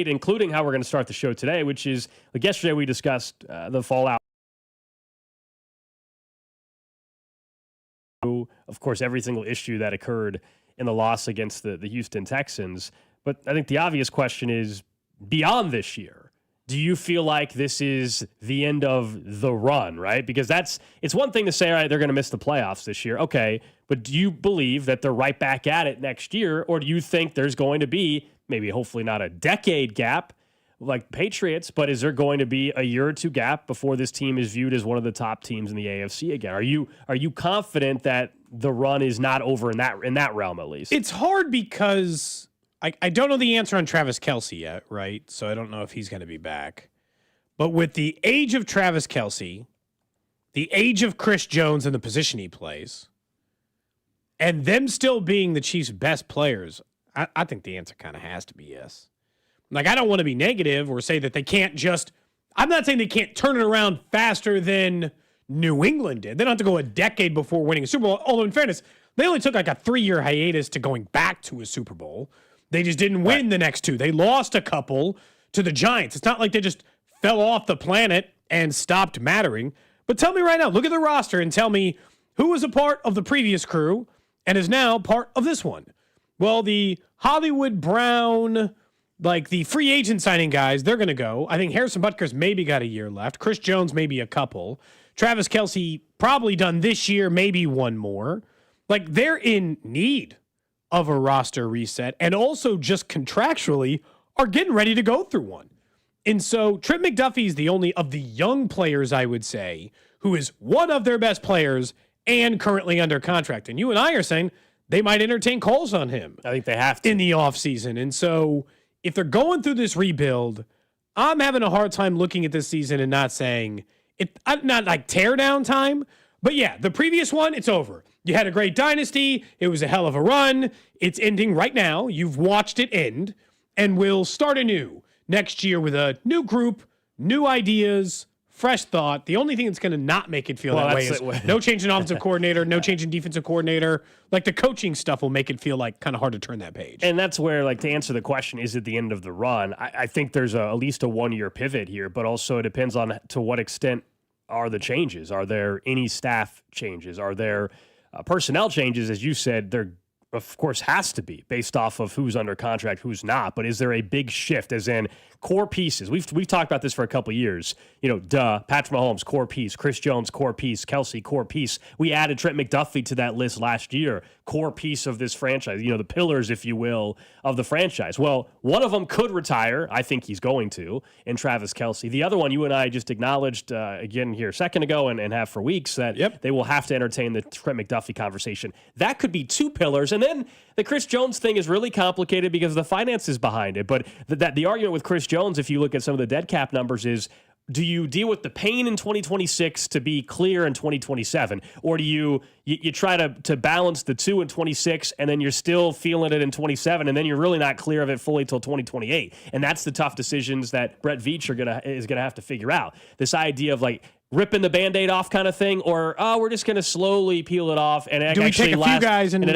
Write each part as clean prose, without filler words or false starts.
including how we're going to start the show today, which is, like yesterday we discussed the fallout. Of course, every single issue that occurred in the loss against the Houston Texans. But I think the obvious question is, beyond this year, do you feel like this is the end of the run, right? Because it's one thing to say, all right, they're going to miss the playoffs this year. Okay, but do you believe that they're right back at it next year? Or do you think there's going to be, maybe hopefully not a decade gap like Patriots, but is there going to be a year or two gap before this team is viewed as one of the top teams in the AFC again? Are you confident that the run is not over in that realm at least? It's hard because I don't know the answer on Travis Kelce yet, right? So I don't know if he's going to be back. But with the age of Travis Kelce, the age of Chris Jones and the position he plays, and them still being the Chiefs' best players, I think the answer kind of has to be yes. Like, I don't want to be negative or say that they can't just – I'm not saying they can't turn it around faster than New England did. They don't have to go a decade before winning a Super Bowl. Although, in fairness, they only took like a 3-year hiatus to going back to a Super Bowl. They just didn't win the next two. They lost a couple to the Giants. It's not like they just fell off the planet and stopped mattering. But tell me right now, look at the roster and tell me who was a part of the previous crew and is now part of this one. Well, the Hollywood Brown – like the free agent signing guys, they're going to go. I think Harrison Butker's maybe got a year left. Chris Jones, maybe a couple. Travis Kelce, probably done this year, maybe one more. Like, they're in need of a roster reset and also just contractually are getting ready to go through one. And so Trent McDuffie is the only of the young players, I would say, who is one of their best players and currently under contract. And you and I are saying they might entertain calls on him. I think they have to. In the offseason. And so if they're going through this rebuild, I'm having a hard time looking at this season and not saying it, not like tear down time, but yeah, the previous one, it's over. You had a great dynasty. It was a hell of a run. It's ending right now. You've watched it end, and we'll start anew next year with a new group, new ideas, fresh thought. The only thing that's going to not make it feel that way is no change in offensive coordinator, no change in defensive coordinator. Like, the coaching stuff will make it feel like kind of hard to turn that page. And that's where, like, to answer the question, is it the end of the run? I think there's at least a 1-year pivot here, but also it depends on to what extent are the changes. Are there any staff changes? Are there personnel changes? As you said, there of course has to be based off of who's under contract, who's not. But is there a big shift, as in core pieces? We've talked about this for a couple of years. Patrick Mahomes, core piece. Chris Jones, core piece. Kelce, core piece. We added Trent McDuffie to that list last year. Core piece of this franchise. The pillars, if you will, of the franchise. Well, one of them could retire. I think he's going to, in Travis Kelce. The other one, you and I just acknowledged again here a second ago and have for weeks that they will have to entertain the Trent McDuffie conversation. That could be two pillars. And then the Chris Jones thing is really complicated because the finances behind it. But the argument with Chris Jones, if you look at some of the dead cap numbers, is do you deal with the pain in 2026 to be clear in 2027? Or do you try to balance the two in 26 and then you're still feeling it in 27 and then you're really not clear of it fully till 2028? And that's the tough decisions that Brett Veach is gonna have to figure out. This idea of like ripping the Band-Aid off kind of thing, or we're just going to slowly peel it off and it actually lasts, and it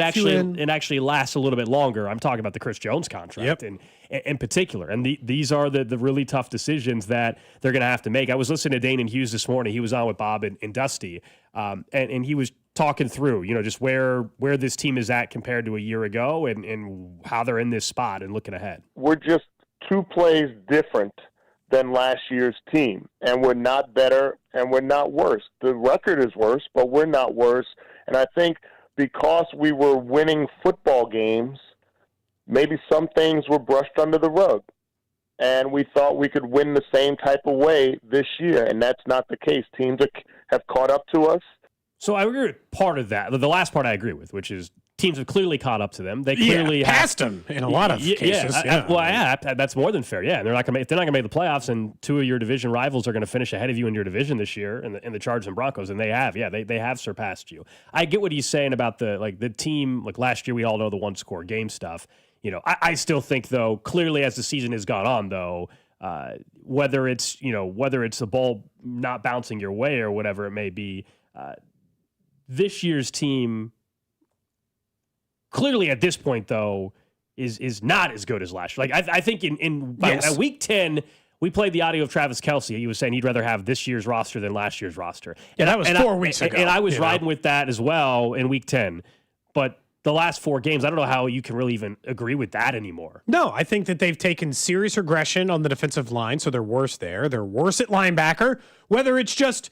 actually lasts a little bit longer. I'm talking about the Chris Jones contract in particular. And these are the really tough decisions that they're going to have to make. I was listening to Dane and Hughes this morning. He was on with Bob and Dusty, and he was talking through, just where this team is at compared to a year ago and how they're in this spot and looking ahead. We're just two plays different than last year's team, and we're not better and we're not worse. The record is worse, but we're not worse. And I think because we were winning football games, maybe some things were brushed under the rug, and we thought we could win the same type of way this year, and that's not the case. Teams have caught up to us. So I agree with part of that. The last part I agree with, which is teams have clearly caught up to them. They clearly passed them in a lot of cases. That's more than fair. Yeah, and they're not going to make the playoffs, and two of your division rivals are going to finish ahead of you in your division this year, in the Chargers and Broncos, and they have. Yeah, they have surpassed you. I get what he's saying about the team. Like last year, we all know the one-score game stuff. I still think though, clearly as the season has gone on though, whether it's the ball not bouncing your way or whatever it may be, this year's team. Clearly, at this point, though, is not as good as last year. Like I think Yes. at week 10, we played the audio of Travis Kelce. He was saying he'd rather have this year's roster than last year's roster. Yeah, that was 4 weeks ago. And I was riding with that as well in week 10. But the last 4 games, I don't know how you can really even agree with that anymore. No, I think that they've taken serious regression on the defensive line, so they're worse there. They're worse at linebacker. Whether it's just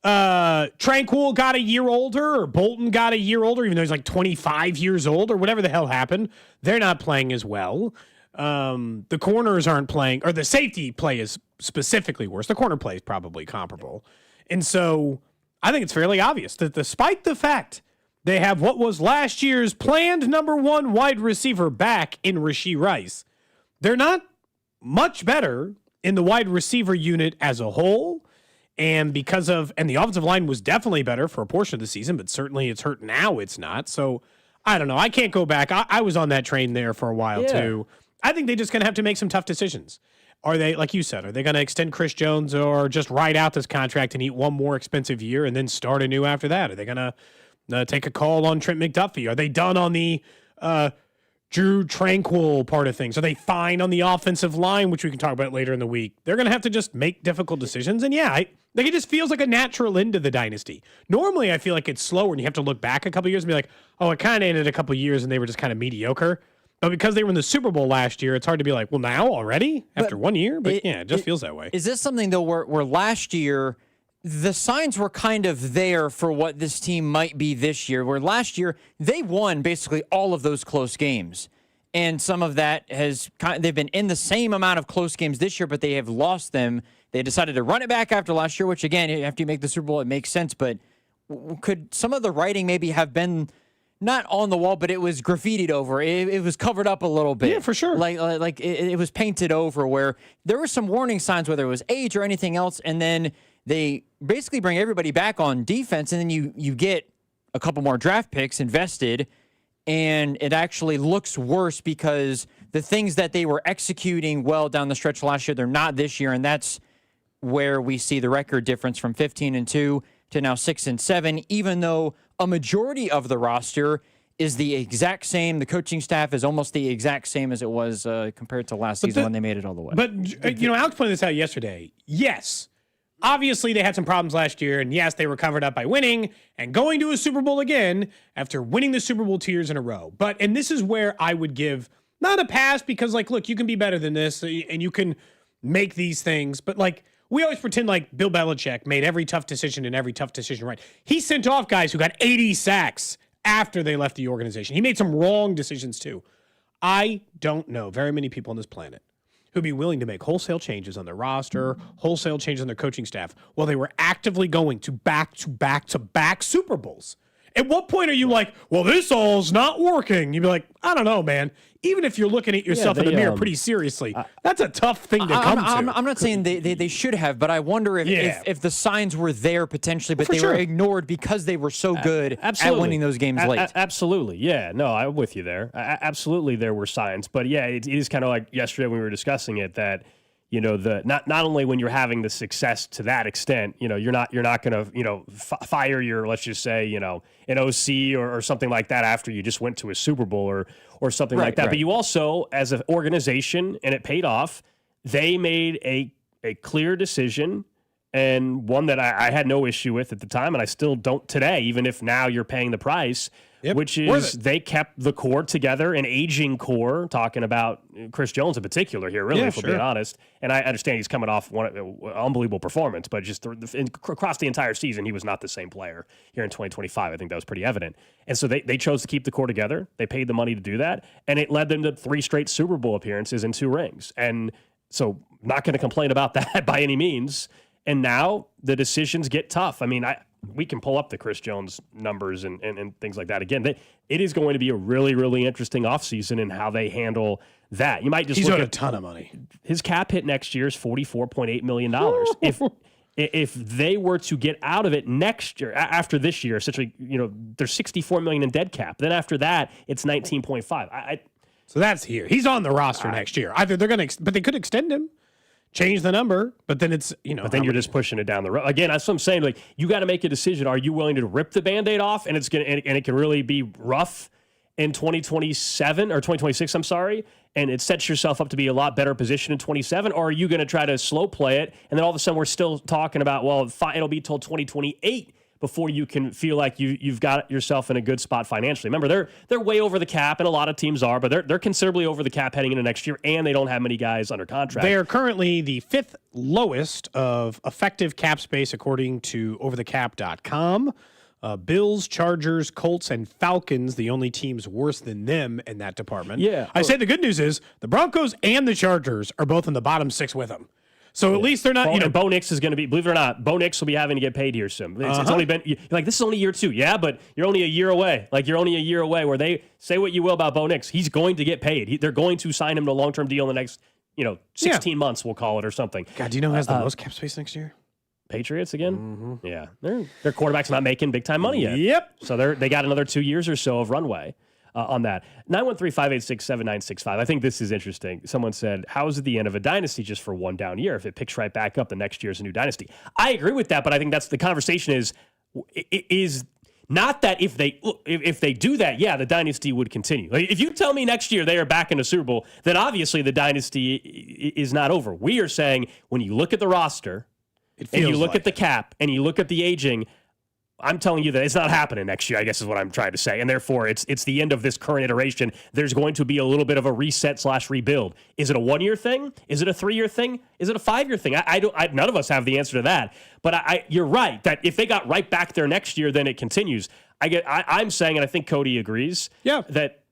Tranquil got a year older or Bolton got a year older, even though he's like 25 years old or whatever the hell happened, they're not playing as well. The corners aren't playing, or the safety play is specifically worse. The corner play is probably comparable. And so I think it's fairly obvious that despite the fact they have what was last year's planned number 1 wide receiver back in Rashee Rice, they're not much better in the wide receiver unit as a whole. And the offensive line was definitely better for a portion of the season, but certainly it's hurt now. It's not. So I don't know. I can't go back. I was on that train there for a while too. I think they're just going to have to make some tough decisions. Are they, like you said, are they going to extend Chris Jones or just ride out this contract and eat one more expensive year and then start anew after that? Are they going to take a call on Trent McDuffie? Are they done on the Drew Tranquil part of things? Are they fine on the offensive line, which we can talk about later in the week? They're going to have to just make difficult decisions. And it just feels like a natural end to the dynasty. Normally, I feel like it's slower and you have to look back a couple years and be like, oh, it kind of ended a couple years and they were just kind of mediocre. But because they were in the Super Bowl last year, it's hard to be like, well, now already after 1 year? But it just feels that way. Is this something, though, where last year the signs were kind of there for what this team might be this year, where last year they won basically all of those close games. And some of that they've been in the same amount of close games this year, but they have lost them. They decided to run it back after last year, which, again, after you make the Super Bowl, it makes sense. But could some of the writing maybe have been not on the wall, but it was graffitied over? It was covered up a little bit. Yeah, for sure. Like it was painted over, where there were some warning signs, whether it was age or anything else, and then they basically bring everybody back on defense, and then you get a couple more draft picks invested, and it actually looks worse because the things that they were executing well down the stretch last year, they're not this year, and that's where we see the record difference from 15-2 to now 6-7, even though a majority of the roster is the exact same. The coaching staff is almost the exact same as it was compared to last season when they made it all the way. But, Alex pointed this out yesterday. Yes, obviously they had some problems last year, and yes, they were covered up by winning and going to a Super Bowl again after winning the Super Bowl 2 years in a row. And this is where I would give not a pass because, look, you can be better than this and you can make these things, but, we always pretend like Bill Belichick made every tough decision and every tough decision right. He sent off guys who got 80 sacks after they left the organization. He made some wrong decisions too. I don't know very many people on this planet who'd be willing to make wholesale changes on their roster, wholesale changes on their coaching staff while they were actively going to back Super Bowls. At what point are you like, well, this all's not working? You'd be like, I don't know, man. Even if you're looking at yourself in the mirror pretty seriously, that's a tough thing to come to. I'm not saying they should have, but I wonder if the signs were there potentially, but were ignored because they were so good at winning those games late. Absolutely. Yeah. No, I'm with you there. Absolutely there were signs. But, yeah, it is kind of like yesterday when we were discussing it that, not only when you're having the success to that extent, you're not going to, fire your, let's just say, an OC or something like that after you just went to a Super Bowl or something like that. Right. But you also, as an organization, and it paid off, they made a clear decision and one that I had no issue with at the time, and I still don't today, even if now you're paying the price. Yep. Which is they kept the core together, an aging core, talking about Chris Jones in particular here, really, if we're being honest. And I understand he's coming off one unbelievable performance, but just across the entire season, he was not the same player here in 2025. I think that was pretty evident. And so they chose to keep the core together. They paid the money to do that, and it led them to 3 straight Super Bowl appearances and 2 rings. And so not going to complain about that by any means. And now the decisions get tough. I mean, we can pull up the Chris Jones numbers and things like that. Again, it is going to be a really, really interesting offseason in how they handle that. You might just look at a ton of money. His cap hit next year is $44.8 million. If they were to get out of it next year, after this year, essentially, there's $64 million in dead cap. Then after that, it's 19.5. So that's here. He's on the roster next year. Either they're going to, but they could extend him. Change the number, but then it's, But then you're just pushing it down the road. Again, that's what I'm saying. You got to make a decision. Are you willing to rip the Band-Aid off and it can really be rough in 2027 or 2026, I'm sorry, and it sets yourself up to be a lot better position in 27? Or are you going to try to slow play it, and then all of a sudden we're still talking about, well, it'll be till 2028 before you can feel like you've got yourself in a good spot financially? Remember, they're way over the cap, and a lot of teams are, but they're considerably over the cap heading into next year, and they don't have many guys under contract. They are currently the 5th lowest of effective cap space according to overthecap.com. Bills, Chargers, Colts, and Falcons, the only teams worse than them in that department. Yeah. I say the good news is the Broncos and the Chargers are both in the bottom 6 with them. So at least they're not, Bo Nix is going to be, believe it or not, Bo Nix will be having to get paid here soon. It's only been, you're like, this is only year 2. Yeah, but you're only a year away. Like, you're only a year away where they say what you will about Bo Nix. He's going to get paid. They're going to sign him to a long-term deal in the next, 16 months, we'll call it, or something. God, do you know who has the most cap space next year? Patriots again? Mm-hmm. Yeah. Their quarterback's not making big-time money yet. Yep. So they got another 2 years or so of runway. On that. 913-586-7965. I think this is interesting. Someone said, how is it the end of a dynasty just for one down year? If it picks right back up, the next year's a new dynasty. I agree with that, but I think that's the conversation is not that if they do that, yeah, the dynasty would continue. Like, if you tell me next year they are back in the Super Bowl, then obviously the dynasty is not over. We are saying when you look at the roster and you look at the cap and you look at the aging, I'm telling you that it's not happening next year, I guess is what I'm trying to say. And therefore, it's the end of this current iteration. There's going to be a little bit of a reset/rebuild. Is it a 1-year thing? Is it a 3-year thing? Is it a 5-year thing? None of us have the answer to that. But you're right, that if they got right back there next year, then it continues. I'm saying, and I think Cody agrees, that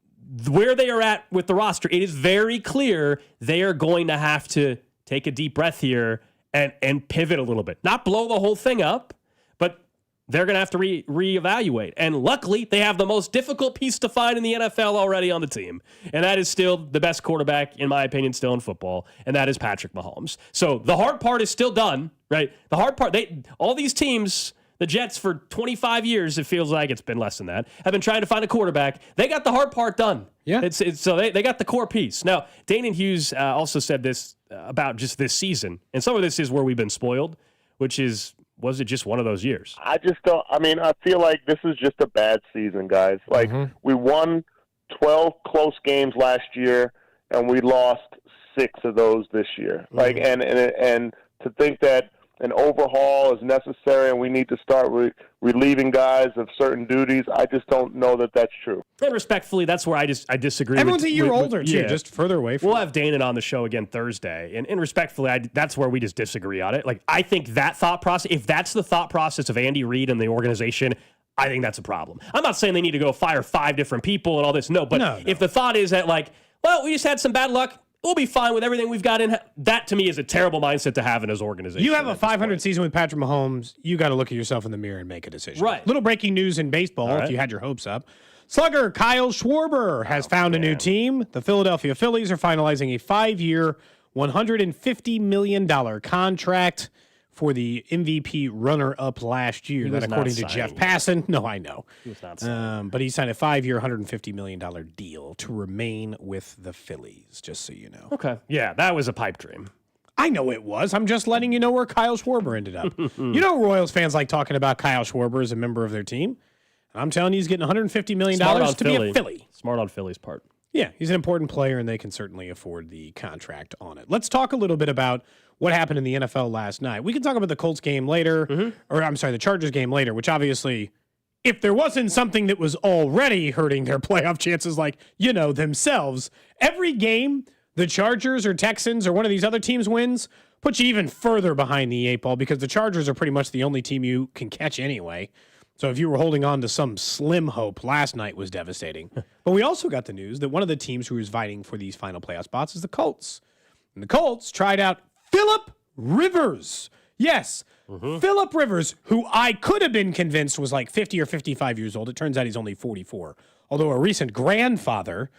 where they are at with the roster, it is very clear they are going to have to take a deep breath here and pivot a little bit. Not blow the whole thing up, but they're going to have to reevaluate. And luckily, they have the most difficult piece to find in the NFL already on the team. And that is still the best quarterback, in my opinion, still in football. And that is Patrick Mahomes. So the hard part is still done, right? The hard part, all these teams, the Jets for 25 years, it feels like it's been less than that, have been trying to find a quarterback. They got the hard part done. Yeah. So they got the core piece. Now, Dana Hughes also said this about just this season. And some of this is where we've been spoiled, which is, was it just one of those years? I just don't. I mean, I feel like this is just a bad season, guys. Like, we won 12 close games last year, and we lost 6 of those this year. Like, and to think that an overhaul is necessary and we need to start relieving guys of certain duties, I just don't know that that's true. And respectfully, that's where I disagree. Everyone's a year older, too, just further away from We'll have Dana on the show again Thursday. And respectfully, that's where we just disagree on it. Like, I think that thought process, if that's the thought process of Andy Reid and the organization, I think that's a problem. I'm not saying they need to go fire 5 different people and all this. No, but if the thought is that, like, well, we just had some bad luck, we'll be fine with everything we've got in. That, to me, is a terrible mindset to have in his organization. You have a 500 season with Patrick Mahomes. You got to look at yourself in the mirror and make a decision. Right. Little breaking news in baseball, if you had your hopes up. Slugger Kyle Schwarber has found a new team. The Philadelphia Phillies are finalizing a 5-year, $150 million contract for the MVP runner-up last year. That, according to Jeff Passan. No, I know. He was not signing. But he signed a 5-year, $150 million deal to remain with the Phillies, just so you know. Okay. Yeah, that was a pipe dream. I know it was. I'm just letting you know where Kyle Schwarber ended up. You know, Royals fans like talking about Kyle Schwarber as a member of their team. And I'm telling you, he's getting $150 million to be a Philly. Smart on Philly's part. Yeah, he's an important player, and they can certainly afford the contract on it. Let's talk a little bit about what happened in the NFL last night. We can talk about the Colts game later, or I'm sorry, the Chargers game later, which obviously, if there wasn't something that was already hurting their playoff chances, like, themselves, every game the Chargers or Texans or one of these other teams wins puts you even further behind the 8 ball, because the Chargers are pretty much the only team you can catch anyway. So if you were holding on to some slim hope, last night was devastating. But we also got the news that one of the teams who is fighting for these final playoff spots is the Colts. And the Colts tried out Phillip Rivers. Yes, Phillip Rivers, who I could have been convinced was like 50 or 55 years old. It turns out he's only 44. Although a recent grandfather,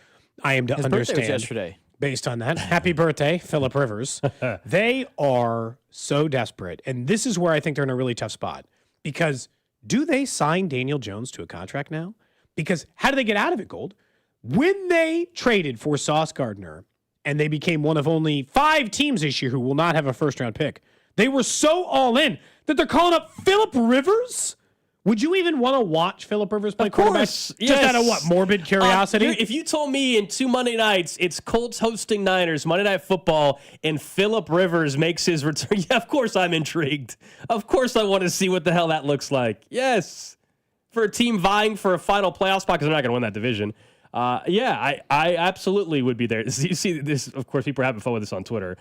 I am to His understand. birthday was yesterday. Based on that. Happy birthday, Phillip Rivers. They are so desperate. And this is where I think they're in a really tough spot. Because do they sign Daniel Jones to a contract now? Because how do they get out of it, Gold? When they traded for Sauce Gardner, and they became one of only 5 teams this year who will not have a first-round pick, they were so all in that they're calling up Phillip Rivers Would you even want to watch Phillip Rivers play quarterback? Yes. Just out of what, morbid curiosity? If you told me in 2 Monday nights, it's Colts hosting Niners, Monday Night Football, and Phillip Rivers makes his return, yeah, of course I'm intrigued. Of course I want to see what the hell that looks like. Yes. For a team vying for a final playoff spot, because they're not going to win that division. I absolutely would be there. You see this, of course, people are having fun with this on Twitter.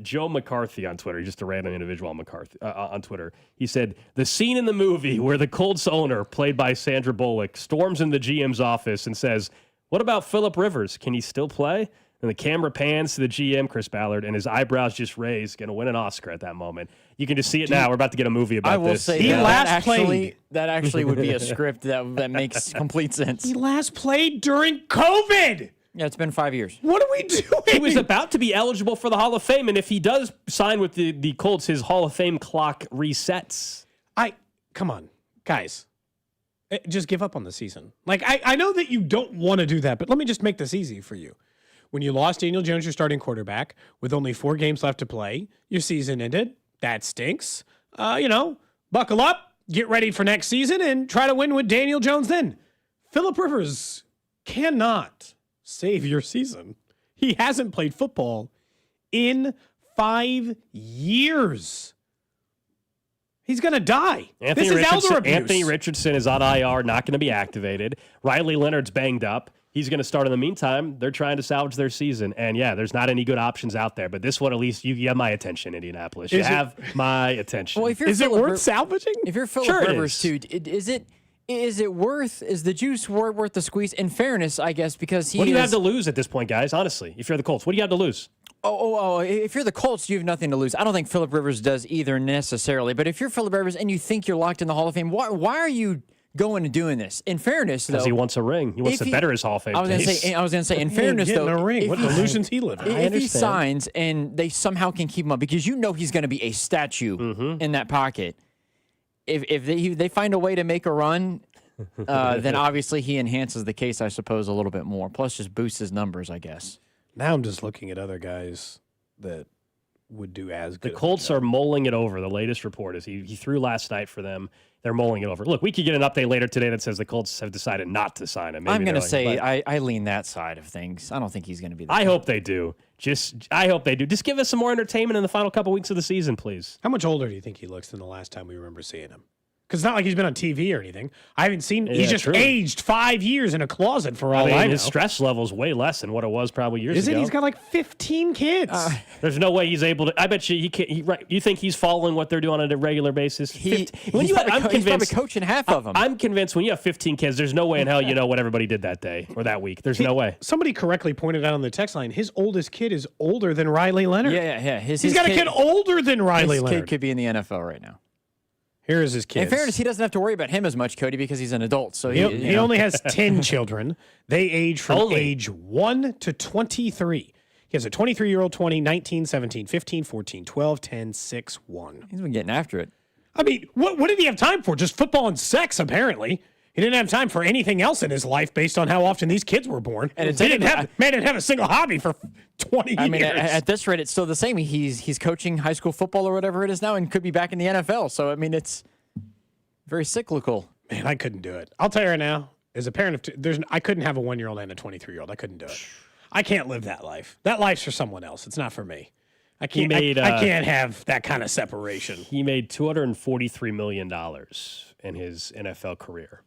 Joe McCarthy on Twitter, just a random individual on Twitter. He said, the scene in the movie where the Colts owner, played by Sandra Bullock, storms in the GM's office and says, what about Phillip Rivers? Can he still play? And the camera pans to the GM, Chris Ballard, and his eyebrows just raise, going to win an Oscar at that moment. You can just see it now. We're about to get a movie about this. I will say He that, last played. that actually would be a script that makes complete sense. He last played during COVID. Yeah, it's been 5 years. What are we doing? He was about to be eligible for the Hall of Fame, and if he does sign with the Colts, his Hall of Fame clock resets. Come on, guys. Just give up on the season. Like, I know that you don't want to do that, but let me just make this easy for you. When you lost Daniel Jones, your starting quarterback, with only 4 games left to play, your season ended. That stinks. Buckle up, get ready for next season, and try to win with Daniel Jones then. Phillip Rivers cannot save your season. He hasn't played football in 5 years. He's going to die. This is elder abuse. Anthony Richardson is on IR, not going to be activated. Riley Leonard's banged up. He's going to start in the meantime. They're trying to salvage their season. And, yeah, there's not any good options out there. But this one, at least, you have my attention, Indianapolis. You have my attention. Well, if you're is it worth salvaging? If you're Phillip Sure it Rivers, is. too, is the juice worth the squeeze? In fairness, I guess, because he What do you have to lose at this point, guys? Honestly, if you're the Colts, what do you have to lose? If you're the Colts, you have nothing to lose. I don't think Phillip Rivers does either necessarily. But if you're Phillip Rivers and you think you're locked in the Hall of Fame, why are you going and doing this? In fairness, though, Because he wants a ring. He wants to better his Hall of Fame. I was going to say, in fairness, though, a ring. What delusions he live in. if he signs and they somehow can keep him up, because you know he's going to be a statue in that pocket. If they find a way to make a run, then obviously he enhances the case, I suppose, a little bit more. Plus, just boosts his numbers, I guess. Now I'm just looking at other guys that would do as good. The Colts are mulling it over. The latest report is he threw last night for them. They're mulling it over. Look, we could get an update later today that says the Colts have decided not to sign him. Maybe I'm going to say I lean that side of things. I don't think he's going to be there. I hope they do. I hope they do. Just give us some more entertainment in the final couple weeks of the season, please. How much older do you think he looks than the last time we remember seeing him? Because it's not like he's been on TV or anything. I haven't seen. He's just aged 5 years in a closet for all I know. His stress level's way less than what it was probably years ago. Is it? He's got like 15 kids. There's no way he's able to. I bet you he can't. You think he's following what they're doing on a regular basis? He's probably coaching half of them. I'm convinced when you have 15 kids, there's no way in hell you know what everybody did that day or that week. There's no way. Somebody correctly pointed out on the text line, his oldest kid is older than Riley Leonard. Yeah. He's got a kid older than Riley Leonard. His kid could be in the NFL right now. Here is his kid. In fairness, he doesn't have to worry about him as much, Cody, because he's an adult. So he only has 10 children. They age from age 1 to 23. He has a 23-year-old, 20, 19, 17, 15, 14, 12, 10, 6, 1. He's been getting after it. I mean, what did he have time for? Just football and sex, apparently. He didn't have time for anything else in his life based on how often these kids were born. And he didn't have a single hobby for 20 years. I mean, at this rate, it's still the same. He's coaching high school football or whatever it is now and could be back in the NFL. So, I mean, it's very cyclical. Man, I couldn't do it. I'll tell you right now, as a parent of two, I couldn't have a 1-year-old and a 23-year-old. I couldn't do it. I can't live that life. That life's for someone else. It's not for me. I can't have that kind of separation. He made $243 million in his NFL career.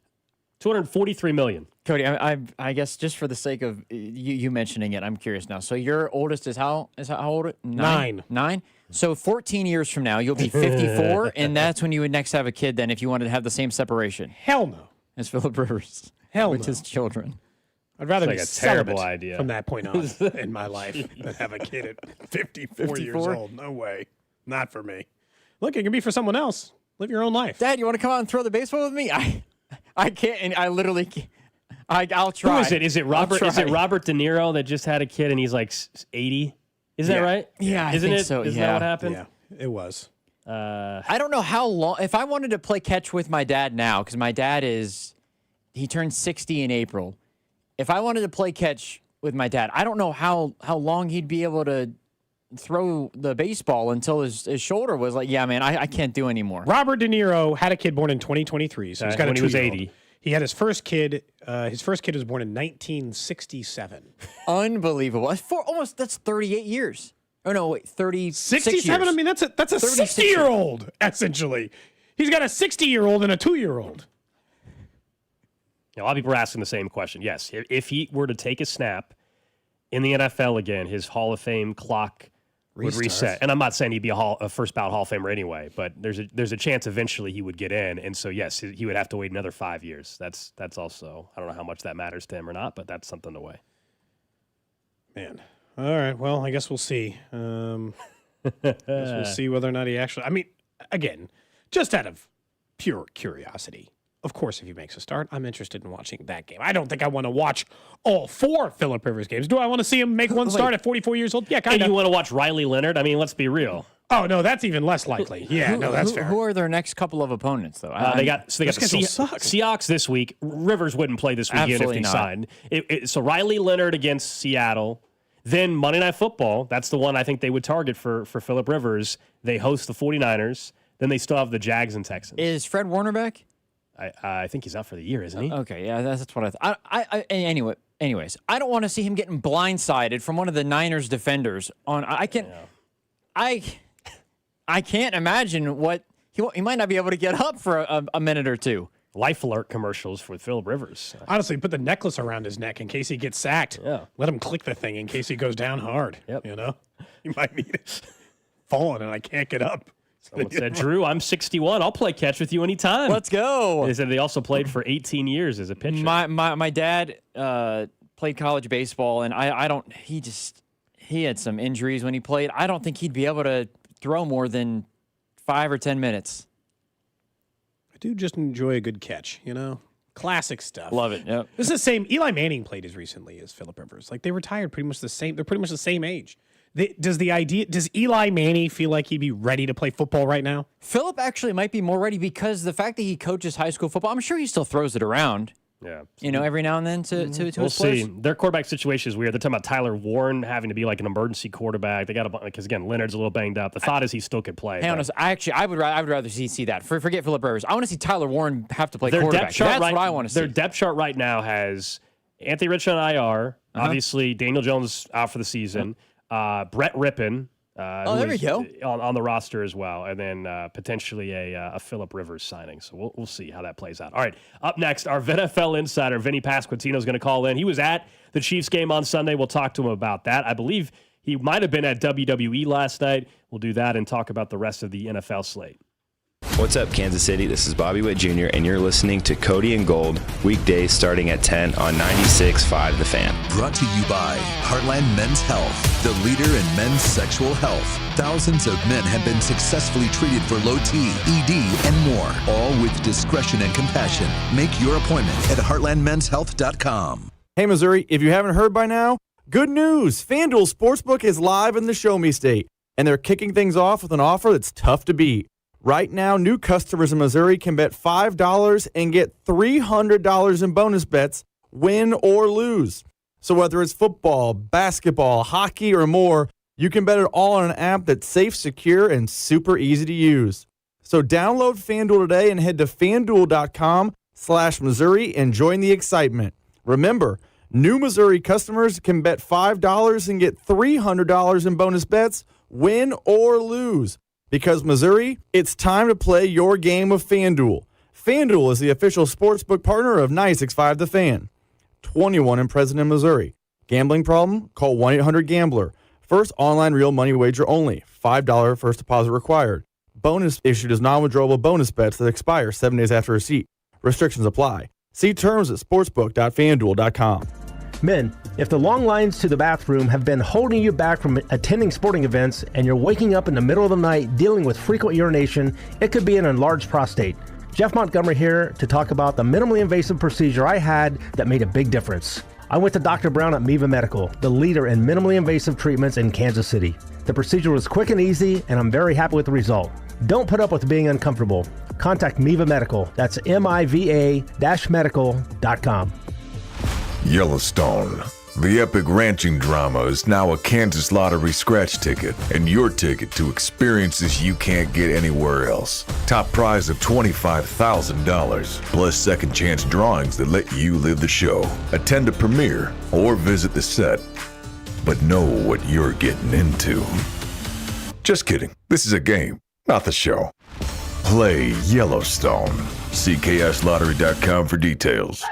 $243 million. Cody, I guess just for the sake of you mentioning it, I'm curious now. So your oldest is how old? 9. 9? So 14 years from now, you'll be 54, and that's when you would next have a kid then if you wanted to have the same separation. Hell no. As Phillip Rivers. Hell with no. his children. I'd rather It's be like a terrible celibate idea from that point on in my life than have a kid at 54 years old. No way. Not for me. Look, it can be for someone else. Live your own life. Dad, you want to come out and throw the baseball with me? I can't, and I literally can't. I'll try. Who is it? Is it Robert? Is it Robert De Niro that just had a kid and he's like 80? Isn't that right? Yeah, Isn't I think it? so. Isn't that what happened? Yeah, it was. I don't know how long. If I wanted to play catch with my dad now, because my dad he turned 60 in April. If I wanted to play catch with my dad, I don't know how long he'd be able to throw the baseball until his shoulder was like, yeah, man, I can't do anymore. Robert De Niro had a kid born in 2023, so he's got when a he was 2-year-old. 80. He had his first kid. His first kid was born in 1967. Unbelievable. That's 38 years. Oh no, wait, 36 67. years. I mean, that's a 60-year-old essentially. He's got a 60-year-old and a 2-year-old. A lot of people are asking the same question. Yes, if he were to take a snap in the NFL again, his Hall of Fame clock would reset. And I'm not saying he'd be a first ballot Hall of Famer anyway, but there's a chance eventually he would get in. And so, yes, he would have to wait another 5 years. That's also, I don't know how much that matters to him or not, but that's something to weigh. Man. All right. Well, I guess we'll see. Guess we'll see whether or not he actually. I mean, again, just out of pure curiosity. Of course, if he makes a start, I'm interested in watching that game. I don't think I want to watch all 4 Phillip Rivers games. Do I want to see him make one start at 44 years old? Yeah, kind And of. you want to watch Riley Leonard? I mean, let's be real. Oh, no, that's even less likely. Yeah, no, that's fair. Who are their next couple of opponents, though? They got the schedule sucks. Seahawks this week. Rivers wouldn't play this weekend if Absolutely he not. signed. So Riley Leonard against Seattle. Then Monday Night Football. That's the one I think they would target for Phillip Rivers. They host the 49ers. Then they still have the Jags and Texans. Is Fred Warner back? I think he's out for the year, isn't he? Okay, yeah, that's what I anyways, I don't want to see him getting blindsided from one of the Niners defenders. I can't imagine what he might not be able to get up for a minute or two. Life Alert commercials for Phillip Rivers. Honestly, put the necklace around his neck in case he gets sacked. Yeah. Let him click the thing in case he goes down hard. Yep. You know? He might need it. Falling and I can't get up. Someone said, Drew, I'm 61. I'll play catch with you anytime. Let's go. They said they also played for 18 years as a pitcher. My dad played college baseball, and he had some injuries when he played. I don't think he'd be able to throw more than 5 or 10 minutes. I do just enjoy a good catch, you know? Classic stuff. Love it. Yep. This is the same. Eli Manning played as recently as Phillip Rivers. Like, they retired pretty much the same. They're pretty much the same age. Does Eli Manning feel like he'd be ready to play football right now? Phillip actually might be more ready because the fact that he coaches high school football, I'm sure he still throws it around. Yeah. Every now and then to We'll his see. players. Their quarterback situation is weird. They're talking about Tyler Warren having to be like an emergency quarterback. They got because again, Leonard's a little banged up. The thought is he still could play. Hang on, I would rather see that. Forget Phillip Rivers. I want to see Tyler Warren have to play quarterback. That's what I want to see. Their depth chart right now has Anthony Rich on IR. Obviously, Daniel Jones out for the season. Brett Rippon. There we go. On the roster as well, and then potentially a Phillip Rivers signing. So we'll see how that plays out. All right, up next, our ViNFL insider, Vinnie Pasquantino, is going to call in. He was at the Chiefs game on Sunday. We'll talk to him about that. I believe he might have been at WWE last night. We'll do that and talk about the rest of the NFL slate. What's up, Kansas City? This is Bobby Witt Jr., and you're listening to Cody and Gold, weekdays starting at 10 on 96.5 The Fan. Brought to you by Heartland Men's Health, the leader in men's sexual health. Thousands of men have been successfully treated for low T, ED, and more, all with discretion and compassion. Make your appointment at heartlandmenshealth.com. Hey, Missouri, if you haven't heard by now, good news. FanDuel Sportsbook is live in the Show Me State, and they're kicking things off with an offer that's tough to beat. Right now, new customers in Missouri can bet $5 and get $300 in bonus bets, win or lose. So whether it's football, basketball, hockey, or more, you can bet it all on an app that's safe, secure, and super easy to use. So download FanDuel today and head to FanDuel.com/Missouri and join the excitement. Remember, new Missouri customers can bet $5 and get $300 in bonus bets, win or lose. Because Missouri, it's time to play your game of FanDuel. FanDuel is the official sportsbook partner of 96.5 The Fan. 21 and present in Missouri. Gambling problem? Call 1-800-GAMBLER. First online real money wager only. $5 first deposit required. Bonus issued as non-withdrawable bonus bets that expire 7 days after receipt. Restrictions apply. See terms at sportsbook.fanduel.com. Men, if the long lines to the bathroom have been holding you back from attending sporting events and you're waking up in the middle of the night dealing with frequent urination, it could be an enlarged prostate. Jeff Montgomery here to talk about the minimally invasive procedure I had that made a big difference. I went to Dr. Brown at Miva Medical, the leader in minimally invasive treatments in Kansas City. The procedure was quick and easy, and I'm very happy with the result. Don't put up with being uncomfortable. Contact Miva Medical. That's MIVA-medical.com. Yellowstone, The epic ranching drama is now a Kansas Lottery scratch ticket and your ticket to experiences you can't get anywhere else. Top prize of $25,000 plus second chance drawings that let you live the show. Attend a premiere or visit the set, but know what you're getting into. Just kidding. This is a game, not the show. Play Yellowstone. CKSLottery.com for details.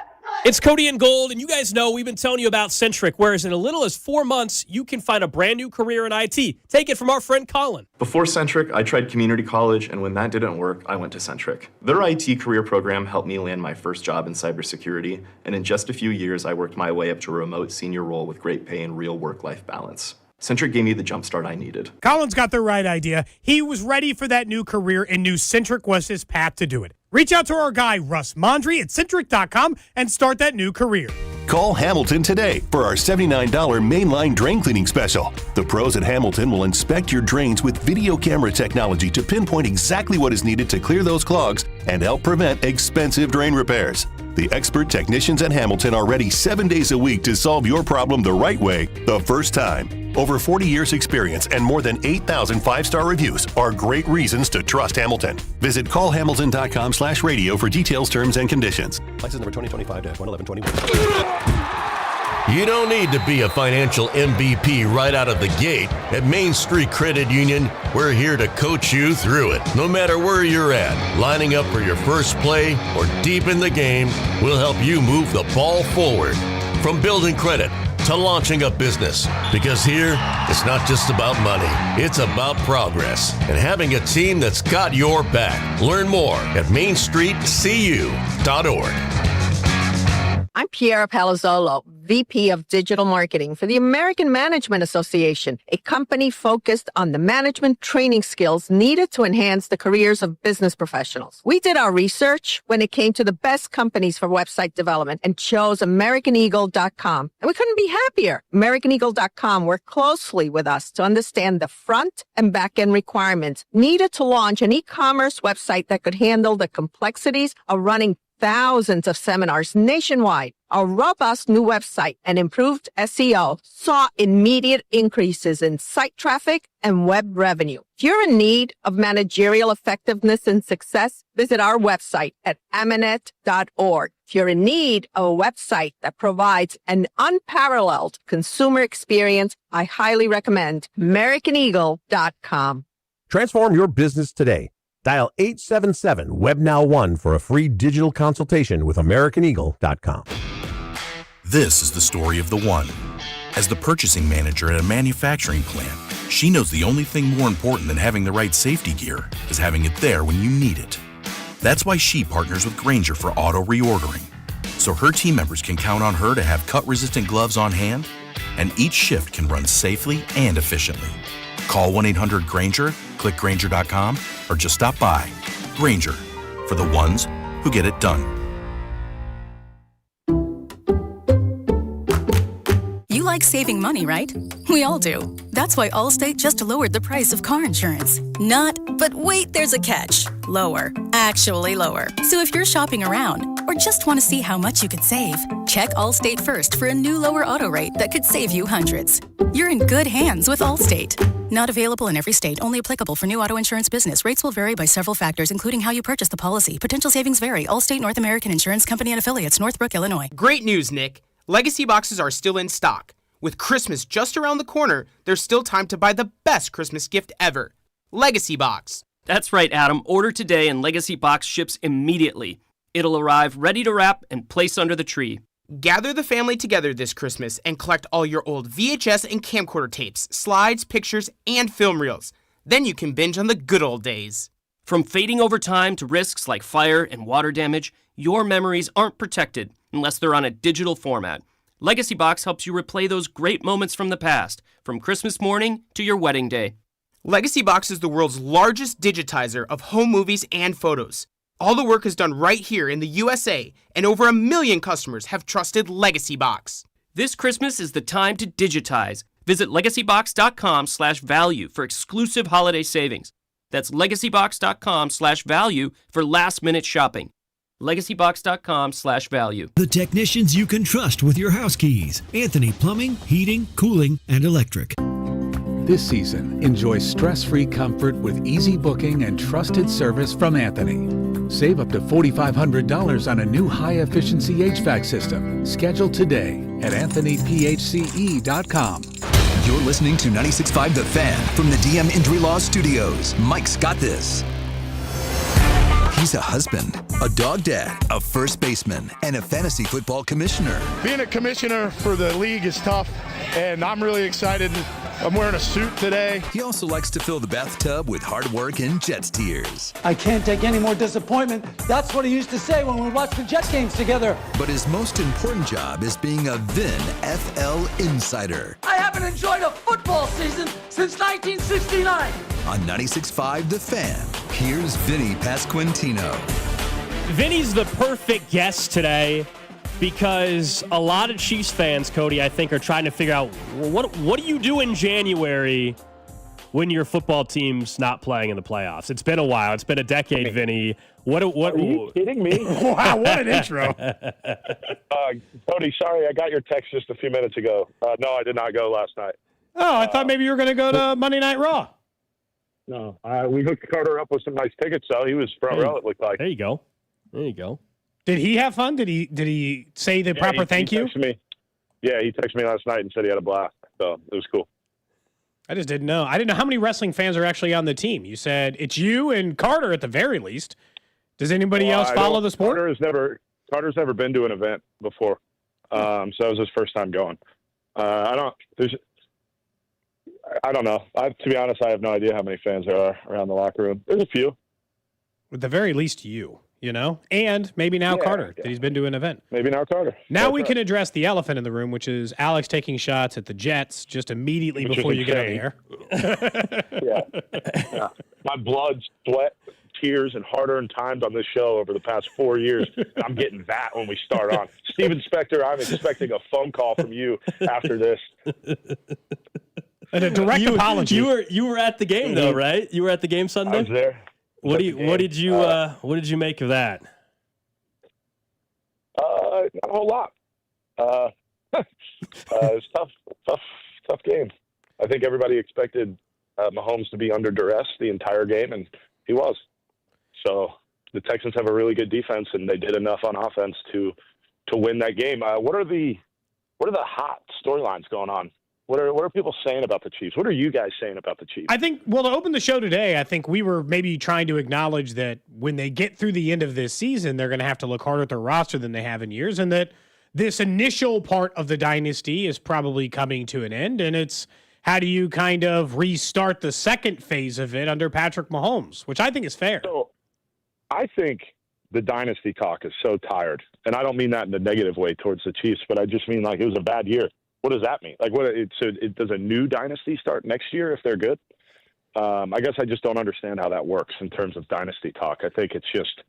It's Cody and Gold, and you guys know we've been telling you about Centric, whereas in as little as 4 months, you can find a brand new career in IT. Take it from our friend Colin. Before Centric, I tried community college, and when that didn't work, I went to Centric. Their IT career program helped me land my first job in cybersecurity, and in just a few years, I worked my way up to a remote senior role with great pay and real work-life balance. Centric gave me the jumpstart I needed. Colin's got the right idea. He was ready for that new career and knew Centric was his path to do it. Reach out to our guy, Russ Mondry at Centric.com and start that new career. Call Hamilton today for our $79 mainline drain cleaning special. The pros at Hamilton will inspect your drains with video camera technology to pinpoint exactly what is needed to clear those clogs and help prevent expensive drain repairs. The expert technicians at Hamilton are ready 7 days a week to solve your problem the right way, the first time. Over 40 years experience and more than 8,000 five-star reviews are great reasons to trust Hamilton. Visit callhamilton.com/radio for details, terms, and conditions. License number 2025-11121. You don't need to be a financial MVP right out of the gate. At Main Street Credit Union, we're here to coach you through it. No matter where you're at, lining up for your first play or deep in the game, we'll help you move the ball forward. From building credit to launching a business. Because here, it's not just about money. It's about progress and having a team that's got your back. Learn more at mainstreetcu.org. I'm Piera Palazzolo, VP of Digital Marketing for the American Management Association, a company focused on the management training skills needed to enhance the careers of business professionals. We did our research when it came to the best companies for website development and chose AmericanEagle.com. And we couldn't be happier. AmericanEagle.com worked closely with us to understand the front and back end requirements needed to launch an e-commerce website that could handle the complexities of running thousands of seminars nationwide. Our robust new website and improved SEO saw immediate increases in site traffic and web revenue. If you're in need of managerial effectiveness and success, visit our website at amanet.org. If you're in need of a website that provides an unparalleled consumer experience, I highly recommend AmericanEagle.com. Transform your business today. Dial 877-WebNow1 for a free digital consultation with AmericanEagle.com. This is the story of the one. As the purchasing manager at a manufacturing plant, she knows the only thing more important than having the right safety gear is having it there when you need it. That's why she partners with Grainger for auto reordering, so her team members can count on her to have cut-resistant gloves on hand, and each shift can run safely and efficiently. Call 1-800-GRAINGER, click Grainger.com, or just stop by. Grainger, for the ones who get it done. You like saving money, right? We all do. That's why Allstate just lowered the price of car insurance. Not, but wait, there's a catch. Lower. Actually lower. So if you're shopping around or just want to see how much you could save, check Allstate first for a new lower auto rate that could save you hundreds. You're in good hands with Allstate. Not available in every state. Only applicable for new auto insurance business. Rates will vary by several factors, including how you purchase the policy. Potential savings vary. Allstate North American Insurance Company and Affiliates, Northbrook, Illinois. Great news, Nick. Legacy boxes are still in stock. With Christmas just around the corner, there's still time to buy the best Christmas gift ever. Legacy Box. That's right, Adam. Order today and Legacy Box ships immediately. It'll arrive ready to wrap and place under the tree. Gather the family together this Christmas and collect all your old VHS and camcorder tapes, slides, pictures, and film reels. Then you can binge on the good old days. From fading over time to risks like fire and water damage, your memories aren't protected unless they're on a digital format. Legacy Box helps you replay those great moments from the past, from Christmas morning to your wedding day. Legacy Box is the world's largest digitizer of home movies and photos. All the work is done right here in the USA, and over 1 million customers have trusted Legacy Box. This Christmas is the time to digitize. Visit legacybox.com/value for exclusive holiday savings. That's legacybox.com/value for last-minute shopping. LegacyBox.com/value. The technicians you can trust with your house keys. Anthony Plumbing, Heating, Cooling, and Electric. This season, enjoy stress-free comfort with easy booking and trusted service from Anthony. Save up to $4,500 on a new high-efficiency HVAC system. Schedule today at anthonyphce.com. You're listening to 96.5 The Fan from the DM Injury Law Studios. Mike's got this. He's a husband, a dog dad, a first baseman, and a fantasy football commissioner. Being a commissioner for the league is tough, and I'm really excited. I'm wearing a suit today. He also likes to fill the bathtub with hard work and Jets tears. I can't take any more disappointment. That's what he used to say when we watched the Jets games together. But his most important job is being a ViNFL insider. I haven't enjoyed a football season since 1969. On 96.5 The Fan, here's Vinnie Pasquantino. Vinny's the perfect guest today because a lot of Chiefs fans, Cody, I think, are trying to figure out, well, what do you do in January when your football team's not playing in the playoffs? It's been a while. It's been a decade, Vinny. Are you kidding me? Wow, what an intro. Cody, sorry, I got your text just a few minutes ago. No, I did not go last night. Oh, I thought maybe you were going to go to Monday Night Raw. No, we hooked Carter up with some nice tickets, though. He was front row, it looked like. There you go. There you go. Did he have fun? Did he say the proper thank you? Me. Yeah, he texted me last night and said he had a blast. So it was cool. I just didn't know. I didn't know how many wrestling fans are actually on the team. You said it's you and Carter at the very least. Does anybody else follow the sport? Carter's never been to an event before, so it was his first time going. I don't know. To be honest, I have no idea how many fans there are around the locker room. There's a few. At the very least, you know, and maybe now Carter, that he's been to an event. Maybe now Carter. Now we can address the elephant in the room, which is Alex taking shots at the Jets just immediately before you get on the air. Yeah. My blood, sweat, tears, and hard-earned times on this show over the past 4 years. I'm getting that when we start on. Steven Spector, I'm expecting a phone call from you after this. And a direct apology. You were at the game though, right? You were at the game Sunday? I was there. What did you make of that? Not a whole lot. It was tough game. I think everybody expected Mahomes to be under duress the entire game, and he was. So the Texans have a really good defense, and they did enough on offense to win that game. What are the hot storylines going on? What are people saying about the Chiefs? What are you guys saying about the Chiefs? I think, to open the show today, I think we were maybe trying to acknowledge that when they get through the end of this season, they're going to have to look harder at their roster than they have in years, and that this initial part of the dynasty is probably coming to an end, and it's how do you kind of restart the second phase of it under Patrick Mahomes, which I think is fair. So I think the dynasty talk is so tired, and I don't mean that in a negative way towards the Chiefs, but I just mean like it was a bad year. What does that mean? Like, does a new dynasty start next year if they're good? I guess I just don't understand how that works in terms of dynasty talk. I think it's just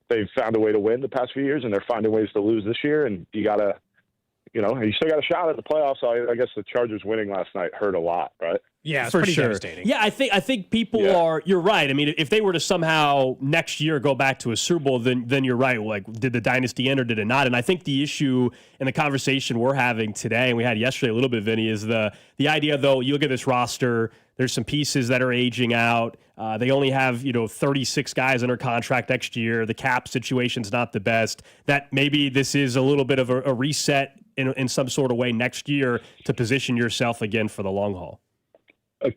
they've found a way to win the past few years, and they're finding ways to lose this year. And you still got a shot at the playoffs. So I guess the Chargers winning last night hurt a lot, right? Yeah, it's pretty devastating. Yeah, I think people are. You're right. I mean, if they were to somehow next year go back to a Super Bowl, then you're right. Like, did the dynasty end or did it not? And I think the issue and the conversation we're having today, and we had yesterday a little bit, Vinny, is the idea though. You look at this roster. There's some pieces that are aging out. They only have 36 guys under contract next year. The cap situation's not the best. That maybe this is a little bit of a reset in some sort of way next year to position yourself again for the long haul.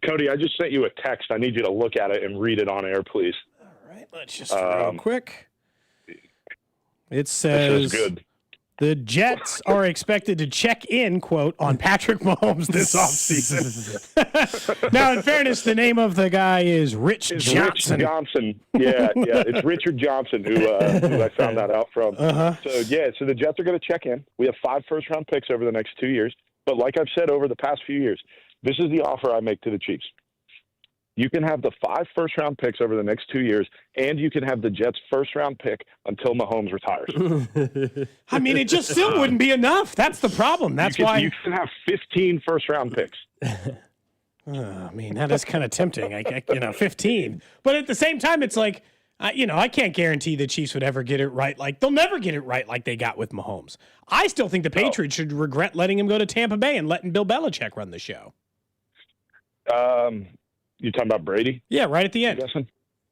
Cody, I just sent you a text. I need you to look at it and read it on air, please. All right, let's just real quick. It says, good. The Jets are expected to check in, quote, on Patrick Mahomes this offseason. Now, in fairness, the name of the guy is Rich Johnson. Rich Johnson. Yeah. It's Richard Johnson who I found that out from. Uh-huh. So the Jets are going to check in. We have 5 first-round picks over the next 2 years. But like I've said over the past few years, this is the offer I make to the Chiefs. You can have the 5 first-round picks over the next 2 years, and you can have the Jets' first-round pick until Mahomes retires. I mean, it just still wouldn't be enough. That's the problem. That's why you can have 15 first-round picks. I mean, that is kind of tempting. 15. But at the same time, it's like I can't guarantee the Chiefs would ever get it right. Like, they'll never get it right like they got with Mahomes. I still think the Patriots should regret letting him go to Tampa Bay and letting Bill Belichick run the show. You talking about Brady? Yeah, right at the end.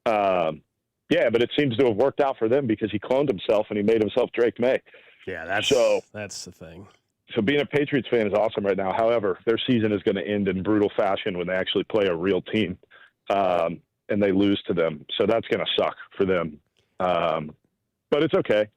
Yeah, but it seems to have worked out for them because he cloned himself and he made himself Drake May. Yeah, that's the thing. So being a Patriots fan is awesome right now. However, their season is going to end in brutal fashion when they actually play a real team and they lose to them. So that's going to suck for them. But it's okay.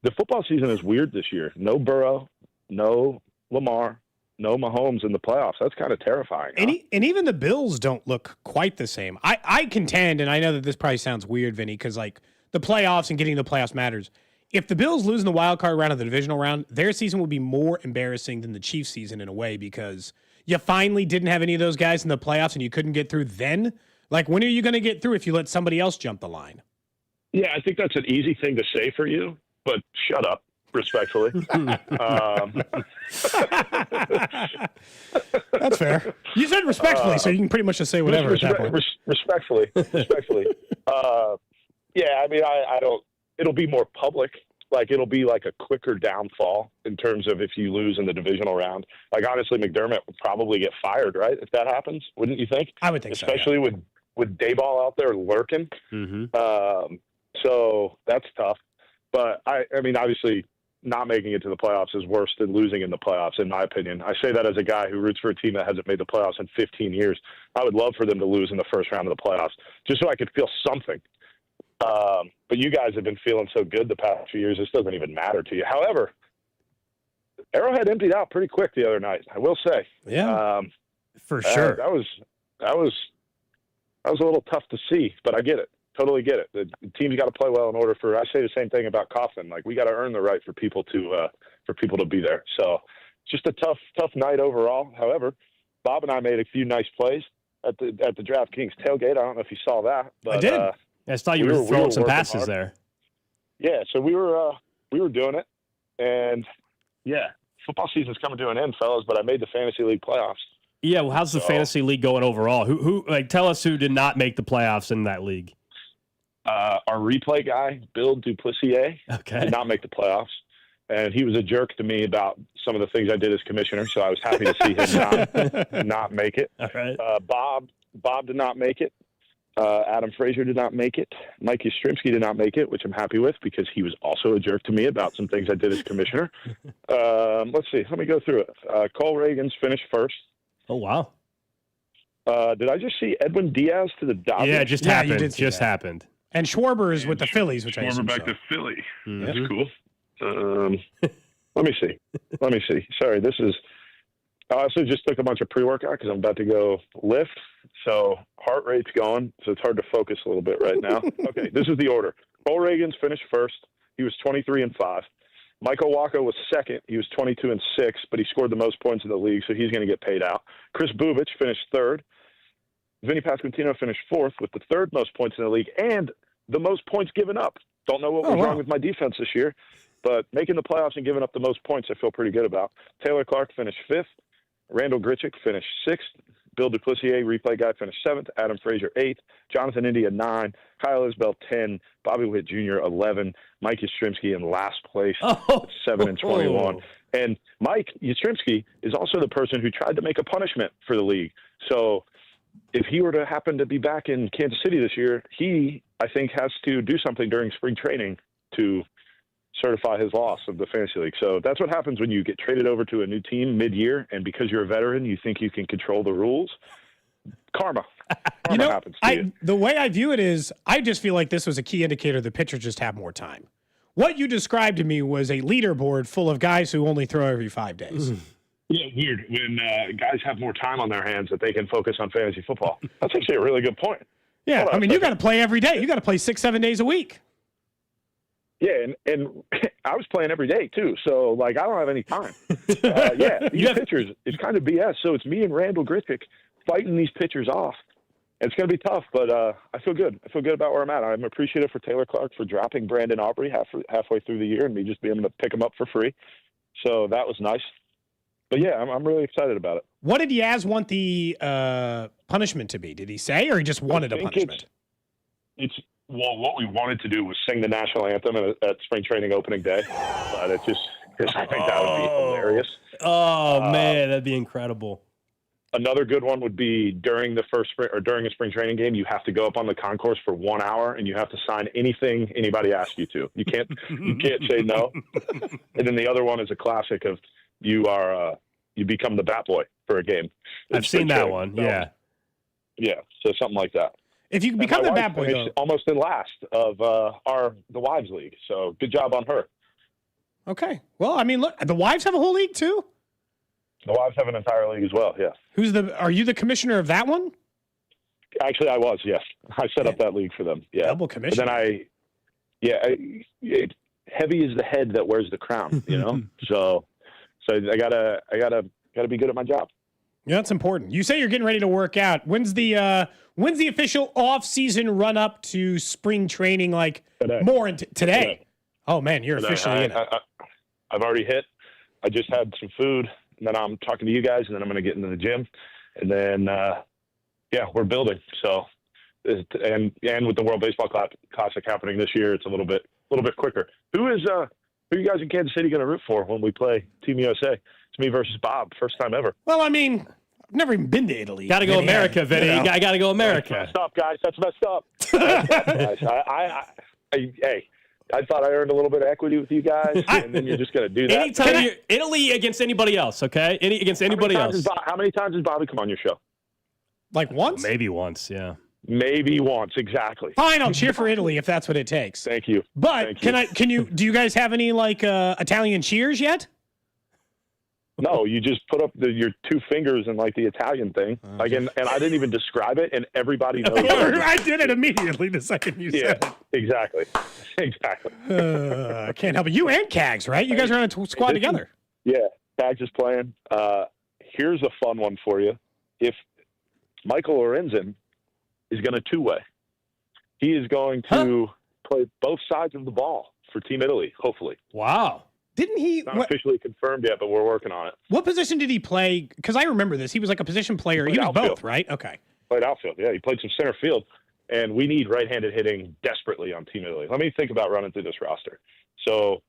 The football season is weird this year. No Burrow, no Lamar, no Mahomes in the playoffs. That's kind of terrifying. And even the Bills don't look quite the same. I contend, and I know that this probably sounds weird, Vinny, because like the playoffs and getting the playoffs matters. If the Bills lose in the wild card round of the divisional round, their season will be more embarrassing than the Chiefs' season in a way because you finally didn't have any of those guys in the playoffs and you couldn't get through then. Like, when are you going to get through if you let somebody else jump the line? Yeah, I think that's an easy thing to say for you, but shut up, respectfully. That's fair. You said respectfully, so you can pretty much just say whatever at that point. Respectfully. Yeah, I mean, I don't. It'll be more public. Like, it'll be like a quicker downfall in terms of if you lose in the divisional round. Like, honestly, McDermott would probably get fired, right, if that happens, wouldn't you think? I would think Especially so, yeah. with Dayball out there lurking. So that's tough. But, I mean, obviously, not making it to the playoffs is worse than losing in the playoffs, in my opinion. I say that as a guy who roots for a team that hasn't made the playoffs in 15 years. I would love for them to lose in the first round of the playoffs just so I could feel something. But you guys have been feeling so good the past few years, this doesn't even matter to you. However, Arrowhead emptied out pretty quick the other night, I will say. Yeah, for sure. That was a little tough to see, but I get it. Totally get it. The team's got to play well in order for. I say the same thing about Coughlin. Like, we got to earn the right for people to be there. So, just a tough night overall. However, Bob and I made a few nice plays at the DraftKings tailgate. I don't know if you saw that, but I did. I just thought you were throwing some passes hard there. Yeah, so we were doing it, and yeah, football season's coming to an end, fellas. But I made the fantasy league playoffs. Yeah, well, how's the fantasy league going overall? Who tell us who did not make the playoffs in that league? Our replay guy, Bill Duplessis, did not make the playoffs, and he was a jerk to me about some of the things I did as commissioner. So I was happy to see him not make it. All right. Bob did not make it. Adam Frazier did not make it. Mike Yastrzemski did not make it, which I'm happy with because he was also a jerk to me about some things I did as commissioner. Let's see. Let me go through it. Cole Reagans finished first. Oh, wow. Did I just see Edwin Diaz to the Dodgers? Yeah, it just happened. It just happened. And Schwarber is with the Phillies, which I assume back so. to Philly. Mm-hmm. That's cool. Let me see. Sorry, this is. I also just took a bunch of pre-workout because I'm about to go lift. So heart rate's going. So it's hard to focus a little bit right now. Okay, this is the order. Cole Reagans finished first. He was 23-5. Michael Waka was second. He was 22-6, but he scored the most points in the league, so he's going to get paid out. Chris Bubich finished third. Vinnie Pasquantino finished fourth with the third most points in the league and the most points given up. Don't know what was wrong with my defense this year, but making the playoffs and giving up the most points I feel pretty good about. Taylor Clark finished fifth. Randall Gritchick finished sixth. Bill Duplessis, replay guy, finished seventh. Adam Frazier, eighth. Jonathan India, 9. Kyle Isbell, 10. Bobby Witt Jr., 11. Mike Yastrzemski in last place, 7-21. And Mike Yastrzemski is also the person who tried to make a punishment for the league. So if he were to happen to be back in Kansas City this year, he, I think, has to do something during spring training to certify his loss of the fantasy league. So that's what happens when you get traded over to a new team mid-year, and because you're a veteran, you think you can control the rules. Karma happens to you. The way I view it is, I just feel like this was a key indicator the pitchers just have more time. What you described to me was a leaderboard full of guys who only throw every 5 days. Yeah, weird. When guys have more time on their hands that they can focus on fantasy football. That's actually a really good point. Yeah, I mean, you got to play every day. You got to play 6-7 days a week. Yeah, and I was playing every day, too. So, like, I don't have any time. These pitchers, it's kind of BS. So it's me and Randall Gritchick fighting these pitchers off. And it's going to be tough, but I feel good. I feel good about where I'm at. I'm appreciative for Taylor Clark for dropping Brandon Aubrey halfway through the year and me just being able to pick him up for free. So that was nice. But, yeah, I'm really excited about it. What did Yaz want the punishment to be? Did he say, or he just wanted a punishment? Well, what we wanted to do was sing the national anthem at spring training opening day, but I think that would be hilarious. Oh man, that'd be incredible. Another good one would be during the first spring or during a spring training game, you have to go up on the concourse for 1 hour and you have to sign anything anybody asks you to. You can't say no. And then the other one is a classic of you become the bat boy for a game. I've seen that one. Yeah. Yeah. So something like that. If you become the bat boy, though, almost in last of the wives league. So good job on her. Okay. Well, I mean, look, the wives have a whole league too. The wives have an entire league as well. Yes. Are you the commissioner of that one? Actually, I was. Yes, I set up that league for them. Yeah. Double commissioner. But then heavy is the head that wears the crown. You know. so I gotta be good at my job. Yeah, that's important. You say you're getting ready to work out. When's the official off-season run up to spring training? Like today. Today. Oh man, you're officially in it. I've already hit. I just had some food, and then I'm talking to you guys, and then I'm going to get into the gym, and then we're building. So, and with the World Baseball Classic happening this year, it's a little bit quicker. Who are you guys in Kansas City going to root for when we play Team USA? It's me versus Bob, first time ever. Well, I mean, I've never even been to Italy. Got to go America, Vinnie. I got to go America. That's messed up, guys. That's messed up. Hey, I thought I earned a little bit of equity with you guys, and then you're just going to do that. Anytime Italy against anybody else, okay? Against anybody else. How many times has Bobby come on your show? Like once? Maybe once, yeah. Maybe once, exactly. Fine, I'll cheer for Italy if that's what it takes. Thank you. But do you guys have any like Italian cheers yet? No, you just put up your two fingers in like the Italian thing. Like, and I didn't even describe it, and everybody knows. I did it immediately the second you said it. Exactly. I can't help it. You and Cags, right? You guys are on a squad together. Yeah, Cags is playing. Here's a fun one for you. If Michael Lorenzen is going to two-way, he is going to play both sides of the ball for Team Italy, hopefully. Wow. Didn't he? Not officially confirmed yet, but we're working on it. What position did he play? Because I remember this. He was like a position player. He was outfield. both, right? Okay. Played outfield, yeah. He played some center field, and we need right-handed hitting desperately on Team Italy. Let me think about running through this roster. So,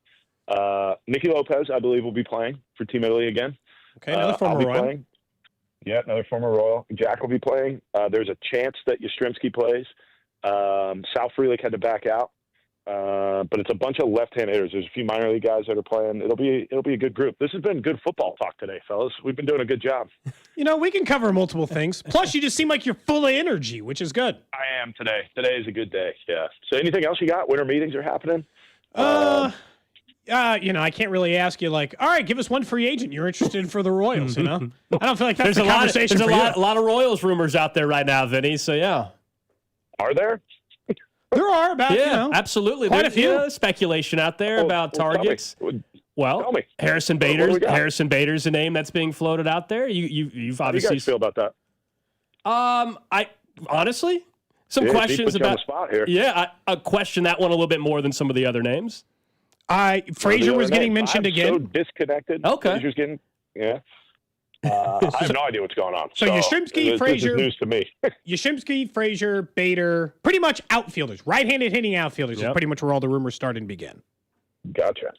Nicky Lopez, I believe, will be playing for Team Italy again. Okay, another former Royal. Playing. Yeah, another former Royal. Jack will be playing. There's a chance that Yastrzemski plays. Sal Frelick had to back out. But it's a bunch of left-hand hitters. There's a few minor league guys that are playing. It'll be a good group. This has been good football talk today, fellas. We've been doing a good job. You know, we can cover multiple things. Plus, you just seem like you're full of energy, which is good. I am today. Today is a good day. Yeah. So, anything else you got? Winter meetings are happening. I can't really ask you like, all right, give us one free agent you're interested in for the Royals. You know, I don't feel like that's there's a conversation. There's a lot of Royals rumors out there right now, Vinny. So yeah, are there? There are about absolutely quite a few speculation out there about targets. Well, Harrison Bader's a name that's being floated out there. You've obviously. How do you guys feel about that? I honestly some questions about. On the spot here. Yeah, I question that one a little bit more than some of the other names. Frazier was getting mentioned again. So disconnected. Okay. Frazier's getting I have no idea what's going on. So Yastrzemski, Frazier, this is news to me. Yastrzemski, Frazier, Bader, pretty much outfielders, right-handed hitting outfielders is pretty much where all the rumors start and begin. Gotcha.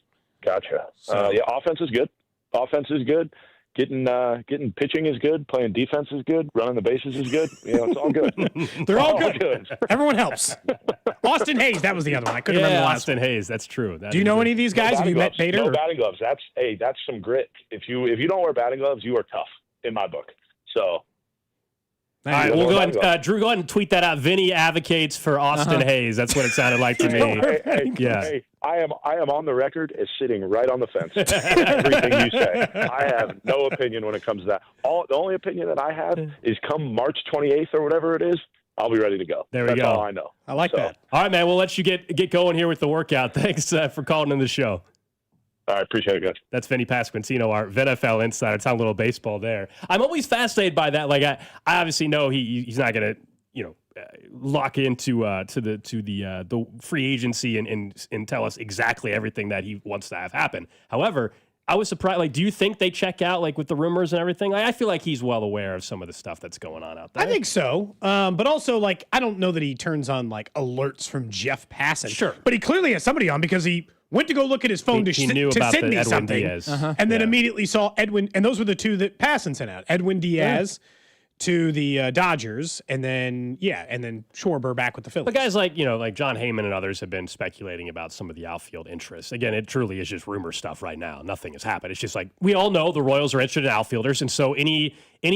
So, offense is good. Getting pitching is good. Playing defense is good. Running the bases is good. It's all good. They're all good. Everyone helps. Austin Hayes, that was the other one. I couldn't remember the last Austin one. Hayes, that's true. Do you know any of these guys? Have you met Bader? No batting gloves. That's some grit. If you don't wear batting gloves, you are tough in my book. So. All right, we'll go ahead. Drew, go ahead and tweet that out. Vinny advocates for Austin Hayes. That's what it sounded like to me. Hey, I am on the record as sitting right on the fence. Everything you say. I have no opinion when it comes to that. The only opinion that I have is come March 28th or whatever it is, I'll be ready to go. There we go. That's all I know. I like that. All right, man. We'll let you get going here with the workout. Thanks for calling in the show. All right, appreciate it, guys. That's Vinnie Pasquantino, our ViNFL insider. Talking a little baseball there. I'm always fascinated by that. Like I obviously know he's not going to lock into to the free agency and tell us exactly everything that he wants to have happen. However, I was surprised. Like, do you think they check out, like, with the rumors and everything? Like, I feel like he's well aware of some of the stuff that's going on out there. I think so. But also, like, I don't know that he turns on, like, alerts from Jeff Passan. Sure. But he clearly has somebody on because he went to go look at his phone He knew to about send the me Edwin something. Diaz. And then immediately saw Edwin. And those were the two that Passan sent out. Edwin Diaz to the Dodgers. And then Schwarber back with the Phillies. But guys like John Heyman and others have been speculating about some of the outfield interests. Again, it truly is just rumor stuff right now. Nothing has happened. It's just like we all know the Royals are interested in outfielders, and so any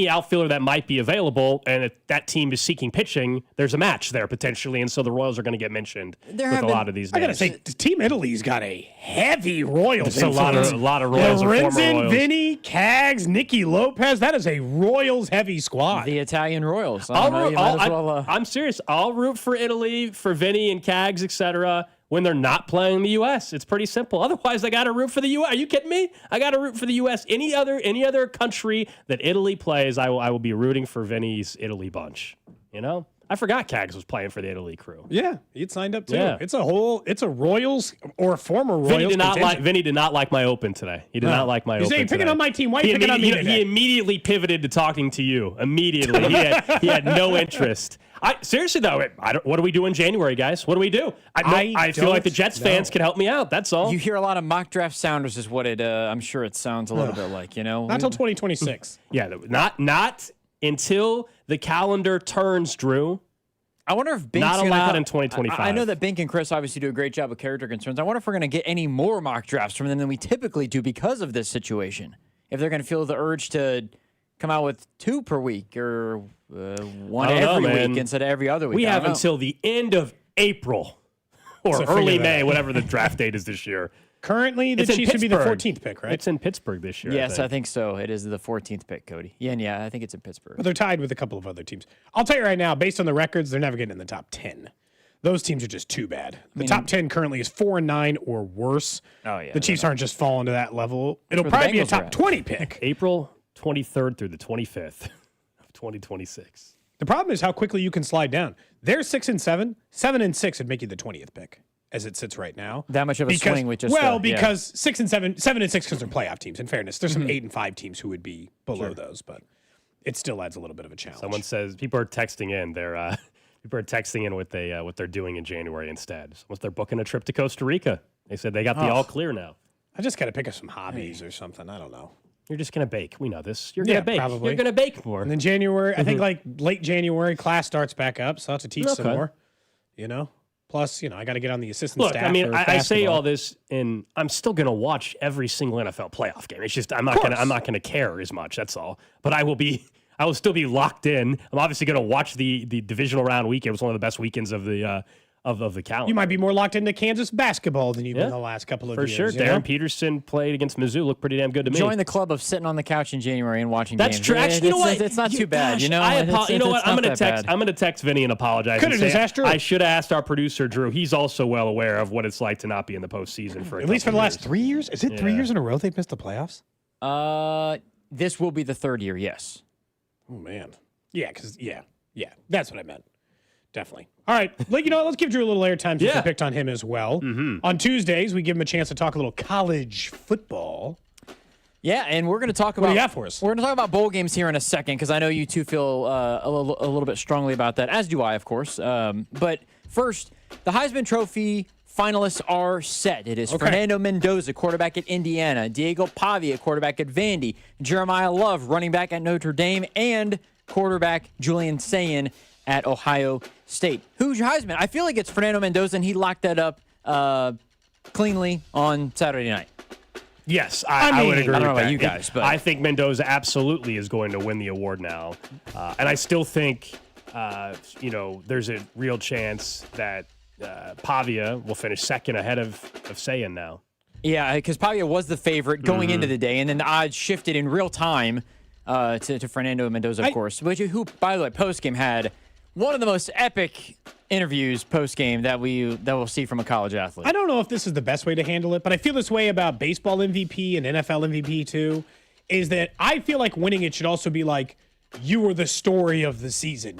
outfielder that might be available and if that team is seeking pitching, there's a match there potentially, and so the Royals are going to get mentioned with a lot of these names. I gotta say, Team Italy's got a heavy Royals. It's a lot of Royals. Lorenzen, Royals. Vinnie, Cags, Nicky Lopez. That is a Royals heavy squad. The Italian Royals. I'm serious. I'll root for Italy, for Vinny and Cags, etc. when they're not playing the U.S. It's pretty simple. Otherwise, I got to root for the U.S. Are you kidding me? I got to root for the U.S. Any other country that Italy plays, I will be rooting for Vinny's Italy bunch. I forgot Cags was playing for the Italy crew. Yeah, he'd signed up too. Yeah. It's a Royals or a former Royals. Vinny did not like my open today. He did not like my open. He's saying, picking on my team. Why are you picking on me today? He immediately pivoted to talking to you. Immediately, he had no interest. Seriously though, what do we do in January, guys? What do we do? I feel like the Jets fans can help me out. That's all. You hear a lot of mock draft sounders, is what it. I'm sure it sounds a little bit like. Not until 2026. Yeah, not until the calendar turns, Drew. I wonder if Bink's not allowed in 2025. I know that Bink and Chris obviously do a great job with character concerns. I wonder if we're going to get any more mock drafts from them than we typically do because of this situation. If they're going to feel the urge to come out with 2 per week or one every week instead of every other week. We have until the end of April or early May, whatever the draft date is this year. Currently, the Chiefs would be the 14th pick, right? It's in Pittsburgh this year. Yes, I think so. It is the 14th pick, Cody. Yeah, I think it's in Pittsburgh. But they're tied with a couple of other teams. I'll tell you right now, based on the records, they're never getting in the top 10. Those teams are just too bad. The top 10 currently is 4-9 or worse. Oh, yeah. The Chiefs aren't just falling to that level. It'll probably be a top 20 pick. April 23rd through the 25th of 2026. The problem is how quickly you can slide down. They're 6-7. 7-6 would make you the 20th pick. As it sits right now, that much of a swing with just because 6-7, 7-6 because they're playoff teams. In fairness, there's some 8-5 teams who would be below those, but it still adds a little bit of a challenge. Someone says people are texting in. People are texting in what they're doing in January instead. They're booking a trip to Costa Rica. They said they got the all clear now. I just got to pick up some hobbies or something. I don't know. You're just gonna bake. We know this. You're gonna bake. Probably. You're gonna bake more. And then January, I think like late January, class starts back up, so I have to teach some more. Plus, I got to get on the assistant staff. Look, I mean, I say all this, and I'm still going to watch every single NFL playoff game. It's just I'm not going to care as much. That's all. But I will still be locked in. I'm obviously going to watch the divisional round weekend. It was one of the best weekends of the calendar. You might be more locked into Kansas basketball than you've been the last couple of years. For sure. Darren Peterson played against Mizzou. Looked pretty damn good to me. Join the club of sitting on the couch in January and watching games. That's true. Actually, you know what? It's not too bad. I'm going to text Vinny and apologize. Could have just asked Drew. I should have asked our producer, Drew. He's also well aware of what it's like to not be in the postseason for at least for the last 3 years. Is it 3 years in a row they've missed the playoffs? This will be the 3rd year, yes. Oh, man. Yeah, because, yeah, that's what I meant. Definitely. All right. Let's give Drew a little airtime since we picked on him as well. Mm-hmm. On Tuesdays, we give him a chance to talk a little college football. Yeah, and we're going to talk about... What do you got for us? We're going to talk about bowl games here in a second, because I know you two feel a little bit strongly about that, as do I, of course. But first, the Heisman Trophy finalists are set. It is Fernando Mendoza, quarterback at Indiana, Diego Pavia, quarterback at Vandy, Jeremiah Love, running back at Notre Dame, and quarterback Julian Sayin at Ohio State. Who's your Heisman? I feel like it's Fernando Mendoza, and he locked that up cleanly on Saturday night. Yes, I would agree. I don't know with about that. you guys, but I think Mendoza absolutely is going to win the award now, and I still think there's a real chance that Pavia will finish second ahead of Sayin now. Yeah, because Pavia was the favorite going into the day, and then the odds shifted in real time to Fernando Mendoza, of course, who, by the way, postgame had one of the most epic interviews postgame that we'll see from a college athlete. I don't know if this is the best way to handle it, but I feel this way about baseball MVP and NFL MVP too, is that I feel like winning it should also be like, you were the story of the season,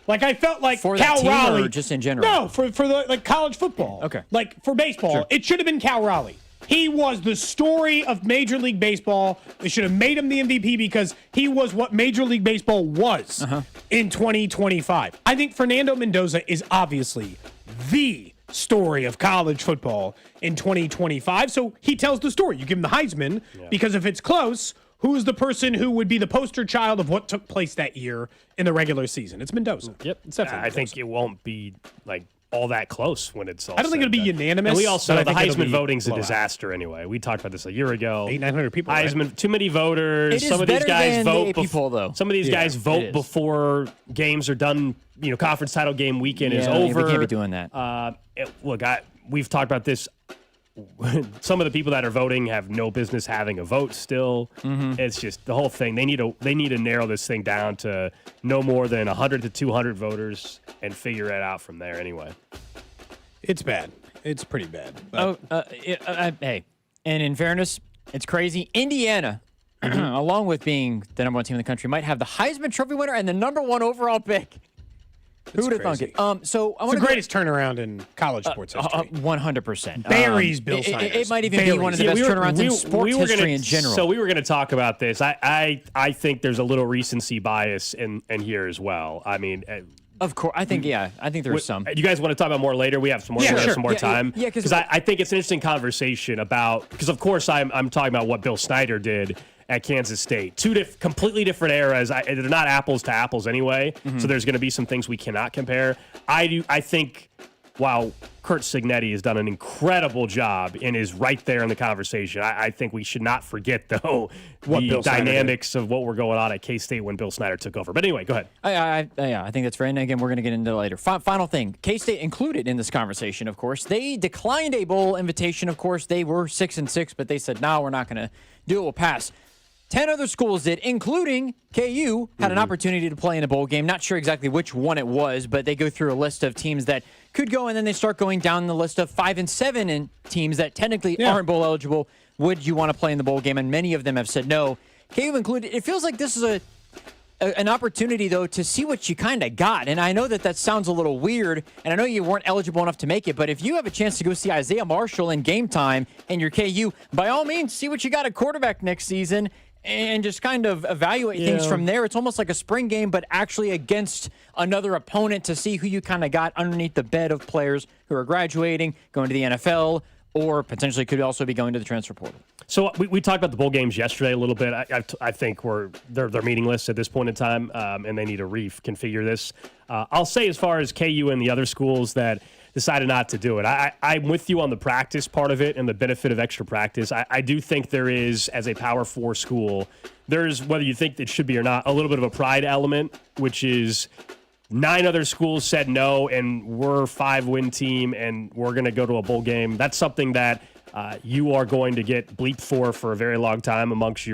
Like I felt like for Cal that team Raleigh. or just in general? No, for the college football. Okay. Like for baseball, it should have been Cal Raleigh. He was the story of Major League Baseball. They should have made him the MVP because he was what Major League Baseball was in 2025. I think Fernando Mendoza is obviously the story of college football in 2025. So he tells the story. You give him the Heisman because if it's close, who's the person who would be the poster child of what took place that year in the regular season? It's Mendoza. Yep. It's definitely I think it won't be like all that close when it's all I don't think said it'll be and done. unanimous. And we also but the I think it'll Heisman be voting's a blowout. disaster anyway. We talked about this a year ago. 800-900 people. Heisman, right? too many voters. It is Some of these better guys than the vote AP poll, though. Some of these guys vote before games are done. Conference title game weekend is over. We can't be doing that. Look, we've talked about this. Some of the people that are voting have no business having a vote still. It's just the whole thing. They need to narrow this thing down to no more than 100 to 200 voters and figure it out from there anyway. It's bad. It's pretty bad. But. Hey, and in fairness, it's crazy. Indiana, along with being the number one team in the country, might have the Heisman Trophy winner and the number one overall pick. Who would have thunk it? So I It's the greatest turnaround in college sports history. 100%. Buries Bill Snyder. It might even be one of the best turnarounds in sports history in general. So we were going to talk about this. I think there's a little recency bias in here as well. I mean, of course, I think there's some. You guys want to talk about more later? We have some more. Yeah, we have sure. some more time. Yeah, because I think it's an interesting conversation about because of course I'm talking about what Bill Snyder did at Kansas State. Two completely different eras. They're not apples to apples anyway. So there's going to be some things we cannot compare. I think while Curt Cignetti has done an incredible job and is right there in the conversation, I think we should not forget though the dynamics of what were going on at K-State when Bill Snyder took over. But anyway, go ahead. I think that's fair. And again, we're going to get into it later. Final thing, K-State included in this conversation, of course. They declined a bowl invitation. Of course, they were 6-6, but they said, no, we're not going to do it. We'll pass. 10 other schools did, including KU, had an opportunity to play in a bowl game. Not sure exactly which one it was, but they go through a list of teams that could go, and then they start going down the list of 5 and 7 and teams that technically aren't bowl eligible. Would you want to play in the bowl game? And many of them have said no. KU included. It feels like this is an opportunity, though, to see what you kind of got. And I know that sounds a little weird, and I know you weren't eligible enough to make it, but if you have a chance to go see Isaiah Marshall in game time and your KU, by all means, see what you got at quarterback next season and just kind of evaluate things from there. It's almost like a spring game, but actually against another opponent to see who you kind of got underneath the bed of players who are graduating, going to the NFL, or potentially could also be going to the transfer portal. So we talked about the bowl games yesterday a little bit. I think they're meaningless at this point in time, and they need to reconfigure this. I'll say as far as KU and the other schools that decided not to do it, I'm with you on the practice part of it and the benefit of extra practice. I do think there is, as a Power 4 school, there's, whether you think it should be or not, a little bit of a pride element, which is 9 other schools said no, and we're a 5-win team, and we're going to go to a bowl game. That's something that you are going to get bleeped for a very long time with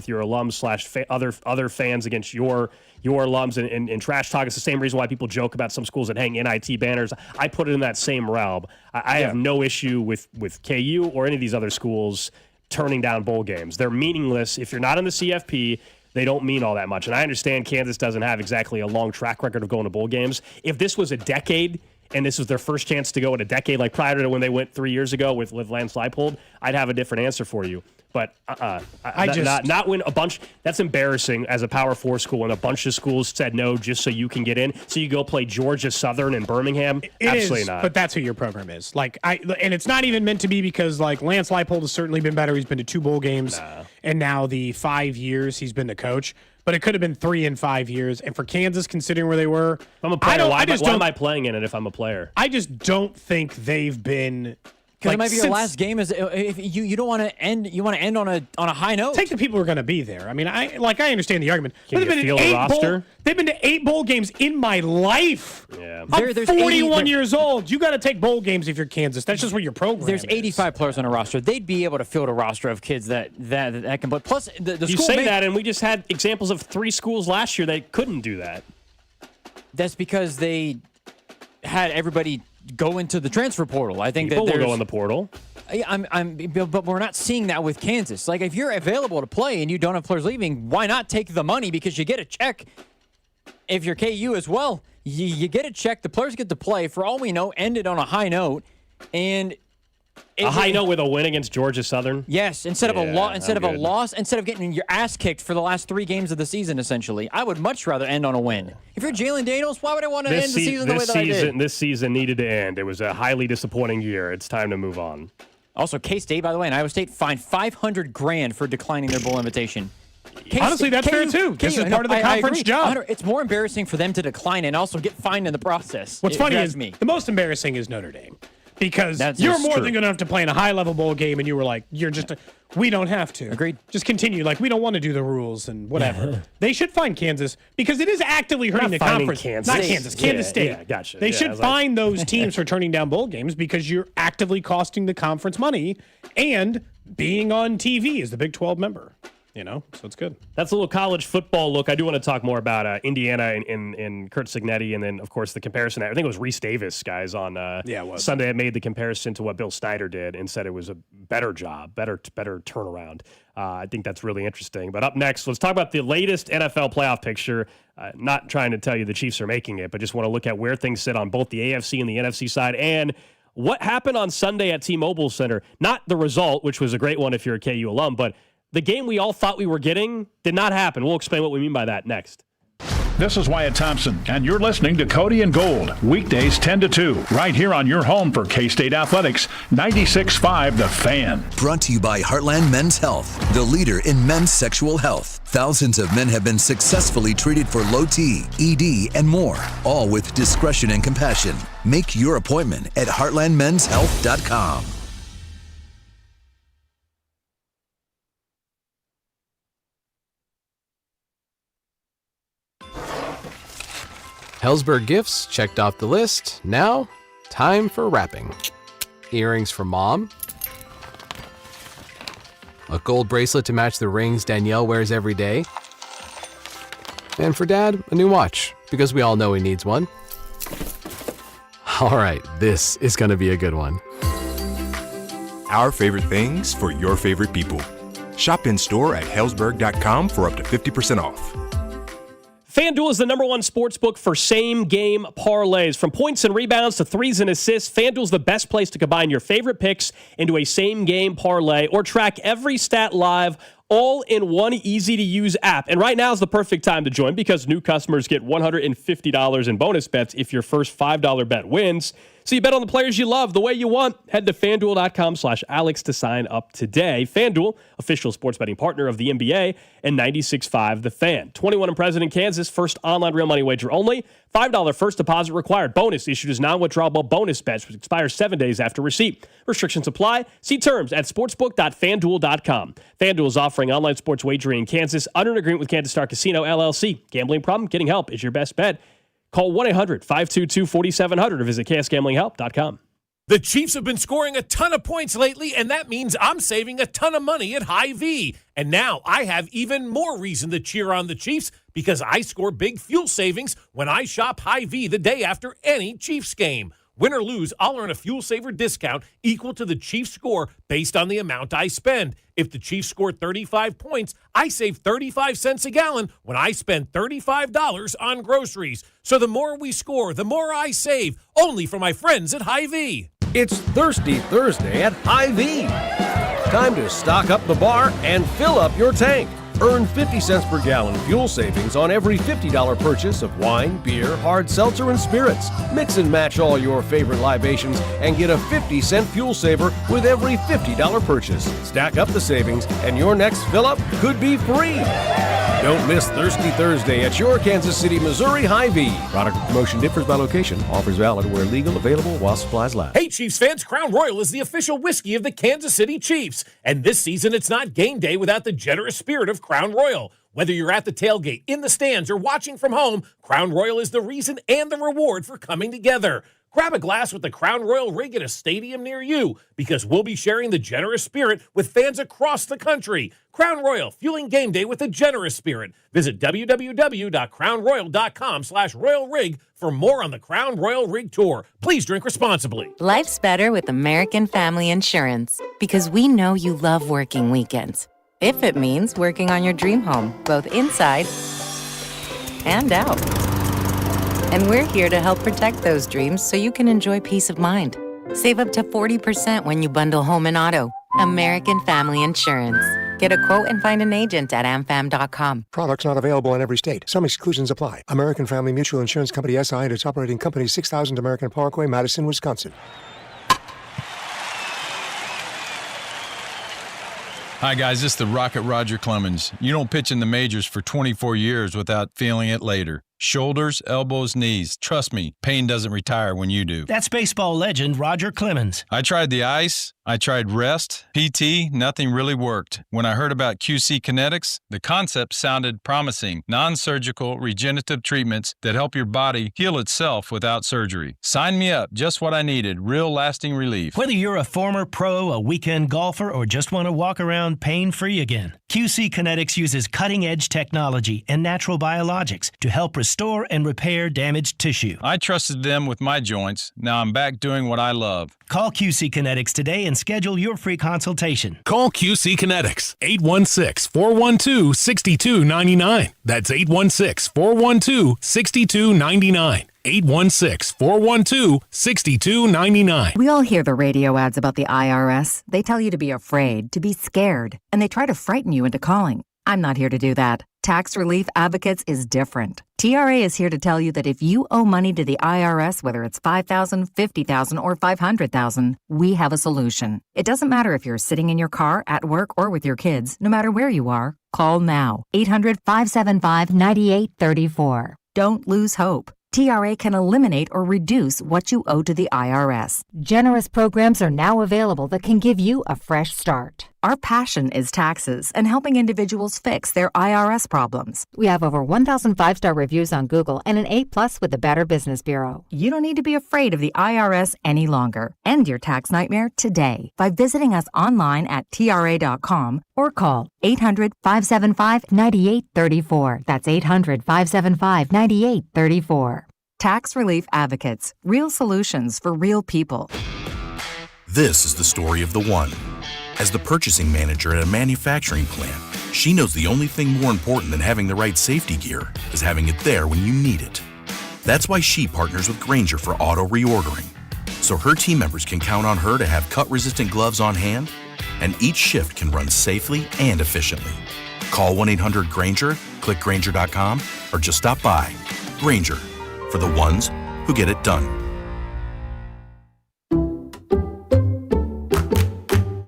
your alums / other fans against your alums and trash talk. It's the same reason why people joke about some schools that hang NIT banners. I put it in that same realm. I have no issue with KU or any of these other schools turning down bowl games. They're meaningless. If you're not in the CFP, they don't mean all that much. And I understand Kansas doesn't have exactly a long track record of going to bowl games. If this was a decade and this was their first chance to go in a decade, like prior to when they went 3 years ago with Lance Leipold, I'd have a different answer for you. But not when a bunch. That's embarrassing as a Power 4 school when a bunch of schools said no just so you can get in. So you go play Georgia Southern and Birmingham. Absolutely not. But that's who your program is. And it's not even meant to be because Lance Leipold has certainly been better. He's been to 2 bowl games, and now the 5 years he's been the coach. But it could have been 3 and 5 years. And for Kansas, considering where they were, if I'm a player, why am I playing in it if I'm a player? I just don't think they've been. Because it might be your last game. If you don't want to end, you want to end on a high note. Take the people who are going to be there. I mean, I understand the argument. Can you field a roster? They've been to 8 bowl games in my life. Yeah. I'm 41 years old. You got to take bowl games if you're Kansas. That's just what your program There's is. 85 players on a roster. They'd be able to field a roster of kids that can play. Plus, the you school say that, and we just had examples of 3 schools last year that couldn't do that. That's because they had everybody go into the transfer portal. I think people that will go in the portal. But we're not seeing that with Kansas. Like, if you're available to play and you don't have players leaving, why not take the money? Because you get a check. If you're KU as well, you get a check. The players get to play. For all we know, ended on a high note. And A high note with a win against Georgia Southern. Yes, instead of a loss, instead of getting your ass kicked for the last 3 games of the season, essentially, I would much rather end on a win. If you're Jalen Daniels, why would I want to end the season the way that I did? This season needed to end. It was a highly disappointing year. It's time to move on. Also, K-State, by the way, and Iowa State fined $500,000 for declining their bowl invitation. Honestly, that's fair too. This is part of the conference job. It's more embarrassing for them to decline and also get fined in the process. What's funny is the most embarrassing is Notre Dame. Because you're more than going to have to play in a high-level bowl game, and you were like, we don't have to. Agreed. Just continue. Like, we don't want to do the rules and whatever. They should find Kansas because it is actively hurting the conference. Kansas State. Yeah, gotcha. They should find those teams for turning down bowl games because you're actively costing the conference money and being on TV as the Big 12 member. So it's good. That's a little college football look. I do want to talk more about Indiana and Kurt Cignetti, and then, of course, the comparison. I think it was Reese Davis, guys, on Sunday. I made the comparison to what Bill Snyder did and said it was a better job, better turnaround. I think that's really interesting. But up next, let's talk about the latest NFL playoff picture. Not trying to tell you the Chiefs are making it, but just want to look at where things sit on both the AFC and the NFC side and what happened on Sunday at T-Mobile Center. Not the result, which was a great one if you're a KU alum, but the game we all thought we were getting did not happen. We'll explain what we mean by that next. This is Wyatt Thompson, and you're listening to Cody and Gold, weekdays 10 to 2, right here on your home for K-State Athletics, 96.5 The Fan. Brought to you by Heartland Men's Health, the leader in men's sexual health. Thousands of men have been successfully treated for low T, ED, and more, all with discretion and compassion. Make your appointment at heartlandmenshealth.com. Helzberg gifts checked off the list. Now, time for wrapping. Earrings for mom. A gold bracelet to match the rings Danielle wears every day. And for dad, a new watch, because we all know he needs one. All right, this is going to be a good one. Our favorite things for your favorite people. Shop in store at Helzberg.com for up to 50% off. FanDuel is the #1 sportsbook for same-game parlays. From points and rebounds to threes and assists, FanDuel's the best place to combine your favorite picks into a same-game parlay or track every stat live, all in one easy-to-use app. And right now is the perfect time to join because new customers get $150 in bonus bets if your first $5 bet wins. So you bet on the players you love the way you want. Head to FanDuel.com/Alex to sign up today. FanDuel, official sports betting partner of the NBA and 96.5 The Fan. 21 and present in Kansas. First online real money wager only. $5 first deposit required. Bonus issued as non-withdrawable bonus bets, which expires 7 days after receipt. Restrictions apply. See terms at sportsbook.fanduel.com. FanDuel is offering online sports wagering in Kansas under an agreement with Kansas Star Casino, LLC. Gambling problem? Getting help is your best bet. Call 1-800-522-4700 or visit ksgamblinghelp.com. The Chiefs have been scoring a ton of points lately, and that means I'm saving a ton of money at Hy-Vee. And now I have even more reason to cheer on the Chiefs because I score big fuel savings when I shop Hy-Vee the day after any Chiefs game. Win or lose, I'll earn a fuel saver discount equal to the Chiefs score based on the amount I spend. If the Chiefs score 35 points, I save 35 cents a gallon when I spend $35 on groceries. So the more we score, the more I save, only for my friends at Hy-Vee. It's Thirsty Thursday at Hy-Vee. Time to stock up the bar and fill up your tank. Earn 50 cents per gallon fuel savings on every $50 purchase of wine, beer, hard seltzer, and spirits. Mix and match all your favorite libations and get a 50-cent fuel saver with every $50 purchase. Stack up the savings and your next fill-up could be free. Don't miss Thirsty Thursday at your Kansas City, Missouri Hy-Vee. Product and promotion differs by location. Offers valid where legal, available while supplies last. Hey, Chiefs fans, Crown Royal is the official whiskey of the Kansas City Chiefs. And this season, it's not game day without the generous spirit of Crown Royal. Whether you're at the tailgate, in the stands, or watching from home, Crown Royal is the reason and the reward for coming together. Grab a glass with the Crown Royal rig at a stadium near you because we'll be sharing the generous spirit with fans across the country. Crown Royal, fueling game day with a generous spirit. Visit www.crownroyal.com/Royal Rig for more on the Crown Royal Rig Tour. Please drink responsibly. Life's better with American Family Insurance because we know you love working weekends. If it means working on your dream home, both inside and out. And we're here to help protect those dreams so you can enjoy peace of mind. Save up to 40% when you bundle home and auto. American Family Insurance. Get a quote and find an agent at amfam.com. Products not available in every state. Some exclusions apply. American Family Mutual Insurance Company SI and its operating company 6000 American Parkway, Madison, Wisconsin. Hi, guys. This is the Rocket Roger Clemens. You don't pitch in the majors for 24 years without feeling it later. Shoulders, elbows, knees. Trust me, pain doesn't retire when you do. That's baseball legend Roger Clemens. I tried the ice. I tried rest, PT, nothing really worked. When I heard about QC Kinetics, the concept sounded promising. Non-surgical, regenerative treatments that help your body heal itself without surgery. Sign me up, just what I needed, real lasting relief. Whether you're a former pro, a weekend golfer, or just want to walk around pain-free again, QC Kinetics uses cutting-edge technology and natural biologics to help restore and repair damaged tissue. I trusted them with my joints. Now I'm back doing what I love. Call QC Kinetics today and schedule your free consultation. Call QC Kinetics, 816-412-6299. That's 816-412-6299. 816-412-6299. We all hear the radio ads about the IRS. They tell you to be afraid, to be scared, and they try to frighten you into calling. I'm not here to do that. Tax Relief Advocates is different. TRA is here to tell you that if you owe money to the IRS, whether it's $5,000, $50,000, or $500,000, we have a solution. It doesn't matter if you're sitting in your car, at work, or with your kids. No matter where you are, call now. 800-575-9834. Don't lose hope. TRA can eliminate or reduce what you owe to the IRS. Generous programs are now available that can give you a fresh start. Our passion is taxes and helping individuals fix their IRS problems. We have over 1,000 5-star reviews on Google and an A+ with the Better Business Bureau. You don't need to be afraid of the IRS any longer. End your tax nightmare today by visiting us online at TRA.com or call 800-575-9834. That's 800-575-9834. Tax Relief Advocates. Real solutions for real people. This is the story of the one. As the purchasing manager at a manufacturing plant, she knows the only thing more important than having the right safety gear is having it there when you need it. That's why she partners with Grainger for auto reordering, so her team members can count on her to have cut-resistant gloves on hand, and each shift can run safely and efficiently. Call 1-800-GRAINGER, click Grainger.com, or just stop by. Grainger, for the ones who get it done.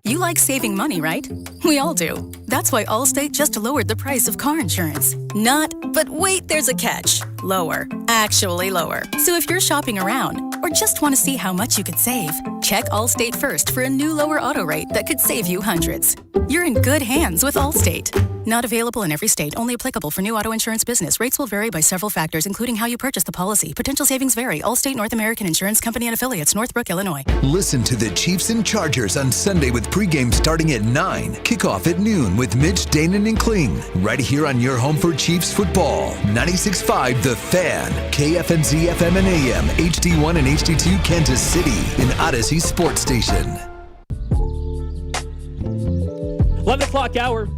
You like saving money, right? We all do. That's why Allstate just lowered the price of car insurance. Not, but wait, there's a catch. Lower. Actually lower. So if you're shopping around or just want to see how much you could save, check Allstate first for a new lower auto rate that could save you hundreds. You're in good hands with Allstate. Not available in every state. Only applicable for new auto insurance business. Rates will vary by several factors, including how you purchase the policy. Potential savings vary. Allstate North American Insurance Company and Affiliates, Northbrook, Illinois. Listen to the Chiefs and Chargers on Sunday with pregame starting at 9. Kickoff at noon with Mitch, Danon, and Kling. Right here on your home for Chiefs football. 96.5 The Fan. KFNZ FM and AM. HD1 and HD2 Kansas City. An Odyssey sports station. 11 o'clock hour.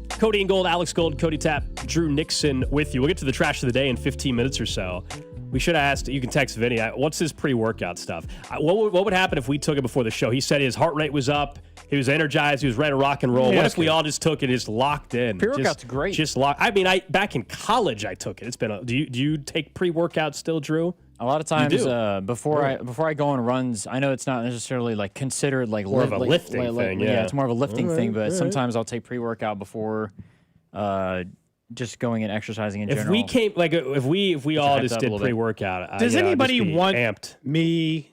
Cody and Gold, Alex Gold, Cody Tapp, Drew Nixon with you. We'll get to the trash of the day in 15 minutes or so. We should have asked, you can text Vinnie, what's his pre-workout stuff? What would happen if we took it before the show? He said his heart rate was up, he was energized, he was ready to rock and roll. Yeah, what if we all just took it and just locked in? Pre-workout's great. Just I mean, back in college I took it. It's been do you take pre-workout still, Drew? A lot of times before I go on runs, I know it's not necessarily like considered like more of a lifting thing. Yeah, it's more of a lifting thing, but sometimes I'll take pre-workout before just going and exercising in general. If we all just did pre-workout, does anybody want amped? Me?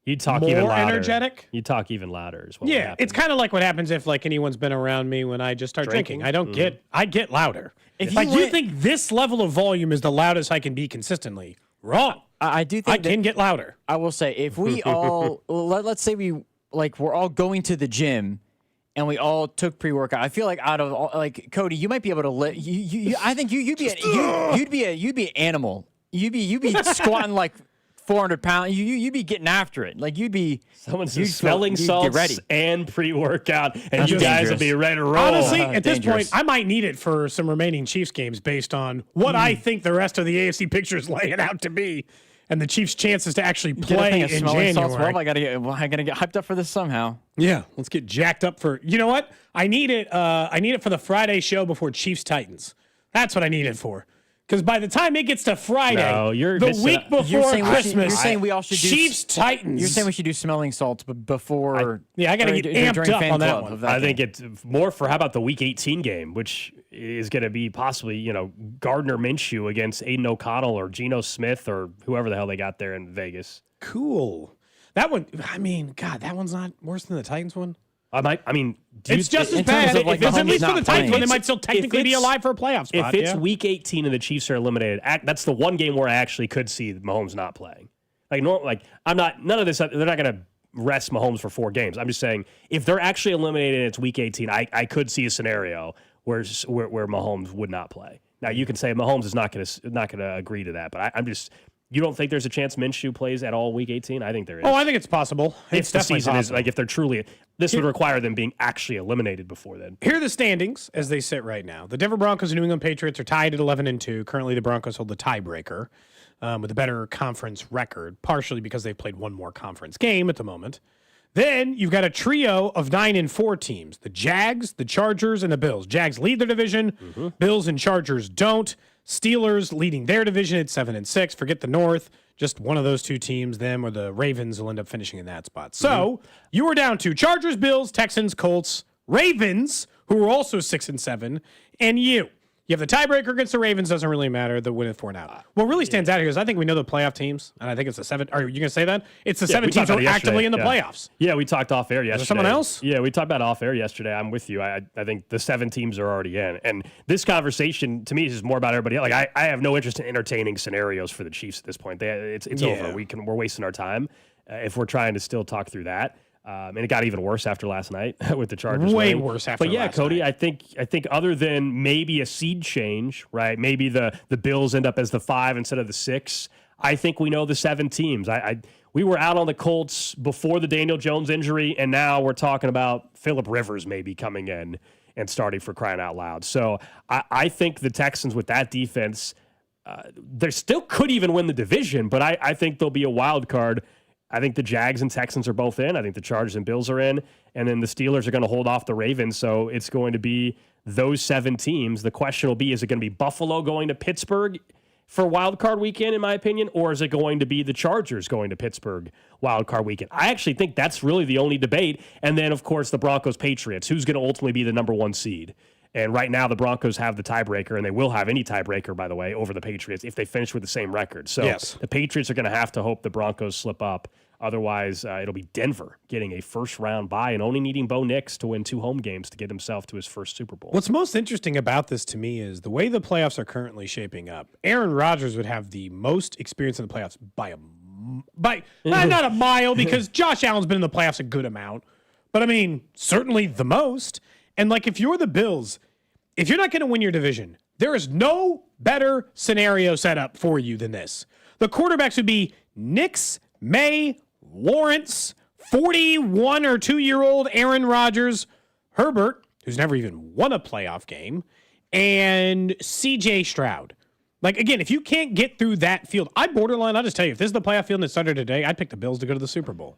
You'd talk more even louder. Energetic? You'd talk even louder as well. Yeah, it's kind of like what happens if like anyone's been around me when I just start drinking. I don't I get louder. If you think this level of volume is the loudest I can be consistently, wrong. I do think I can get louder. I will say if we all let's say we're all going to the gym and we all took pre-workout. I feel like out of all, like Cody, you might be able to I think you'd be an animal. You'd be squatting like 400 pounds. You'd be getting after it. Like you'd be smelling salts and pre-workout, and you guys would be ready to roll. Honestly, at this point, I might need it for some remaining Chiefs games based on what I think the rest of the AFC picture is laying out to be. and the Chiefs' chances to actually Get a play thing in of smelling January. salts. Well, I gotta get hyped up for this somehow. Yeah, let's get jacked up for. You know what? I need it. I need it for the Friday show before Chiefs Titans. That's what I need it for. Because by the time it gets to Friday, the week before Christmas, you're saying we all should do Chiefs Titans. You're saying we should do smelling salts before. I got to get amped up on that one. I think it's more for how about the Week 18 game, which is going to be possibly Gardner Minshew against Aiden O'Connell or Geno Smith or whoever the hell they got there in Vegas. Cool. That one. I mean, God, that one's not worse than the Titans one. It's just as bad. If it's at least for the Titans one, they might still technically be alive for a playoff spot. If it's Week 18 and the Chiefs are eliminated, that's the one game where I actually could see Mahomes not playing. None of this. They're not going to rest Mahomes for 4 games. I'm just saying if they're actually eliminated and it's Week 18, I could see a scenario where Mahomes would not play. Now you can say Mahomes is not going to agree to that, but I'm just. You don't think there's a chance Minshew plays at all Week 18? I think there is. Oh, I think it's possible. It's the definitely season possible. is if they're truly, this would require them being actually eliminated before then. Here are the standings as they sit right now. The Denver Broncos and New England Patriots are tied at 11-2. Currently, the Broncos hold the tiebreaker with a better conference record, partially because they've played one more conference game at the moment. Then you've got a trio of 9-4 teams: the Jags, the Chargers, and the Bills. Jags lead their division. Bills and Chargers don't. Steelers leading their division at 7-6. Forget the North. Just one of those two teams, them or the Ravens, will end up finishing in that spot. So you are down to Chargers, Bills, Texans, Colts, Ravens, who are also 6-7, and you. You have the tiebreaker against the Ravens. Doesn't really matter. The win is 4-0. What really stands out here is I think we know the playoff teams, and I think it's the 7. Are you going to say that? It's the 7 teams who are actively in the playoffs. Yeah, we talked off air yesterday. Is there someone else? Yeah, we talked about off air yesterday. I'm with you. I think the 7 teams are already in. And this conversation, to me, is more about everybody else. Like, I have no interest in entertaining scenarios for the Chiefs at this point. It's over. We're wasting our time if we're trying to still talk through that. And it got even worse after last night with the Chargers. Way worse after last night. But yeah, Cody, I think other than maybe a seed change, right? Maybe the Bills end up as the 5 instead of the 6. I think we know the 7 teams. We were out on the Colts before the Daniel Jones injury, and now we're talking about Phillip Rivers maybe coming in and starting, for crying out loud. So I think the Texans with that defense, they still could even win the division, but I think they'll be a wild card. I think the Jags and Texans are both in. I think the Chargers and Bills are in. And then the Steelers are going to hold off the Ravens. So it's going to be those 7 teams. The question will be, is it going to be Buffalo going to Pittsburgh for wild card weekend, in my opinion? Or is it going to be the Chargers going to Pittsburgh wild card weekend? I actually think that's really the only debate. And then, of course, the Broncos-Patriots. Who's going to ultimately be the number 1 seed? And right now, the Broncos have the tiebreaker, and they will have any tiebreaker, by the way, over the Patriots if they finish with the same record. So the Patriots are going to have to hope the Broncos slip up. Otherwise, it'll be Denver getting a first-round bye and only needing Bo Nix to win 2 home games to get himself to his first Super Bowl. What's most interesting about this to me is the way the playoffs are currently shaping up. Aaron Rodgers would have the most experience in the playoffs by not a mile, because Josh Allen's been in the playoffs a good amount. But, I mean, certainly the most. And, if you're the Bills, if you're not going to win your division, there is no better scenario set up for you than this. The quarterbacks would be Nix, May, Lawrence, 41 or 2-year-old Aaron Rodgers, Herbert, who's never even won a playoff game, and C.J. Stroud. Again, if you can't get through that field, I'll just tell you, if this is the playoff field and it started today, I'd pick the Bills to go to the Super Bowl.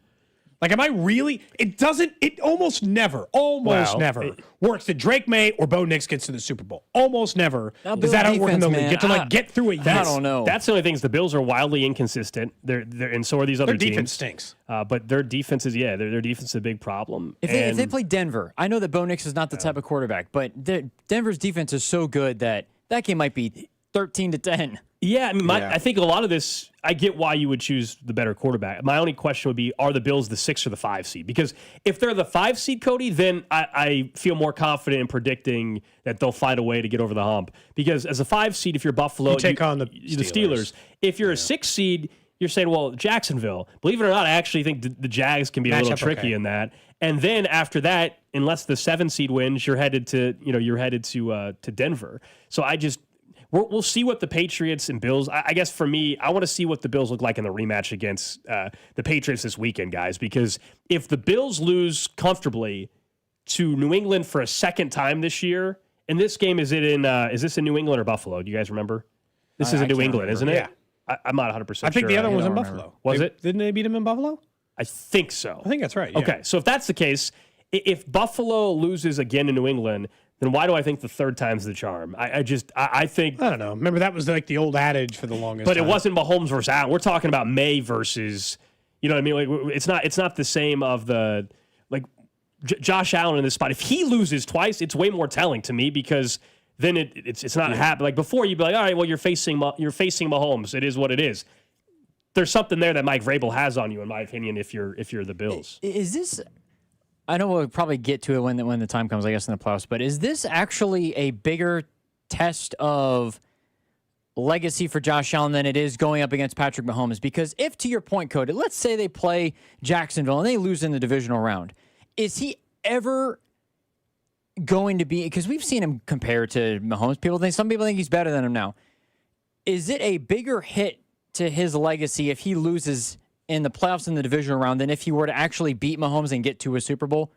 Am I really? It almost never works that Drake May or Bo Nix gets to the Super Bowl. Almost never. Is that how it works in the league? Get through it. I don't know. That's the only thing is the Bills are wildly inconsistent. They're and so are these other teams. Their defense stinks. But their defense is, their defense is a big problem. If they play Denver, I know that Bo Nix is not the type of quarterback, but Denver's defense is so good that game might be 13-10. Yeah, I think a lot of this, I get why you would choose the better quarterback. My only question would be, are the Bills the 6 or the 5 seed? Because if they're the 5 seed, Cody, then I feel more confident in predicting that they'll find a way to get over the hump. Because as a 5 seed, if you're Buffalo, you take on the Steelers. If you're a 6 seed, you're saying, well, Jacksonville. Believe it or not, I actually think the Jags can be a little tricky in that. And then after that, unless the 7 seed wins, you're headed to Denver. So we'll see what the Patriots and Bills. I guess for me, I want to see what the Bills look like in the rematch against the Patriots this weekend, guys. Because if the Bills lose comfortably to New England for a second time this year, and this game is this in New England or Buffalo? Do you guys remember? This is in New England, isn't it? Yeah. I'm not 100% sure. I think the other one was in remember. Buffalo. Was it? Didn't they beat him in Buffalo? I think so. I think that's right. Yeah. Okay, so if that's the case, if Buffalo loses again in New England, then why do I think the third time's the charm? I think... I don't know. Remember, that was like the old adage for the longest But time. it wasn't Mahomes versus Allen. We're talking about May versus... You know what I mean? Like, it's not the same of the... Like, Josh Allen in this spot. If he loses twice, it's way more telling to me because... Then it's not happening. Like before, you'd be like, all right, well, you're facing Mahomes. It is what it is. There's something there that Mike Vrabel has on you, in my opinion. If you're the Bills, is this? I know we'll probably get to it when the time comes, I guess, in the playoffs. But is this actually a bigger test of legacy for Josh Allen than it is going up against Patrick Mahomes? Because if, to your point, Cody, let's say they play Jacksonville and they lose in the divisional round, is he ever going to be, because we've seen him compared to Mahomes. Some people think he's better than him now. Is it a bigger hit to his legacy if he loses in the playoffs in the divisional round than if he were to actually beat Mahomes and get to a Super Bowl?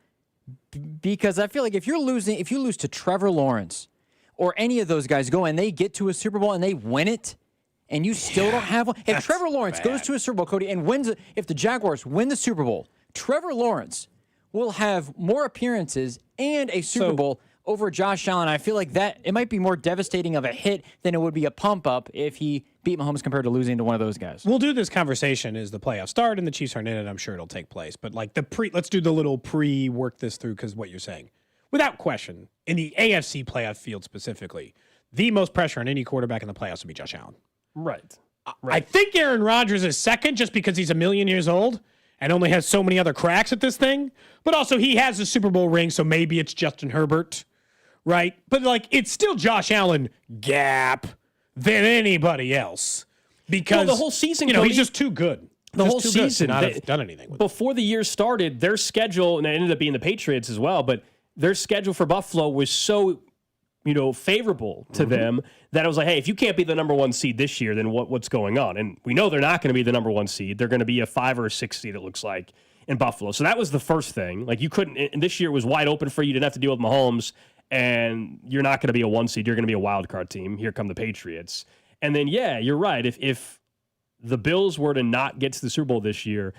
Because I feel like if you lose to Trevor Lawrence or any of those guys go and they get to a Super Bowl and they win it, and you still don't have one. If Trevor Lawrence goes to a Super Bowl, Cody, and wins it, if the Jaguars win the Super Bowl, Trevor Lawrence will have more appearances and a Super Bowl over Josh Allen. I feel like that it might be more devastating of a hit than it would be a pump up if he beat Mahomes compared to losing to one of those guys. We'll do this conversation as the playoffs start and the Chiefs aren't in it. I'm sure it'll take place. But like let's do the little work this through because what you're saying. Without question, in the AFC playoff field specifically, the most pressure on any quarterback in the playoffs would be Josh Allen. Right. I think Aaron Rodgers is second just because he's a million years old and only has so many other cracks at this thing. But also he has a Super Bowl ring, so maybe it's Justin Herbert, right? But like it's still Josh Allen gap than anybody else because the whole season, he's just too good. The whole season, to not have done anything with before the year started, their schedule, and it ended up being the Patriots as well, but their schedule for Buffalo was so, favorable to them that it was like, hey, if you can't be the number one seed this year, then what's going on? And we know they're not going to be the number one seed. They're going to be a 5 or a 6 seed, it looks like, in Buffalo. So that was the first thing. Like you couldn't, and this year was wide open for you. You didn't have to deal with Mahomes, and you're not going to be a 1 seed. You're going to be a wild card team. Here come the Patriots. And then, yeah, you're right. If the Bills were to not get to the Super Bowl this year,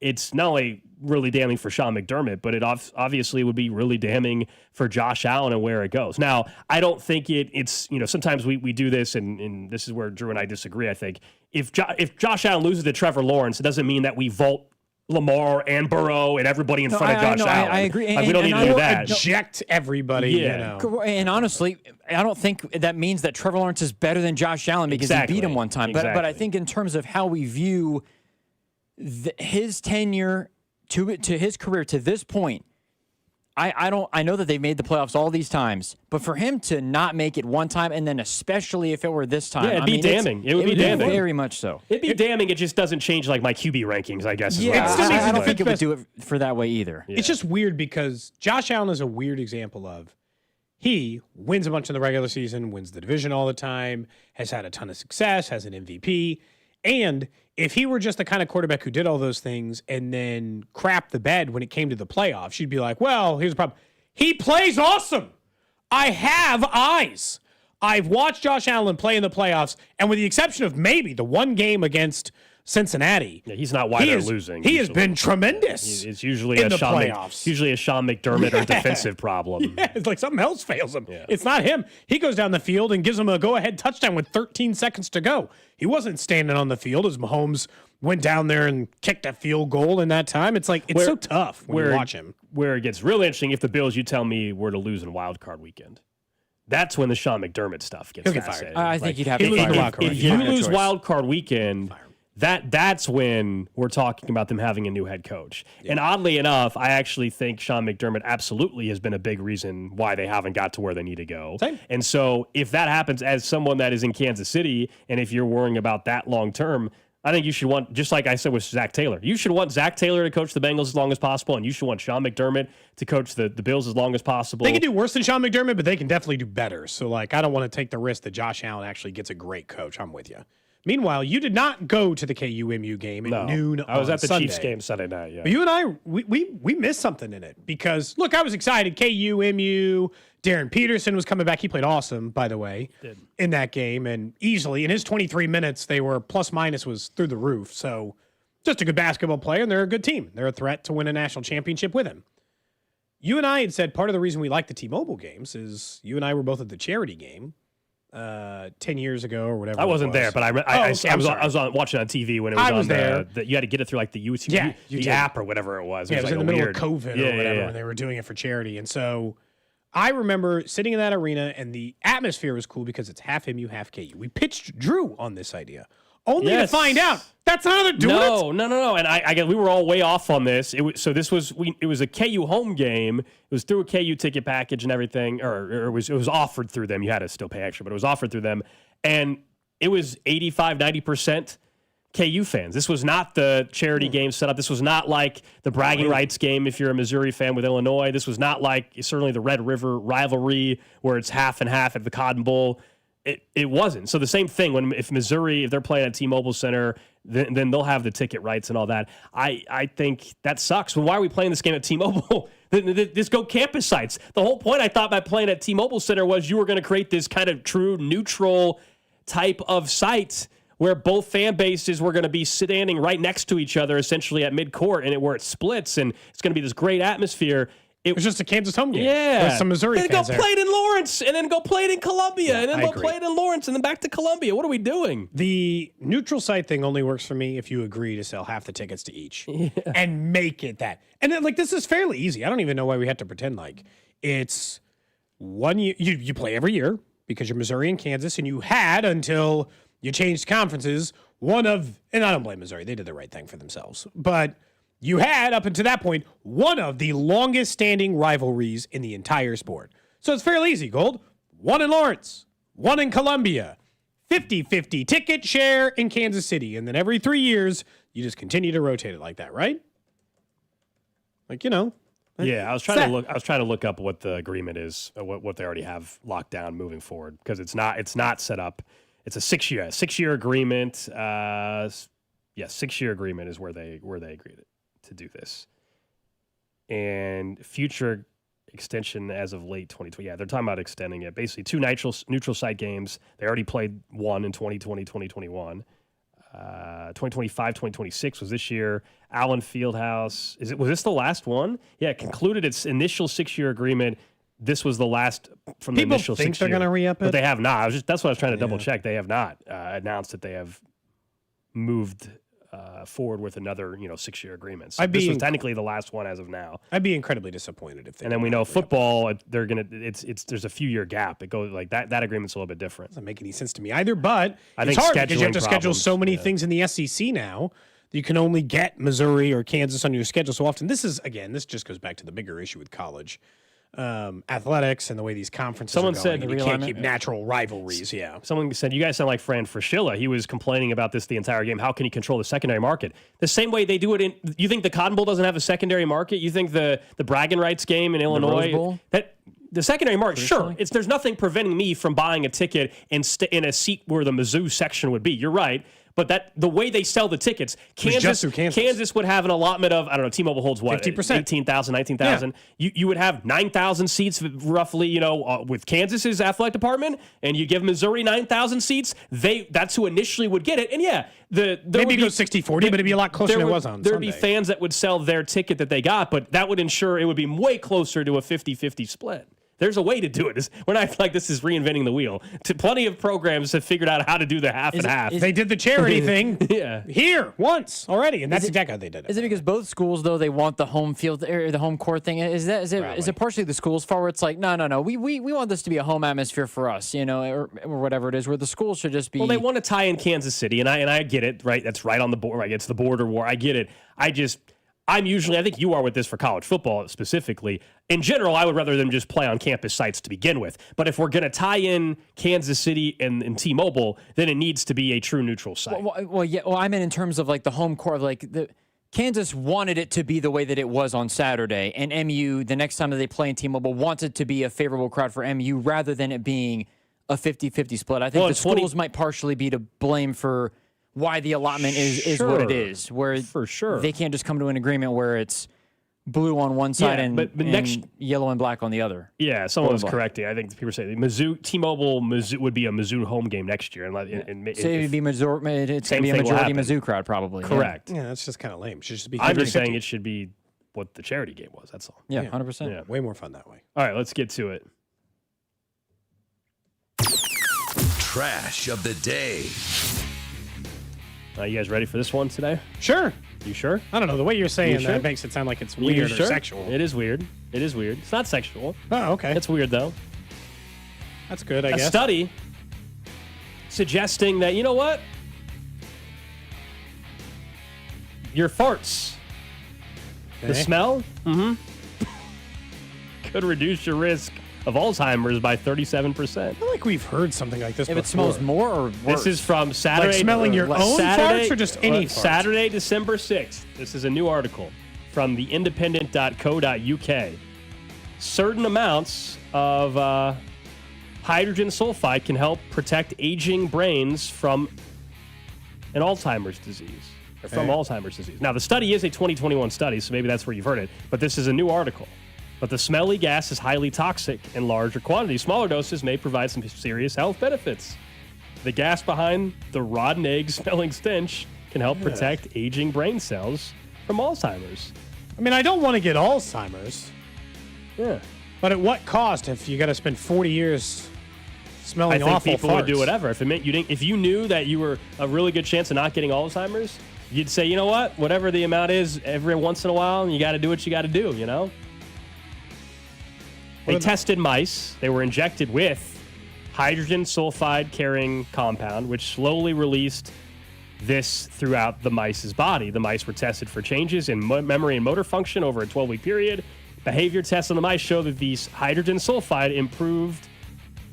it's not only really damning for Sean McDermott, but it obviously would be really damning for Josh Allen and where it goes. Now, I don't think it's sometimes we do this, and this is where Drew and I disagree, I think. If Josh Allen loses to Trevor Lawrence, it doesn't mean that we vault Lamar and Burrow and everybody in front of Josh Allen. I agree. We don't need to do that. Eject everybody. Yeah. And honestly, I don't think that means that Trevor Lawrence is better than Josh Allen because he beat him one time. But I think in terms of how we view his tenure to his career to this point, I know that they've made the playoffs all these times, but for him to not make it one time, and then especially if it were this time, it'd be damning. It would be damning. Very much so. It'd be damning. It just doesn't change like my QB rankings, I guess. Yeah, I don't think it would do it for that way either. It's just weird because Josh Allen is a weird example of he wins a bunch in the regular season, wins the division all the time, has had a ton of success, has an MVP, and if he were just the kind of quarterback who did all those things and then crapped the bed when it came to the playoffs, you'd be like, well, here's the problem. He plays awesome. I have eyes. I've watched Josh Allen play in the playoffs, and with the exception of maybe the one game against Cincinnati, he's not why they're losing. He has been tremendous. It's usually in the playoffs. Usually a Sean McDermott or defensive problem. Yeah, it's like something else fails him. Yeah. It's not him. He goes down the field and gives him a go-ahead touchdown with 13 seconds to go. He wasn't standing on the field as Mahomes went down there and kicked a field goal in that time. It's like it's so tough when you watch him. Where it gets really interesting, if the Bills, you tell me, were to lose in Wild Card Weekend, that's when the Sean McDermott stuff gets fascinating. I think you'd have to fire. If you lose Wild Card Weekend, that's when we're talking about them having a new head coach. Yeah. And oddly enough, I actually think Sean McDermott absolutely has been a big reason why they haven't got to where they need to go. Same. And so if that happens as someone that is in Kansas City, and if you're worrying about that long term, I think you should want, just like I said with Zach Taylor, you should want Zach Taylor to coach the Bengals as long as possible, and you should want Sean McDermott to coach the Bills as long as possible. They can do worse than Sean McDermott, but they can definitely do better. So, like, I don't want to take the risk that Josh Allen actually gets a great coach. I'm with you. Meanwhile, you did not go to the KU-MU game at noon I was on at the Sunday. Chiefs game Sunday night, yeah. But you and I, we missed something in it because, look, I was excited. KU-MU, Darren Peterson was coming back. He played awesome, by the way, in that game. And easily, in his 23 minutes, they were plus-minus was through the roof. So just a good basketball player, and they're a good team. They're a threat to win a national championship with him. You and I had said part of the reason we like the T-Mobile games is you and I were both at the charity game 10 years ago or whatever. I wasn't there, but I was watching on TV when it was I was on there. you had to get it through like the YouTube the app or whatever it was. Yeah, it was like in the middle weird, of COVID or whatever when they were doing it for charity. And so I remember sitting in that arena, and the atmosphere was cool because it's half MU, half KU. We pitched Drew on this idea, only to find out that's not how they're doing it. No. And I guess we were all way off on this. It was a KU home game. It was through a KU ticket package and everything, or it was offered through them. You had to still pay extra, but it was offered through them. And it was 85-90% KU fans. This was not the charity game set up. This was not like the bragging rights game if you're a Missouri fan with Illinois. This was not like certainly the Red River rivalry where it's half and half at the Cotton Bowl. It wasn't. So the same thing if Missouri, if they're playing at T-Mobile Center, then they'll have the ticket rights and all that. I think that sucks. Well, why are we playing this game at T-Mobile? Just go campus sites. The whole point I thought by playing at T-Mobile Center was you were going to create this kind of true neutral type of site where both fan bases were going to be standing right next to each other, essentially at midcourt, and where it splits, and it's going to be this great atmosphere. It was just a Kansas home game. Yeah. With some Missouri then fans go play it in Lawrence, and then go play it in Columbia, and then go play it in Lawrence, and then back to Columbia. What are we doing? The neutral site thing only works for me if you agree to sell half the tickets to each and make it that. And then, this is fairly easy. I don't even know why we have to pretend like it's 1 year. You play every year because you're Missouri and Kansas, and you had until you changed conferences and I don't blame Missouri. They did the right thing for themselves. But you had, up until that point, one of the longest standing rivalries in the entire sport. So it's fairly easy, Gold. One in Lawrence, one in Columbia, 50-50 ticket share in Kansas City. And then every 3 years, you just continue to rotate it like that, right? Yeah, I was trying to look up what the agreement is, what they already have locked down moving forward, because it's not set up. It's a 6-year agreement. 6-year agreement is where they agreed to do this. And future extension as of late 2020. Yeah, they're talking about extending it. Basically, 2 neutral site games. They already played one in 2020, 2021. 2025, 2026 was this year. Allen Fieldhouse. Was this the last one? Yeah, it concluded its initial 6-year agreement. This was the last from the initial 6 years. People think they're going to re-up it? But they have not. That's what I was trying to double check. They have not announced that they have moved forward with another 6-year agreement. So this was technically the last one as of now. I'd be incredibly disappointed if they. And then we know football, they're gonna. There's a few year gap. It goes like that. That agreement's a little bit different. Doesn't make any sense to me either. But I it's think hard because you have to schedule problems, so many things in the SEC now. You can only get Missouri or Kansas on your schedule so often. This just goes back to the bigger issue with college athletics and the way these conferences are going. And you can't keep natural rivalries. Yeah. Someone said, you guys sound like Fran Fraschilla. He was complaining about this the entire game. How can he control the secondary market? The same way they do it you think the Cotton Bowl doesn't have a secondary market? You think the bragging rights game in Illinois, Rose Bowl? The secondary market, sure. There's nothing preventing me from buying a ticket and in a seat where the Mizzou section would be. You're right. But the way they sell the tickets, Kansas would have an allotment of, I don't know, T-Mobile holds what? 50%. 18,000, 19,000. Yeah. You would have 9,000 seats roughly, with Kansas's athletic department, and you give Missouri 9,000 seats. That's who initially would get it. And yeah, maybe go 60-40, but it'd be a lot closer than it was on There'd Sunday. be fans that would sell their ticket that they got, but that would ensure it would be way closer to a 50-50 split. There's a way to do it. We're not like this is reinventing the wheel. Plenty of programs have figured out how to do the half and half. They did the charity thing here once already, and that's exactly how they did it. Is it because both schools, though, they want the home field or the home court thing? Is it partially the schools' fault where it's like, no, we want this to be a home atmosphere for us, or whatever it is, where the schools should just be. Well, they want to tie in Kansas City, and I get it, right? That's right on the board. Right? It's the border war. I get it. I think you are with this for college football specifically. In general, I would rather them just play on campus sites to begin with. But if we're going to tie in Kansas City and T-Mobile, then it needs to be a true neutral site. Well, I meant in terms of like the home court, Kansas wanted it to be the way that it was on Saturday, and MU, the next time that they play in T-Mobile, wants it to be a favorable crowd for MU rather than it being a 50-50 split. I think the schools might partially be to blame for why the allotment is what it is, where for sure they can't just come to an agreement where it's blue on one side and yellow and black on the other. Yeah, someone was correcting. I think people say Mizzou, T-Mobile would be a Mizzou home game next year. So it'd be Missouri. It's going to be a majority Mizzou crowd probably. Correct. Yeah, that's just kind of lame. It should just be. I'm just saying it should be what the charity game was. That's all. Yeah, 100%. Yeah. Way more fun that way. All right, let's get to it. Trash of the day. You guys ready for this one today? Sure. You sure? I don't know. The way you're saying sure? that makes it sound like it's weird or sexual. It is weird. It is weird. It's not sexual. Oh, okay. It's weird, though. That's good, I guess. A study suggesting that, you know what? Your farts, the smell, could reduce your risk of Alzheimer's by 37%. I feel like we've heard something like this before. If it smells more or worse? This is from Saturday. Like smelling your own farts or just any farts? Saturday, December 6th. This is a new article from theindependent.co.uk. Certain amounts of hydrogen sulfide can help protect aging brains from an Alzheimer's disease. Or from Alzheimer's disease. Now, the study is a 2021 study, so maybe that's where you've heard it. But this is a new article. But the smelly gas is highly toxic in larger quantities. Smaller doses may provide some serious health benefits. The gas behind the rotten egg smelling stench can help protect aging brain cells from Alzheimer's. I mean, I don't want to get Alzheimer's. Yeah. But at what cost if you got to spend 40 years smelling awful I think people farts? would do whatever. If it meant if you knew that you were a really good chance of not getting Alzheimer's, you'd say, you know what? Whatever the amount is, every once in a while, you got to do what you got to do, you know? They tested mice. They were injected with hydrogen sulfide carrying compound, which slowly released this throughout the mice's body. The mice were tested for changes in memory and motor function over a 12-week period. Behavior tests on the mice show that these hydrogen sulfide improved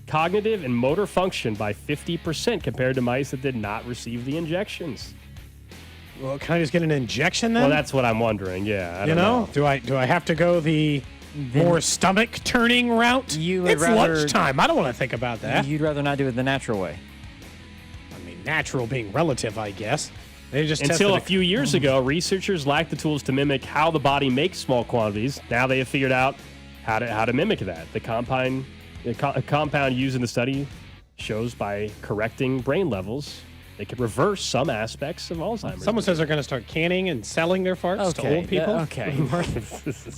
cognitive and motor function by 50% compared to mice that did not receive the injections. Well, can I just get an injection then? Well, that's what I'm wondering. Yeah, I don't know. Do I have to go the more stomach turning route? It's lunchtime. I don't want to think about that. You'd rather not do it the natural way. I mean, natural being relative, I guess. They just Until a few years ago, researchers lacked the tools to mimic how the body makes small quantities. Now they have figured out how to mimic that. The compound used in the study shows by correcting brain levels, they could reverse some aspects of Alzheimer's. Someone says they're going to start canning and selling their farts to old people. Yeah, okay.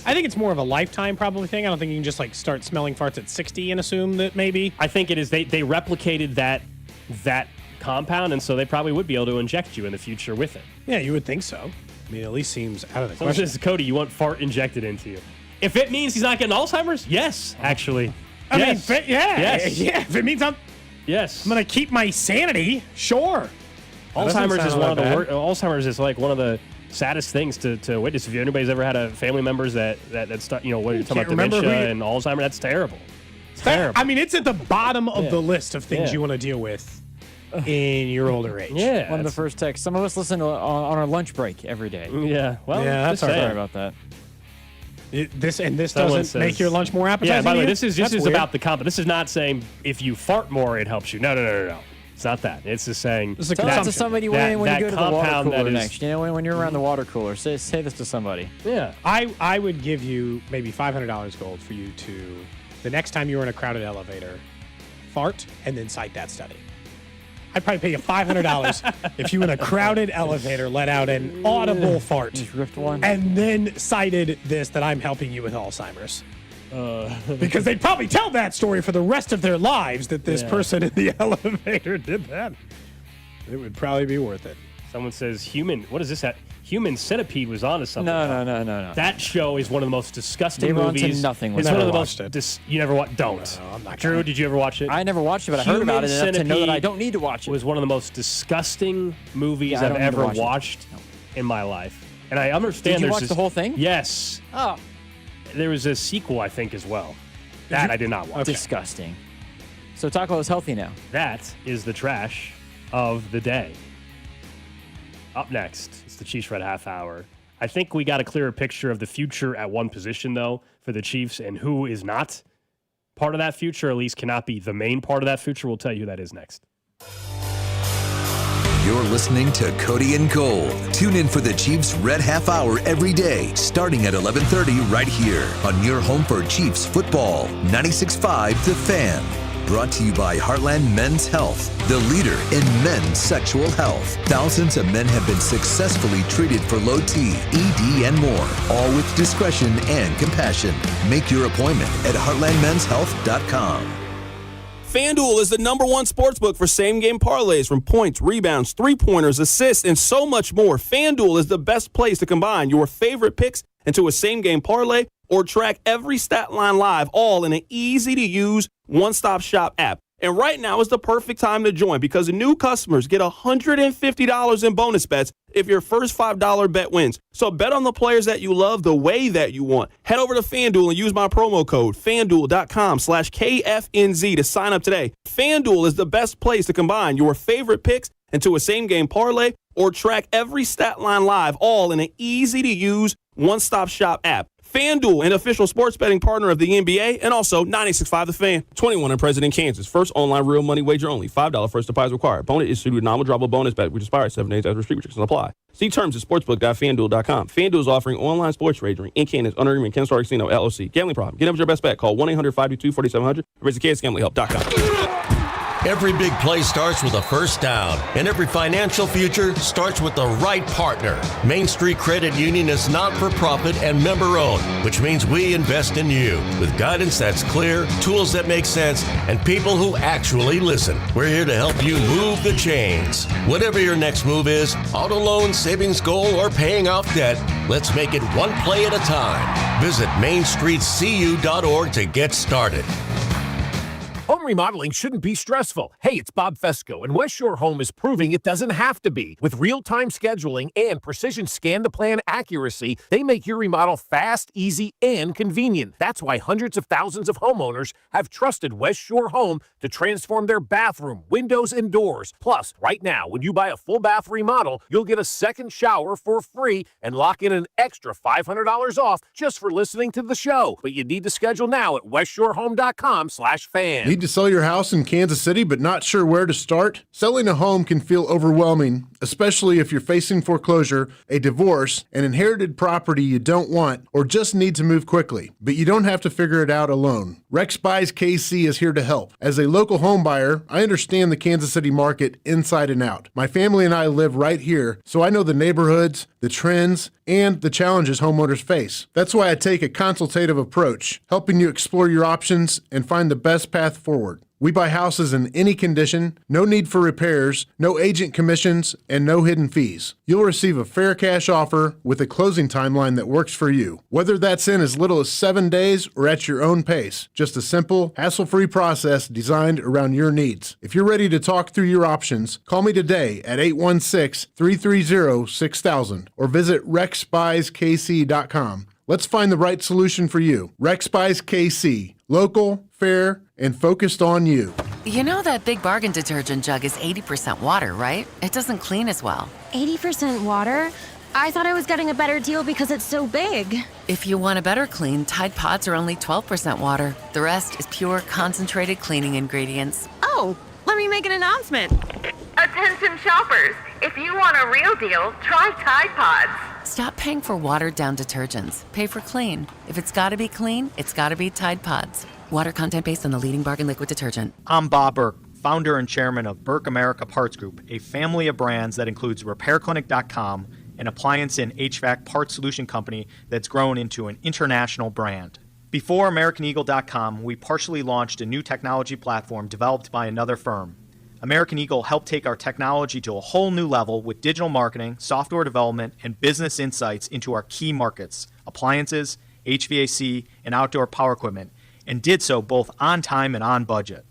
I think it's more of a lifetime probably thing. I don't think you can just like start smelling farts at 60 and assume that maybe. I think it is. They replicated that compound, and so they probably would be able to inject you in the future with it. Yeah, you would think so. I mean, at least seems out of the Someone question. says, Cody, you want fart injected into you? If it means he's not getting Alzheimer's, yes, actually. I mean, yes. yeah. If it means I'm going to keep my sanity, sure. Alzheimer's is one of the Alzheimer's is like one of the saddest things to witness. If anybody's ever had a family members that start, what you're talking about dementia and Alzheimer's, that's terrible. It's terrible. I mean, it's at the bottom of the list of things you want to deal with in your older age. Yeah. One of the first texts. Some of us listen on our lunch break every day. Yeah. Well, that's sorry about that. This doesn't make your lunch more appetizing. Yeah. By the way, this is weird. about the compound. This is not saying if you fart more, it helps you. No. It's not that. It's just saying. Tell this to somebody when you go to the water cooler next. When you're around the water cooler, say this to somebody. Yeah. I would give you maybe $500 gold for you to, the next time you were in a crowded elevator, fart and then cite that study. I'd probably pay you $500 if you in a crowded elevator let out an audible fart. Just ripped one. And then cited this that I'm helping you with Alzheimer's. Because they'd probably tell that story for the rest of their lives that this person in the elevator did that. It would probably be worth it. Someone says what is this at? Human Centipede was on to something. No. That show is one of the most disgusting They were movies. onto nothing. It's one of the most. You never watched? Don't. No, I'm not. Drew, did you ever watch it? I never watched it, but I heard about it enough to know that I don't need to watch it. It was one of the most disgusting movies I've ever watched in my life. And I understand Did you watch the whole thing? Yes. Oh. There was a sequel, I think, as well. I did not watch. Disgusting. So Taco is healthy now. That is the trash of the day. Up next, it's the Chiefs Red Half Hour. I think we got a clearer picture of the future at one position, though, for the Chiefs and who is not part of that future, at least cannot be the main part of that future. We'll tell you who that is next. You're listening to Cody and Gold. Tune in for the Chiefs Red Half Hour every day, starting at 11:30 right here on your home for Chiefs football. 96.5 The Fan. Brought to you by Heartland Men's Health, the leader in men's sexual health. Thousands of men have been successfully treated for low T, ED, and more, all with discretion and compassion. Make your appointment at heartlandmenshealth.com. FanDuel is the #1 sportsbook for same-game parlays, from points, rebounds, three-pointers, assists, and so much more. FanDuel is the best place to combine your favorite picks into a same-game parlay or track every stat line live, all in an easy-to-use, one-stop shop app. And right now is the perfect time to join because new customers get $150 in bonus bets if your first $5 bet wins. So bet on the players that you love the way that you want. Head over to FanDuel and use my promo code FanDuel.com/KFNZ to sign up today. FanDuel is the best place to combine your favorite picks into a same-game parlay or track every stat line live, all in an easy-to-use, one-stop shop app. FanDuel, an official sports betting partner of the NBA, and also 96.5 The Fan. 21 and present in Kansas. First online real money wager only. $5 first deposit required. Bonus issued with non-withdrawable bonus bet, which expires 7 days after restrictions apply. See terms at sportsbook.fanduel.com. FanDuel is offering online sports wagering in Kansas under agreement Kansas Casino, LLC. Gambling problem? Get up with your best bet. Call 1-800-522-4700 or visit kansasgamblinghelp.com. Every big play starts with a first down, and every financial future starts with the right partner. Main Street Credit Union is not-for-profit and member-owned, which means we invest in you with guidance that's clear, tools that make sense, and people who actually listen. We're here to help you move the chains. Whatever your next move is, auto loan, savings goal, or paying off debt, let's make it one play at a time. Visit mainstreetcu.org to get started. Home remodeling shouldn't be stressful. Hey, it's Bob Fesco, and West Shore Home is proving it doesn't have to be. With real-time scheduling and precision scan-to-plan accuracy, they make your remodel fast, easy, and convenient. That's why hundreds of thousands of homeowners have trusted West Shore Home to transform their bathroom, windows, and doors. Plus, right now, when you buy a full bath remodel, you'll get a second shower for free and lock in an extra $500 off just for listening to the show. But you need to schedule now at westshorehome.com/fan. Need to sell your house in Kansas City but not sure where to start? Selling a home can feel overwhelming, especially if you're facing foreclosure, a divorce, an inherited property you don't want, or just need to move quickly. But you don't have to figure it out alone. Rex Buys KC is here to help. As a local home buyer, I understand the Kansas City market inside and out. My family and I live right here, so I know the neighborhoods, the trends, and the challenges homeowners face. That's why I take a consultative approach, helping you explore your options and find the best path forward. We buy houses in any condition, no need for repairs, no agent commissions, and no hidden fees. You'll receive a fair cash offer with a closing timeline that works for you. Whether that's in as little as 7 days or at your own pace, just a simple, hassle-free process designed around your needs. If you're ready to talk through your options, call me today at 816-330-6000 or visit rexbuyskc.com. Let's find the right solution for you. Rex Buys KC. Local, fair, and focused on you. You know that Big Bargain detergent jug is 80% water, right? It doesn't clean as well. 80% water? I thought I was getting a better deal because it's so big. If you want a better clean, Tide Pods are only 12% water. The rest is pure, concentrated cleaning ingredients. Oh, let me make an announcement. Attention shoppers, if you want a real deal, try Tide Pods. Stop paying for watered-down detergents. Pay for clean. If it's got to be clean, it's got to be Tide Pods. Water content based on the leading bargain liquid detergent. I'm Bob Burke, founder and chairman of Burke America Parts Group, a family of brands that includes RepairClinic.com, an appliance and HVAC parts solution company that's grown into an international brand. Before AmericanEagle.com, we partially launched a new technology platform developed by another firm. American Eagle helped take our technology to a whole new level with digital marketing, software development, and business insights into our key markets, appliances, HVAC, and outdoor power equipment, and did so both on time and on budget.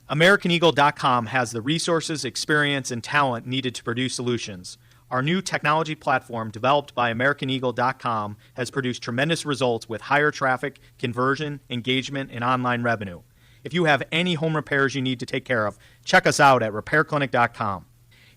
AmericanEagle.com has the resources, experience, and talent needed to produce solutions. Our new technology platform, developed by AmericanEagle.com, has produced tremendous results with higher traffic, conversion, engagement, and online revenue. If you have any home repairs you need to take care of, check us out at RepairClinic.com.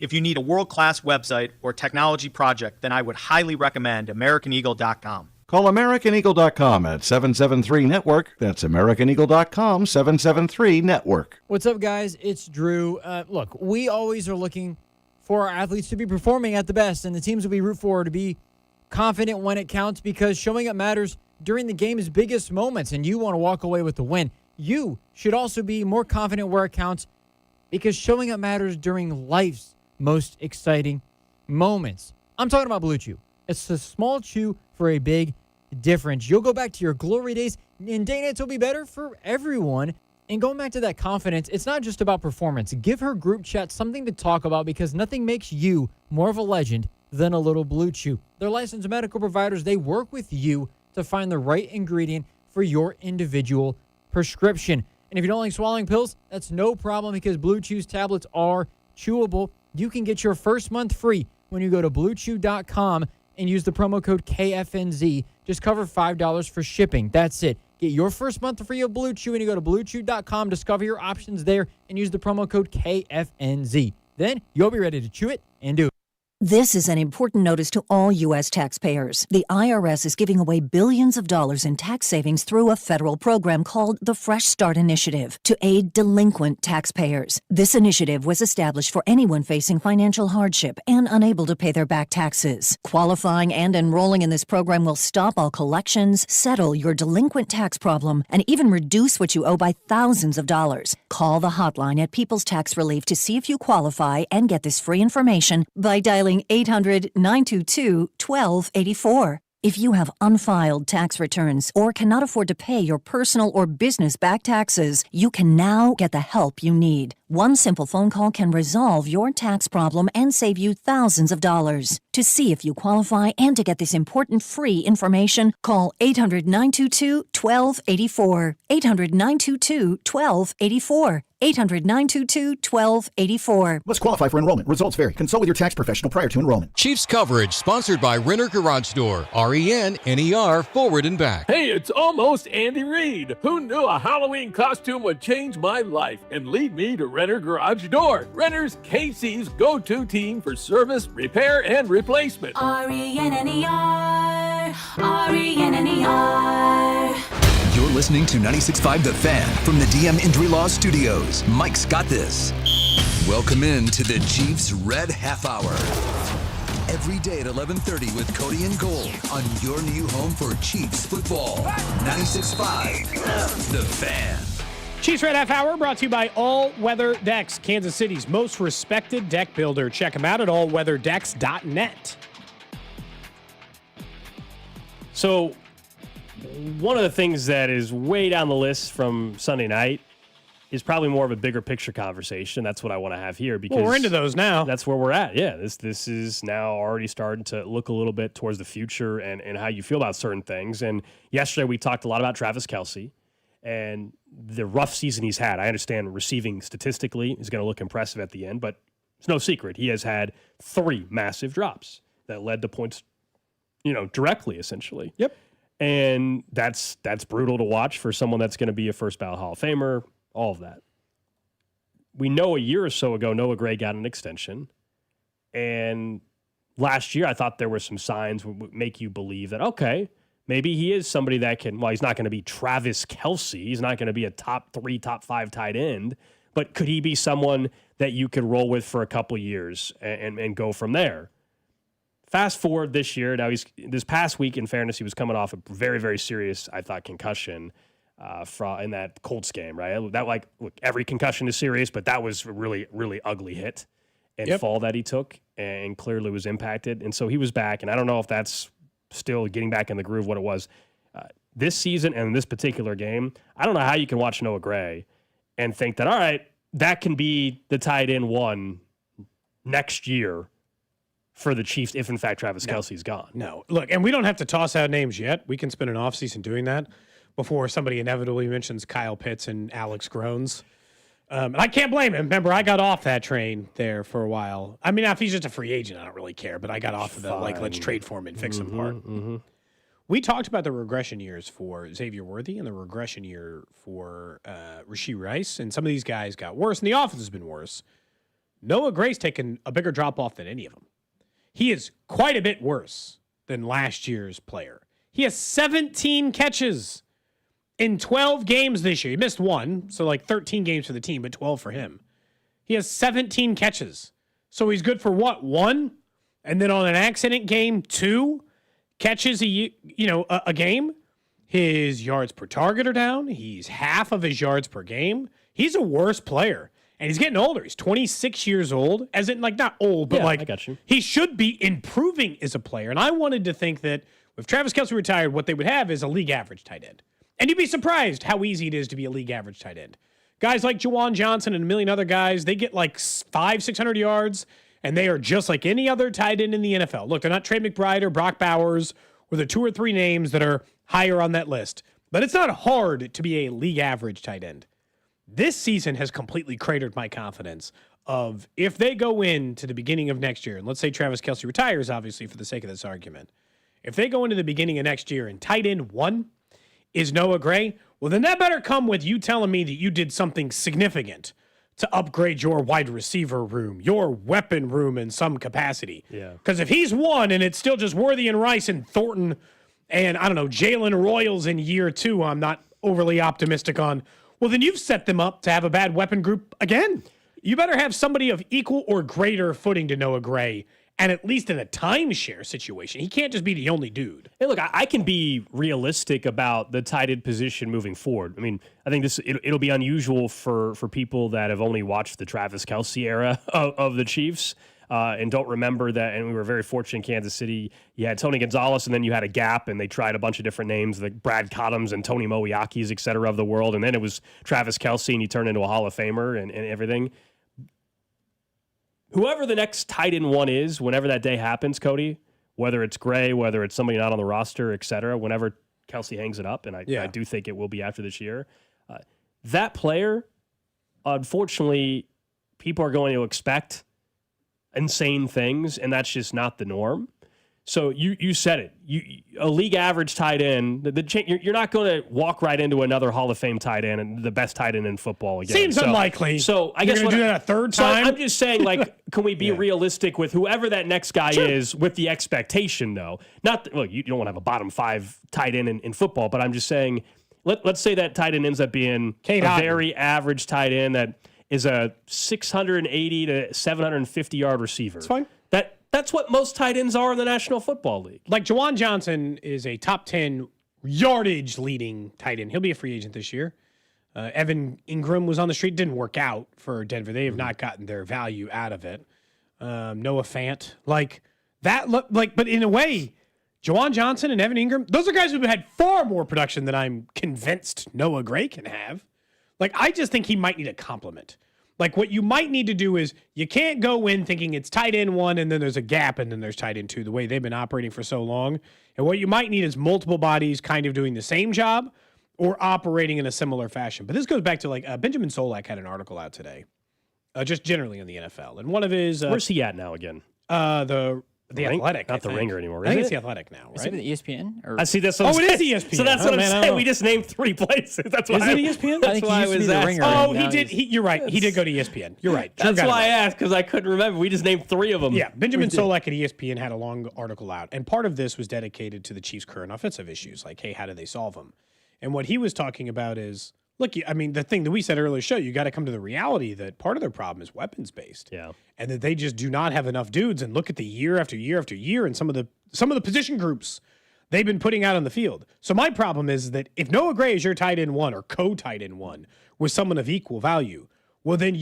If you need a world-class website or technology project, then I would highly recommend AmericanEagle.com. Call AmericanEagle.com at 773-NETWORK. That's AmericanEagle.com, 773-NETWORK. What's up, guys? It's Drew. Look, we always are looking for our athletes to be performing at the best, and the teams that we root for to be confident when it counts, because showing up matters during the game's biggest moments, and you want to walk away with the win. You should also be more confident where it counts, because showing up matters during life's most exciting moments. I'm talking about Blue Chew. It's a small chew for a big difference. You'll go back to your glory days, and day nights will be better for everyone. And going back to that confidence, it's not just about performance. Give her group chat something to talk about, because nothing makes you more of a legend than a little Blue Chew. They're licensed medical providers. They work with you to find the right ingredient for your individual prescription. And if you don't like swallowing pills, that's no problem, because Blue Chew's tablets are chewable. You can get your first month free when you go to BlueChew.com and use the promo code KFNZ. Just cover $5 for shipping. That's it. Get your first month free of Blue Chew when you go to BlueChew.com. Discover your options there and use the promo code KFNZ. Then you'll be ready to chew it and do it. This is an important notice to all U.S. taxpayers. The IRS is giving away billions of dollars in tax savings through a federal program called the Fresh Start Initiative to aid delinquent taxpayers. This initiative was established for anyone facing financial hardship and unable to pay their back taxes. Qualifying and enrolling in this program will stop all collections, settle your delinquent tax problem, and even reduce what you owe by thousands of dollars. Call the hotline at People's Tax Relief to see if you qualify and get this free information by dialing 800-922-1284. If you have unfiled tax returns or cannot afford to pay your personal or business back taxes, you can now get the help you need. One simple phone call can resolve your tax problem and save you thousands of dollars. To see if you qualify and to get this important free information, call 800-922-1284. 800-922-1284. 800-922-1284. Must qualify for enrollment. Results vary. Consult with your tax professional prior to enrollment. Chiefs coverage sponsored by Renner Garage Door. RENNER forward and back. Hey, it's almost Andy Reid. Who knew a Halloween costume would change my life and lead me to Renner Garage Door? Renner's KC's go-to team for service, repair, and replacement. RENNER. RENNER. You're listening to 96.5 The Fan from the DM Injury Law Studios. Mike's got this. Welcome in to the Chiefs Red Half Hour. Every day at 11:30 with Cody and Gold on your new home for Chiefs football. 96.5 The Fan. Chiefs Red Half Hour brought to you by All Weather Decks, Kansas City's most respected deck builder. Check them out at allweatherdecks.net. So, one of the things that is way down the list from Sunday night is probably more of a bigger picture conversation. That's what I want to have here, because we're into those now. That's where we're at. Yeah, this is now already starting to look a little bit towards the future and how you feel about certain things. And yesterday we talked a lot about Travis Kelce and the rough season he's had. I understand receiving statistically is going to look impressive at the end, but it's no secret he has had 3 massive drops that led to points, directly, essentially. Yep. And that's brutal to watch for someone that's going to be a first ballot Hall of Famer, all of that. We know a year or so ago, Noah Gray got an extension. And last year, I thought there were some signs that would make you believe that, okay, maybe he is somebody that can, well, he's not going to be Travis Kelce. He's not going to be a top 3, top 5 tight end. But could he be someone that you could roll with for a couple of years and go from there? Fast forward this year. Now, this past week, in fairness, he was coming off a very, very serious, I thought, concussion in that Colts game, right? Look, every concussion is serious, but that was a really, really ugly hit and fall that he took and clearly was impacted. And so he was back, and I don't know if that's still getting back in the groove what it was. This season and this particular game, I don't know how you can watch Noah Gray and think that, all right, that can be the tight end 1 next year for the Chiefs if, in fact, Travis Kelce's gone. No. Look, and we don't have to toss out names yet. We can spend an offseason doing that before somebody inevitably mentions Kyle Pitts and Alex Grones. And I can't blame him. Remember, I got off that train there for a while. I mean, if he's just a free agent, I don't really care. But I got off of the, let's trade for him and fix him part. Mm-hmm. We talked about the regression years for Xavier Worthy and the regression year for Rashee Rice. And some of these guys got worse, and the offense has been worse. Noah Gray's taken a bigger drop-off than any of them. He is quite a bit worse than last year's player. He has 17 catches in 12 games this year. He missed one, so like 13 games for the team, but 12 for him. He has 17 catches. So he's good for what? 1? And then on an accident game, 2 catches a game. His yards per target are down. He's half of his yards per game. He's a worse player. And he's getting older. He's 26 years old. As in, like, not old, but I got you. He should be improving as a player. And I wanted to think that if Travis Kelce retired, what they would have is a league average tight end. And you'd be surprised how easy it is to be a league average tight end. Guys like Juwan Johnson and a million other guys, they get like 500-600 yards, and they are just like any other tight end in the NFL. Look, they're not Trey McBride or Brock Bowers or the 2 or 3 names that are higher on that list. But it's not hard to be a league average tight end. This season has completely cratered my confidence of if they go into the beginning of next year, and let's say Travis Kelce retires, obviously, for the sake of this argument. If they go into the beginning of next year and tight end 1 is Noah Gray, well, then that better come with you telling me that you did something significant to upgrade your wide receiver room, your weapon room in some capacity. Yeah. Because if he's 1 and it's still just Worthy and Rice and Thornton and, I don't know, Jalen Royals in year 2, I'm not overly optimistic on, well, then you've set them up to have a bad weapon group again. You better have somebody of equal or greater footing to Noah Gray, and at least in a timeshare situation. He can't just be the only dude. Hey, look, I can be realistic about the tight end position moving forward. I mean, I think it'll be unusual for people that have only watched the Travis Kelce era of the Chiefs and don't remember that. And we were very fortunate in Kansas City. You had Tony Gonzalez, and then you had a gap, and they tried a bunch of different names, like Brad Cottums and Tony Moiakis, et cetera, of the world. And then it was Travis Kelce, and he turned into a Hall of Famer and everything. Whoever the next tight end 1 is, whenever that day happens, Cody, whether it's Gray, whether it's somebody not on the roster, et cetera, whenever Kelce hangs it up, and I do think it will be after this year, that player, unfortunately, people are going to expect insane things, and that's just not the norm. So you said it. A league average tight end, you're not going to walk right into another Hall of Fame tight end and the best tight end in football again. Seems unlikely. So I guess you're going to do that a third time. I'm just saying, like, can we be realistic with whoever that next guy is with the expectation, though? Look, you don't want to have a bottom 5 tight end in football, but I'm just saying, let's say that tight end ends up being a very average tight end that is a 680 to 750 yard receiver. It's fine. That's what most tight ends are in the National Football League. Like Juwan Johnson is a top 10 yardage leading tight end. He'll be a free agent this year. Evan Ingram was on the street. Didn't work out for Denver. They have not gotten their value out of it. Noah Fant. Like that. But in a way, Juwan Johnson and Evan Ingram, those are guys who've had far more production than I'm convinced Noah Gray can have. Like, I just think he might need a compliment. Like, what you might need to do is you can't go in thinking it's tight end 1 and then there's a gap and then there's tight end 2, the way they've been operating for so long. And what you might need is multiple bodies kind of doing the same job or operating in a similar fashion. But this goes back to, like, Benjamin Solak had an article out today, just generally in the NFL. And one of his... Where's he at now again? The Athletic. Not the Ringer anymore, I think is it's it? The Athletic now, right? Is it ESPN? Or? I see this. It is ESPN. So that's what I'm I don't saying. know. We just named 3 places. That's why. Is it ESPN? That's why I was asking. He did. You're right. He did go to ESPN. You're right. That's why I asked, because I couldn't remember. We just named 3 of them. Yeah, Benjamin Solak at ESPN had a long article out, and part of this was dedicated to the Chiefs' current offensive issues, like, hey, how do they solve them? And what he was talking about is, look, I mean, the thing that we said earlier, show you got to come to the reality that part of their problem is weapons based. Yeah, and that they just do not have enough dudes. And look at the year after year after year, and some of the position groups they've been putting out on the field. So my problem is that if Noah Gray is your tight end 1 or co-tight end 1 with someone of equal value, well, then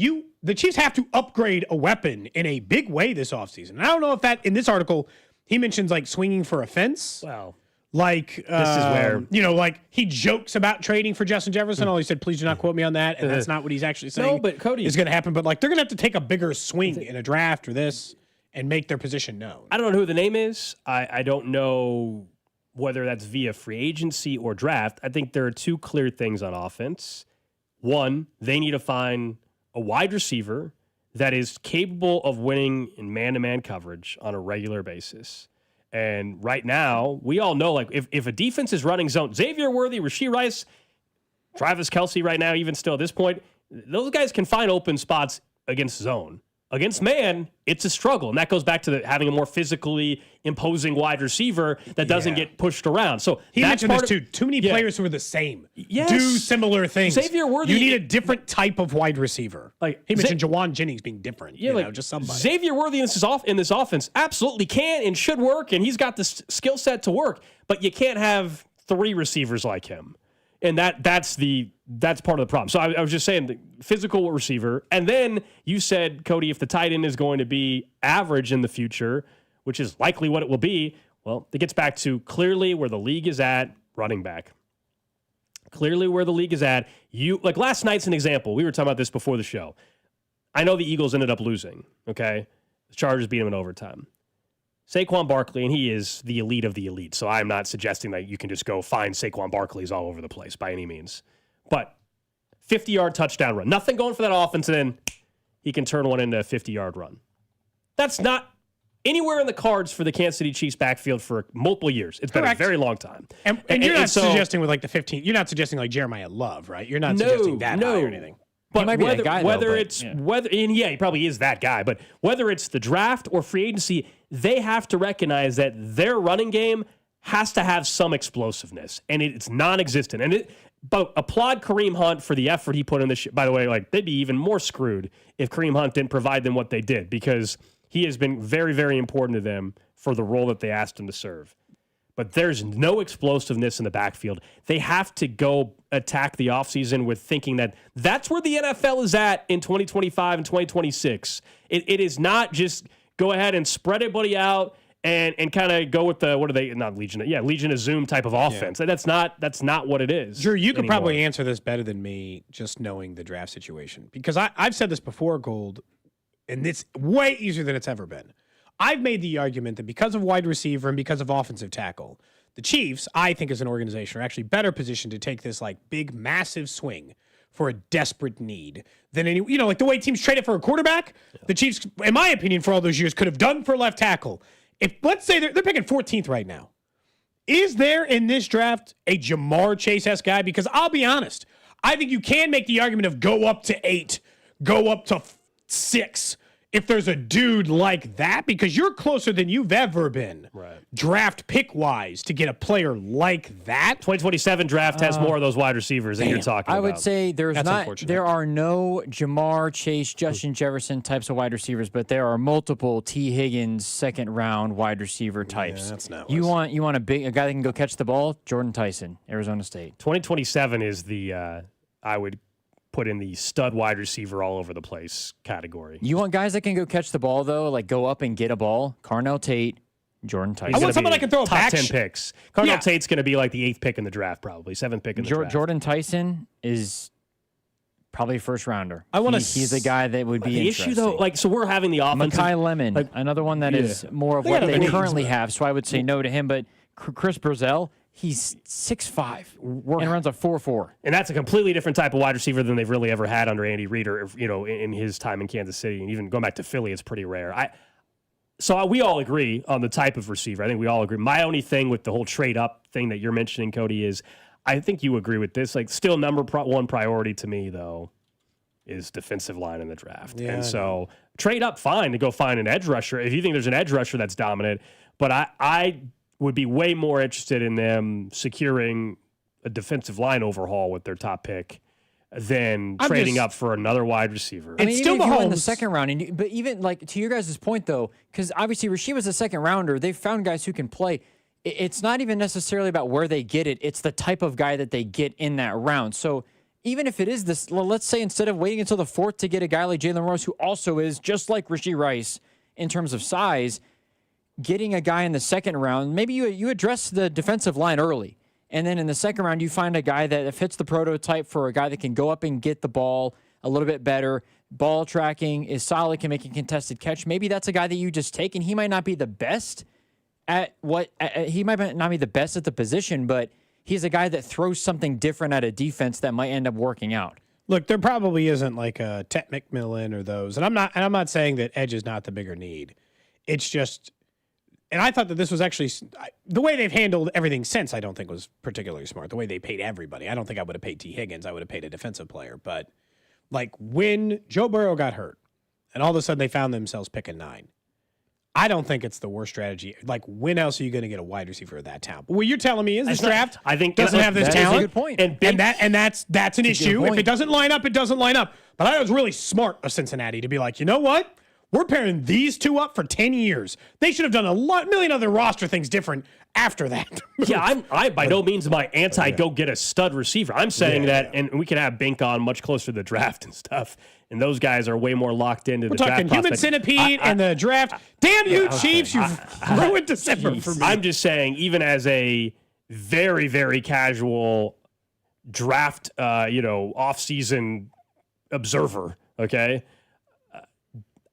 the Chiefs have to upgrade a weapon in a big way this offseason. And I don't know if that, in this article, he mentions like swinging for a fence. Wow. Like, this is where, like he jokes about trading for Justin Jefferson. All he said, please do not quote me on that. And that's not what he's actually saying. No, but Cody is going to happen. But like, they're going to have to take a bigger swing in a draft or this and make their position known. I don't know who the name is. I don't know whether that's via free agency or draft. I think there are 2 clear things on offense. One, they need to find a wide receiver that is capable of winning in man-to-man coverage on a regular basis. And right now, we all know, like, if a defense is running zone, Xavier Worthy, Rashee Rice, Travis Kelce right now, even still at this point, those guys can find open spots against zone. Against man, it's a struggle. And that goes back to having a more physically imposing wide receiver that doesn't get pushed around. So he mentioned this too. Too many players who are the same. Yes. Do similar things. Xavier Worthy. You need a different type of wide receiver. Like he mentioned Jawan Jennings being different. Just somebody. Xavier Worthy in this offense absolutely can and should work, and he's got the skill set to work. But you can't have 3 receivers like him. And that's part of the problem. So I was just saying the physical receiver. And then you said, Cody, if the tight end is going to be average in the future, which is likely what it will be, well, it gets back to clearly where the league is at, running back. Clearly where the league is at. Like last night's an example. We were talking about this before the show. I know the Eagles ended up losing, okay? The Chargers beat them in overtime. Saquon Barkley, and he is the elite of the elite, so I'm not suggesting that you can just go find Saquon Barkley's all over the place by any means. But 50-yard touchdown run. Nothing going for that offense, and then he can turn one into a 50-yard run. That's not anywhere in the cards for the Kansas City Chiefs backfield for multiple years. It's been a very long time. And you're not suggesting with like the 15, you're not suggesting like Jeremiah Love, right? You're not suggesting that high or anything. But he might be that guy, he is that guy. But whether it's the draft or free agency, they have to recognize that their running game has to have some explosiveness, and it's non-existent. But applaud Kareem Hunt for the effort he put in this. By the way, like they'd be even more screwed if Kareem Hunt didn't provide them what they did, because he has been very, very important to them for the role that they asked him to serve. But there's no explosiveness in the backfield. They have to go attack the offseason with thinking that that's where the NFL is at in 2025 and 2026. It is not just go ahead and spread everybody out and kind of go with the, what are they, not Legion, Legion of Zoom type of offense. Yeah. That's not what it is. Drew, you could probably answer this better than me just knowing the draft situation. Because I've said this before, Gold, and it's way easier than it's ever been. I've made the argument that because of wide receiver and because of offensive tackle, the Chiefs, I think as an organization, are actually better positioned to take this like big, massive swing for a desperate need than any, like the way teams traded for a quarterback, the Chiefs, in my opinion, for all those years could have done for left tackle. If let's say they're picking 14th right now, is there in this draft a Jamar Chase-esque guy? Because I'll be honest, I think you can make the argument of go up to 8, go up to 6. If there's a dude like that, because you're closer than you've ever been, draft pick-wise, to get a player like that. 2027 draft has more of those wide receivers that you're talking about. I would say there are no Jamar Chase, Justin Jefferson types of wide receivers, but there are multiple T. Higgins second-round wide receiver types. Yeah, that's not you want a guy that can go catch the ball? Jordan Tyson, Arizona State. 2027 is the I would put in the stud wide receiver all over the place category. You want guys that can go catch the ball, though, like go up and get a ball? Carnell Tate, Jordan Tyson. I want someone that can throw a top 10 picks. Carnell Tate's going to be like the 8th pick in the draft, probably 7th pick in the draft. Jordan Tyson is probably a first rounder. He's a guy that would be the interesting. issue, though, so we're having the offensive. Makai Lemon, another one that is more of what they currently have, so I would say no to him. But Chris Brazell, he's 6'5", and runs a 4.4. And that's a completely different type of wide receiver than they've really ever had under Andy Reid or, in his time in Kansas City. And even going back to Philly, it's pretty rare. So we all agree on the type of receiver. I think we all agree. My only thing with the whole trade-up thing that you're mentioning, Cody, is I think you agree with this. Like, still number one priority to me, though, is defensive line in the draft. Yeah, and so trade up, fine, to go find an edge rusher. If you think there's an edge rusher that's dominant. But I would be way more interested in them securing a defensive line overhaul with their top pick than trading up for another wide receiver. I mean, still if you're in the second round, but even like to your guys' point though, because obviously Rasheed was a second rounder, they've found guys who can play. It's not even necessarily about where they get it; it's the type of guy that they get in that round. So even if it is this, let's say instead of waiting until the 4th to get a guy like Jalen Rose, who also is just like Rashee Rice in terms of size, getting a guy in the second round, maybe you address the defensive line early. And then in the second round, you find a guy that fits the prototype for a guy that can go up and get the ball a little bit better. Ball tracking is solid, can make a contested catch. Maybe that's a guy that you just take, and he might not be the best he might not be the best at the position, but he's a guy that throws something different at a defense that might end up working out. Look, there probably isn't like a Tet McMillan or those, and I'm not saying that edge is not the bigger need. It's just. And I thought that this was actually the way they've handled everything since. I don't think was particularly smart. The way they paid everybody. I don't think I would have paid T. Higgins. I would have paid a defensive player. But like when Joe Burrow got hurt, and all of a sudden they found themselves picking 9. I don't think it's the worst strategy. Like, when else are you going to get a wide receiver of that talent? But what you're telling me is this draft I think doesn't have this talent. That's a good point. And that's an issue. If it doesn't line up, it doesn't line up. But I was really smart of Cincinnati to be like, you know what? We're pairing these two up for 10 years. They should have done a million other roster things different after that. Yeah, I by no means am I anti go get a stud receiver. I'm saying that, and we can have Bink on much closer to the draft and stuff. And those guys are way more locked into the draft. We're talking human centipede and the draft. Damn you, Chiefs! You've ruined December for me. I'm just saying, even as a very, very casual draft, off-season observer, okay,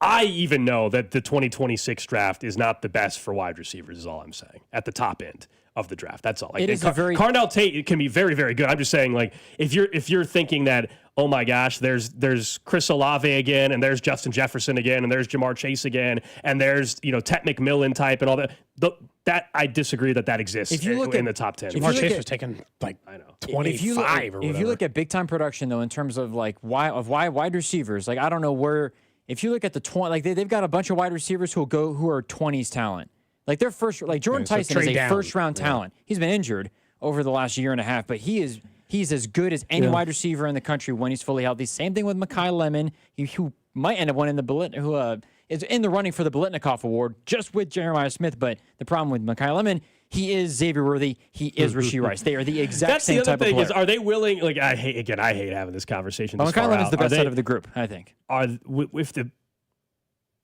I even know that the 2026 draft is not the best for wide receivers, is all I'm saying, at the top end of the draft. That's all. It is Carnell Tate can be very, very good. I'm just saying, like, if you're thinking that, oh my gosh, there's Chris Olave again, and there's Justin Jefferson again, and there's Jamar Chase again, and there's Ted McMillan type and all that. That I disagree that exists in the top 10. Jamar Chase was taken like 25 or whatever. If you look at big time production though, in terms of like why wide receivers, like I don't know where. If you look at the 20, like they've got a bunch of wide receivers who are 20s talent. Like their first, like Jordan Tyson is a first round talent. He's been injured over the last year and a half, but he's as good as any wide receiver in the country when he's fully healthy. Same thing with Mekhi Lemon, who might end up winning the is in the running for the Biletnikoff Award just with Jeremiah Smith. But the problem with Mekhi Lemon, he is Xavier Worthy. He is Rashee Rice. They are the exact same type of player. Is, are they willing? Like I hate having this conversation. Mekhi Lemon's the best out of the group, I think. If the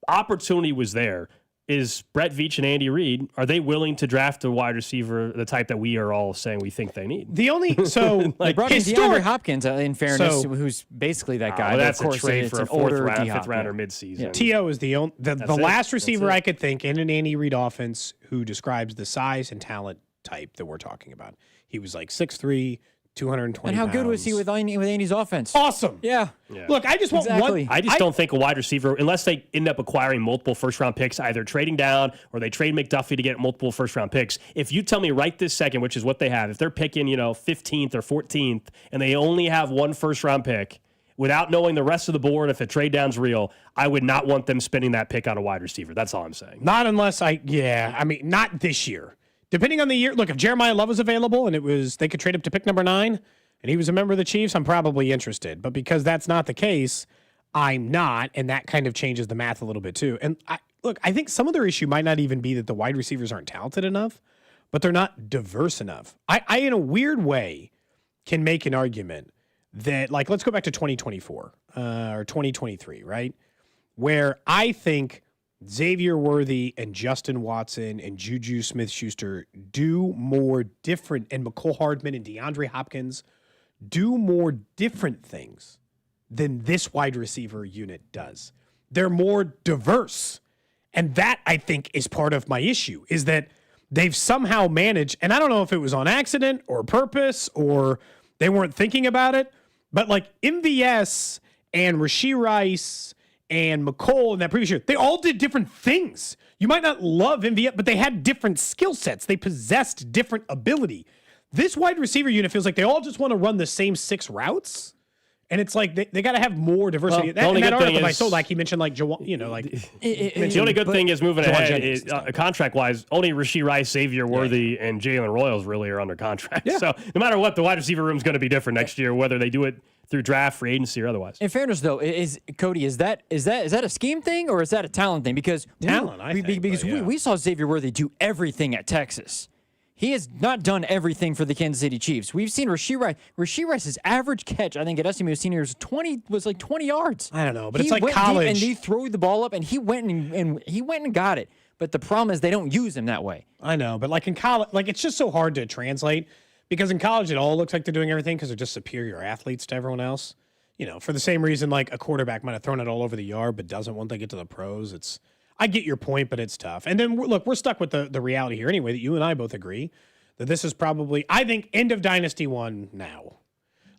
opportunity was there, is Brett Veach and Andy Reid, are they willing to draft a wide receiver the type that we are all saying we think they need? The only they brought in DeAndre Hopkins, in fairness, who's basically that guy. Well, that's of course, a trade for a fifth rounder midseason. Yeah. T.O. is the last receiver I could think in an Andy Reid offense who describes the size and talent type that we're talking about. He was like 6'3", 220 And how pounds. good was he with Andy's offense? Awesome. Yeah. Look, I just want one. I just don't think a wide receiver, unless they end up acquiring multiple first-round picks, either trading down or they trade McDuffie to get multiple first-round picks. If you tell me right this second, which is what they have, if they're picking 15th or 14th and they only have one first-round pick, without knowing the rest of the board, if a trade down's real, I would not want them spending that pick on a wide receiver. That's all I'm saying. Not unless not this year. Depending on the year, look, if Jeremiah Love was available and they could trade up to pick number 9 and he was a member of the Chiefs, I'm probably interested. But because that's not the case, I'm not, and that kind of changes the math a little bit too. And I think some of their issue might not even be that the wide receivers aren't talented enough, but they're not diverse enough. I in a weird way, can make an argument that, like, let's go back to 2024 or 2023, right? Where I think Xavier Worthy and Justin Watson and Juju Smith-Schuster do more different, and McCole Hardman and DeAndre Hopkins do more different things than this wide receiver unit does. They're more diverse. And that, I think, is part of my issue, is that they've somehow managed, and I don't know if it was on accident or purpose or they weren't thinking about it, but like MVS and Rashee Rice and McCole in that previous year, they all did different things. You might not love MVS, but they had different skill sets. They possessed different ability. This wide receiver unit feels like they all just want to run the same 6 routes. And it's like they got to have more diversity. Well, that article I saw, like he mentioned, like the only good thing is moving ahead is contract-wise, only Rashee Rice, Xavier Worthy, and Jalen Royals really are under contract. Yeah. So no matter what, the wide receiver room is going to be different next year, whether they do it through draft, free agency, or otherwise. In fairness, though, is that a scheme thing or is that a talent thing? Because we saw Xavier Worthy do everything at Texas. He has not done everything for the Kansas City Chiefs. We've seen Rashee Rice. Rashee Rice's average catch, I think, at SMU senior was like 20 yards. I don't know, but it's like college. And he threw the ball up, and he went and got it. But the problem is they don't use him that way. I know, but like in college, like it's just so hard to translate because in college it all looks like they're doing everything because they're just superior athletes to everyone else. For the same reason like a quarterback might have thrown it all over the yard but doesn't once they get to the pros. I get your point, but it's tough. And then, look, we're stuck with the reality here anyway that you and I both agree that this is probably, I think, end of Dynasty 1 now.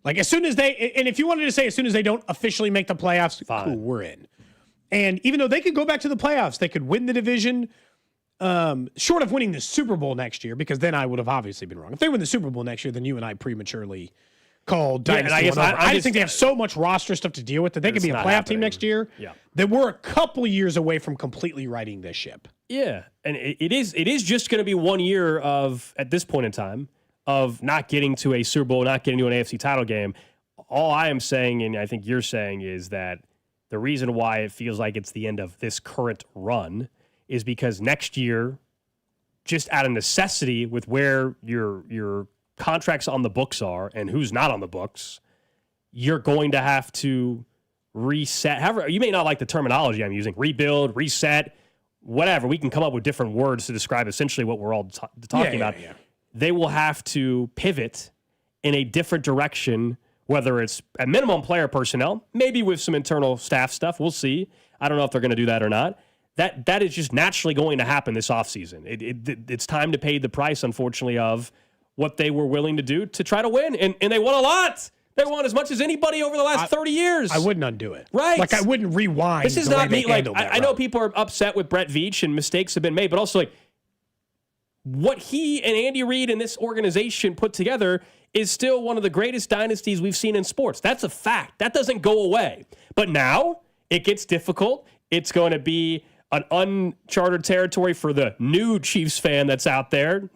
Like, as soon as and if you wanted to say as soon as they don't officially make the playoffs, cool, we're in. And even though they could go back to the playoffs, they could win the division, short of winning the Super Bowl next year, because then I would have obviously been wrong. If they win the Super Bowl next year, then you and I prematurely called Dynasty. And I just think they have so much roster stuff to deal with that they could be a playoff team next year. Yeah. That we're a couple years away from completely righting this ship. Yeah, and it is just going to be 1 year of, at this point in time, of not getting to a Super Bowl, not getting to an AFC title game. All I am saying, and I think you're saying, is that the reason why it feels like it's the end of this current run is because next year, just out of necessity with where your contracts on the books are and who's not on the books, you're going to have to reset. However, you may not like the terminology I'm using, rebuild, reset, whatever. We can come up with different words to describe essentially what we're all talking about. Yeah. They will have to pivot in a different direction, whether it's at minimum player personnel, maybe with some internal staff stuff. We'll see. I don't know if they're going to do that or not. That is just naturally going to happen this offseason. It's time to pay the price, unfortunately, of what they were willing to do to try to win. And they won a lot. They won as much as anybody over the last 30 years. I wouldn't undo it. Right. Like, I wouldn't rewind. This is not me. Like, I know people are upset with Brett Veach and mistakes have been made, but also, like, what he and Andy Reid and this organization put together is still one of the greatest dynasties we've seen in sports. That's a fact. That doesn't go away. But now it gets difficult. It's going to be an uncharted territory for the new Chiefs fan that's out there.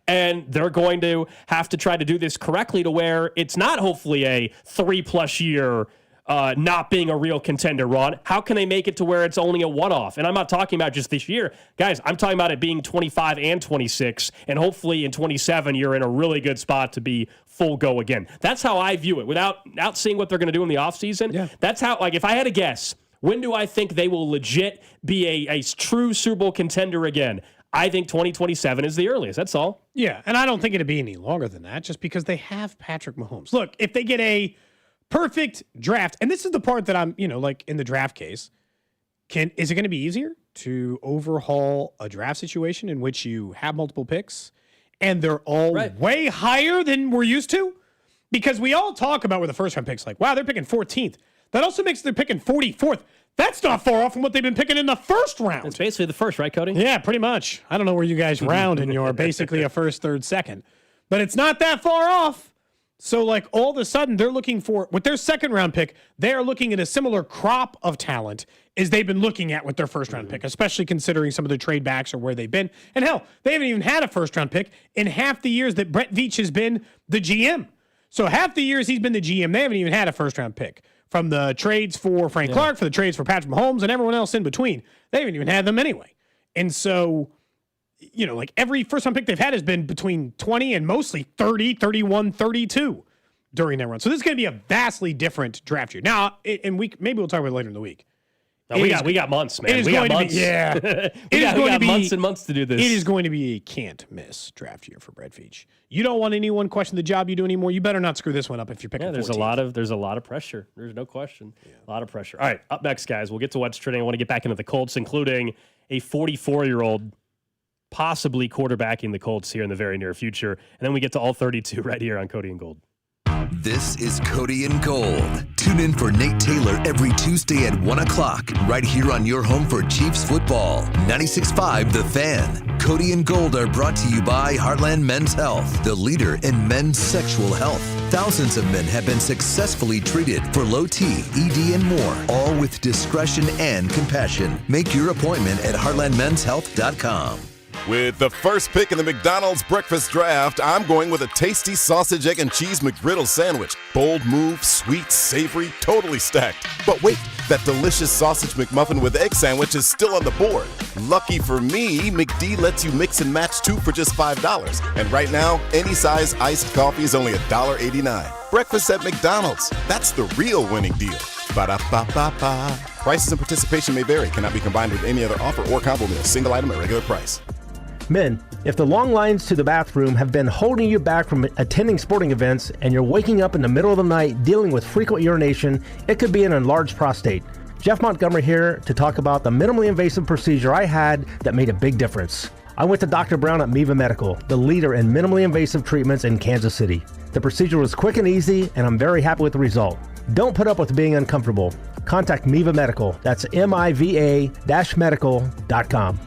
And they're going to have to try to do this correctly to where it's not hopefully a 3+ year not being a real contender run. How can they make it to where it's only a one-off? And I'm not talking about just this year. Guys, I'm talking about it being 25 and 26, and hopefully in 27 you're in a really good spot to be full go again. That's how I view it. Without seeing what they're going to do in the offseason, that's how, like, if I had to guess, when do I think they will legit be a true Super Bowl contender again? I think 2027 is the earliest. That's all. Yeah, and I don't think it'd be any longer than that just because they have Patrick Mahomes. Look, if they get a perfect draft, and this is the part that I'm, like in the draft case, is it going to be easier to overhaul a draft situation in which you have multiple picks and they're all way higher than we're used to? Because we all talk about where the first round picks, like, wow, they're picking 14th. That also makes they're picking 44th. That's not far off from what they've been picking in the first round. It's basically the first, right, Cody? Yeah, pretty much. I don't know where you guys round in your basically a first, third, second. But it's not that far off. So, like, all of a sudden, they're looking for, with their second round pick, they are looking at a similar crop of talent as they've been looking at with their first round pick, especially considering some of the trade backs or where they've been. And hell, they haven't even had a first round pick in half the years that Brett Veach has been the GM. So half the years he's been the GM, they haven't even had a first round pick. From the trades for Frank Clark, for the trades for Patrick Mahomes, and everyone else in between. They haven't even had them anyway. And so, like every first-round pick they've had has been between 20 and mostly 30, 31, 32 during their run. So this is going to be a vastly different draft year. Now, and maybe we'll talk about it later in the week. No, we got months, man. It is we going got to months. be, yeah. we got months and months to do this. It is going to be a can't-miss draft year for Brett Veach. You don't want anyone question the job you do anymore. You better not screw this one up if you're picking. There's 14th. there's a lot of pressure. There's no question. A lot of pressure. All right, up next, guys. We'll get to what's trending. I want to get back into the Colts, including a 44-year-old possibly quarterbacking the Colts here in the very near future. And then we get to all 32 right here on Cody and Gold. This is Cody and Gold. Tune in for Nate Taylor every Tuesday at 1 o'clock, right here on your home for Chiefs football. 96.5 The Fan. Cody and Gold are brought to you by Heartland Men's Health, the leader in men's sexual health. Thousands of men have been successfully treated for low T, ED, and more, all with discretion and compassion. Make your appointment at heartlandmenshealth.com. With the first pick in the McDonald's breakfast draft, I'm going with a tasty sausage, egg, and cheese McGriddle sandwich. Bold move, sweet, savory, totally stacked. But wait, that delicious sausage McMuffin with egg sandwich is still on the board. Lucky for me, McD lets you mix and match two for just $5. And right now, any size iced coffee is only $1.89. Breakfast at McDonald's. That's the real winning deal. Ba-da-ba-ba-ba. Prices and participation may vary. Cannot be combined with any other offer or combo meal. Single item at regular price. Men, if the long lines to the bathroom have been holding you back from attending sporting events and you're waking up in the middle of the night dealing with frequent urination, it could be an enlarged prostate. Jeff Montgomery here to talk about the minimally invasive procedure I had that made a big difference. I went to Dr. Brown at Miva Medical, the leader in minimally invasive treatments in Kansas City. The procedure was quick and easy, and I'm very happy with the result. Don't put up with being uncomfortable. Contact Miva Medical. That's MIVA-medical.com.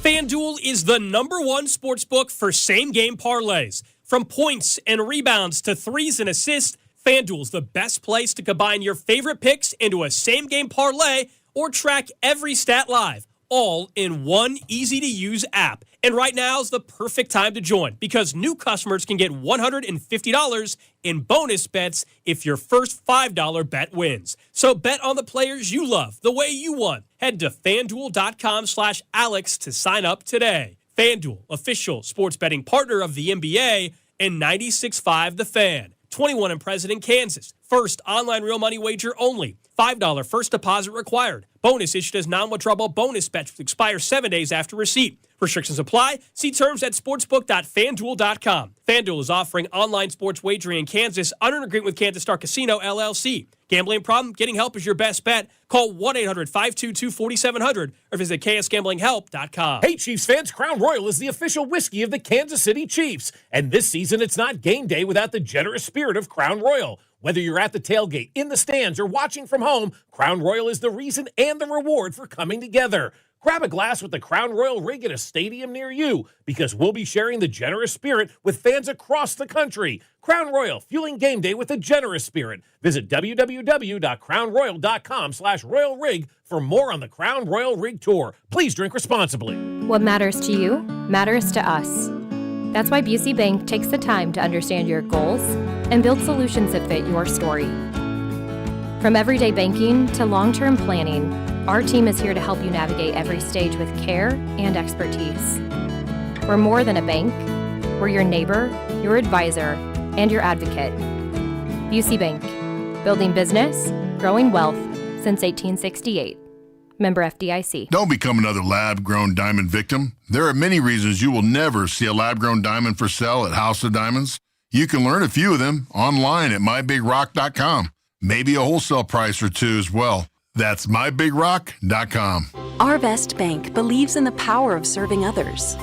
FanDuel is the #1 sportsbook for same-game parlays. From points and rebounds to threes and assists, FanDuel's the best place to combine your favorite picks into a same-game parlay or track every stat live, all in one easy-to-use app. And right now is the perfect time to join because new customers can get $150 in bonus bets if your first $5 bet wins. So bet on the players you love the way you want. Head to FanDuel.com/Alex to sign up today. FanDuel, official sports betting partner of the NBA and 96.5 The Fan. 21 and present in Kansas. First online real money wager only. $5 first deposit required. Bonus issued as non-withdrawable bonus bets expire 7 days after receipt. Restrictions apply. See terms at sportsbook.fanduel.com. FanDuel is offering online sports wagering in Kansas under an agreement with Kansas Star Casino, LLC. Gambling problem? Getting help is your best bet. Call 1-800-522-4700 or visit ksgamblinghelp.com. Hey, Chiefs fans, Crown Royal is the official whiskey of the Kansas City Chiefs. And this season, it's not game day without the generous spirit of Crown Royal. Whether you're at the tailgate, in the stands, or watching from home, Crown Royal is the reason and the reward for coming together. Grab a glass with the Crown Royal rig at a stadium near you because we'll be sharing the generous spirit with fans across the country. Crown Royal, fueling game day with a generous spirit. Visit www.crownroyal.com/royal rig for more on the Crown Royal Rig Tour. Please drink responsibly. What matters to you matters to us. That's why Busey Bank takes the time to understand your goals and build solutions that fit your story. From everyday banking to long-term planning, our team is here to help you navigate every stage with care and expertise. We're more than a bank. We're your neighbor, your advisor, and your advocate. Busey Bank, building business, growing wealth since 1868. Member FDIC. Don't become another lab-grown diamond victim. There are many reasons you will never see a lab-grown diamond for sale at House of Diamonds. You can learn a few of them online at mybigrock.com. Maybe a wholesale price or two as well. That's mybigrock.com. Arvest Bank believes in the power of serving others.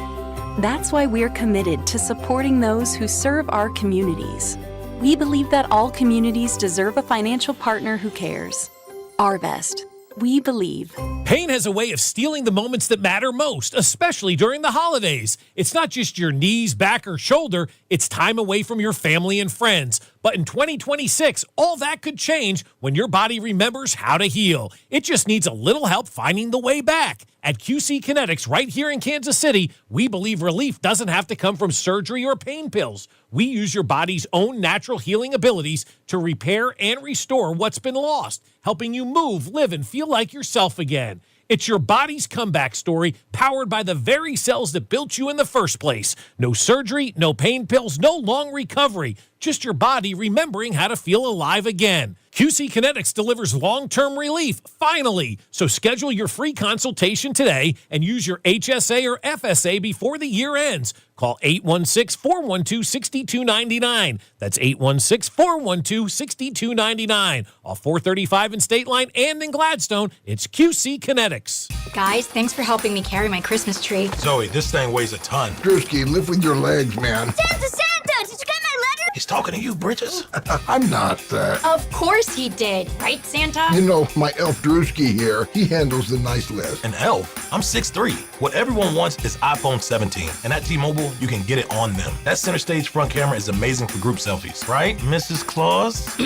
That's why we're committed to supporting those who serve our communities. We believe that all communities deserve a financial partner who cares. Arvest. We believe. Pain has a way of stealing the moments that matter most, especially during the holidays. It's not just your knees, back, or shoulder. It's time away from your family and friends. But in 2026, all that could change when your body remembers how to heal. It just needs a little help finding the way back. At QC Kinetics, right here in Kansas City, we believe relief doesn't have to come from surgery or pain pills. We use your body's own natural healing abilities to repair and restore what's been lost, helping you move, live, and feel like yourself again. It's your body's comeback story, powered by the very cells that built you in the first place. No surgery, no pain pills, no long recovery. Just your body remembering how to feel alive again. QC Kinetics delivers long-term relief, finally. So schedule your free consultation today and use your HSA or FSA before the year ends. Call 816-412-6299. That's 816-412-6299. Off 435 in State Line and in Gladstone, it's QC Kinetics. Guys, thanks for helping me carry my Christmas tree. Zoe, this thing weighs a ton. Drewski, lift with your legs, man. Santa! Did you get my letter? He's talking to you, Bridges. I'm not that. Of course he did. Right, Santa? You know, my elf Drewski here, he handles the nice list. An elf? I'm 6'3". What everyone wants is iPhone 17. And at T-Mobile, you can get it on them. That center stage front camera is amazing for group selfies. Right, Mrs. Claus?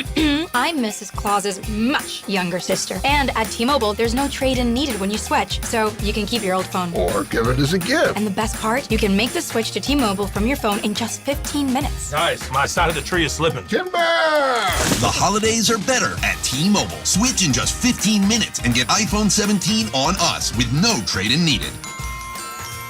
I'm Mrs. Claus's much younger sister. And at T-Mobile, there's no trade-in needed when you switch, so you can keep your old phone. Or give it as a gift. And the best part? You can make the switch to T-Mobile from your phone in just 15 minutes. Guys, my side of the tree is slipping. Timber! The holidays are better at T-Mobile. Switch in just 15 minutes and get iPhone 17 on us with no trade-in needed.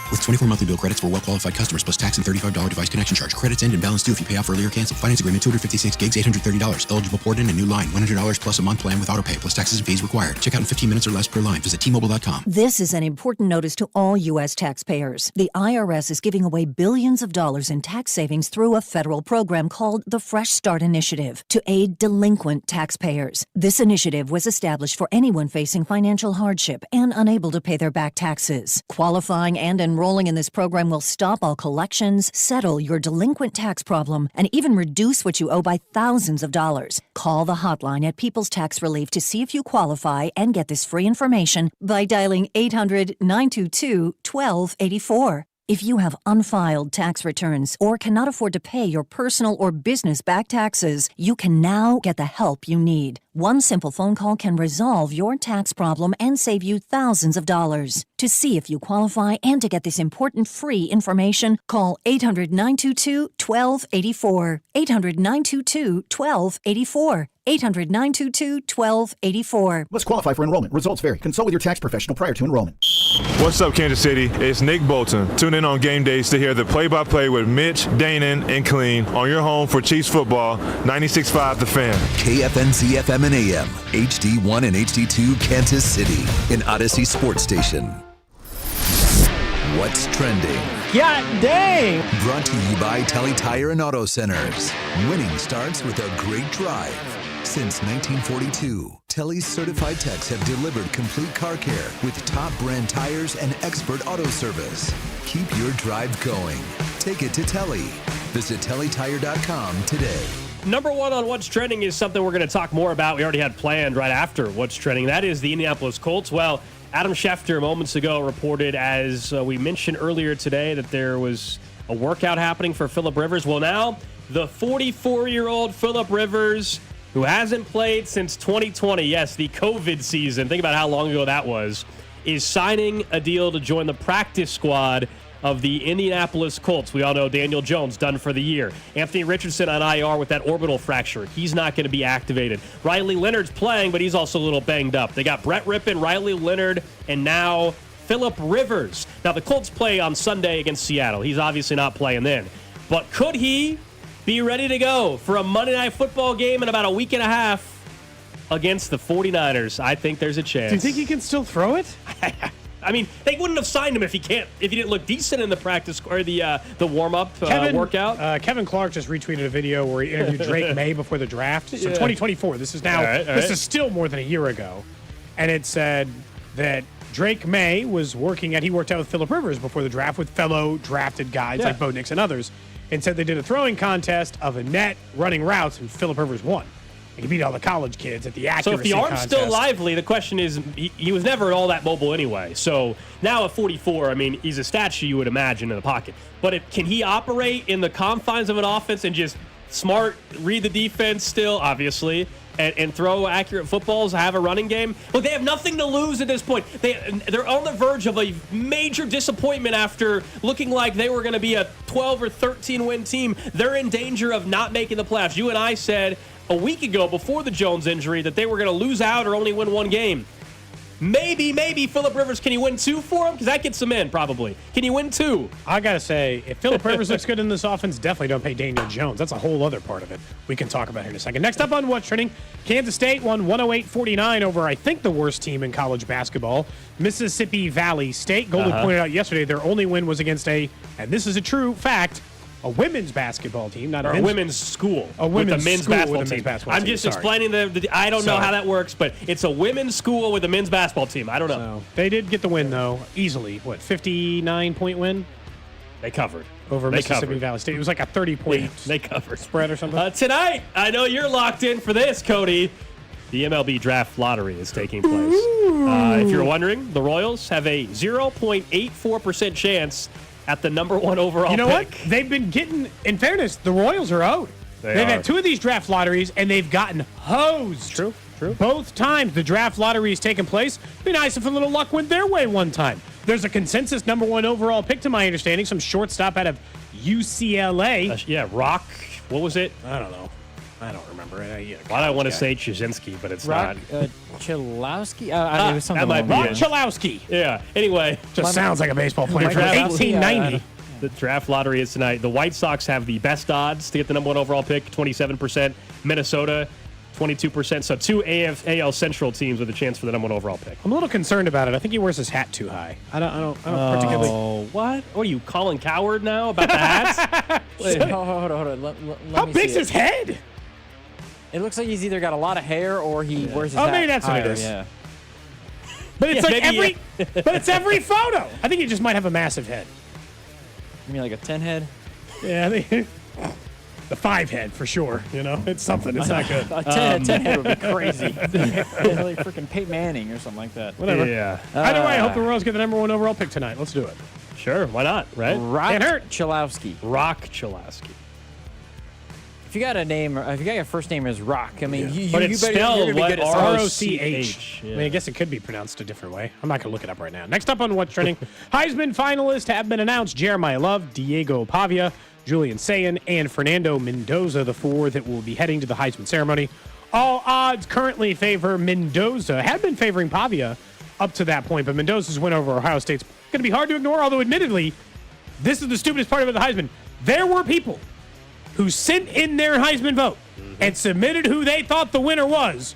With 24 monthly bill credits for well-qualified customers plus tax and $35 device connection charge. Credits end and balance due if you pay off early or cancel. Finance agreement 256 gigs, $830. Eligible port in a new line. $100 plus a month plan with auto pay plus taxes and fees required. Check out in 15 minutes or less per line. Visit T-Mobile.com. This is an important notice to all U.S. taxpayers. The IRS is giving away billions of dollars in tax savings through a federal program called the Fresh Start Initiative to aid delinquent taxpayers. This initiative was established for anyone facing financial hardship and unable to pay their back taxes. Qualifying and enrolling in this program will stop all collections, settle your delinquent tax problem, and even reduce what you owe by thousands of dollars. Call the hotline at People's Tax Relief to see if you qualify and get this free information by dialing 800-922-1284. If you have unfiled tax returns or cannot afford to pay your personal or business back taxes, you can now get the help you need. One simple phone call can resolve your tax problem and save you thousands of dollars. To see if you qualify and to get this important free information, call 800-922-1284. 800-922-1284. 800-922-1284. Must qualify for enrollment. Results vary. Consult with your tax professional prior to enrollment. What's up, Kansas City? It's Nick Bolton. Tune in on game days to hear the play-by-play with Mitch, Danon, and Clean on your home for Chiefs football, 96.5 The Fan. KFNC FM and AM, HD1 and HD2 Kansas City, an Odyssey sports station. What's trending? God dang! Brought to you by Telly Tire and Auto Centers. Winning starts with a great drive. Since 1942, Telly's certified techs have delivered complete car care with top brand tires and expert auto service. Keep your drive going. Take it to Telly. Visit TellyTire.com today. Number one on What's Trending is something we're going to talk more about. We already had planned right after What's Trending. That is the Indianapolis Colts. Well, Adam Schefter moments ago reported, as we mentioned earlier today, that there was a workout happening for Phillip Rivers. Well, now the 44-year-old Phillip Rivers, who hasn't played since 2020, yes, the COVID season, think about how long ago that was, is signing a deal to join the practice squad of the Indianapolis Colts. We all know Daniel Jones done for the year. Anthony Richardson on IR with that orbital fracture. He's not going to be activated. Riley Leonard's playing, but he's also a little banged up. They got Brett Rippon, Riley Leonard, and now Phillip Rivers. Now, the Colts play on Sunday against Seattle. He's obviously not playing then. But could he be ready to go for a Monday Night Football game in about a week and a half against the 49ers? I think there's a chance. Do you think he can still throw it? I mean, they wouldn't have signed him if he didn't look decent in the practice or the warm-up workout. Kevin Clark just retweeted a video where he interviewed Drake May before the draft. So 2024. This is now. This is still more than a year ago, and it said that Drake May he worked out with Phillip Rivers before the draft with fellow drafted guys like Bo Nix and others, and said they did a throwing contest of a net running routes, and Phillip Rivers won. He beat all the college kids at the accuracy So if the arm's contest. still lively, the question is, he was never all that mobile anyway. So now at 44, I mean, he's a statue you would imagine in the pocket. But can he operate in the confines of an offense and just read the defense still, obviously, and throw accurate footballs, have a running game? Look, they have nothing to lose at this point. They're on the verge of a major disappointment after looking like they were going to be a 12 or 13 win team. They're in danger of not making the playoffs. You and I said a week ago before the Jones injury that they were going to lose out or only win one game. Maybe Phillip Rivers, can you win two for him? Because that gets him in, probably. Can you win two? I got to say, if Phillip Rivers looks good in this offense, definitely don't pay Daniel Jones. That's a whole other part of it we can talk about here in a second. Next up on What's Trending, Kansas State won 108-49 over, I think, the worst team in college basketball, Mississippi Valley State. Goldie pointed out yesterday their only win was against and this is a true fact, a women's basketball team, not a women's school. A women's men's school basketball with a men's team. basketball I'm team. just explaining I don't know how that works, but it's a women's school with a men's basketball team. I don't know. So they did get the win, though, easily. 59-point win? They covered. Over Mississippi Valley State. It was like a 30-point they covered. Spread or something. Tonight, I know you're locked in for this, Cody. The MLB Draft Lottery is taking place. If you're wondering, the Royals have a 0.84% chance at the number one overall pick. You know what? They've been getting, in fairness, the Royals are owed. They've had two of these draft lotteries, and they've gotten hosed. True. Both times the draft lottery has taken place. It'd be nice if a little luck went their way one time. There's a consensus number one overall pick, to my understanding, some shortstop out of UCLA. Rock. What was it? I don't know. I don't remember it. Why do I want to say Chizinski, but it's not. Chalowski? It was something that might like be Chalowski. Yeah. Anyway. Just sounds like a baseball player from 1890. The draft lottery is tonight. The White Sox have the best odds to get the number one overall pick, 27%. Minnesota, 22%. So two AL Central teams with a chance for the number one overall pick. I'm a little concerned about it. I think he wears his hat too high. I don't particularly. Oh, what? What are you, Colin Coward now about the hats? Wait, hold on. Let How me big's see his head? It looks like he's either got a lot of hair or he wears his hat maybe that's higher, what it is. Yeah. But it's but it's every photo. I think he just might have a massive head. You mean like a 10 head? Yeah, the 5 head for sure. You know, it's something. It's not good. A 10 head would be crazy. Like freaking Peyton Manning or something like that. Whatever. Yeah. Either way, I hope the Royals get the number one overall pick tonight. Let's do it. Sure, why not, right? Rock Chalowski. Rock Chalowski. If you got a name, if you got your first name is Rock, I mean, you But it's better you're spelled gonna be good at R-O-C-H. I mean, I guess it could be pronounced a different way. I'm not going to look it up right now. Next up on What's Trending, Heisman finalists have been announced. Jeremiah Love, Diego Pavia, Julian Sayin, and Fernando Mendoza, the four that will be heading to the Heisman ceremony. All odds currently favor Mendoza. Had been favoring Pavia up to that point, but Mendoza's win over Ohio State's going to be hard to ignore, although admittedly, this is the stupidest part of the Heisman. There were people who sent in their Heisman vote and submitted who they thought the winner was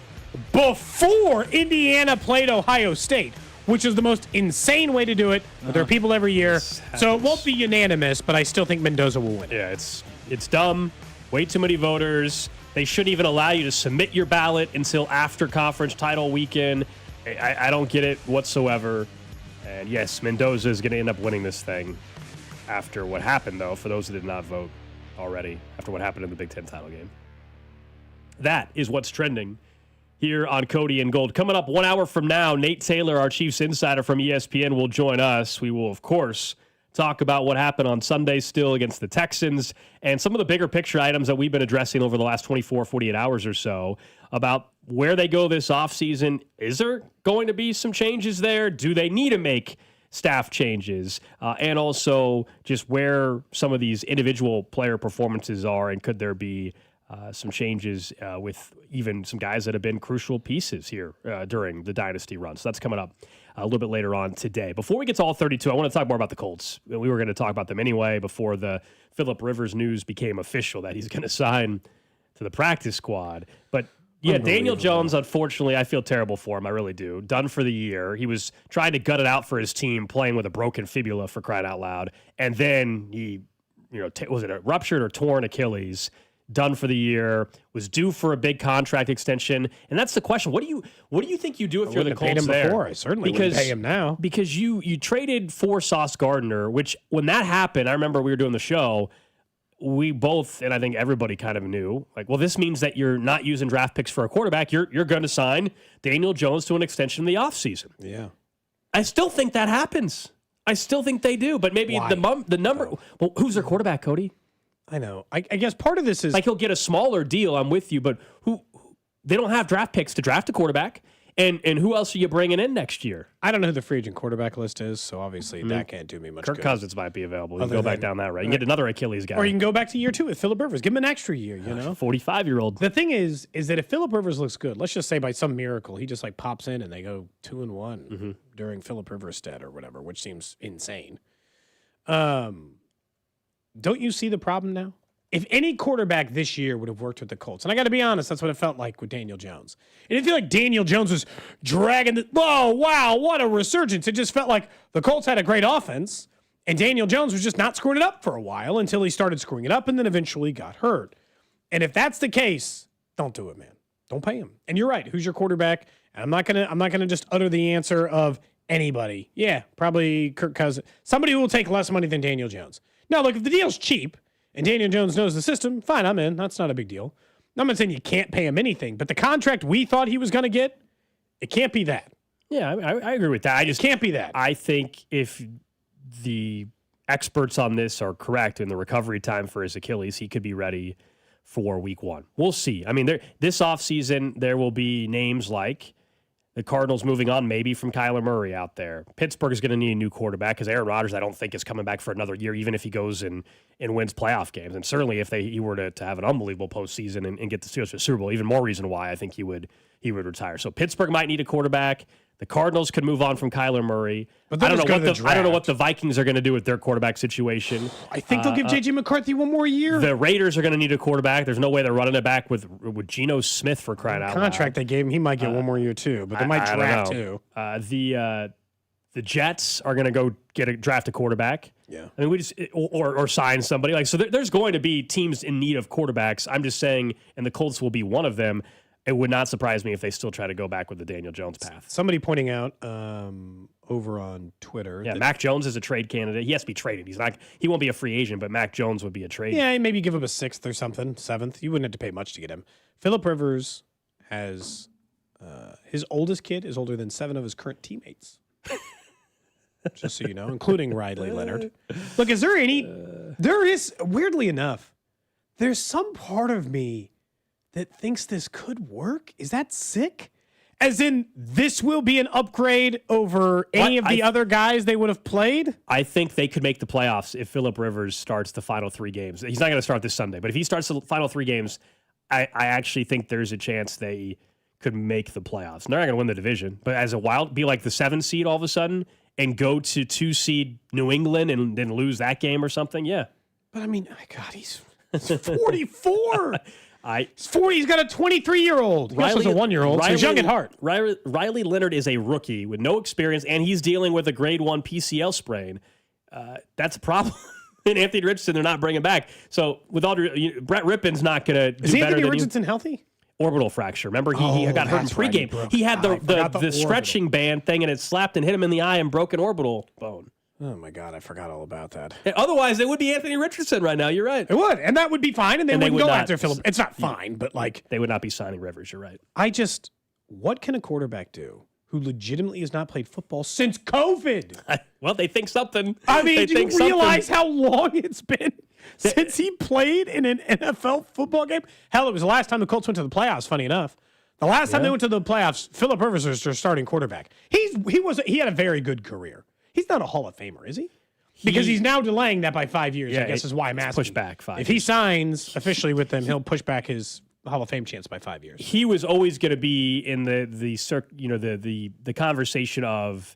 before Indiana played Ohio State, which is the most insane way to do it. But there are people every year, so it won't be unanimous, but I still think Mendoza will win. Yeah, it's dumb. Way too many voters. They shouldn't even allow you to submit your ballot until after conference title weekend. I don't get it whatsoever. And yes, Mendoza is going to end up winning this thing after what happened, though, for those who did not vote already, after what happened in the Big Ten title game. That is what's trending here on Cody and Gold. Coming up 1 hour from now, Nate Taylor, our Chiefs insider from ESPN, will join us. We will, of course, talk about what happened on Sunday still against the Texans and some of the bigger picture items that we've been addressing over the last 24, 48 hours or so about where they go this offseason. Is there going to be some changes there? Do they need to make staff changes? And also just where some of these individual player performances are, and could there be some changes with even some guys that have been crucial pieces here during the dynasty run. So that's coming up a little bit later on today. Before we get to all 32, I want to talk more about the Colts. We were going to talk about them anyway before the Phillip Rivers news became official that he's going to sign to the practice squad. But yeah, Daniel Jones, unfortunately, I feel terrible for him. I really do. Done for the year. He was trying to gut it out for his team, playing with a broken fibula, for crying out loud. And then he, was it a ruptured or torn Achilles? Done for the year, was due for a big contract extension. And that's the question. What do you think you do if you're the Colts him there? Before. I certainly wouldn't pay him now. Because you traded for Sauce Gardner, which when that happened, I remember we were doing the show, we both, and I think everybody kind of knew, like, well, this means that you're not using draft picks for a quarterback. You're going to sign Daniel Jones to an extension in the offseason. Yeah. I still think that happens. I still think they do, but maybe the number. Well, who's their quarterback, Cody? I know. I guess part of this is like he'll get a smaller deal. I'm with you, but who they don't have draft picks to draft a quarterback, and who else are you bringing in next year? I don't know who the free agent quarterback list is, so obviously that can't do me much Kirk good. Cousins might be available. You can go back down that road. You can get another Achilles guy, or you can go back to year 2 with Phillip Rivers. Give him an extra year. 45-year-old. The thing is that if Phillip Rivers looks good, let's just say by some miracle he just like pops in and they go 2-1 during Phillip Rivers' stead or whatever, which seems insane. Don't you see the problem now? If any quarterback this year would have worked with the Colts, and I got to be honest, that's what it felt like with Daniel Jones. It didn't feel like Daniel Jones was dragging wow, what a resurgence. It just felt like the Colts had a great offense, and Daniel Jones was just not screwing it up for a while until he started screwing it up and then eventually got hurt. And if that's the case, don't do it, man. Don't pay him. And you're right. Who's your quarterback? And I'm not gonna just utter the answer of anybody. Yeah, probably Kirk Cousins. Somebody who will take less money than Daniel Jones. Now, look, if the deal's cheap, and Daniel Jones knows the system, fine, I'm in. That's not a big deal. I'm not saying you can't pay him anything, but the contract we thought he was going to get, it can't be that. Yeah, I agree with that. It can't be that. I think if the experts on this are correct in the recovery time for his Achilles, he could be ready for week 1. We'll see. I mean, this offseason, there will be names like the Cardinals moving on maybe from Kyler Murray out there. Pittsburgh is going to need a new quarterback because Aaron Rodgers, I don't think, is coming back for another year, even if he goes and wins playoff games. And certainly if he were to have an unbelievable postseason and get the Steelers to the Super Bowl, even more reason why I think he would retire. So Pittsburgh might need a quarterback. The Cardinals could move on from Kyler Murray. But I don't know what the Vikings are going to do with their quarterback situation. I think they'll give J.J. McCarthy one more year. The Raiders are going to need a quarterback. There's no way they're running it back with Geno Smith, for crying out loud. Contract they gave him, he might get one more year too, but they might draft too. The Jets are going to go draft a quarterback. Yeah, I mean, we just or sign somebody like so. There's going to be teams in need of quarterbacks. I'm just saying, and the Colts will be one of them. It would not surprise me if they still try to go back with the Daniel Jones path. Somebody pointing out over on Twitter. Yeah, Mac Jones is a trade candidate. He has to be traded. He won't be a free agent, but Mac Jones would be a trade. Yeah, maybe give him a 6th or something, 7th. You wouldn't have to pay much to get him. Phillip Rivers has his oldest kid is older than 7 of his current teammates. just so you know, including Riley Leonard. Look, is there any? There is, weirdly enough, there's some part of me that thinks this could work. Is that sick? As in, this will be an upgrade over any of the other guys they would have played? I think they could make the playoffs if Phillip Rivers starts the final 3 games. He's not going to start this Sunday, but if he starts the final 3 games, I actually think there's a chance they could make the playoffs. And they're not going to win the division, but as a be like the 7 seed all of a sudden and go to 2 seed New England and then lose that game or something, yeah. But I mean, God, he's 44. He's 40. He's got a 23-year-old. He also has a 1-year-old, so he's young at heart. Riley Leonard is a rookie with no experience, and he's dealing with a grade 1 PCL sprain. That's a problem. And Anthony Richardson, they're not bringing back. So with all Brett Rippon's not going to do better than Anthony Richardson healthy? Orbital fracture. Remember, he got hurt in pregame. He had the stretching band thing, and it slapped and hit him in the eye and broke an orbital bone. Oh, my God. I forgot all about that. Otherwise, it would be Anthony Richardson right now. You're right. It would. And that would be fine. And they wouldn't go after Phillip. It's not fine, but like. They would not be signing Rivers. You're right. What can a quarterback do who legitimately has not played football since COVID? Well, they think something. I mean, do you realize how long it's been since he played in an NFL football game? Hell, it was the last time the Colts went to the playoffs, funny enough. The last time they went to the playoffs, Phillip Rivers was their starting quarterback. He had a very good career. He's not a Hall of Famer, is he? Because he's now delaying that by 5 years, I guess is why I'm asking. Push back 5 If he signs officially with them, he'll push back his Hall of Fame chance by 5 years. He was always going to be in the conversation of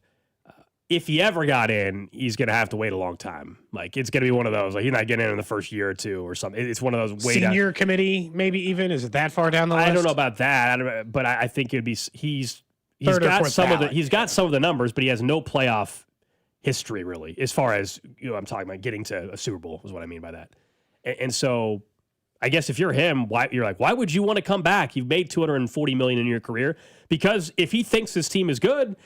if he ever got in, he's going to have to wait a long time. Like, it's going to be one of those, like, he's not getting in the first year or two or something. It's one of those senior committee, maybe even. Is it that far down the list? I don't know about that, but I think it'd be he's got some of the numbers, but he has no playoff history, really, as far as I'm talking about getting to a Super Bowl is what I mean by that. And so I guess if you're him, why would you want to come back? You've made $240 million in your career. Because if he thinks this team is good,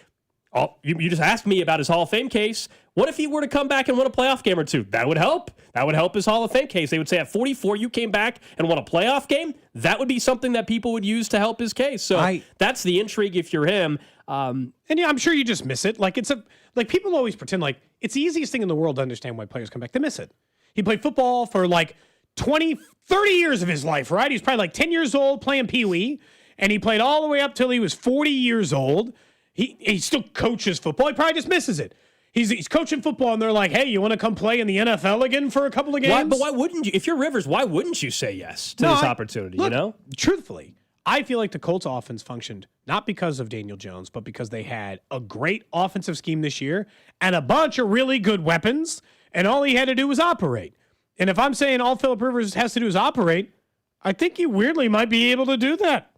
you just asked me about his Hall of Fame case. What if he were to come back and win a playoff game or two? That would help. That would help his Hall of Fame case. They would say at 44, you came back and won a playoff game. That would be something that people would use to help his case. So that's the intrigue if you're him. And yeah, I'm sure you just miss it. Like people always pretend like it's the easiest thing in the world to understand why players come back. They miss it. He played football for like 20, 30 years of his life, right? He's probably like 10 years old playing Pee-wee, and he played all the way up till he was 40 years old. He still coaches football. He probably just misses it. He's coaching football, and they're like, hey, you want to come play in the NFL again for a couple of games? But why wouldn't you? If you're Rivers, why wouldn't you say yes to this opportunity, look, truthfully, I feel like the Colts offense functioned not because of Daniel Jones, but because they had a great offensive scheme this year and a bunch of really good weapons, and all he had to do was operate. And if I'm saying all Phillip Rivers has to do is operate, I think he weirdly might be able to do that.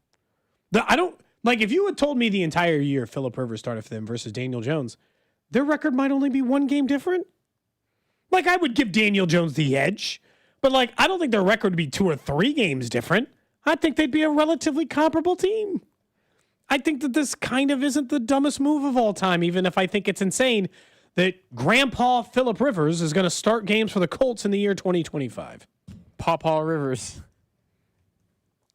If you had told me the entire year Phillip Rivers started for them versus Daniel Jones, their record might only be 1 game different. Like, I would give Daniel Jones the edge, but I don't think their record would be 2 or 3 games different. I think they'd be a relatively comparable team. I think that this kind of isn't the dumbest move of all time, even if I think it's insane that Grandpa Phillip Rivers is going to start games for the Colts in the year 2025. Pawpaw Rivers.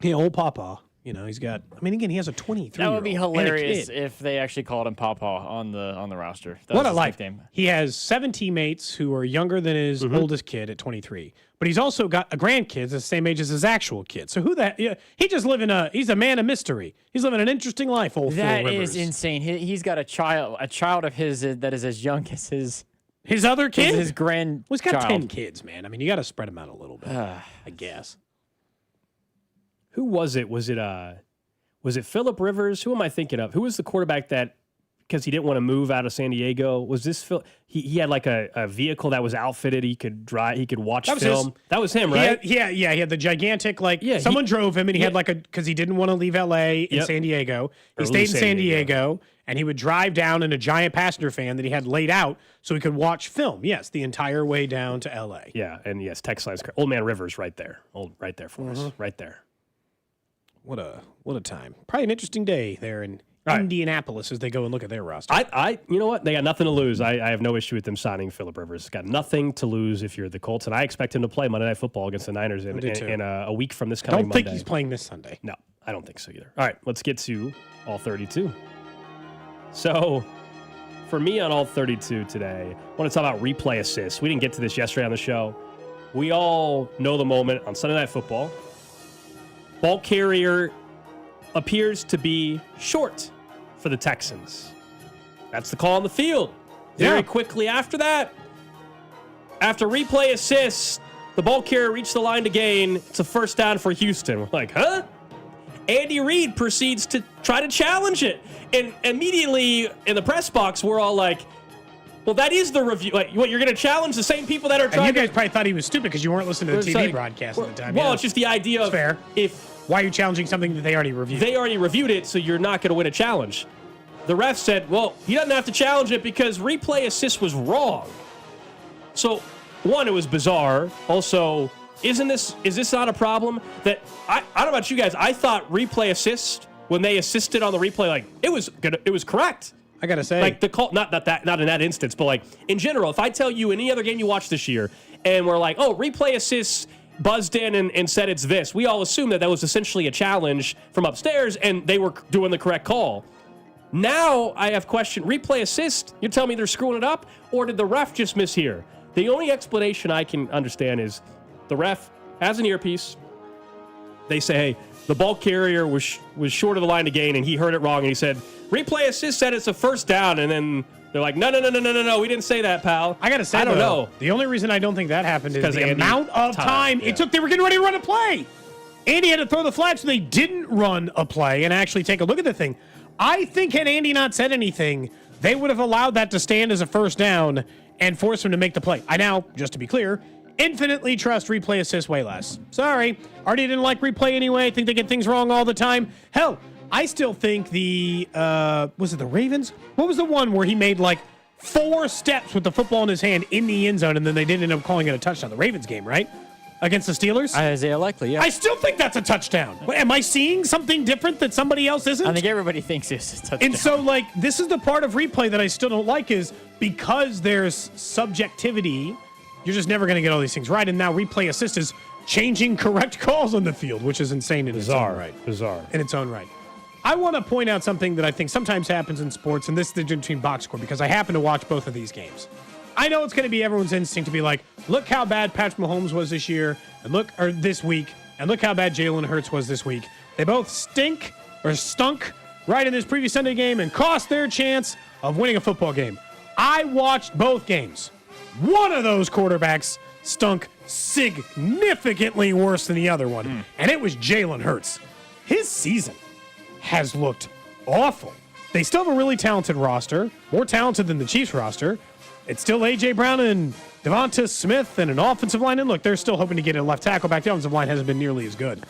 Yeah, old Pawpaw. He's got. I mean, again, he has a 23-year-old. That would be hilarious if they actually called him Pawpaw on the roster. What a life! He has 7 teammates who are younger than his oldest kid at 23. But he's also got a grandkid the same age as his actual kid. So he just he's a man of mystery. He's living an interesting life. Old Phil Rivers. That is insane. He's got a child of his that is as young as his other kid. His grand. Well, he's got 10 kids, man. I mean, you got to spread them out a little bit. I guess. Who was it? Was it Phillip Rivers? Who am I thinking of? Who was the quarterback that, because he didn't want to move out of San Diego, was this Phil? He had like a vehicle that was outfitted. He could drive. He could watch film. That was him, right? He had the gigantic someone drove him, and he had because he didn't want to leave L.A. in San Diego. He stayed in San Diego, and he would drive down in a giant passenger van that he had laid out so he could watch film. Yes, the entire way down to L.A. Yeah, and yes, text line's correct. Old Man Rivers, right there, for us, right there. What a time. Probably an interesting day there in Indianapolis as they go and look at their roster. You know what? They got nothing to lose. I have no issue with them signing Phillip Rivers. Got nothing to lose if you're the Colts, and I expect him to play Monday Night Football against the Niners in a week from this coming Monday. I don't think he's playing this Sunday. No, I don't think so either. All right, let's get to all 32. So, for me on all 32 today, I want to talk about replay assists. We didn't get to this yesterday on the show. We all know the moment on Sunday Night Football. Ball carrier appears to be short for the Texans. That's the call on the field. Very quickly after that, after replay assists, the ball carrier reached the line to gain. It's a first down for Houston. We're like, huh? Andy Reid proceeds to try to challenge it. And immediately in the press box, we're all like, well, that is the review. Like, what, you're going to challenge the same people that are trying to... And you guys probably thought he was stupid because you weren't listening to the TV broadcast at the time. Well, it's just the idea of... fair. Why are you challenging something that they already reviewed? They already reviewed it, so you're not going to win a challenge. The ref said, well, he doesn't have to challenge it because replay assist was wrong. So, one, it was bizarre. Also, is this not a problem? That I don't know about you guys. I thought replay assist, when they assisted on the replay, like it was correct. I gotta say, like the call, not in that instance, but like in general, if I tell you any other game you watched this year, and we're like, oh, replay assists buzzed in and said it's this, we all assume that was essentially a challenge from upstairs, and they were doing the correct call. Now I have question, replay assist, you're telling me they're screwing it up, or did the ref just mishear? The only explanation I can understand is the ref has an earpiece. They say, hey, the ball carrier was short of the line to gain, and he heard it wrong, and he said, replay assist said it's a first down, and then they're like, no, we didn't say that, pal. I gotta say, I don't know. The only reason I don't think that happened is the Andy amount of time it took. They were getting ready to run a play. Andy had to throw the flag, so they didn't run a play and actually take a look at the thing. I think had Andy not said anything, they would have allowed that to stand as a first down and force him to make the play. I now, just to be clear, infinitely trust replay assist way less. Sorry. Already didn't like replay anyway. I think they get things wrong all the time. Hell, I still think was it the Ravens? What was the one where he made like 4 steps with the football in his hand in the end zone and then they didn't end up calling it a touchdown? The Ravens game, right? Against the Steelers? Isaiah Likely, yeah. I still think that's a touchdown. Am I seeing something different that somebody else isn't? I think everybody thinks it's a touchdown. And so, like, this is the part of replay that I still don't like is because there's subjectivity, you're just never going to get all these things right. And now replay assist is changing correct calls on the field, which is insane in its own right. Bizarre. In its own right. I want to point out something that I think sometimes happens in sports, and this is the difference between box score, because I happen to watch both of these games. I know it's going to be everyone's instinct to be like, look how bad Patrick Mahomes was this year, or this week, and look how bad Jalen Hurts was this week. They both stunk right in this previous Sunday game and cost their chance of winning a football game. I watched both games. One of those quarterbacks stunk significantly worse than the other one, and it was Jalen Hurts. His season has looked awful. They still have a really talented roster, more talented than the Chiefs roster. It's still A.J. Brown and Devonta Smith and an offensive line. And look, they're still hoping to get a left tackle back. The offensive line hasn't been nearly as good.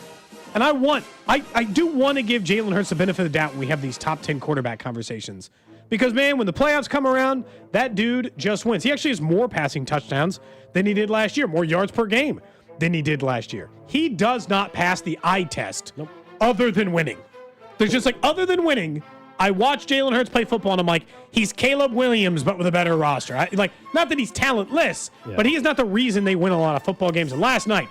And I do want to give Jalen Hurts the benefit of the doubt when we have these top 10 quarterback conversations. Because, man, when the playoffs come around, that dude just wins. He actually has more passing touchdowns than he did last year, more yards per game than he did last year. He does not pass the eye test other than winning. There's just like, other than winning, I watch Jalen Hurts play football, and I'm like, he's Caleb Williams, but with a better roster. Not that he's talentless, but he is not the reason they win a lot of football games. And last night,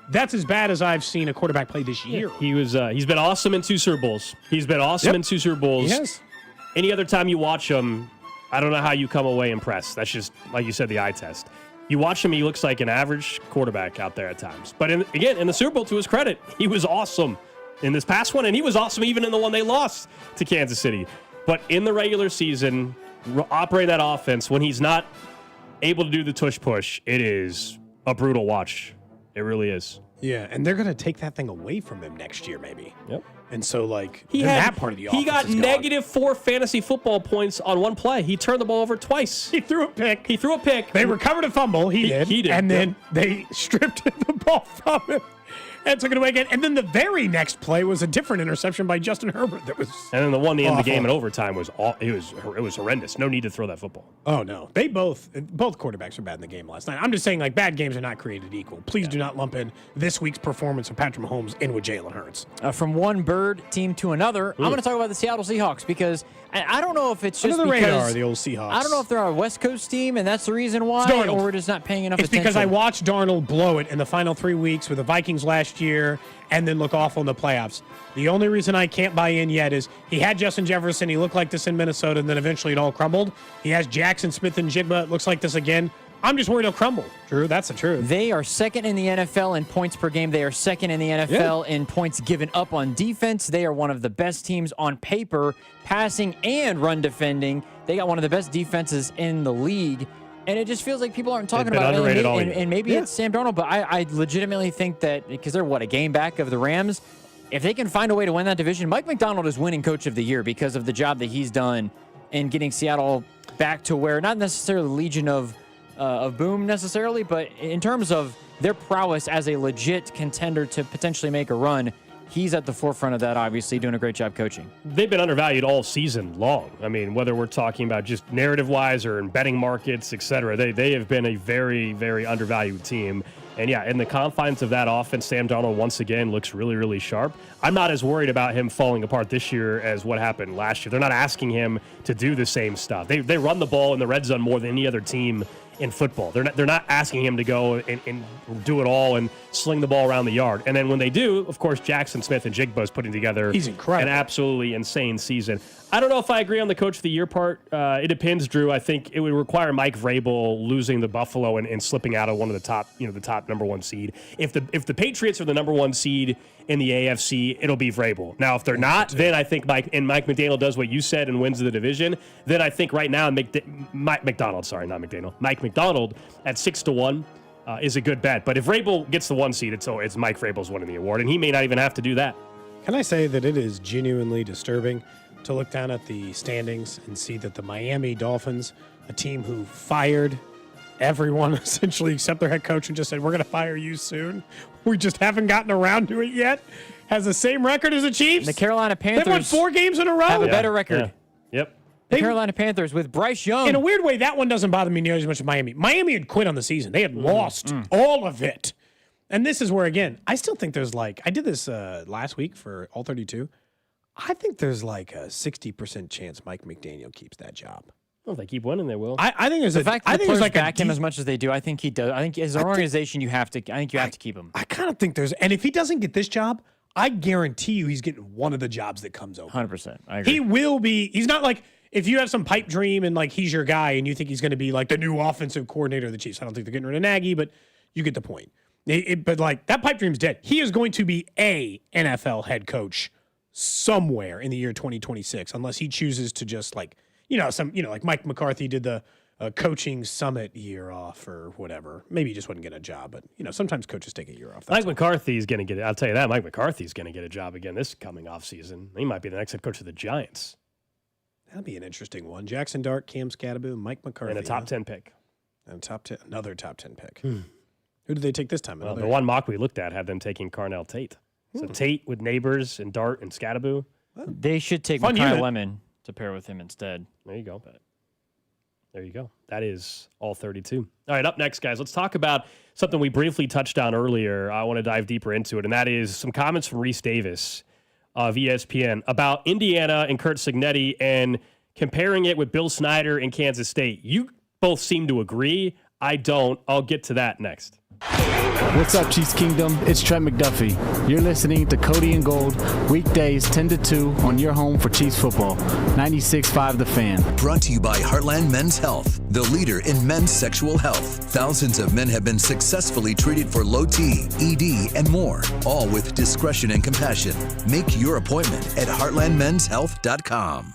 that's as bad as I've seen a quarterback play this year. He's been awesome in 2 Super Bowls. He's been awesome in 2 Super Bowls. Yes. Any other time you watch him, I don't know how you come away impressed. That's just, like you said, the eye test. You watch him, he looks like an average quarterback out there at times. But in the Super Bowl, to his credit, he was awesome in this past one, and he was awesome even in the one they lost to Kansas City. But in the regular season, operating that offense, when he's not able to do the tush-push, it is a brutal watch. It really is. Yeah, and they're going to take that thing away from him next year, maybe. Yep. And so, that part of the offense he got -4 fantasy football points on one play. He turned the ball over twice. He threw a pick. They recovered a fumble. He did. And then they stripped the ball from him and took it away again. And then the very next play was a different interception by Justin Herbert that was And then the one to end the game in overtime was it was horrendous. No need to throw that football. Oh, no. They both quarterbacks were bad in the game last night. I'm just saying, bad games are not created equal. Please do not lump in this week's performance of Patrick Mahomes in with Jalen Hurts. From one bird team to another, I'm going to talk about the Seattle Seahawks because I don't know if it's just under the because radar, the old Seahawks. I don't know if they're a West Coast team and that's the reason why, or we're just not paying enough attention. It's because I watched Darnold blow it in the final 3 weeks with the Vikings things last year and then look awful in the playoffs. The only reason I can't buy in yet is he had Justin Jefferson. He looked like this in Minnesota, and then eventually it all crumbled. He has Jackson Smith and Jigba. It looks like this again. I'm just worried he'll crumble. Drew, that's the truth. They are second in the NFL in points per game. They are second in the NFL in points given up on defense. They are one of the best teams on paper, passing and run defending. They got one of the best defenses in the league. And it just feels like people aren't talking about it. And maybe it's Sam Darnold, but I legitimately think that because they're, a game back of the Rams? If they can find a way to win that division, Mike Macdonald is winning Coach of the Year because of the job that he's done in getting Seattle back to where, not necessarily the Legion of boom necessarily, but in terms of their prowess as a legit contender to potentially make a run, he's at the forefront of that, obviously, doing a great job coaching. They've been undervalued all season long. I mean, whether we're talking about just narrative-wise or in betting markets, et cetera, they have been a very, very undervalued team. And, yeah, in the confines of that offense, Sam Darnold once again looks really, really sharp. I'm not as worried about him falling apart this year as what happened last year. They're not asking him to do the same stuff. They run the ball in the red zone more than any other team in football. They're not asking him to go and do it all and sling the ball around the yard. And then when they do, of course, Jackson Smith and Jigba's putting together an absolutely insane season. I don't know if I agree on the Coach of the Year part. It depends, Drew. I think it would require Mike Vrabel losing the Buffalo and slipping out of one of the top, the top number one seed. If the Patriots are the number one seed in the AFC, it'll be Vrabel. Now, if they're not, then I think Mike McDaniel does what you said and wins the division. Then I think right now Mike Macdonald at 6-1 is a good bet. But if Vrabel gets the one seed, it's Mike Vrabel's winning the award, and he may not even have to do that. Can I say that it is genuinely disturbing to look down at the standings and see that the Miami Dolphins, a team who fired everyone essentially except their head coach and just said, we're going to fire you soon. We just haven't gotten around to it yet, has the same record as the Chiefs. The Carolina Panthers They've won 4 games in a row. Have a better record. Yeah. Yep. The Carolina Panthers with Bryce Young. In a weird way, that one doesn't bother me nearly as much as Miami. Miami had quit on the season. They had lost all of it. And this is where, again, I still think there's I did this last week for All 32. I think there's a 60% chance Mike McDaniel keeps that job. Well, if they keep winning, they will. I think there's the fact that the players back him as much as they do. I think he does. I think as an organization, you have to keep him. I kind of think and if he doesn't get this job, I guarantee you he's getting one of the jobs that comes over. 100%. I agree. He will be. He's not if you have some pipe dream and he's your guy and you think he's going to be the new offensive coordinator of the Chiefs. I don't think they're getting rid of Nagy, but you get the point. But that pipe dream's dead. He is going to be a NFL head coach somewhere in the year 2026, unless he chooses to just like Mike McCarthy did the coaching summit year off or whatever. Maybe he just wouldn't get a job, but sometimes coaches take a year off. Mike McCarthy's going to get it. I'll tell you that. Mike McCarthy's going to get a job again this coming off season. He might be the next head coach of the Giants. That'd be an interesting one. Jackson Dart, Cam Scadaboo, Mike McCarthy. And a top 10 pick. And another top 10 pick. Who did they take this time? Well, the one mock we looked at had them taking Carnell Tate. So Tate with Neighbors and Dart and Scadaboo. They should take Mekhi Lemon to pair with him instead. There you go. There you go. That is all 32. All right, up next, guys, let's talk about something we briefly touched on earlier. I want to dive deeper into it, and that is some comments from Reese Davis of ESPN about Indiana and Curt Cignetti and comparing it with Bill Snyder in Kansas State. You both seem to agree. I don't. I'll get to that next. What's up, Chiefs Kingdom? It's Trent McDuffie. You're listening to Cody and Gold, weekdays 10 to 2 on your home for Chiefs football. 96.5 The Fan. Brought to you by Heartland Men's Health, the leader in men's sexual health. Thousands of men have been successfully treated for low T, ED, and more, all with discretion and compassion. Make your appointment at heartlandmenshealth.com.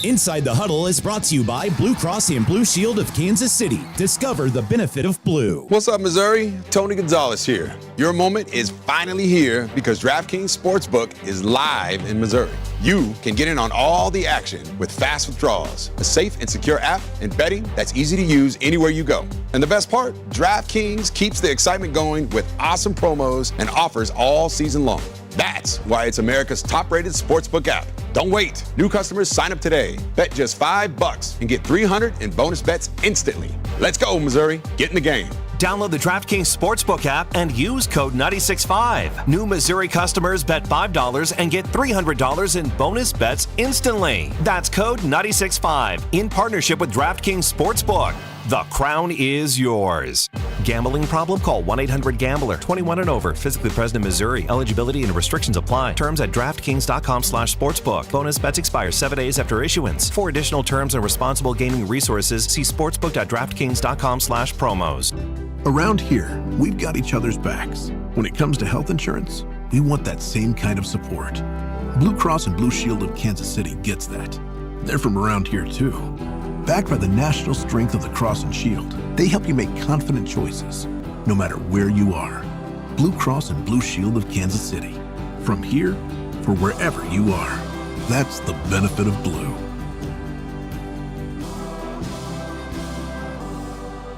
Inside the Huddle is brought to you by Blue Cross and Blue Shield of Kansas City. Discover the benefit of blue. What's up, Missouri? Tony Gonzalez here. Your moment is finally here because DraftKings Sportsbook is live in Missouri. You can get in on all the action with fast withdrawals, a safe and secure app, and betting that's easy to use anywhere you go. And the best part, DraftKings keeps the excitement going with awesome promos and offers all season long. That's why it's America's top-rated sportsbook app. Don't wait. New customers sign up today. Bet just $5 and get $300 in bonus bets instantly. Let's go, Missouri. Get in the game. Download the DraftKings Sportsbook app and use code 965. New Missouri customers bet $5 and get $300 in bonus bets instantly. That's code 965 in partnership with DraftKings Sportsbook. The crown is yours. Gambling problem? Call 1-800-GAMBLER. 21 and over. Physically present in Missouri. Eligibility and restrictions apply. Terms at DraftKings.com/sportsbook. Bonus bets expire 7 days after issuance. For additional terms and responsible gaming resources, see sportsbook.draftkings.com/promos. Around here, we've got each other's backs. When it comes to health insurance, we want that same kind of support. Blue Cross and Blue Shield of Kansas City gets that. They're from around here too. Backed by the national strength of the Cross and Shield, they help you make confident choices, no matter where you are. Blue Cross and Blue Shield of Kansas City. From here, for wherever you are. That's the benefit of blue.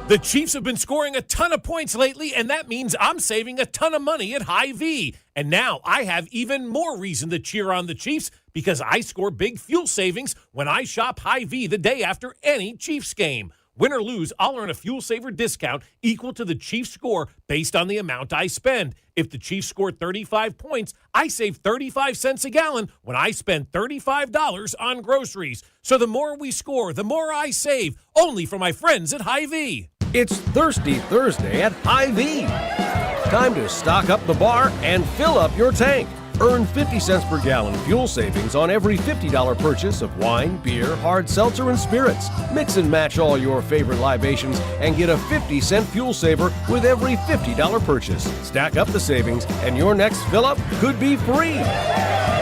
The Chiefs have been scoring a ton of points lately, and that means I'm saving a ton of money at Hy-Vee. And now I have even more reason to cheer on the Chiefs because I score big fuel savings when I shop Hy-Vee the day after any Chiefs game. Win or lose, I'll earn a fuel saver discount equal to the Chiefs score based on the amount I spend. If the Chiefs score 35 points, I save 35 cents a gallon when I spend $35 on groceries. So the more we score, the more I save, only for my friends at Hy-Vee. It's Thirsty Thursday at Hy-Vee. Time to stock up the bar and fill up your tank. Earn 50 cents per gallon fuel savings on every $50 purchase of wine, beer, hard seltzer, and spirits. Mix and match all your favorite libations and get a 50-cent fuel saver with every $50 purchase. Stack up the savings and your next fill-up could be free.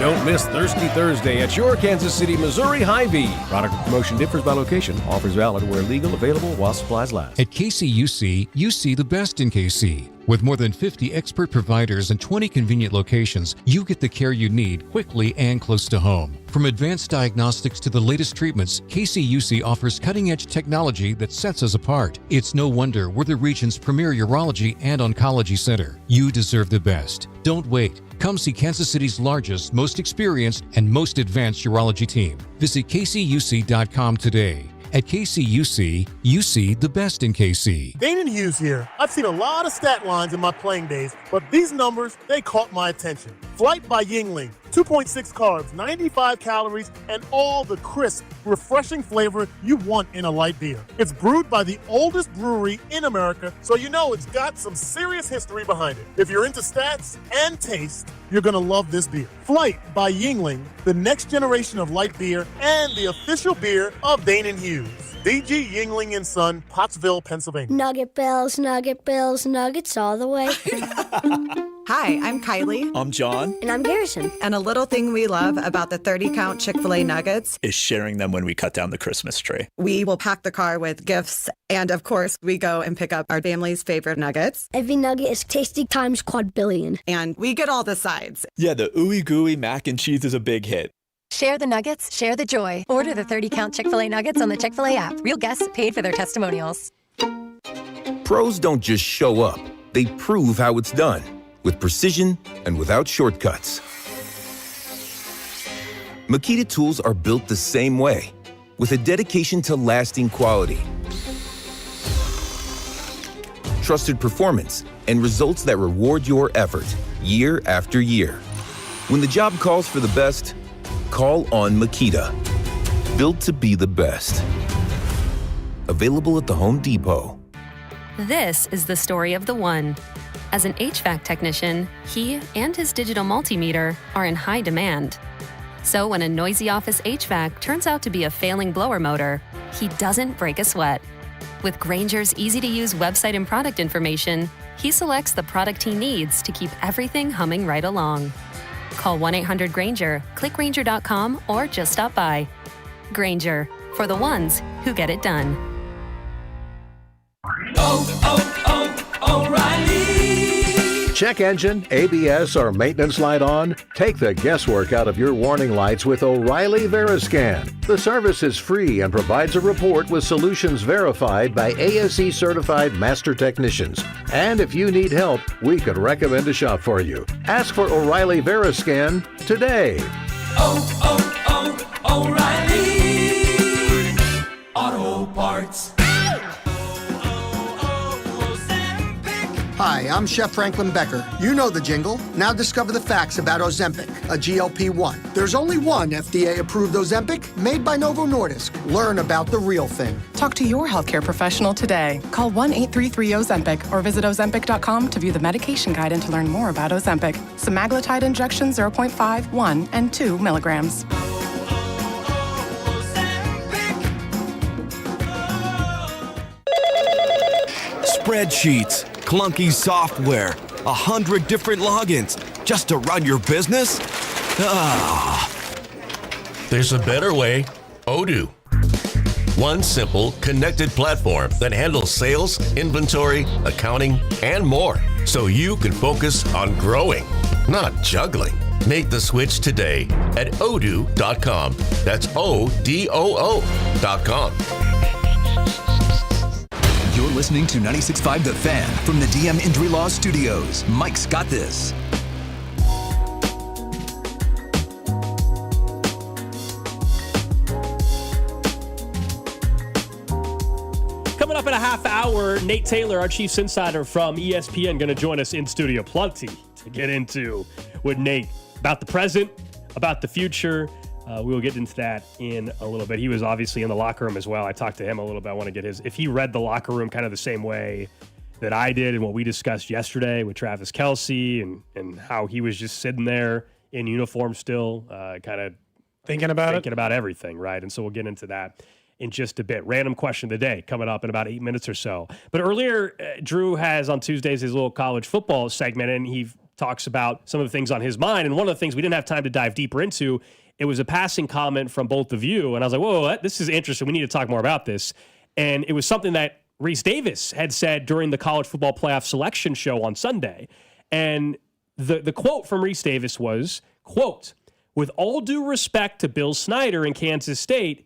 Don't miss Thirsty Thursday at your Kansas City, Missouri Hy-Vee. Product or promotion differs by location. Offers valid where legal, available while supplies last. At KCUC, you see the best in KC. With more than 50 expert providers and 20 convenient locations, you get the care you need quickly and close to home. From advanced diagnostics to the latest treatments, KCUC offers cutting-edge technology that sets us apart. It's no wonder we're the region's premier urology and oncology center. You deserve the best. Don't wait. Come see Kansas City's largest, most experienced, and most advanced urology team. Visit kcuc.com today. At KCUC, you see the best in KC. Damon Hughes here. I've seen a lot of stat lines in my playing days, but these numbers, they caught my attention. Flight by Yingling. 2.6 carbs, 95 calories, and all the crisp, refreshing flavor you want in a light beer. It's brewed by the oldest brewery in America, so you know it's got some serious history behind it. If you're into stats and taste, you're going to love this beer. Flight by Yingling, the next generation of light beer and the official beer of Dane and Hughes. DG Yingling & Son, Pottsville, Pennsylvania. Nugget Bells, Nuggets all the way. Hi, I'm Kylie. I'm John. And I'm Garrison. And a little thing we love about the 30-count Chick-fil-A nuggets is sharing them when we cut down the Christmas tree. We will pack the car with gifts, and of course, we go and pick up our family's favorite nuggets. Every nugget is tasty times quadrillion. And we get all the sides. Yeah, the ooey gooey mac and cheese is a big hit. Share the nuggets, share the joy. Order the 30-count Chick-fil-A nuggets on the Chick-fil-A app. Real guests paid for their testimonials. Pros don't just show up. They prove how it's done. With precision and without shortcuts. Makita tools are built the same way, with a dedication to lasting quality, trusted performance, and results that reward your effort year after year. When the job calls for the best, call on Makita. Built to be the best. Available at the Home Depot. This is the story of the one. As an HVAC technician, he and his digital multimeter are in high demand. So when a noisy office HVAC turns out to be a failing blower motor, he doesn't break a sweat. With Grainger's easy-to-use website and product information, he selects the product he needs to keep everything humming right along. Call 1-800-GRAINGER, click Grainger.com, or just stop by. Grainger, for the ones who get it done. O'Reilly! Check engine, ABS, or maintenance light on? Take the guesswork out of your warning lights with O'Reilly Veriscan. The service is free and provides a report with solutions verified by ASE certified master technicians. And if you need help, we could recommend a shop for you. Ask for O'Reilly Veriscan today. O'Reilly Auto Parts. Hi, I'm Chef Franklin Becker. You know the jingle. Now discover the facts about Ozempic, a GLP-1. There's only one FDA-approved Ozempic made by Novo Nordisk. Learn about the real thing. Talk to your healthcare professional today. Call 1-833-OZEMPIC or visit Ozempic.com to view the medication guide and to learn more about Ozempic. Semaglutide injection 0.5, 1, and 2 milligrams. Spreadsheets, clunky software, 100 different logins just to run your business? Ah. There's a better way. Odoo. One simple, connected platform that handles sales, inventory, accounting, and more, so you can focus on growing, not juggling. Make the switch today at odoo.com. That's ODOO.com. You're listening to 96.5 The Fan from the DM Injury Law Studios. Mike's got this. Coming up in a half hour, Nate Taylor, our Chiefs insider from ESPN, going to join us in studio. Plenty to get into with Nate about the present, about the future. We will get into that in a little bit. He was obviously in the locker room as well. I talked to him a little bit. I want to get if he read the locker room kind of the same way that I did and what we discussed yesterday with Travis Kelce and how he was just sitting there in uniform still, kind of thinking about everything, right? And so we'll get into that in just a bit. Random question of the day coming up in about 8 minutes or so. But earlier, Drew has on Tuesdays his little college football segment, and he talks about some of the things on his mind. And one of the things we didn't have time to dive deeper into, it was a passing comment from both of you. And I was like, whoa, this is interesting. We need to talk more about this. And it was something that Reese Davis had said during the college football playoff selection show on Sunday. And the quote from Reese Davis was, quote, "With all due respect to Bill Snyder in Kansas State,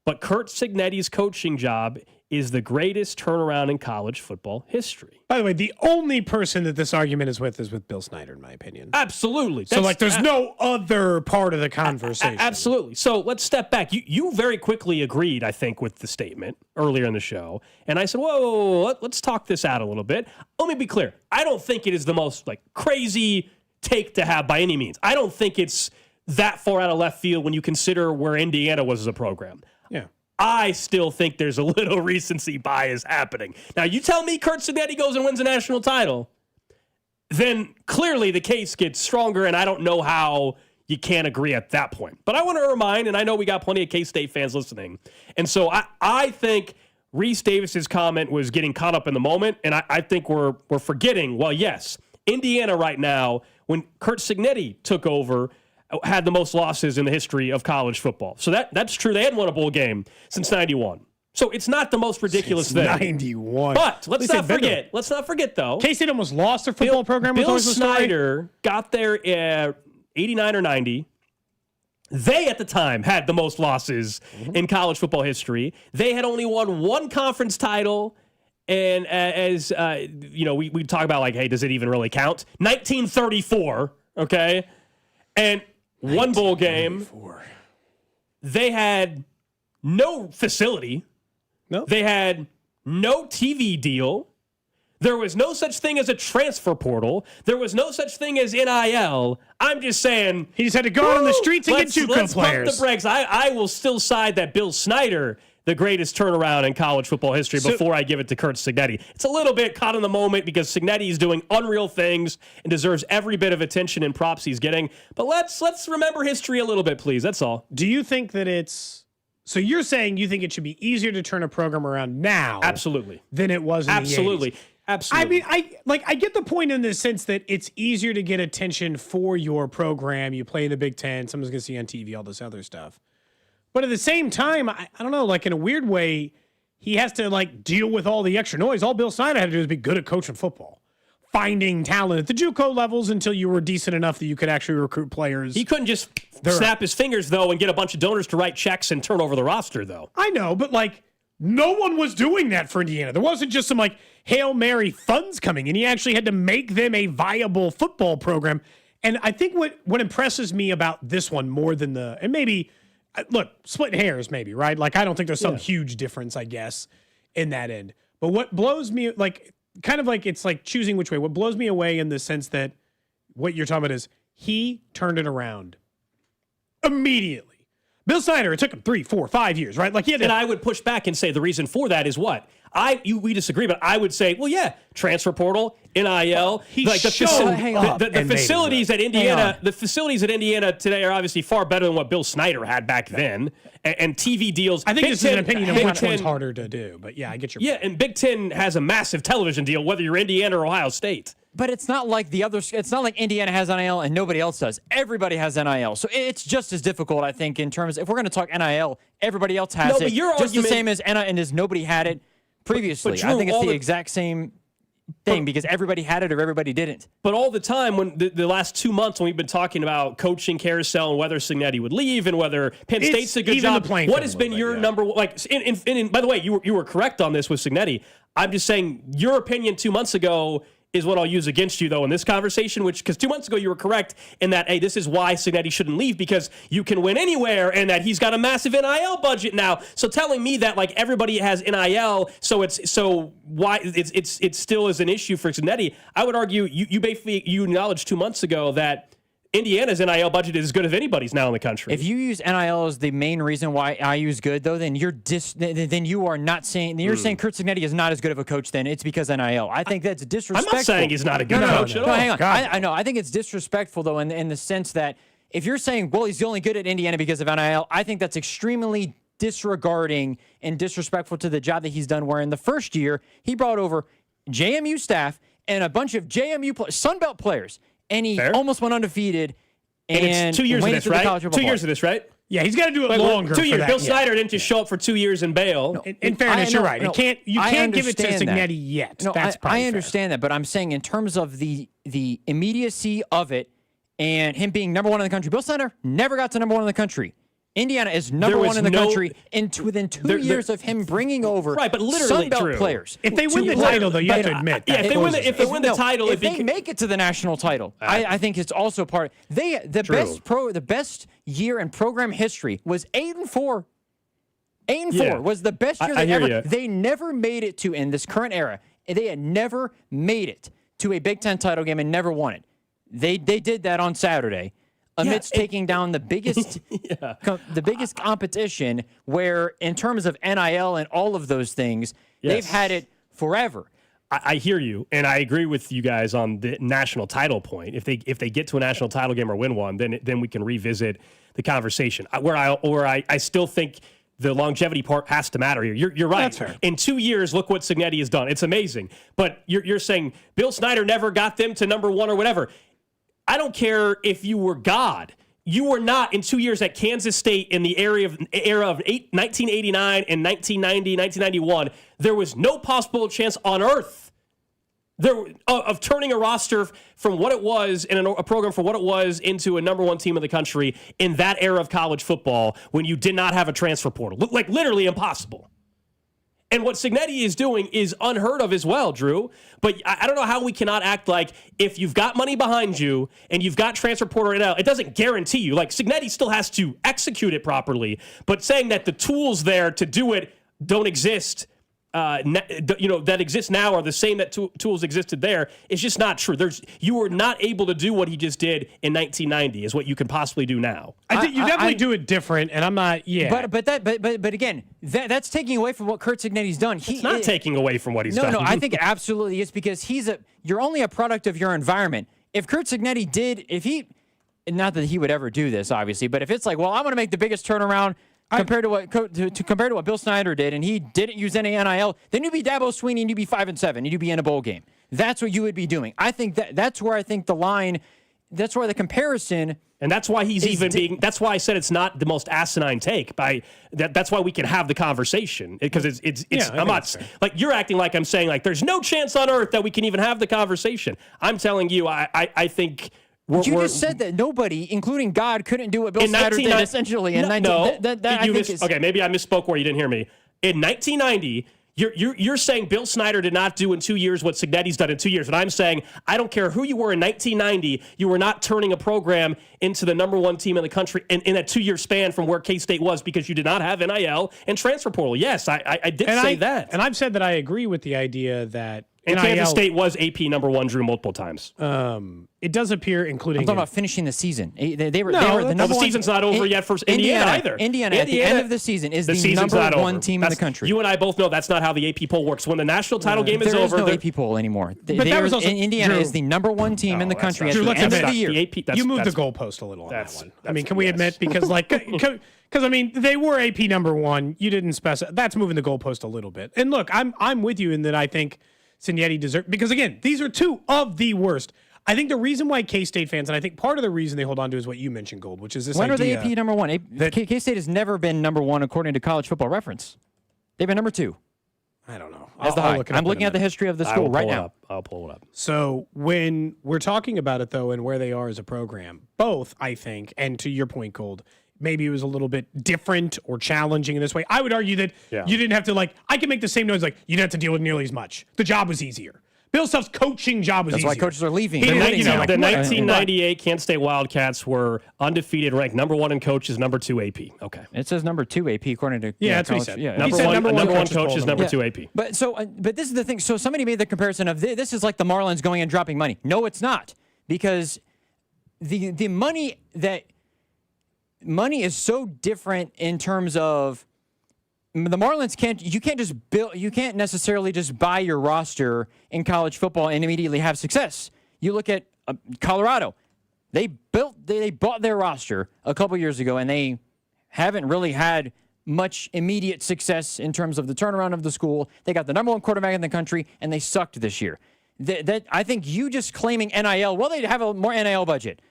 but Curt Cignetti's coaching job is the greatest turnaround in college football history." By the way, the only person that this argument is with Bill Snyder, in my opinion. Absolutely. There's no other part of the conversation. Absolutely. So let's step back. You very quickly agreed, I think, with the statement earlier in the show. And I said, whoa, let's talk this out a little bit. Let me be clear. I don't think it is the most crazy take to have by any means. I don't think it's that far out of left field when you consider where Indiana was as a program. Yeah. I still think there's a little recency bias happening. Now, you tell me Curt Cignetti goes and wins a national title, then clearly the case gets stronger, and I don't know how you can't agree at that point. But I want to remind, and I know we got plenty of K-State fans listening, and so I think Reese Davis's comment was getting caught up in the moment, and I think we're forgetting, well, yes, Indiana right now, when Curt Cignetti took over, had the most losses in the history of college football. So that's true. They hadn't won a bowl game since 91. So it's not the most most thing. 91. But let's not forget, though. K-State almost lost their football program. Bill Snyder got there 89 or 90. They, at the time, had the most losses in college football history. They had only won one conference title. And as, we talk about, hey, does it even really count? 1934, okay? And one bowl game. They had no facility. No. They had no TV deal. There was no such thing as a transfer portal. There was no such thing as NIL. I'm just saying. He just had to go out on the streets and get JUCO players. Let's pump the brakes. I will still side that Bill Snyder, the greatest turnaround in college football history, before I give it to Curt Cignetti. It's a little bit caught in the moment because Cignetti is doing unreal things and deserves every bit of attention and props he's getting. But let's remember history a little bit, please. That's all. Do you think that it's... So you're saying you think it should be easier to turn a program around now... Absolutely. ...than it was in the 80s? Absolutely. I mean, I get the point in the sense that it's easier to get attention for your program. You play in the Big Ten. Someone's going to see you on TV, all this other stuff. But at the same time, I don't know, in a weird way, he has to, deal with all the extra noise. All Bill Snyder had to do is be good at coaching football. Finding talent at the JUCO levels until you were decent enough that you could actually recruit players. He couldn't just snap his fingers, though, and get a bunch of donors to write checks and turn over the roster, though. I know, but, no one was doing that for Indiana. There wasn't just some, Hail Mary funds coming in. He actually had to make them a viable football program. And I think what impresses me about this one more than and maybe... Look, splitting hairs maybe, right? I don't think there's some huge difference, I guess, in that end. But what blows me, kind of like it's like choosing which way. What blows me away in the sense that what you're talking about is he turned it around immediately. Bill Snyder, it took him 3, 4, 5 years, right? Like he had and I would push back and say the reason for that is what? We disagree, but I would say, well, yeah, transfer portal, NIL, like the facilities at Indiana. The facilities at Indiana today are obviously far better than what Bill Snyder had back then, and TV deals. I think this is an opinion of which one's harder to do, but yeah, I get your point. And Big Ten has a massive television deal, whether you're Indiana or Ohio State. But it's not like it's not like Indiana has NIL and nobody else does. Everybody has NIL. So it's just as difficult, I think, in terms, if we're going to talk NIL, everybody else has it. Just the same as NIL, and as nobody had it previously. But Drew, I think it's the exact same thing because everybody had it or everybody didn't. But all the time, when the last 2 months when we've been talking about coaching carousel and whether Cignetti would leave and whether Penn State's a good job, what has been your number one? Like, by the way, you were correct on this with Cignetti. I'm just saying your opinion 2 months ago is what I'll use against you, though, in this conversation, because 2 months ago you were correct in that, hey, this is why Cignetti shouldn't leave, because you can win anywhere, and that he's got a massive NIL budget now. So telling me that, like, everybody has NIL, so why it still is an issue for Cignetti, I would argue you basically acknowledged 2 months ago that Indiana's NIL budget is as good as anybody's now in the country. If you use NIL as the main reason why IU's good, though, then you are not saying saying Curt Cignetti is not as good of a coach. Then it's because NIL. I think that's disrespectful. I'm not saying he's not a good coach at all. Hang on, I know. I think it's disrespectful though, in the sense that if you're saying, well, he's only good at Indiana because of NIL, I think that's extremely disregarding and disrespectful to the job that he's done. Where in the first year he brought over JMU staff and a bunch of JMU Sunbelt players. And he almost went undefeated. And it's 2 years of this, right? 2 years of this, right? Yeah, he's got to do it longer. 2 years. Bill Snyder didn't just show up for 2 years and bail. No, in fairness, you're right. You can't give it to Cignetti yet. No, that's I understand that, but I'm saying in terms of the immediacy of it and him being number one in the country, Bill Snyder never got to number one in the country. Indiana is number one in the country within 2 years of him bringing over Sunbelt players. If they win the title, though, you have to admit. If they win the title, if they make it to the national title, I think it's also part. The best year in program history was 8-4. 8-4 was the best year they ever. They never made it to in this current era. They had never made it to a Big Ten title game and never won it. They did that on Saturday. Amidst taking down the biggest the biggest competition, where in terms of NIL and all of those things, they've had it forever. I hear you, and I agree with you guys on the national title point. If they get to a national title game or win one, then we can revisit the conversation. Where I still think the longevity part has to matter here. You're right. That's fair. In 2 years, look what Cignetti has done. It's amazing. But you're saying Bill Snyder never got them to number one or whatever. I don't care if you were God. You were not in 2 years at Kansas State in the era of 1989 and 1990, 1991. There was no possible chance on earth of turning a roster from what it was in a program for what it was into a number one team in the country in that era of college football when you did not have a transfer portal. Like literally impossible. And what Cignetti is doing is unheard of as well, Drew. But I don't know how we cannot act like if you've got money behind you and you've got transfer portal right now, it doesn't guarantee you. Like Cignetti still has to execute it properly. But saying that the tools there to do it don't exist, that exist now are the same that tools existed there is just not true. You were not able to do what he just did in 1990 is what you can possibly do now. I think you definitely do it different, and I'm not. Yeah, but again, that's taking away from what Curt Cignetti's done. It's not taking away from what he's done. No, I think it absolutely is because you're only a product of your environment. If Curt Cignetti not that he would ever do this, obviously, but if it's like, well, I'm going to make the biggest turnaround. Compared to what Bill Snyder did, and he didn't use any NIL, then you'd be Dabo Swinney and you'd be 5-7, and you'd be in a bowl game. That's what you would be doing. I think that's where I think the line, that's where the comparison, and that's why that's why I said it's not the most asinine take. That's why we can have the conversation because it's I'm not like you're acting like I'm saying like there's no chance on earth that we can even have the conversation. I'm telling you, I think. You just said that nobody, including God, couldn't do what Bill Snyder did, essentially. Okay, maybe I misspoke where you didn't hear me. In 1990, you're saying Bill Snyder did not do in 2 years what Cignetti's done in 2 years. And I'm saying I don't care who you were in 1990, you were not turning a program into the number one team in the country in a 2 year span from where K-State was because you did not have NIL and transfer portal. Yes, I did say that. And I've said that I agree with the idea that And Kansas State was AP number 1, Drew, multiple times. It does appear, including... I'm talking about finishing the season. They were the the number one. season's not over yet for Indiana either. Indiana, at the end of the season, is the number 1 team in the country. You and I both know that's not how the AP poll works. When the national title game is over... There is no AP poll anymore. Indiana Indiana is the number 1 team in the country at the end of the year. You moved the goalpost a little on that one. I mean, can we admit? Because, because I mean, they were AP number 1. You didn't specify. That's moving the goalpost a little bit. And look, I'm with you in that I think Cignetti deserves, because again, these are 2 of the worst. I think the reason why K-State fans, and I think part of the reason they hold on to is what you mentioned, Gold, which is this When idea. are they AP number 1? K-State has never been number 1 according to College Football Reference. They've been number 2. I don't know. As the high. I'm looking at the history of the school right now. I'll pull it up. So when we're talking about it, though, and where they are as a program, both, I think, and to your point, Gold, maybe it was a little bit different or challenging in this way. I would argue that you didn't have to, I can make the same noise, you didn't have to deal with nearly as much. The job was easier. Bill Self's coaching job was easier. That's why coaches are leaving. The 1998 Kansas State Wildcats were undefeated, ranked number 1 in coaches, number 2 AP. Okay. It says number 2 AP according to that's what he said. Yeah. Number one coaches, number 2 AP. But this is the thing. So somebody made the comparison of this is like the Marlins going and dropping money. No, it's not, because the money is so different in terms of the Marlins you can't necessarily just buy your roster in college football and immediately have success. You look at Colorado. They bought their roster a couple years ago, and they haven't really had much immediate success in terms of the turnaround of the school. They got the number 1 quarterback in the country, and they sucked this year. That I think you just claiming NIL, well, they have a more NIL budget.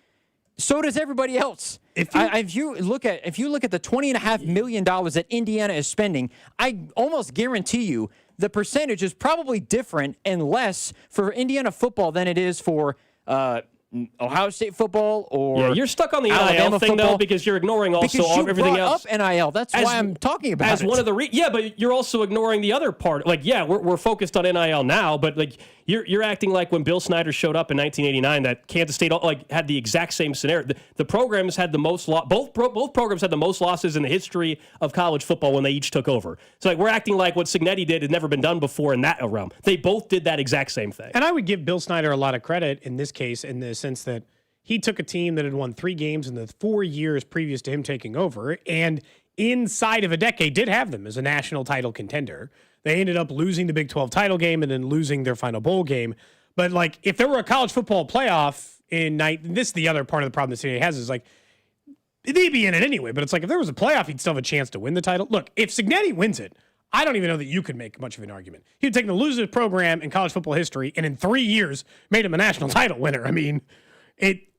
So does everybody else. If you look at the $20.5 million that Indiana is spending, I almost guarantee you the percentage is probably different and less for Indiana football than it is for Ohio State football or you're stuck on the Alabama NIL thing football, though, because you're ignoring also everything else. Up NIL. That's why I'm talking about as it. One of the but you're also ignoring the other part. We're focused on NIL now, but you're acting like when Bill Snyder showed up in 1989 that Kansas State had the exact same scenario. The programs had the most both programs had the most losses in the history of college football when they each took over. So we're acting like what Cignetti did had never been done before in that realm. They both did that exact same thing. And I would give Bill Snyder a lot of credit in this case, in the sense that he took a team that had won 3 games in the 4 years previous to him taking over, and inside of a decade did have them as a national title contender. They ended up losing the Big 12 title game and then losing their final bowl game. But if there were a college football playoff this is the other part of the problem the city has is they'd be in it anyway. But it's if there was a playoff, he'd still have a chance to win the title. Look, if Cignetti wins it, I don't even know that you could make much of an argument. He'd taken the losers program in college football history and in 3 years made him a national title winner. I mean,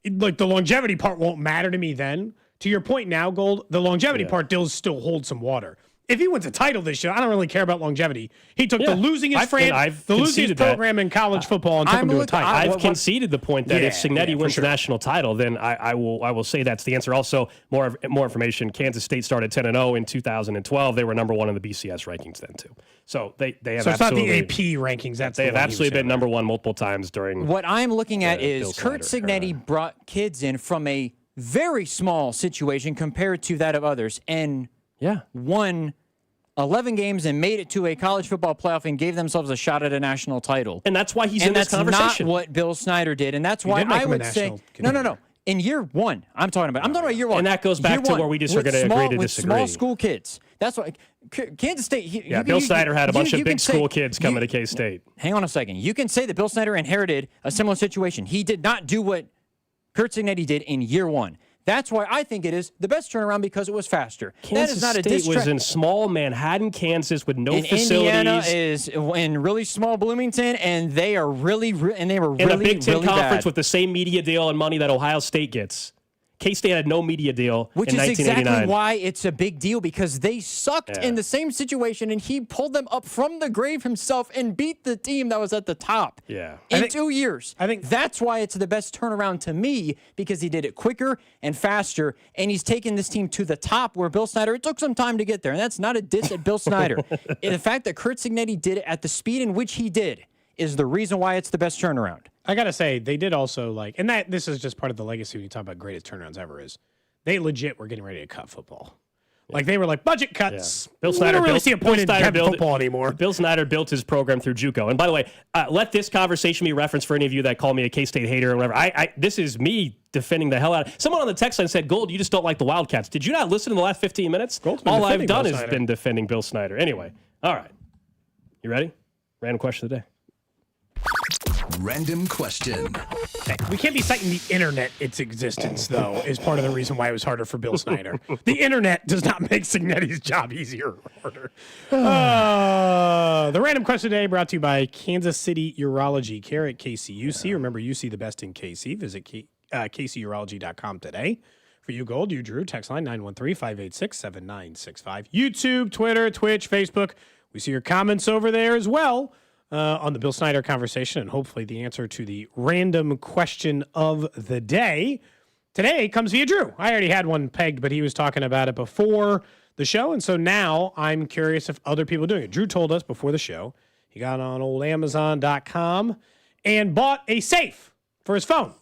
the longevity part won't matter to me then. To your point now, Gold, the longevity part does still hold some water. If he wins a title this year, I don't really care about longevity. He took the losingest program in college football and took him to a title. I've conceded the point that if Cignetti wins the national title, then I will say that's the answer. Also, more information. Kansas State started 10-0 in 2012. They were number 1 in the BCS rankings then too. So they have. So it's not the AP rankings. They have absolutely been number 1 multiple times during. What I'm looking at is Kurt Cignetti brought kids in from a very small situation compared to that of others, and won 11 games and made it to a college football playoff and gave themselves a shot at a national title. And that's why he's in this conversation. And that's not what Bill Snyder did. And that's why I would say, no. In year 1, I'm talking about year 1. And that goes back to where we just are going to agree to disagree. With small school kids. That's why Kansas State. Bill Snyder had a bunch of big school kids coming to K-State. Hang on a second. You can say that Bill Snyder inherited a similar situation. He did not do what Kurt Cignetti did in year 1. That's why I think it is the best turnaround, because it was faster. Kansas State was in small Manhattan, Kansas, with no facilities. Indiana is in really small Bloomington, and they are really and they were really, in a Big Ten really conference bad. With the same media deal and money that Ohio State gets. K-State had no media deal Which in 1989. Which is exactly why it's a big deal, because they sucked in the same situation, and he pulled them up from the grave himself and beat the team that was at the top in 2 years. I think that's why it's the best turnaround to me, because he did it quicker and faster, and he's taken this team to the top where Bill Snyder, it took some time to get there, and that's not a diss at Bill Snyder. The fact that Kurt Cignetti did it at the speed in which he did is the reason why it's the best turnaround. I got to say, they did also and this is just part of the legacy when you talk about greatest turnarounds ever is they legit were getting ready to cut football. Like they were like budget cuts. Yeah. Bill Snyder. We don't really built, see a point in having built, football anymore. Bill Snyder built his program through JUCO. And by the way, let this conversation be referenced for any of you that call me a K-State hater or whatever. This is me defending the hell out of it. Someone on the text line said, Gold, you just don't like the Wildcats. Did you not listen to the last 15 minutes? All I've done is been defending Bill Snyder. Anyway, all right. You ready? Random question of the day. Random question. We can't be citing the internet its existence, though, is part of the reason why it was harder for Bill Snyder. The internet does not make Signetti's job easier or harder. The random question today brought to you by Kansas City Urology Care at KCUC. Remember, you see the best in KC. Visit kcurology.com today. For you, Gold, you Drew. Text line 913-586-7965. YouTube, Twitter, Twitch, Facebook. We see your comments over there as well. On the Bill Snyder conversation, and hopefully the answer to the random question of the day today comes via Drew. I already had one pegged, but he was talking about it before the show, and so now I'm curious if other people are doing it. Drew told us before the show he got on old Amazon.com and bought a safe for his phone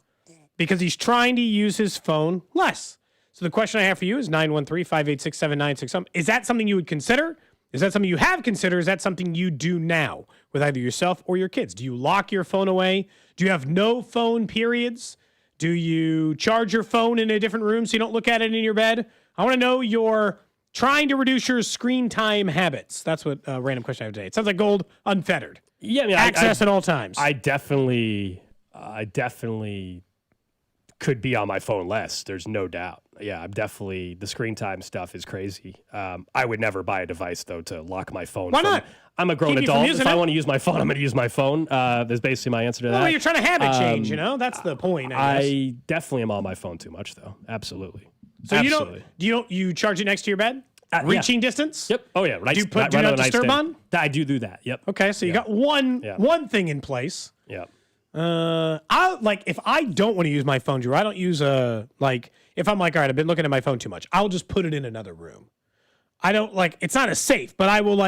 because he's trying to use his phone less. So the question I have for you is 913-586-7967. Is that something you would consider? Is that something you have considered? Is that something you do now with either yourself or your kids? Do you lock your phone away? Do you have no phone periods? Do you charge your phone in a different room so you don't look at it in your bed? I want to know your trying to reduce your screen time habits. That's what random question I have today. It sounds like Gold unfettered. Yeah, I mean, access at all times. I definitely could be on my phone less. There's no doubt. Yeah, I'm definitely, the screen time stuff is crazy. I would never buy a device, though, to lock my phone. Why not? I'm a grown adult. If I want to use my phone, I'm going to use my phone. That's basically my answer to that. Well, you're trying to habit change, That's the point, I definitely am on my phone too much, though. Absolutely. So you charge it next to your bed? Reaching distance? Yep. Oh, yeah. Do you put do not disturb on? I do that. Yep. Okay, so you got one thing in place. Yep. If I don't want to use my phone, Drew, I don't use if I'm like, all right, I've been looking at my phone too much, I'll just put it in another room. I don't it's not as safe, but I will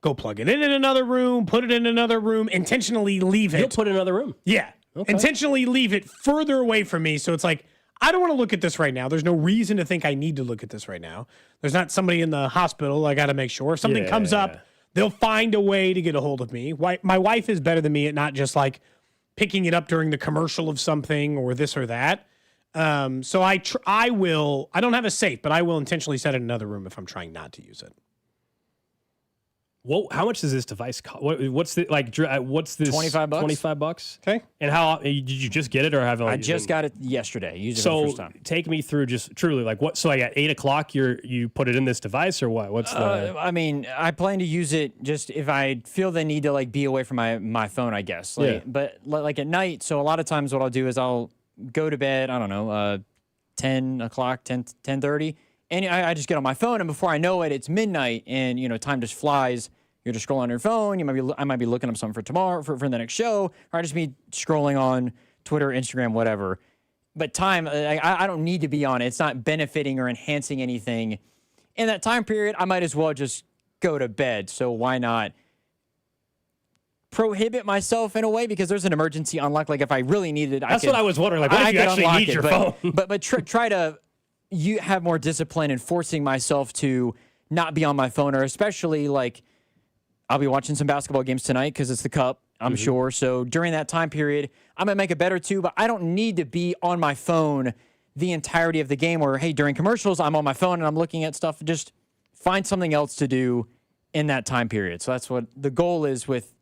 go plug it in another room, put it in another room, intentionally leave it. You'll put it in another room. Yeah. Okay. Intentionally leave it further away from me. So it's I don't want to look at this right now. There's no reason to think I need to look at this right now. There's not somebody in the hospital. I got to make sure if something comes up, they'll find a way to get a hold of me. My wife is better than me at not just picking it up during the commercial of something or this or that. So I don't have a safe, but I will intentionally set it in another room if I'm trying not to use it. Well, how much does this device cost? What's this? $25. $25. Okay. And how did you just get it, or have I just got it yesterday? Used it for the first time. Take me through just truly what. So at 8 o'clock, you put it in this device, or what? What's the? I mean, I plan to use it just if I feel the need to be away from my phone, I guess. But at night. So a lot of times, what I'll do is I'll go to bed. I don't know, 10 o'clock, 10:30. And I just get on my phone, and before I know it, it's midnight, and time just flies. You're just scrolling on your phone. I might be looking up something for tomorrow for the next show, or I just be scrolling on Twitter, Instagram, whatever. But time, I don't need to be on it. It's not benefiting or enhancing anything. In that time period, I might as well just go to bed. So why not prohibit myself in a way, because there's an emergency unlock. If I really needed it, that's what I was wondering. What if you actually need your phone? But try to. You have more discipline in forcing myself to not be on my phone, or especially I'll be watching some basketball games tonight because it's the Cup, I'm sure. So during that time period, I'm going to make it better too, but I don't need to be on my phone the entirety of the game, or, hey, during commercials, I'm on my phone and I'm looking at stuff. Just find something else to do in that time period. So that's what the goal is with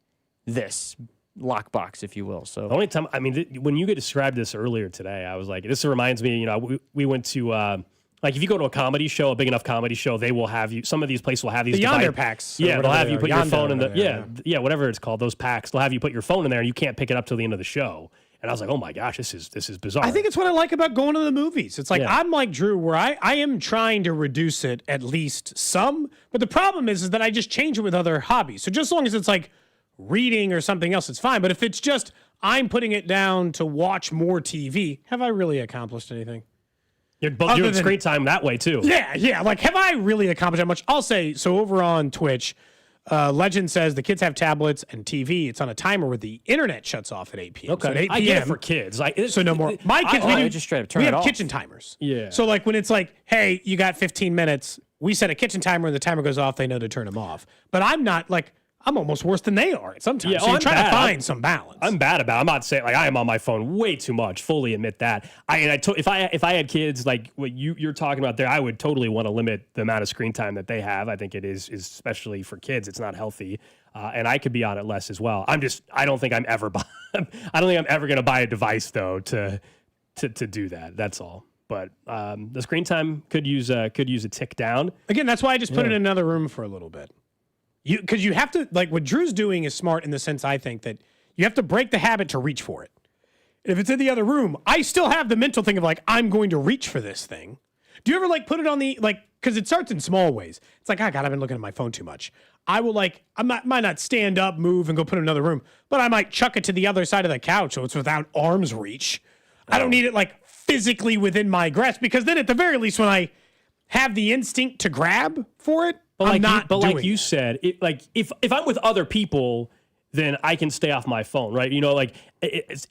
this lockbox, if you will. So the only time, when you described this earlier today, I was like, this reminds me, we went to, if you go to a comedy show, a big enough comedy show, they will have you, some of these places will have these the Yonder packs. Yeah, they'll have you put your phone in the, whatever it's called, those packs, they'll have you put your phone in there and you can't pick it up till the end of the show. And I was like, oh my gosh, this is bizarre. I think it's what I like about going to the movies. It's I'm like Drew, where I am trying to reduce it at least some, but the problem is that I just change it with other hobbies. So just as long as it's reading or something else, it's fine. But if it's just I'm putting it down to watch more TV, have I really accomplished anything? You're doing screen time that way too. Yeah. Have I really accomplished that much? I'll say, so over on Twitch, Legend says the kids have tablets and TV. It's on a timer where the internet shuts off at 8 p.m. Okay. So at 8 p.m. I get it for kids. So no more. My kids, just straight up turn we it have off. kitchen timers. Yeah. So when it's hey, you got 15 minutes, we set a kitchen timer and the timer goes off, they know to turn them off. But I'm not like, I'm almost worse than they are sometimes. Yeah, so you're trying bad. to find some balance. I'm bad about it. I'm not saying, like, I am on my phone way too much, fully admit that. If I had kids like what you're talking about there, I would totally want to limit the amount of screen time that they have. I think it is especially for kids, it's not healthy. And I could be on it less as well. I don't think I'm ever going to buy a device though to do that. That's all. But the screen time could use a tick down. Again, that's why I just put it in another room for a little bit. Because you have to, like, what Drew's doing is smart in the sense, I think, that you have to break the habit to reach for it. If it's in the other room, I still have the mental thing of, like, I'm going to reach for this thing. Do you ever, like, put it on the, like, because it starts in small ways. It's like, oh, God, I've been looking at my phone too much. I will, like, might not stand up, move, and go put it in another room, but I might chuck it to the other side of the couch so it's without arm's reach. I don't need it, like, physically within my grasp, because then at the very least, when I have the instinct to grab for it, like you said, if I'm with other people, then I can stay off my phone, right? You know, like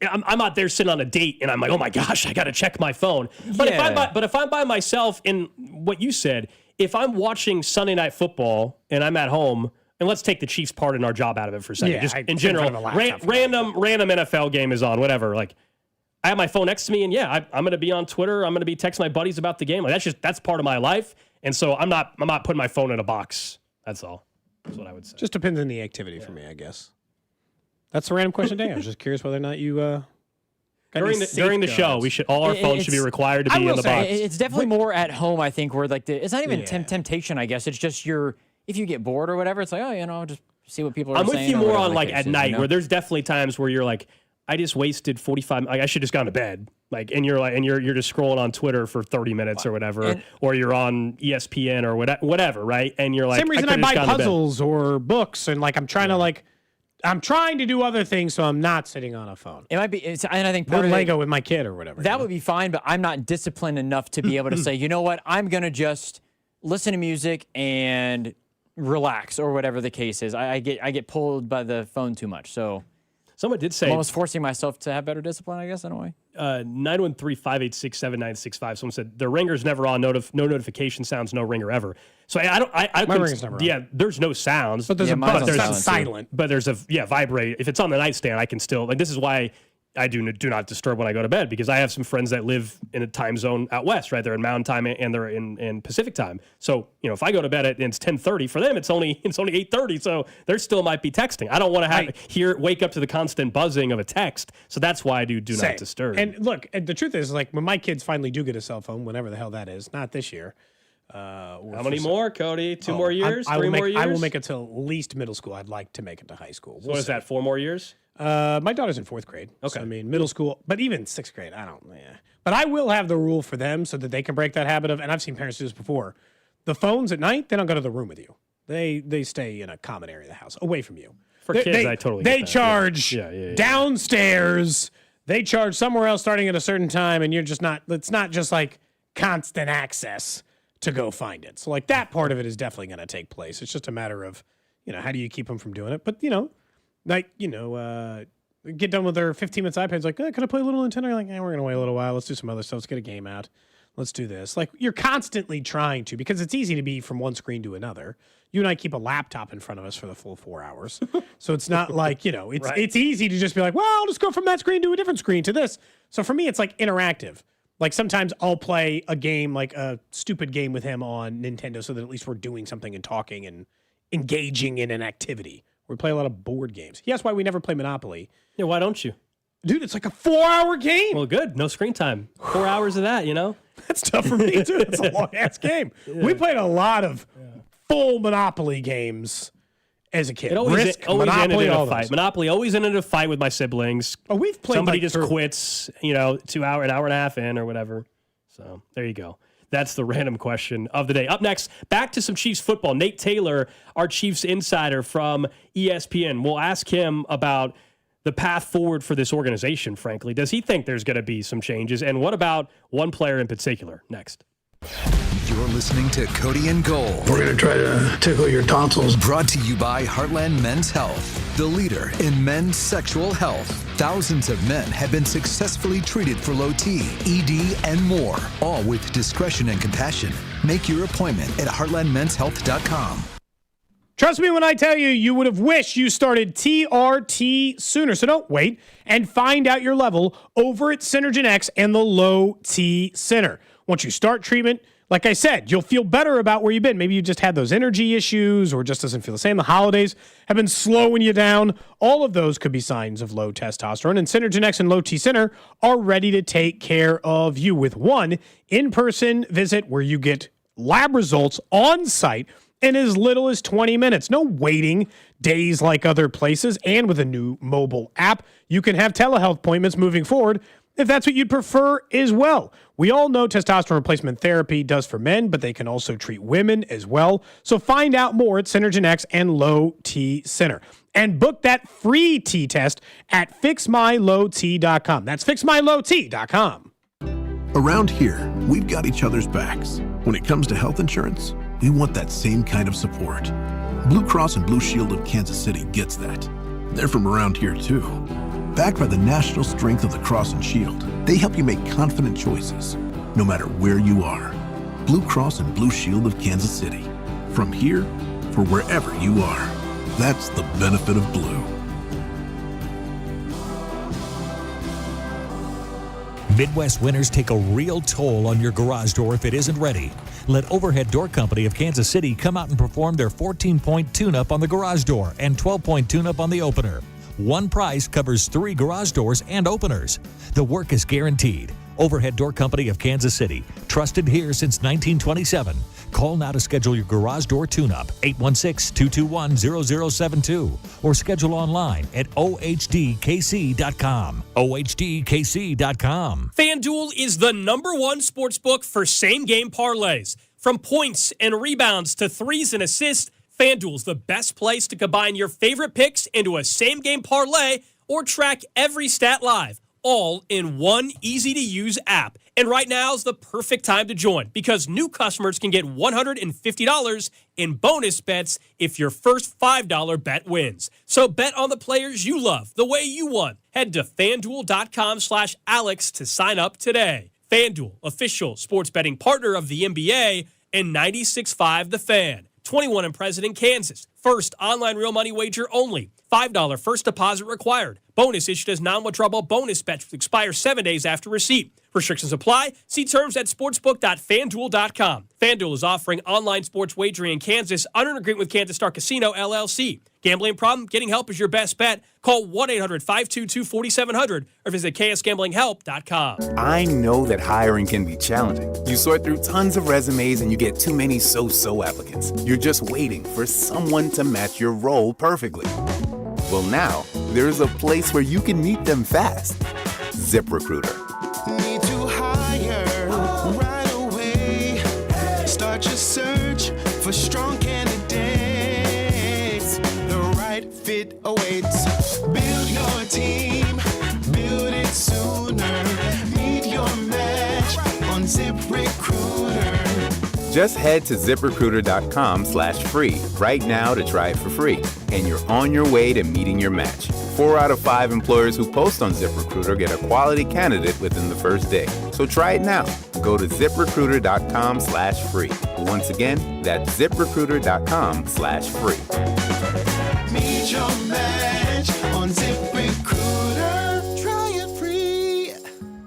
I'm out there sitting on a date, and I'm like, oh my gosh, I got to check my phone. But if I'm by myself, in what you said, if I'm watching Sunday Night Football and I'm at home, and let's take the Chiefs part in our job out of it for a second. Yeah, just in general, random NFL game is on, whatever. Like, I have my phone next to me, and I'm going to be on Twitter. I'm going to be texting my buddies about the game. Like, that's part of my life. And so I'm not putting my phone in a box. That's all. That's what I would say. Just depends on the activity for me, I guess. That's the random question today. I was just curious whether or not you during the show, all our phones should be required to be in the box. It's definitely more at home, I think, where like it's not even temptation, I guess. It's just if you get bored or whatever, it's like, oh, just see what people are saying. I'm with you more on like at night, where there's definitely times where you're like, I just wasted 45. Like, I should just gone to bed. Like, and you're just scrolling on Twitter for 30 minutes or whatever, or you're on ESPN or whatever, right? And you're like, same reason I buy puzzles or books, and like I'm trying to do other things, so I'm not sitting on a phone. It might be, and I think part of Lego with my kid or whatever. That would be fine, but I'm not disciplined enough to be able to say, you know what, I'm gonna just listen to music and relax or whatever the case is. I get pulled by the phone too much, so. Someone did say... I'm almost forcing myself to have better discipline, I guess, in a way. 913-586-7965. Someone said, the ringer's never on, no notification sounds, no ringer ever. So my ringer's never on. Yeah, there's no sounds. But there's there's silent. But there's vibrate. If it's on the nightstand, I can still... Like, this is why I do not disturb when I go to bed, because I have some friends that live in a time zone out west, right? They're in Mountain Time and they're in Pacific Time. So, if I go to bed and it's 10:30, for them it's only 8:30, so they still might be texting. I don't want to wake up to the constant buzzing of a text. So that's why I do not disturb. And look, the truth is, like, when my kids finally do get a cell phone, whenever the hell that is, not this year. How many more, Cody? 2 more years? 3 more years? I will make it till at least middle school. I'd like to make it to high school. So what is that, 4 more years? My daughter's in 4th grade. Okay. So, I mean, middle school, but even 6th grade, But I will have the rule for them so that they can break that habit of, and I've seen parents do this before, the phones at night, they don't go to the room with you. They stay in a common area of the house, away from you. For kids, I totally get that. They charge downstairs. They charge somewhere else starting at a certain time, and you're just not, it's not just like constant access to go find it. So, like, that part of it is definitely going to take place. It's just a matter of, how do you keep them from doing it? But, get done with their 15 minutes iPads, like, can I play a little Nintendo? You're like, we're going to wait a little while. Let's do some other stuff. Let's get a game out. Let's do this. Like, you're constantly trying to, because it's easy to be from one screen to another. You and I keep a laptop in front of us for the full 4 hours. So it's not like, it's easy to just be like, well, I'll just go from that screen to a different screen to this. So for me, it's like interactive. Like, sometimes I'll play a game, like a stupid game with him on Nintendo, so that at least we're doing something and talking and engaging in an activity. We play a lot of board games. He asked why we never play Monopoly. Yeah, why don't you? Dude, it's like a 4-hour game. Well, good. No screen time. 4 hours of that, That's tough for me, too. It's a long-ass game. Yeah. We played a lot of full Monopoly games as a kid. It always Monopoly, ended in a fight. Monopoly always ended in a fight with my siblings. Oh, we've played Somebody just quits, an hour and a half in or whatever. So there you go. That's the random question of the day. Up next, back to some Chiefs football. Nate Taylor, our Chiefs insider from ESPN. We'll ask him about the path forward for this organization, frankly. Does he think there's going to be some changes? And what about one player in particular? Next. You're listening to Cody and Gold. We're going to try to tickle your tonsils. Brought to you by Heartland Men's Health, the leader in men's sexual health. Thousands of men have been successfully treated for low T, ED, and more, all with discretion and compassion. Make your appointment at heartlandmenshealth.com. Trust me when I tell you, you would have wished you started TRT sooner. So don't wait and find out your level over at Synergen X and the Low T Center. Once you start treatment, like I said, you'll feel better about where you've been. Maybe you just had those energy issues or just doesn't feel the same. The holidays have been slowing you down. All of those could be signs of low testosterone. And Synergen X and Low T Center are ready to take care of you with one in-person visit where you get lab results on site in as little as 20 minutes. No waiting days like other places. And with a new mobile app, you can have telehealth appointments moving forward if that's what you'd prefer as well. We all know testosterone replacement therapy does for men, but they can also treat women as well. So find out more at Synergen X and Low T Center. And book that free T test at fixmylowt.com. That's fixmylowt.com. Around here, we've got each other's backs. When it comes to health insurance, we want that same kind of support. Blue Cross and Blue Shield of Kansas City gets that. They're from around here too. Backed by the national strength of the Cross and Shield, they help you make confident choices, no matter where you are. Blue Cross and Blue Shield of Kansas City. From here, for wherever you are. That's the benefit of blue. Midwest winters take a real toll on your garage door if it isn't ready. Let Overhead Door Company of Kansas City come out and perform their 14-point tune-up on the garage door and 12-point tune-up on the opener. One price covers 3 garage doors and openers. The work is guaranteed. Overhead Door Company of Kansas City, trusted here since 1927. Call now to schedule your garage door tune-up, 816-221-0072, or schedule online at ohdkc.com. ohdkc.com. FanDuel is the #1 sportsbook for same-game parlays. From points and rebounds to threes and assists, FanDuel's the best place to combine your favorite picks into a same-game parlay or track every stat live, all in one easy-to-use app. And right now is the perfect time to join because new customers can get $150 in bonus bets if your first $5 bet wins. So bet on the players you love the way you want. Head to FanDuel.com/Alex to sign up today. FanDuel, official sports betting partner of the NBA and 96.5 The Fan. 21 and present in Kansas. First online real money wager only. $5 first deposit required. Bonus issued as non-withdrawable bonus bets expire 7 days after receipt. Restrictions apply. See terms at sportsbook.fanduel.com. FanDuel is offering online sports wagering in Kansas under an agreement with Kansas Star Casino, LLC. Gambling problem? Getting help is your best bet. Call 1-800-522-4700 or visit ksgamblinghelp.com. I know that hiring can be challenging. You sort through tons of resumes and you get too many so-so applicants. You're just waiting for someone to match your role perfectly. Well, now, there's a place where you can meet them fast. ZipRecruiter. Need to hire right away. Start your search for strong candidates. The right fit awaits. Build your team. Build it sooner. Meet your match on ZipRecruiter. Just head to ZipRecruiter.com/free right now to try it for free. And you're on your way to meeting your match. 4 out of 5 employers who post on ZipRecruiter get a quality candidate within the first day. So try it now. Go to ZipRecruiter.com/free. Once again, that's ZipRecruiter.com/free. Meet your match on ZipRecruiter. Try it free.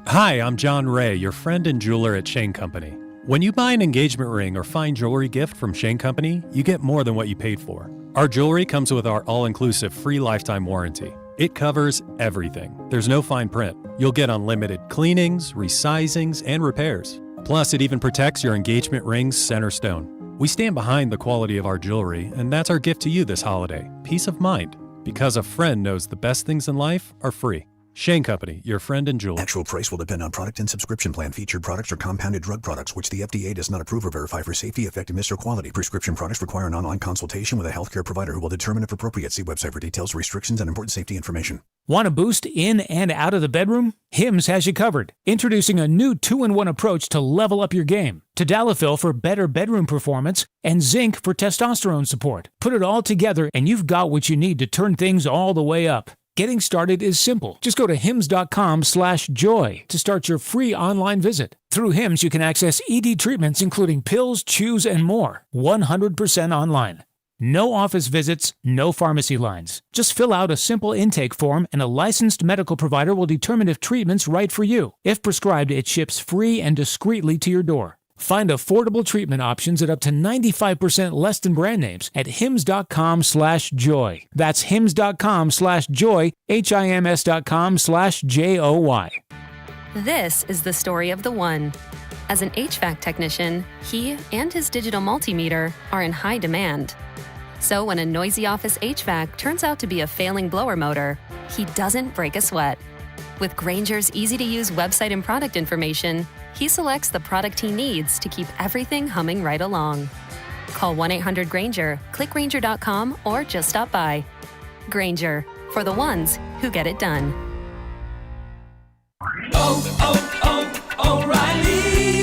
Hi, I'm John Ray, your friend and jeweler at Shane Company. When you buy an engagement ring or fine jewelry gift from Shane Company, you get more than what you paid for. Our jewelry comes with our all-inclusive free lifetime warranty. It covers everything. There's no fine print. You'll get unlimited cleanings, resizings, and repairs. Plus, it even protects your engagement ring's center stone. We stand behind the quality of our jewelry, and that's our gift to you this holiday, peace of mind. Because a friend knows the best things in life are free. Shane Company, your friend and jeweler. Actual price will depend on product and subscription plan. Featured products are compounded drug products, which the FDA does not approve or verify for safety, effectiveness, or quality. Prescription products require an online consultation with a healthcare provider who will determine if appropriate. See website for details, restrictions, and important safety information. Want a boost in and out of the bedroom? Hims has you covered. Introducing a new 2-in-1 approach to level up your game. Tadalafil for better bedroom performance and zinc for testosterone support. Put it all together and you've got what you need to turn things all the way up. Getting started is simple. Just go to hims.com/joy to start your free online visit. Through Hims, you can access ED treatments including pills, chews, and more. 100% online. No office visits, no pharmacy lines. Just fill out a simple intake form and a licensed medical provider will determine if treatment's right for you. If prescribed, it ships free and discreetly to your door. Find affordable treatment options at up to 95% less than brand names at hims.com/joy. That's hims.com/joy, hims.com/joy. This is the story of the one. As an HVAC technician, he and his digital multimeter are in high demand. So when a noisy office HVAC turns out to be a failing blower motor, he doesn't break a sweat. With Grainger's easy-to-use website and product information, he selects the product he needs to keep everything humming right along. Call 1-800-GRAINGER, click Grainger.com, or just stop by. Grainger, for the ones who get it done. O'Reilly!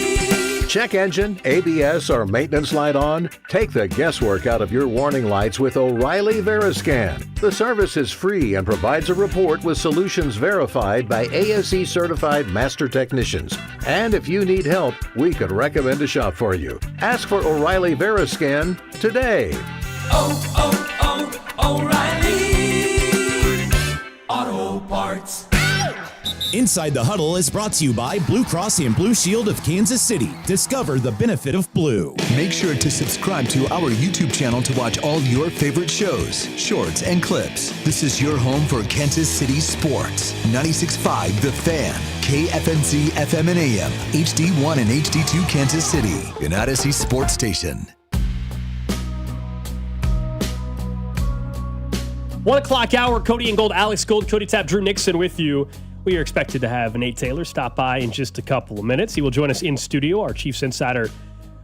Check engine, ABS, or maintenance light on? Take the guesswork out of your warning lights with O'Reilly Veriscan. The service is free and provides a report with solutions verified by ASE certified master technicians. And if you need help, we could recommend a shop for you. Ask for O'Reilly Veriscan today. O'Reilly Auto Parts. Inside the Huddle is brought to you by Blue Cross and Blue Shield of Kansas City. Discover the benefit of blue. Make sure to subscribe to our YouTube channel to watch all your favorite shows, shorts, and clips. This is your home for Kansas City sports. 96.5 The Fan, KFNC FM and AM, HD1 and HD2 Kansas City, an Odyssey sports station. 1 o'clock hour, Cody and Gold, Alex Gold, Cody Tapp, Drew Nixon with you. We are expected to have Nate Taylor stop by in just a couple of minutes. He will join us in studio, our Chiefs insider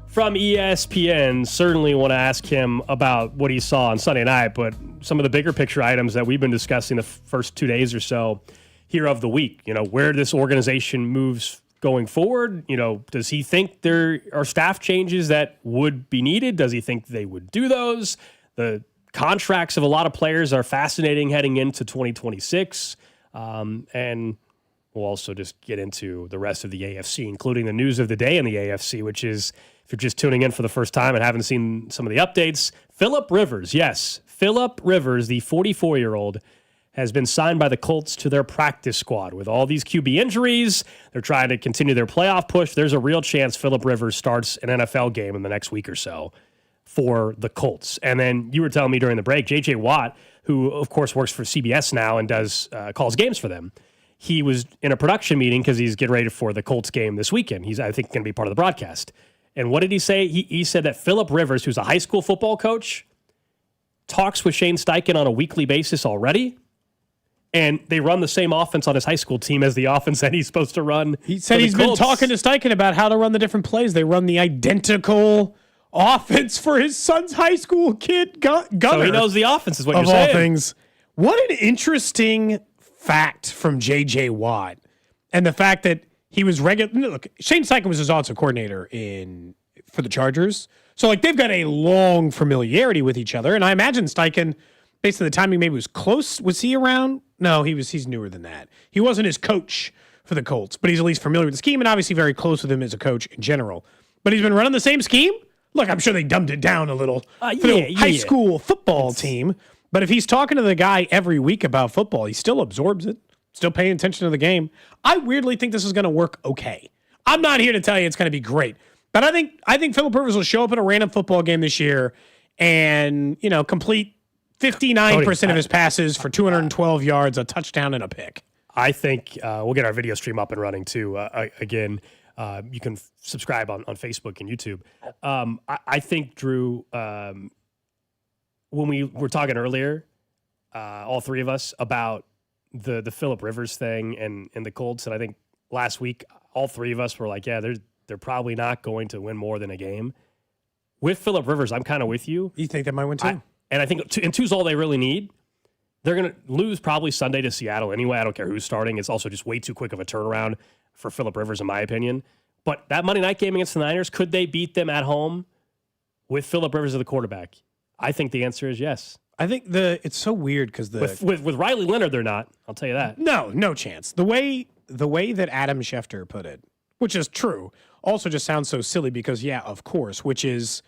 from ESPN. Certainly want to ask him about what he saw on Sunday night, but some of the bigger picture items that we've been discussing the first 2 days or so here of the week. You know, where this organization moves going forward. You know, does he think there are staff changes that would be needed? Does he think they would do those? The contracts of a lot of players are fascinating heading into 2026. And we'll also just get into the rest of the AFC, including the news of the day in the AFC, which is, if you're just tuning in for the first time and haven't seen some of the updates, Philip Rivers, yes, Philip Rivers, the 44-year-old, has been signed by the Colts to their practice squad. With all these QB injuries, they're trying to continue their playoff push. There's a real chance Philip Rivers starts an NFL game in the next week or so for the Colts. And then you were telling me during the break, J.J. Watt, who, of course, works for CBS now and does calls games for them. He was in a production meeting because he's getting ready for the Colts game this weekend. He's, I think, going to be part of the broadcast. And what did he say? He said that Philip Rivers, who's a high school football coach, talks with Shane Steichen on a weekly basis already. And they run the same offense on his high school team as the offense that he's supposed to run. He said he's been talking to Steichen about how to run the different plays. They run the identical offense for his son's high school kid, Gunner. So he knows the offense is what you're saying. Of all things. What an interesting fact from J.J. Watt. And the fact that he was regular. Look, Shane Steichen was his offensive coordinator for the Chargers. So, like, they've got a long familiarity with each other. And I imagine Steichen, based on the timing, maybe was close. Was he around? No, he's newer than that. He wasn't his coach for the Colts, but he's at least familiar with the scheme and obviously very close with him as a coach in general. But he's been running the same scheme? Look, I'm sure they dumbed it down a little for the high school football team. But if he's talking to the guy every week about football, he still absorbs it, still paying attention to the game. I weirdly think this is going to work okay. I'm not here to tell you it's going to be great. But I think Philip Rivers will show up at a random football game this year and, you know, complete 59% of his passes for 212 yards, a touchdown, and a pick. I think we'll get our video stream up and running, too. Again, you can subscribe on Facebook and YouTube. I think, Drew, when we were talking earlier, all three of us, about the Philip Rivers thing and the Colts, and I think last week all three of us were like, yeah, they're probably not going to win more than a game. With Philip Rivers, I'm kind of with you. You think they might win too? And I think two's all they really need. They're going to lose probably Sunday to Seattle anyway. I don't care who's starting. It's also just way too quick of a turnaround for Philip Rivers, in my opinion. But that Monday night game against the Niners, could they beat them at home with Philip Rivers as the quarterback? I think the answer is yes. I think it's so weird because with Riley Leonard, they're not. I'll tell you that. No chance. The way that Adam Schefter put it, which is true, also just sounds so silly because of course, which is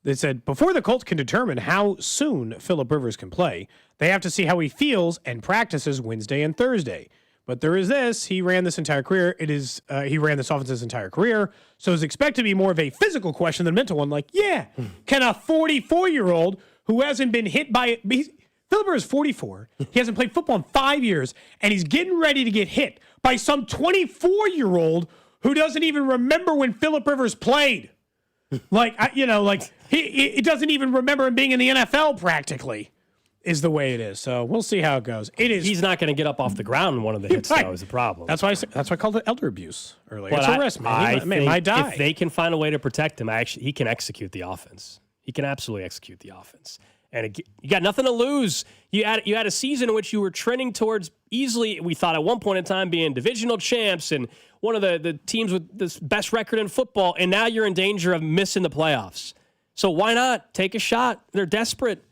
they said before the Colts can determine how soon Phillip Rivers can play, they have to see how he feels and practices Wednesday and Thursday. But there is this. He ran this entire career. He ran this offense his entire career. So it's expected to be more of a physical question than a mental one. Like, can a 44-year-old who hasn't been hit by Phillip Rivers is 44. He hasn't played football in 5 years, and he's getting ready to get hit by some 24-year-old who doesn't even remember when Phillip Rivers played. He doesn't even remember him being in the NFL practically. Is the way it is. So we'll see how it goes. He's not going to get up off the ground in one of the hits, though, is the problem. That's why I called it elder abuse earlier. It's a risk, man. He might die. If they can find a way to protect him, he can execute the offense. He can absolutely execute the offense. And you got nothing to lose. You had a season in which you were trending towards easily, we thought at one point in time, being divisional champs and one of the teams with the best record in football, and now you're in danger of missing the playoffs. So why not take a shot? They're desperate.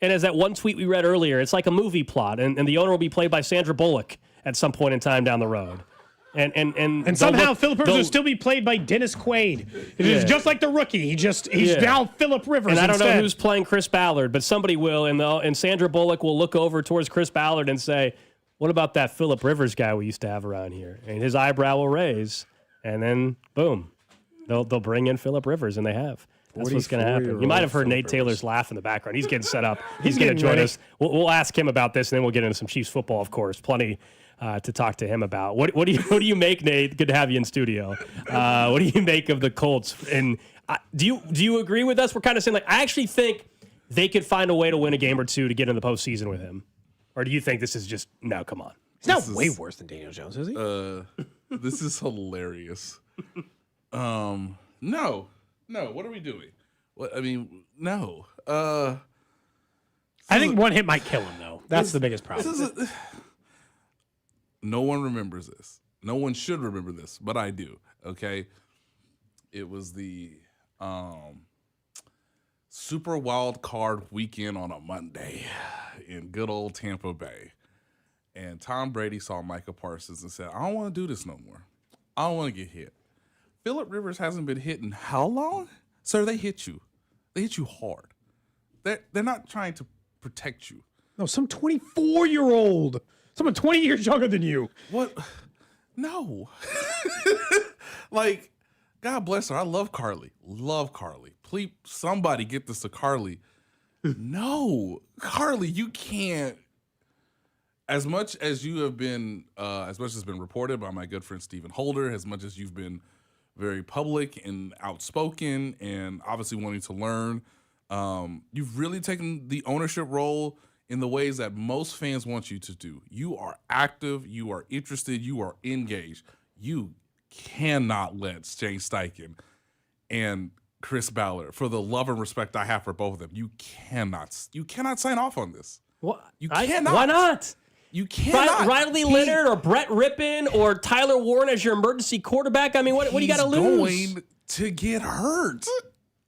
And as that one tweet we read earlier, it's like a movie plot, and the owner will be played by Sandra Bullock at some point in time down the road. And somehow Phillip Rivers will still be played by Dennis Quaid. It is just like the rookie. He's now Phillip Rivers. And I don't know who's playing Chris Ballard, but somebody will. And Sandra Bullock will look over towards Chris Ballard and say, "What about that Phillip Rivers guy we used to have around here?" And his eyebrow will raise, and then boom, they'll bring in Phillip Rivers, and they have. That's what's going to happen. You might have heard Nate Taylor's laugh in the background. He's getting set up. He's going to join us. We'll ask him about this, and then we'll get into some Chiefs football, of course. Plenty to talk to him about. What do you make, Nate? Good to have you in studio. What do you make of the Colts? And do you agree with us? We're kind of saying, I actually think they could find a way to win a game or two to get in the postseason with him. Or do you think this is just, no, come on. He's not way worse than Daniel Jones, is he? This is hilarious. No, what are we doing? No. I think one hit might kill him, though. That's the biggest problem. No one remembers this. No one should remember this, but I do. Okay, it was the Super Wild Card weekend on a Monday in good old Tampa Bay, and Tom Brady saw Micah Parsons and said, "I don't want to do this no more. I don't want to get hit." Phillip Rivers hasn't been hit in how long? Sir, they hit you. They hit you hard. They're not trying to protect you. No, some 24-year-old. Someone 20 years younger than you. What? No. God bless her. I love Carly. Please, somebody get this to Carly. No. Carly, you can't. As much as you have been, as much as has been reported by my good friend Stephen Holder, as much as you've been very public and outspoken and obviously wanting to learn, you've really taken the ownership role in the ways that most fans want you to do. You are active, you are interested, you are engaged. You cannot let Shane Steichen and Chris Ballard, for the love and respect I have for both of them, you cannot sign off on this. What? You cannot. Why not? You cannot. Riley Leonard or Brett Rippon or Tyler Warren as your emergency quarterback. I mean, what do you got to lose? He's going to get hurt.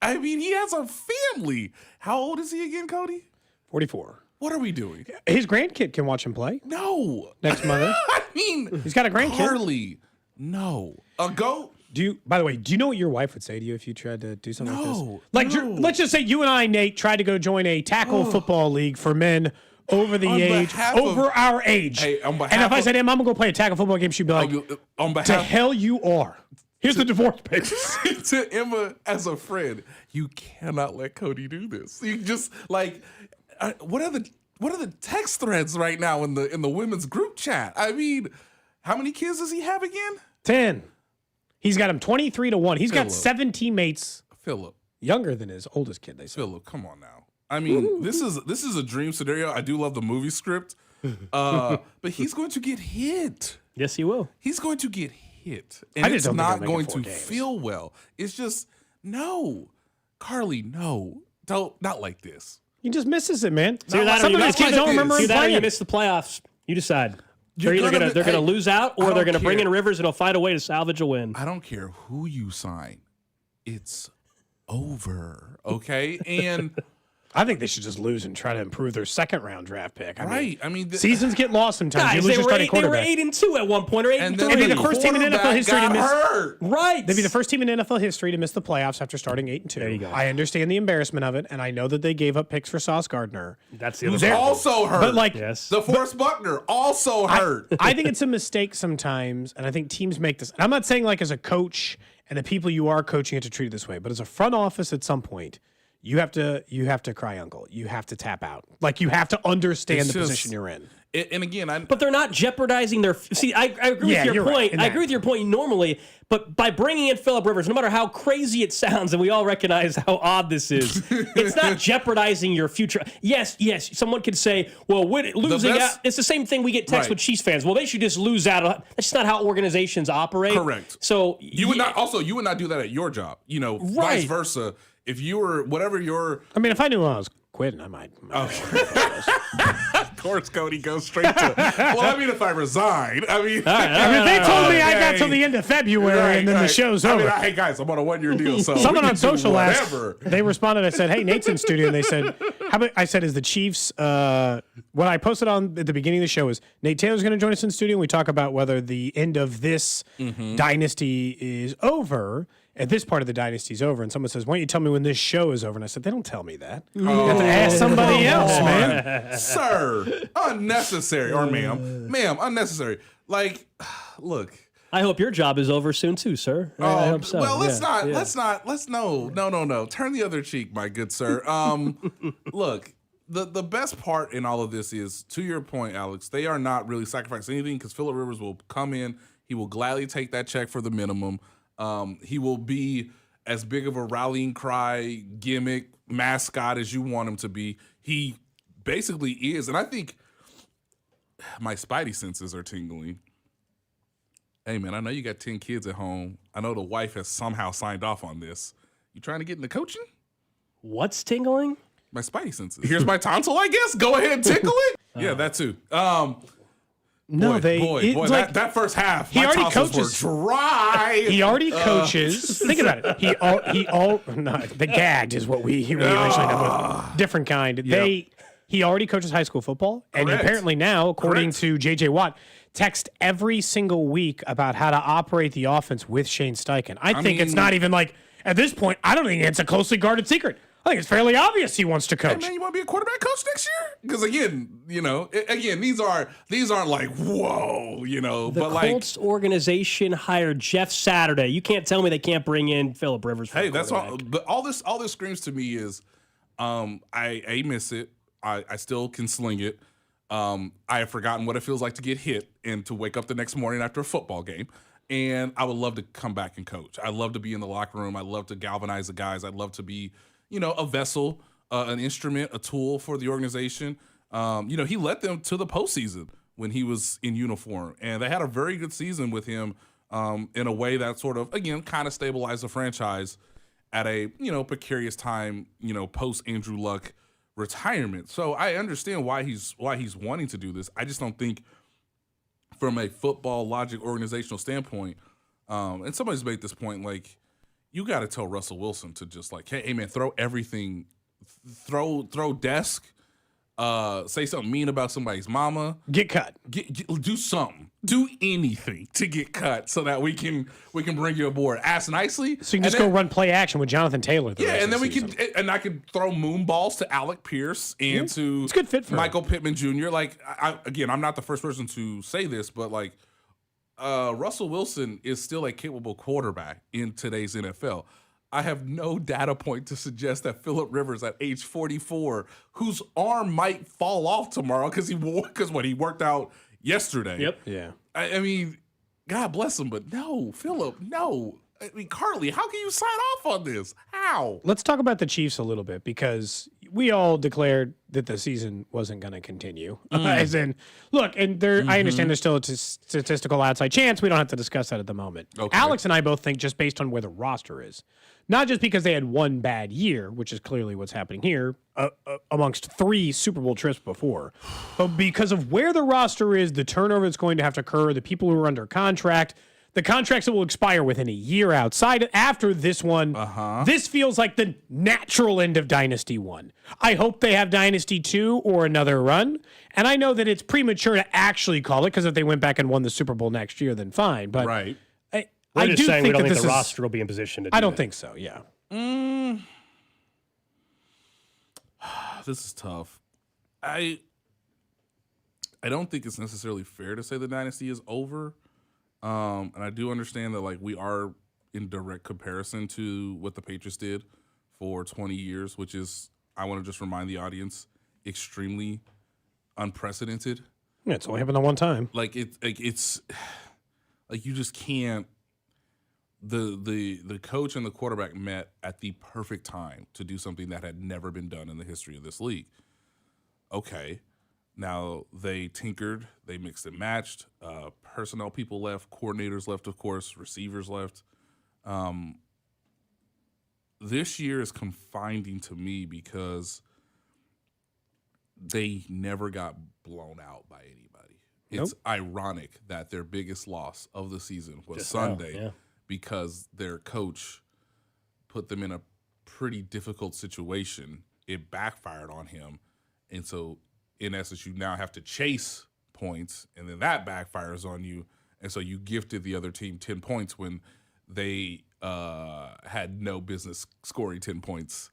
I mean, he has a family. How old is he again, Cody? 44. What are we doing? His grandkid can watch him play. No. Next Monday. I mean, he's got a grandkid. Carly, no. Go. By the way, do you know what your wife would say to you if you tried to do something like this? Let's just say you and I, Nate, tried to go join a tackle football league for men over our age. Hey, and if I said, "Em, I'm going to go play a tackle football game," she'd be like, "To hell you are." Here's the divorce papers. To Emma, as a friend, you cannot let Cody do this. You just what are the text threads right now in the women's group chat? I mean, how many kids does he have again? 10. He's got him 23-1. He's got 7 teammates. Phillip, younger than his oldest kid. They say. Phillip, come on now. I mean, this is a dream scenario. I do love the movie script, but he's going to get hit. Yes, he will. He's going to get hit, and it's not going to feel well. It's just no, Carly, no, not like this. He just misses it, man. So some of these kids don't remember him playing. You miss the playoffs. You decide. They're either going to lose out, or they're going to bring in Rivers and he'll find a way to salvage a win. I don't care who you sign. It's over, okay? And I think they should just lose and try to improve their second-round draft pick. I mean, seasons get lost sometimes. Guys, you lose your starting quarterback. They were 8-2 at one point, or 8-3. They'd be the first team in NFL history to miss. Hurt. Right. They'd be the first team in NFL history to miss the playoffs after starting 8-2. There you go. I understand the embarrassment of it, and I know that they gave up picks for Sauce Gardner. That's the Who's other also hurt. But like DeForest Buckner also hurt. I think it's a mistake sometimes, and I think teams make this. And I'm not saying like as a coach and the people you are coaching have to treat it this way, but as a front office at some point, you have to cry uncle. You have to tap out. Like you have to understand the position you're in. And again, but they're not jeopardizing their. See, I agree with your point. Right, I agree with your point normally, but by bringing in Phillip Rivers, no matter how crazy it sounds, and we all recognize how odd this is, it's not jeopardizing your future. Yes, someone could say, "Well, losing out." It's the same thing we get text with Chiefs fans. Well, they should just lose out. That's just not how organizations operate. Correct. So you would not. Also, you would not do that at your job. Vice versa. If you were whatever your. I mean, if I knew I was quitting, I might. Of course, Cody goes straight to. Well, I mean, if I resign, I mean, they told me I got till the end of February and then the show's over. Hey guys, I'm on a 1-year deal. So someone on social asked. They responded. I said, "Hey, Nate's in studio," and they said, "How about?" I said, "Is the Chiefs?" What I posted on at the beginning of the show is Nate Taylor's going to join us in studio, and we talk about whether the end of this dynasty is over. At this part of the dynasty is over, and someone says, "Why don't you tell me when this show is over?" And I said, "They don't tell me that. You have to ask somebody else, man." Sir, unnecessary, or ma'am, unnecessary. Like, look. I hope your job is over soon too, sir. I hope so. Well, let's no. Turn the other cheek, my good sir. Look, the best part in all of this is, to your point, Alex, they are not really sacrificing anything because Phillip Rivers will come in. He will gladly take that check for the minimum. He will be as big of a rallying cry, gimmick, mascot as you want him to be. He basically is. And I think my spidey senses are tingling. Hey, man, I know you got 10 kids at home. I know the wife has somehow signed off on this. You trying to get into coaching? What's tingling? My spidey senses. Here's my tonsil, I guess. Go ahead and tickle it. Yeah, that too. No, that first half, he already coaches. Were dry. He already coaches. Think about it. The gagged is what we usually know. Different kind. Yep. He already coaches high school football, and apparently now, according to JJ Watt, text every single week about how to operate the offense with Shane Steichen. I think it's not even like at this point. I don't think it's a closely guarded secret. I think it's fairly obvious he wants to coach. Hey man, you want to be a quarterback coach next year? Because again, these aren't like whoa, The Colts organization hired Jeff Saturday. You can't tell me they can't bring in Phillip Rivers. Hey, that's all. But all this screams to me is, I miss it. I still can sling it. I have forgotten what it feels like to get hit and to wake up the next morning after a football game. And I would love to come back and coach. I love to be in the locker room. I love to galvanize the guys. I'd love to be, a vessel, an instrument, a tool for the organization. He led them to the postseason when he was in uniform, and they had a very good season with him in a way that sort of, again, kind of stabilized the franchise at a, precarious time, post Andrew Luck retirement. So I understand why he's wanting to do this. I just don't think from a football logic organizational standpoint, and somebody's made this point, like, you got to tell Russell Wilson to just like, hey man, throw everything, throw desk, say something mean about somebody's mama, get cut, do something, do anything to get cut so that we can bring you aboard. Ask nicely, so you can just go run play action with Jonathan Taylor. And then I could throw moon balls to Alec Pierce and to it's a good fit for Michael Pittman Jr. Like, I'm not the first person to say this, but like, Russell Wilson is still a capable quarterback in today's NFL. I have no data point to suggest that Phillip Rivers at age 44, whose arm might fall off tomorrow because he worked out yesterday. Yep. Yeah. I mean, God bless him, but no, Phillip, no. I mean, Carly, how can you sign off on this? How? Let's talk about the Chiefs a little bit because we all declared that the season wasn't going to continue. As in, look, and I understand there's still a statistical outside chance. We don't have to discuss that at the moment. Okay. Alex and I both think just based on where the roster is, not just because they had one bad year, which is clearly what's happening here, amongst 3 Super Bowl trips before, but because of where the roster is, the turnover that's going to have to occur, the people who are under contract, the contracts that will expire within a year after this one. This feels like the natural end of Dynasty 1. I hope they have Dynasty 2 or another run. And I know that it's premature to actually call it, because if they went back and won the Super Bowl next year, then fine. But right. We're just saying we don't think the roster will be in position to do I don't think so, yeah. This is tough. I don't think it's necessarily fair to say the dynasty is over. And I do understand that like we are in direct comparison to what the Patriots did for 20 years, which is, I want to just remind the audience, extremely unprecedented. Yeah, it's only happened at one time. It's you just can't. The coach and the quarterback met at the perfect time to do something that had never been done in the history of this league. Okay, now they tinkered, they mixed and matched. Personnel people left, coordinators left, of course, receivers left. This year is confining to me because they never got blown out by anybody. It's ironic that their biggest loss of the season was just Sunday because their coach put them in a pretty difficult situation. It backfired on him. And so, in essence, you now have to chase points, and then that backfires on you. And so you gifted the other team 10 points when they had no business scoring 10 points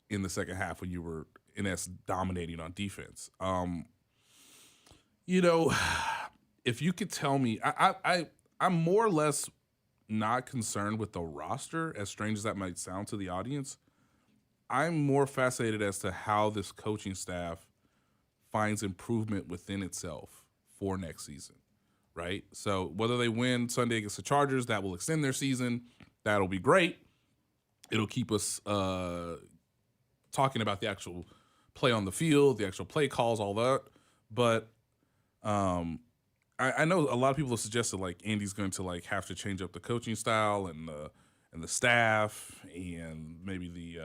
in the second half when you were, in essence, dominating on defense. If you could tell me, I'm more or less not concerned with the roster, as strange as that might sound to the audience. I'm more fascinated as to how this coaching staff finds improvement within itself for next season, right? So whether they win Sunday against the Chargers, that will extend their season. That'll be great. It'll keep us talking about the actual play on the field, the actual play calls, all that. But I know a lot of people have suggested like Andy's going to like have to change up the coaching style and the staff and maybe the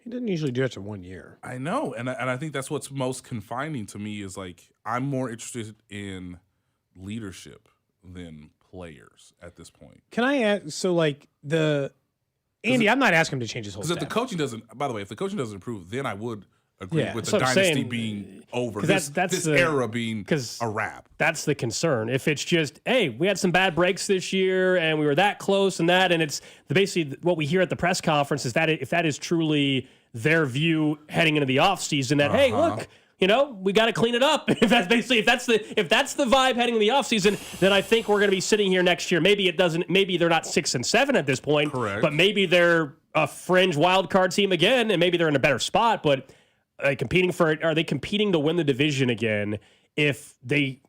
he didn't usually do it in 1 year. I know, and I think that's what's most confining to me is like I'm more interested in leadership than players at this point. Can I ask? So like Andy, I'm not asking him to change his whole staff. Because if the coaching doesn't, by the way, if the coaching doesn't improve, then I would agree with the dynasty being over. This era being a wrap. That's the concern. If it's just, hey, we had some bad breaks this year and we were that close and it's basically what we hear at the press conference is that if that is truly their view heading into the offseason, that, hey, look, we got to clean it up. If that's the vibe heading in the offseason, then I think we're going to be sitting here next year. Maybe they're not 6-7 at this point, correct, but maybe they're a fringe wild card team again, and maybe they're in a better spot, but are they competing to win the division again if they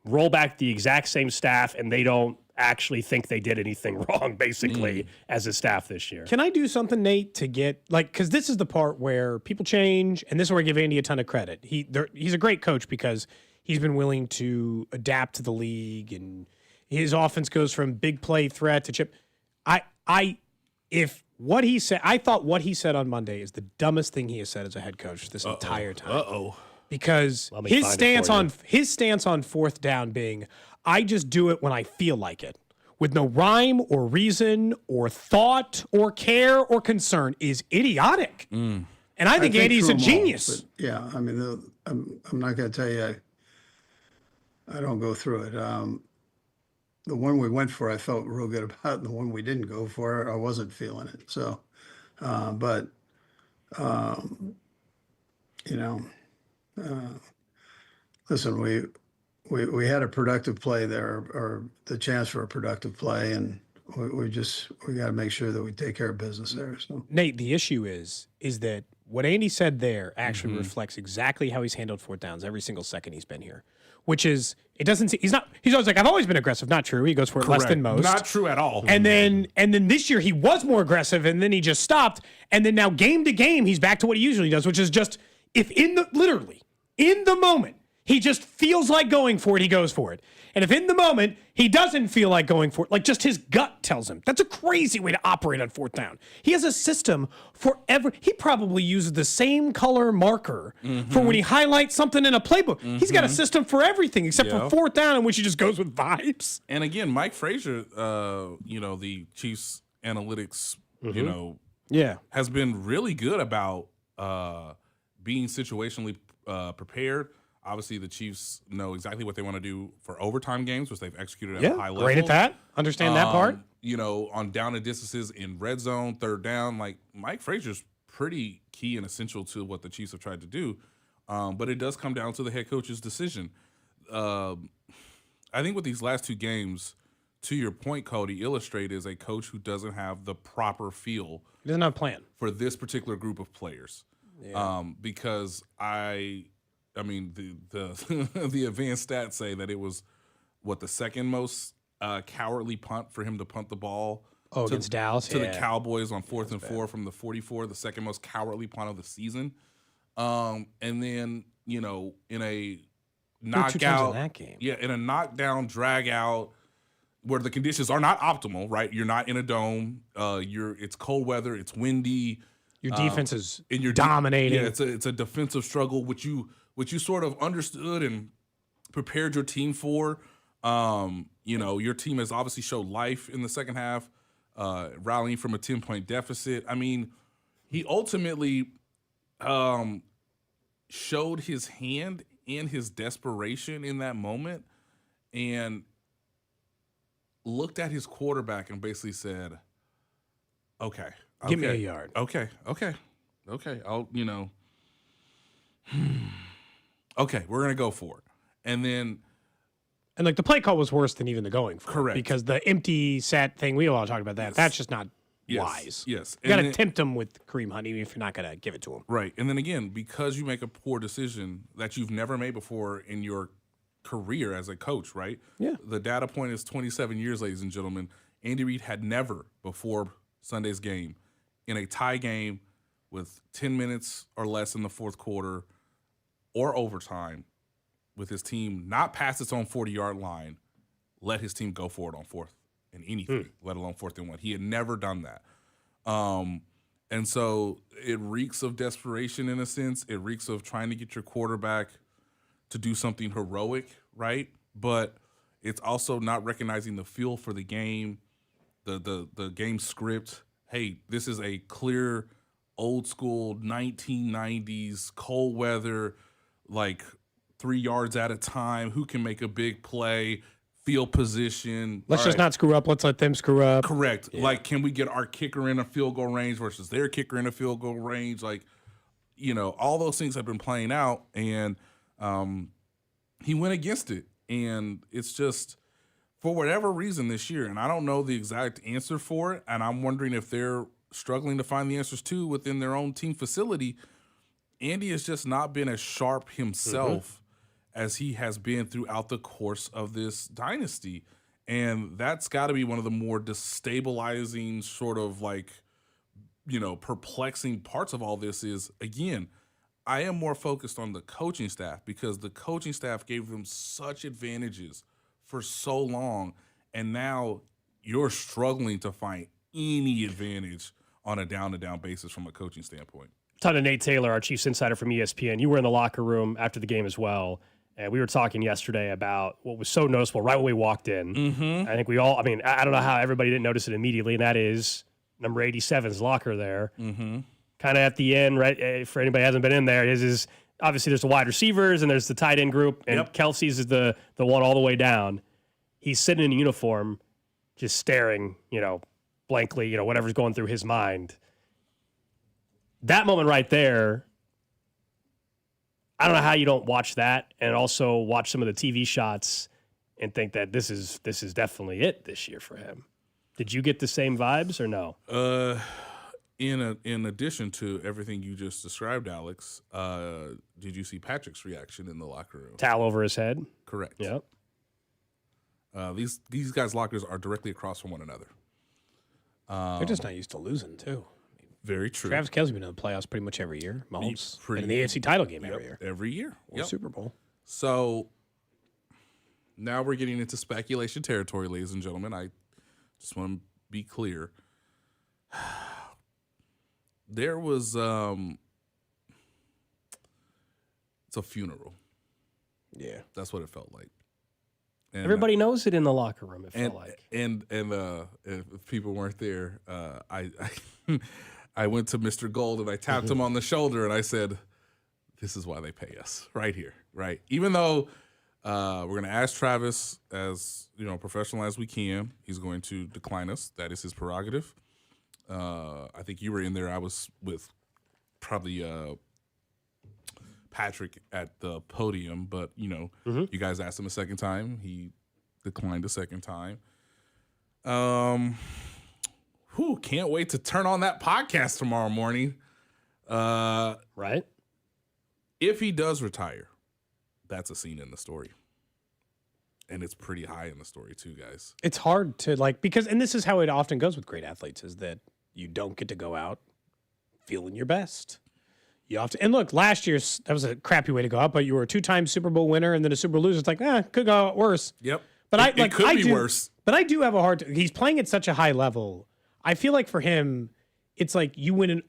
roll back the exact same staff and they don't actually think they did anything wrong, basically, as a staff this year? Can I do something, Nate, to get, because this is the part where people change, and this is where I give Andy a ton of credit. He's a great coach because he's been willing to adapt to the league, and his offense goes from big play threat to chip. What he said, I thought what he said on Monday is the dumbest thing he has said as a head coach this entire time. Because his stance on fourth down being, I just do it when I feel like it, with no rhyme or reason or thought or care or concern, is idiotic. And I think Andy's a genius. Yeah, I mean, I'm not going to tell you I don't go through it. The one we went for, I felt real good about. And the one we didn't go for, I wasn't feeling it. So, listen, we had a productive play there, or the chance for a productive play, and we got to make sure that we take care of business there. So, Nate, the issue is that what Andy said there actually reflects exactly how he's handled fourth downs every single second he's been here. Which is, he's always like, I've always been aggressive. Not true. He goes for it less than most. Not true at all. And then this year he was more aggressive, and then he just stopped. And then now game to game, he's back to what he usually does, which is just, if literally in the moment, he just feels like going for it, he goes for it. And if in the moment he doesn't feel like going for it, like just his gut tells him, that's a crazy way to operate on 4th down. He has a system for he probably uses the same color marker for when he highlights something in a playbook. He's got a system for everything except for 4th down, in which he just goes with vibes. And again, Mike Frazier, the Chiefs analytics, has been really good about being situationally prepared. Obviously, the Chiefs know exactly what they want to do for overtime games, which they've executed at a high level. Great at that. Understand that part. On down and distances in red zone, 3rd down, like Mike Frazier's pretty key and essential to what the Chiefs have tried to do. But it does come down to the head coach's decision. I think with these last 2 games, to your point, Cody, illustrate is a coach who doesn't have the proper feel. He doesn't have a plan for this particular group of players. Yeah. Because the the advanced stats say that it was the second most cowardly punt for him to punt the ball against Dallas to the Cowboys on 4th and 4 from the 44, the second most cowardly punt of the season. And then in a knockout that game. Yeah, in a knockdown drag out where the conditions are not optimal, right? You're not in a dome. It's cold weather. It's windy. Your defense is dominating. Yeah, it's a defensive struggle, which you sort of understood and prepared your team for. Your team has obviously showed life in the second half, rallying from a 10-point deficit. I mean, he ultimately showed his hand and his desperation in that moment, and looked at his quarterback and basically said, okay. Give me a yard. Okay. I'll, okay, we're going to go for it. And like the play call was worse than even the going for it. Correct. Because the empty set thing, we all talked about that. Yes. That's just not wise. Yes. You got to tempt him with Kareem Hunt, even if you're not going to give it to him. Right. And then again, because you make a poor decision that you've never made before in your career as a coach, right? Yeah. The data point is 27 years, ladies and gentlemen. Andy Reid had never before Sunday's game, in a tie game with 10 minutes or less in the 4th quarter or overtime, with his team not past its own 40-yard line, let his team go for it on 4th and anything, let alone 4th and 1. He had never done that. And so it reeks of desperation in a sense. It reeks of trying to get your quarterback to do something heroic, right? But it's also not recognizing the feel for the game, the game script. Hey, this is a clear, old school 1990s cold weather, like 3 yards at a time. Who can make a big play? Field position. Let's just not screw up. Let's let them screw up. Correct. Yeah. Like, can we get our kicker in a field goal range versus their kicker in a field goal range? Like, all those things have been playing out, and he went against it. And it's just, for whatever reason this year, and I don't know the exact answer for it, and I'm wondering if they're struggling to find the answers too within their own team facility, Andy has just not been as sharp himself as he has been throughout the course of this dynasty. And that's got to be one of the more destabilizing, sort of like, perplexing parts of all this is, again, I am more focused on the coaching staff, because the coaching staff gave them such advantages for so long, and now you're struggling to find any advantage on a down-to-down basis from a coaching standpoint. Talking to Nate Taylor, our Chiefs insider from ESPN. You were in the locker room after the game as well, and we were talking yesterday about what was so noticeable right when we walked in. I think we all, I don't know how everybody didn't notice it immediately, and that is number 87's locker there. Kind of at the end, right, for anybody who hasn't been in there, is obviously there's the wide receivers and there's the tight end group, and Kelsey's is the one all the way down. He's sitting in uniform, just staring, blankly, whatever's going through his mind. That moment right there, I don't know how you don't watch that and also watch some of the TV shots and think that this is definitely it this year for him. Did you get the same vibes or no? In addition to everything you just described, Alex, did you see Patrick's reaction in the locker room? Towel over his head? Correct. Yep. These guys' lockers are directly across from one another. They're just not used to losing, too. Very true. Travis Kelce's been in the playoffs pretty much every year. Mahomes been in the AFC title game every year. Every year. Or Super Bowl. So Now we're getting into speculation territory, ladies and gentlemen. I just want to be clear. There was it's a funeral. Yeah. That's what it felt like. And, everybody knows it in the locker room, it felt like. And if people weren't there, I went to Mr. Gold and I tapped him on the shoulder and I said, this is why they pay us right here, right? Even though we're going to ask Travis as, professional as we can, he's going to decline us. That is his prerogative. I think you were in there. I was with probably Patrick at the podium, but, you guys asked him a second time. He declined a second time. Can't wait to turn on that podcast tomorrow morning. Right? If he does retire, that's a scene in the story. And it's pretty high in the story too, guys. It's hard to because this is how it often goes with great athletes, is that you don't get to go out feeling your best. You have to, and look, last year's, that was a crappy way to go out, but you were a 2-time Super Bowl winner and then a Super Bowl loser. It's like, could go out worse. Yep. But it could be worse. But I do have a hard time. He's playing at such a high level. I feel like for him, it's like you win.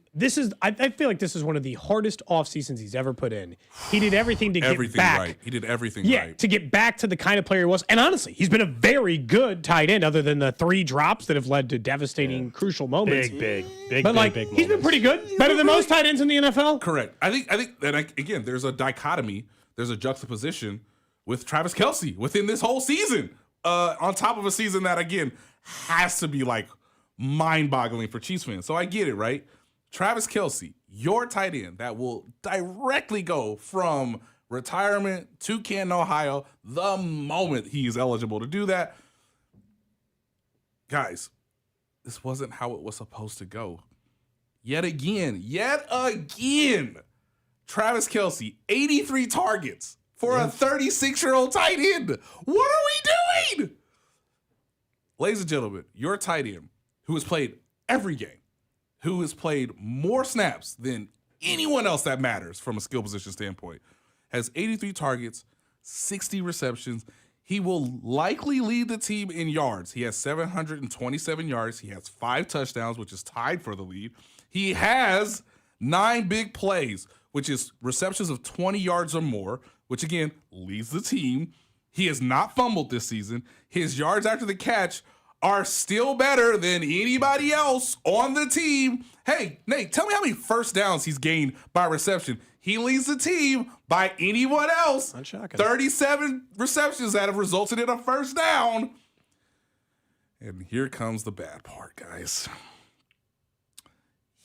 I feel like this is one of the hardest off seasons he's ever put in. He did everything to get back. Right. He did everything right. To get back to the kind of player he was. And honestly, he's been a very good tight end, other than the 3 drops that have led to devastating, crucial moments. Big But moments. He's been pretty good. Better than most tight ends in the NFL. Correct. I think, and again, there's a dichotomy. There's a juxtaposition with Travis Kelce within this whole season. On top of a season that, again, has to be mind-boggling for Chiefs fans. So I get it, right? Travis Kelce, your tight end that will directly go from retirement to Canton, Ohio, the moment he is eligible to do that. Guys, this wasn't how it was supposed to go. Yet again, Travis Kelce, 83 targets for a 36-year-old tight end. What are we doing? Ladies and gentlemen, your tight end, who has played every game, who has played more snaps than anyone else that matters from a skill position standpoint, has 83 targets, 60 receptions. He will likely lead the team in yards. He has 727 yards. He has 5 touchdowns, which is tied for the lead. He has 9 big plays, which is receptions of 20 yards or more, which again leads the team. He has not fumbled this season. His yards after the catch are still better than anybody else on the team. Hey, Nate, tell me how many first downs he's gained by reception. He leads the team by anyone else. Not shocking. 37 receptions that have resulted in a first down. And here comes the bad part, guys.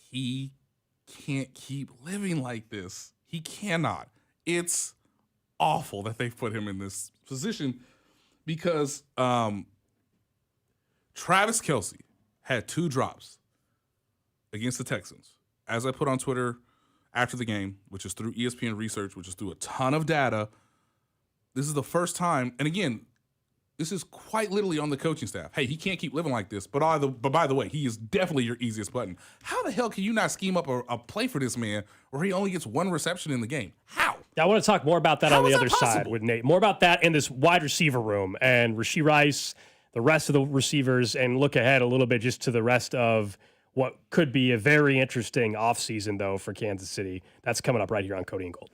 He can't keep living like this. He cannot. It's awful that they put him in this position because Travis Kelce had 2 drops against the Texans. As I put on Twitter after the game, which is through ESPN research, which is through a ton of data, this is the first time, and again, this is quite literally on the coaching staff. Hey, he can't keep living like this, but by the way, he is definitely your easiest button. How the hell can you not scheme up a play for this man where he only gets 1 reception in the game? How? I want to talk more about that on the other side with Nate. More about that in this wide receiver room and Rashee Rice, the rest of the receivers, and look ahead a little bit just to the rest of what could be a very interesting offseason, though, for Kansas City. That's coming up right here on Cody and Gold.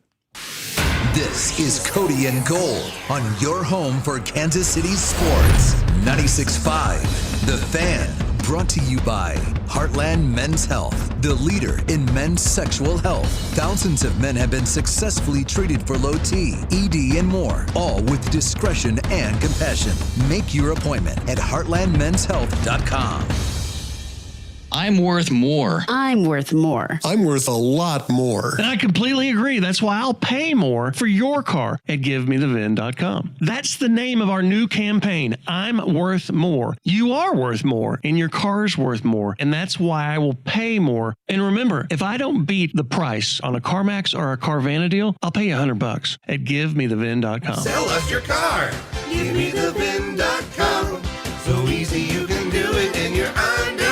This is Cody and Gold on your home for Kansas City sports. 96.5, The Fan. Brought to you by Heartland Men's Health, the leader in men's sexual health. Thousands of men have been successfully treated for low T, ED, and more, all with discretion and compassion. Make your appointment at heartlandmenshealth.com. I'm worth more. I'm worth more. I'm worth a lot more. And I completely agree. That's why I'll pay more for your car at GiveMeTheVin.com. That's the name of our new campaign. I'm worth more. You are worth more, and your car's worth more. And that's why I will pay more. And remember, if I don't beat the price on a CarMax or a Carvana deal, I'll pay you $100 at GiveMeTheVin.com. Sell us your car. GiveMeTheVin.com. So easy you can do it in your underwear.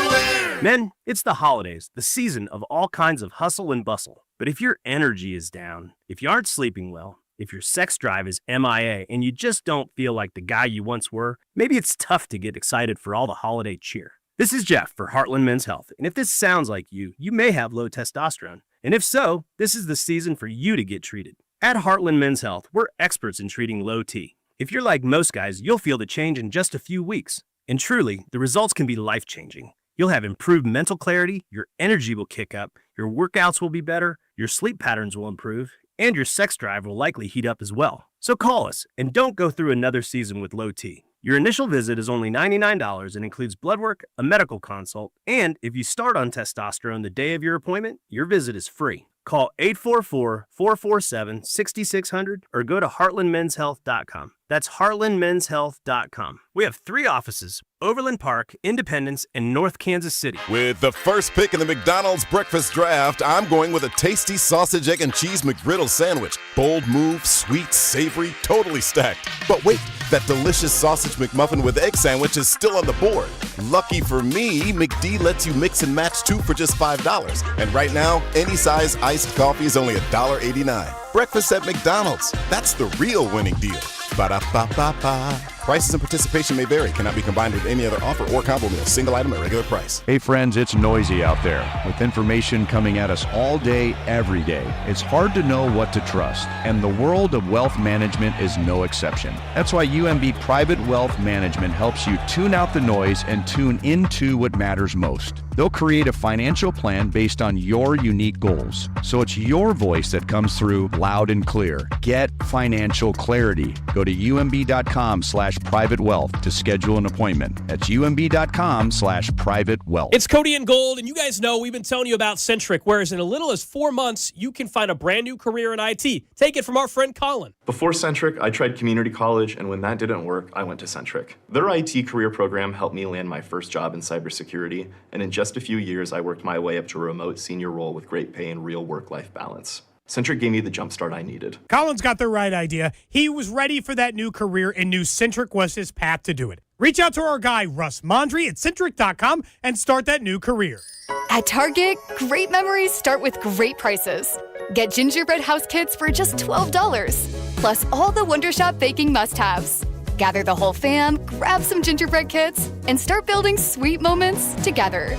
Men, it's the holidays, the season of all kinds of hustle and bustle. But if your energy is down, if you aren't sleeping well, If your sex drive is MIA and you just don't feel like the guy you once were, maybe it's tough to get excited for all the holiday cheer. This is Jeff for Heartland Men's Health, and if this sounds like you may have low testosterone. And if so, this is the season for you to get treated. At Heartland Men's Health, we're experts in treating low T. If you're like most guys, you'll feel the change in just a few weeks. And truly, the results can be life-changing. You'll have improved mental clarity, your energy will kick up, your workouts will be better, your sleep patterns will improve, and your sex drive will likely heat up as well. So call us, and don't go through another season with low T. Your initial visit is only $99 and includes blood work, a medical consult, and if you start on testosterone the day of your appointment, your visit is free. Call 844-447-6600 or go to heartlandmenshealth.com. That's heartlandmenshealth.com. We have 3 offices: Overland Park, Independence, and North Kansas City. With the first pick in the McDonald's breakfast draft, I'm going with a tasty sausage, egg, and cheese McGriddle sandwich. Bold move, sweet, savory, totally stacked. But wait, that delicious sausage McMuffin with egg sandwich is still on the board. Lucky for me, McD lets you mix and match 2 for just $5. And right now, any size iced coffee is only $1.89. Breakfast at McDonald's. That's the real winning deal. Ba-da-ba-ba-ba. Prices and participation may vary. Cannot be combined with any other offer or combo meal. Single item at regular price. Hey friends, it's noisy out there with information coming at us all day, every day. It's hard to know what to trust, and the world of wealth management is no exception. That's why UMB Private Wealth Management helps you tune out the noise and tune into what matters most. They'll create a financial plan based on your unique goals, so it's your voice that comes through loud and clear. Get financial clarity. Go to umb.com/private wealth to schedule an appointment. That's umb.com/private wealth. It's Cody and Gold, and you guys know we've been telling you about Centric, whereas in as little as 4 months, you can find a brand new career in IT. Take it from our friend Colin. Before Centric, I tried community college, and when that didn't work, I went to Centric. Their IT career program helped me land my first job in cybersecurity, and in just a few years, I worked my way up to a remote senior role with great pay and real work-life balance. Centric gave me the jumpstart I needed. Colin's got the right idea. He was ready for that new career and knew Centric was his path to do it. Reach out to our guy, Russ Mondry at Centric.com and start that new career. At Target, great memories start with great prices. Get gingerbread house kits for just $12, plus all the Wondershop baking must-haves. Gather the whole fam, grab some gingerbread kits, and start building sweet moments together.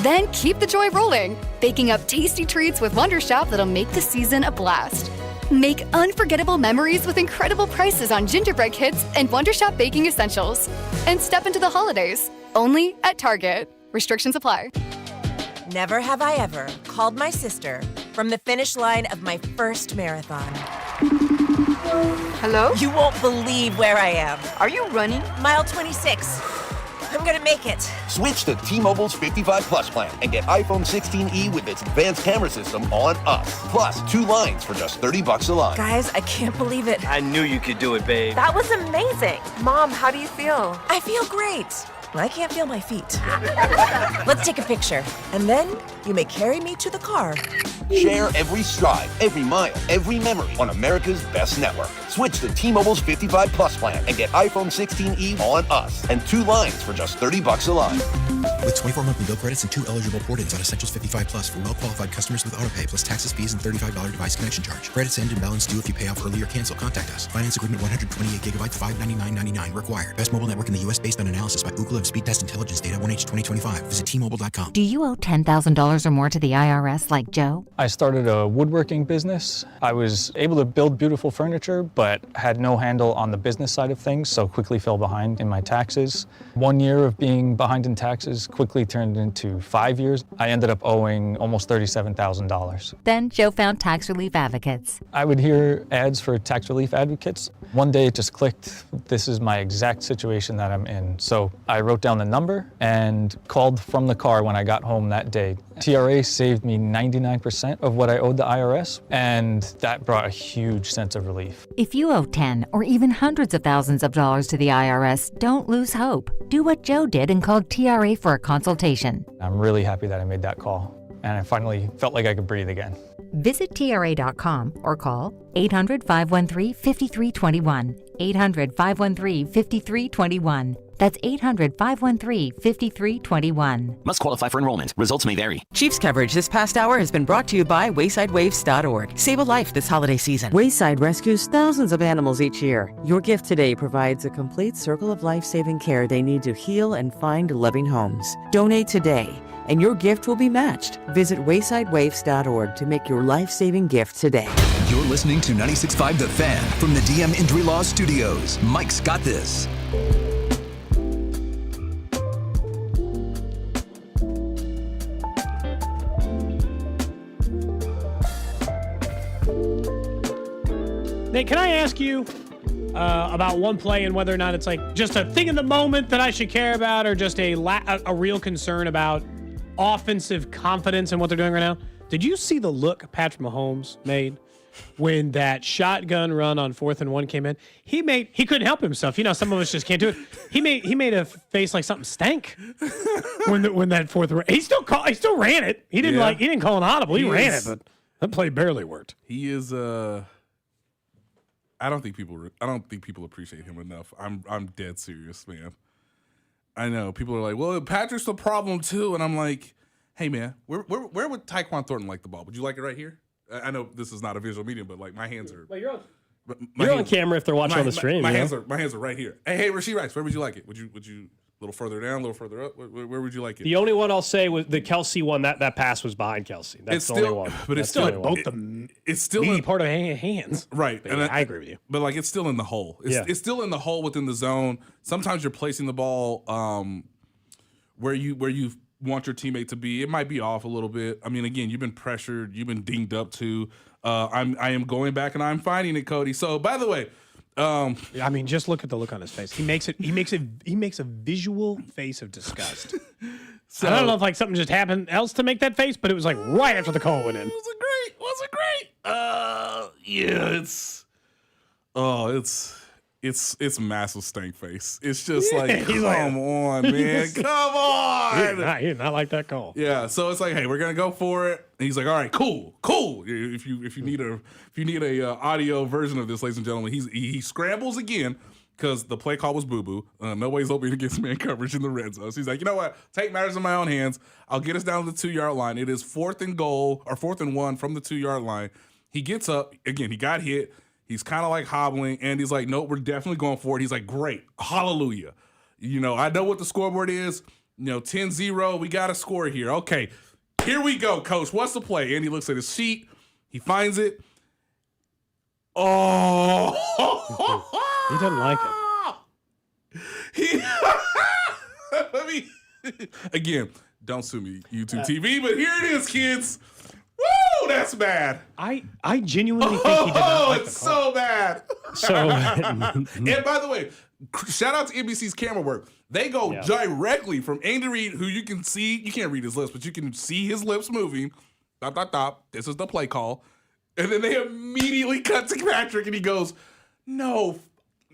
Then keep the joy rolling, baking up tasty treats with Wondershop that'll make the season a blast. Make unforgettable memories with incredible prices on gingerbread kits and Wondershop baking essentials. And step into the holidays, only at Target. Restrictions apply. Never have I ever called my sister from the finish line of my first marathon. Hello? You won't believe where I am. Are you running? Mile 26. I'm gonna make it. Switch to T-Mobile's 55 Plus plan and get iPhone 16e with its advanced camera system on us. Plus, 2 lines for just $30 a line. Guys, I can't believe it. I knew you could do it, babe. That was amazing. Mom, how do you feel? I feel great. I can't feel my feet. Let's take a picture, and then you may carry me to the car. Share every stride, every mile, every memory on America's best network. Switch to T-Mobile's 55 Plus plan and get iPhone 16e on us and 2 lines for just $30 a line. With 24 monthly bill credits and 2 eligible port-ins on Essentials 55 Plus for well-qualified customers with autopay plus taxes, fees, and $35 device connection charge. Credits end and balance due if you pay off early or cancel. Contact us. Finance agreement 128 gigabytes, $599.99 required. Best mobile network in the U.S. based on analysis by Ookla of Speed Test Intelligence data 1H 2025. Visit T-Mobile.com. Do you owe $10,000 or more to the IRS like Joe? I started a woodworking business. I was able to build beautiful furniture, but had no handle on the business side of things, so quickly fell behind in my taxes. 1 year of being behind in taxes quickly turned into 5 years. I ended up owing almost $37,000. Then Joe found Tax Relief Advocates. I would hear ads for Tax Relief Advocates. One day it just clicked. This is my exact situation that I'm in. So I wrote down the number and called from the car when I got home that day. TRA saved me 99% of what I owed the IRS, and that brought a huge sense of relief. If you owe 10 or even hundreds of thousands of dollars to the IRS, don't lose hope. Do what Joe did and called TRA for a consultation. I'm really happy that I made that call, and I finally felt like I could breathe again. Visit TRA.com or call 800-513-5321. 800-513-5321. That's 800-513-5321. Must qualify for enrollment. Results may vary. Chiefs coverage this past hour has been brought to you by WaysideWaves.org. Save a life this holiday season. Wayside rescues thousands of animals each year. Your gift today provides a complete circle of life-saving care they need to heal and find loving homes. Donate today, and your gift will be matched. Visit WaysideWaves.org to make your life-saving gift today. You're listening to 96.5 The Fan from the DM Injury Law Studios. Mike's got this. Nate, can I ask you about one play and whether or not it's like just a thing in the moment that I should care about, or just a real concern about offensive confidence in what they're doing right now? Did you see the look Patrick Mahomes made when that shotgun run on 4th and 1 came in? He couldn't help himself. You know, some of us just can't do it. He made a face like something stank when that 4th run. He still ran it. He didn't call an audible. He ran it, but that play barely worked. He is I don't think people appreciate him enough. I'm dead serious, man. I know people are like, well, Patrick's the problem too, and I'm like, hey man, where would Tyquan Thornton like the ball? Would you like it right here? I know this is not a visual medium, but like my hands are. Well, you're on camera if they're watching on the stream. My hands are right here. Hey, Rasheed Rice, where would you like it? Would you a little further down, a little further up? Where would you like it? The only one I'll say was the Kelsey one. That pass was behind Kelsey. That's the only one. But it's still both it's still meaty part of hands. Right. And I agree with you. But like it's still in the hole. It's still in the hole within the zone. Sometimes you're placing the ball where you want your teammate to be. It might be off a little bit. I mean, again, you've been pressured, you've been dinged up too. I am going back and I'm finding it, Cody. So by the way, I mean, just look at the look on his face. He makes a visual face of disgust. So, I don't know if like something just happened else to make that face, but it was like right after the call went in. Was it great? Yeah, it's massive stank face. It's just like, come on, man. Come on. He did not like that call. Yeah, so it's like, hey, we're gonna go for it. And he's like, all right, cool. If you need a audio version of this, ladies and gentlemen, he scrambles again because the play call was boo-boo. No ways open against man coverage in the red zone. So he's like, you know what? Take matters in my own hands. I'll get us down to the 2-yard line. It is 4th and 1 from the 2-yard line. He gets up again. He got hit. He's kind of like hobbling, and he's like, nope, we're definitely going for it. He's like, great, hallelujah. You know, I know what the scoreboard is. 10-0, we got a score here. Okay, here we go, coach. What's the play? And he looks at his sheet. He finds it. Oh. He doesn't like it. Again, don't sue me, YouTube TV, but here it is, kids. Woo, that's bad. I genuinely think he did not like the call. It's so bad. So, and by the way, shout out to NBC's camera work. They go directly from Andy Reid, who you can see, you can't read his lips, but you can see his lips moving. This is the play call. And then they immediately cut to Patrick, and he goes, no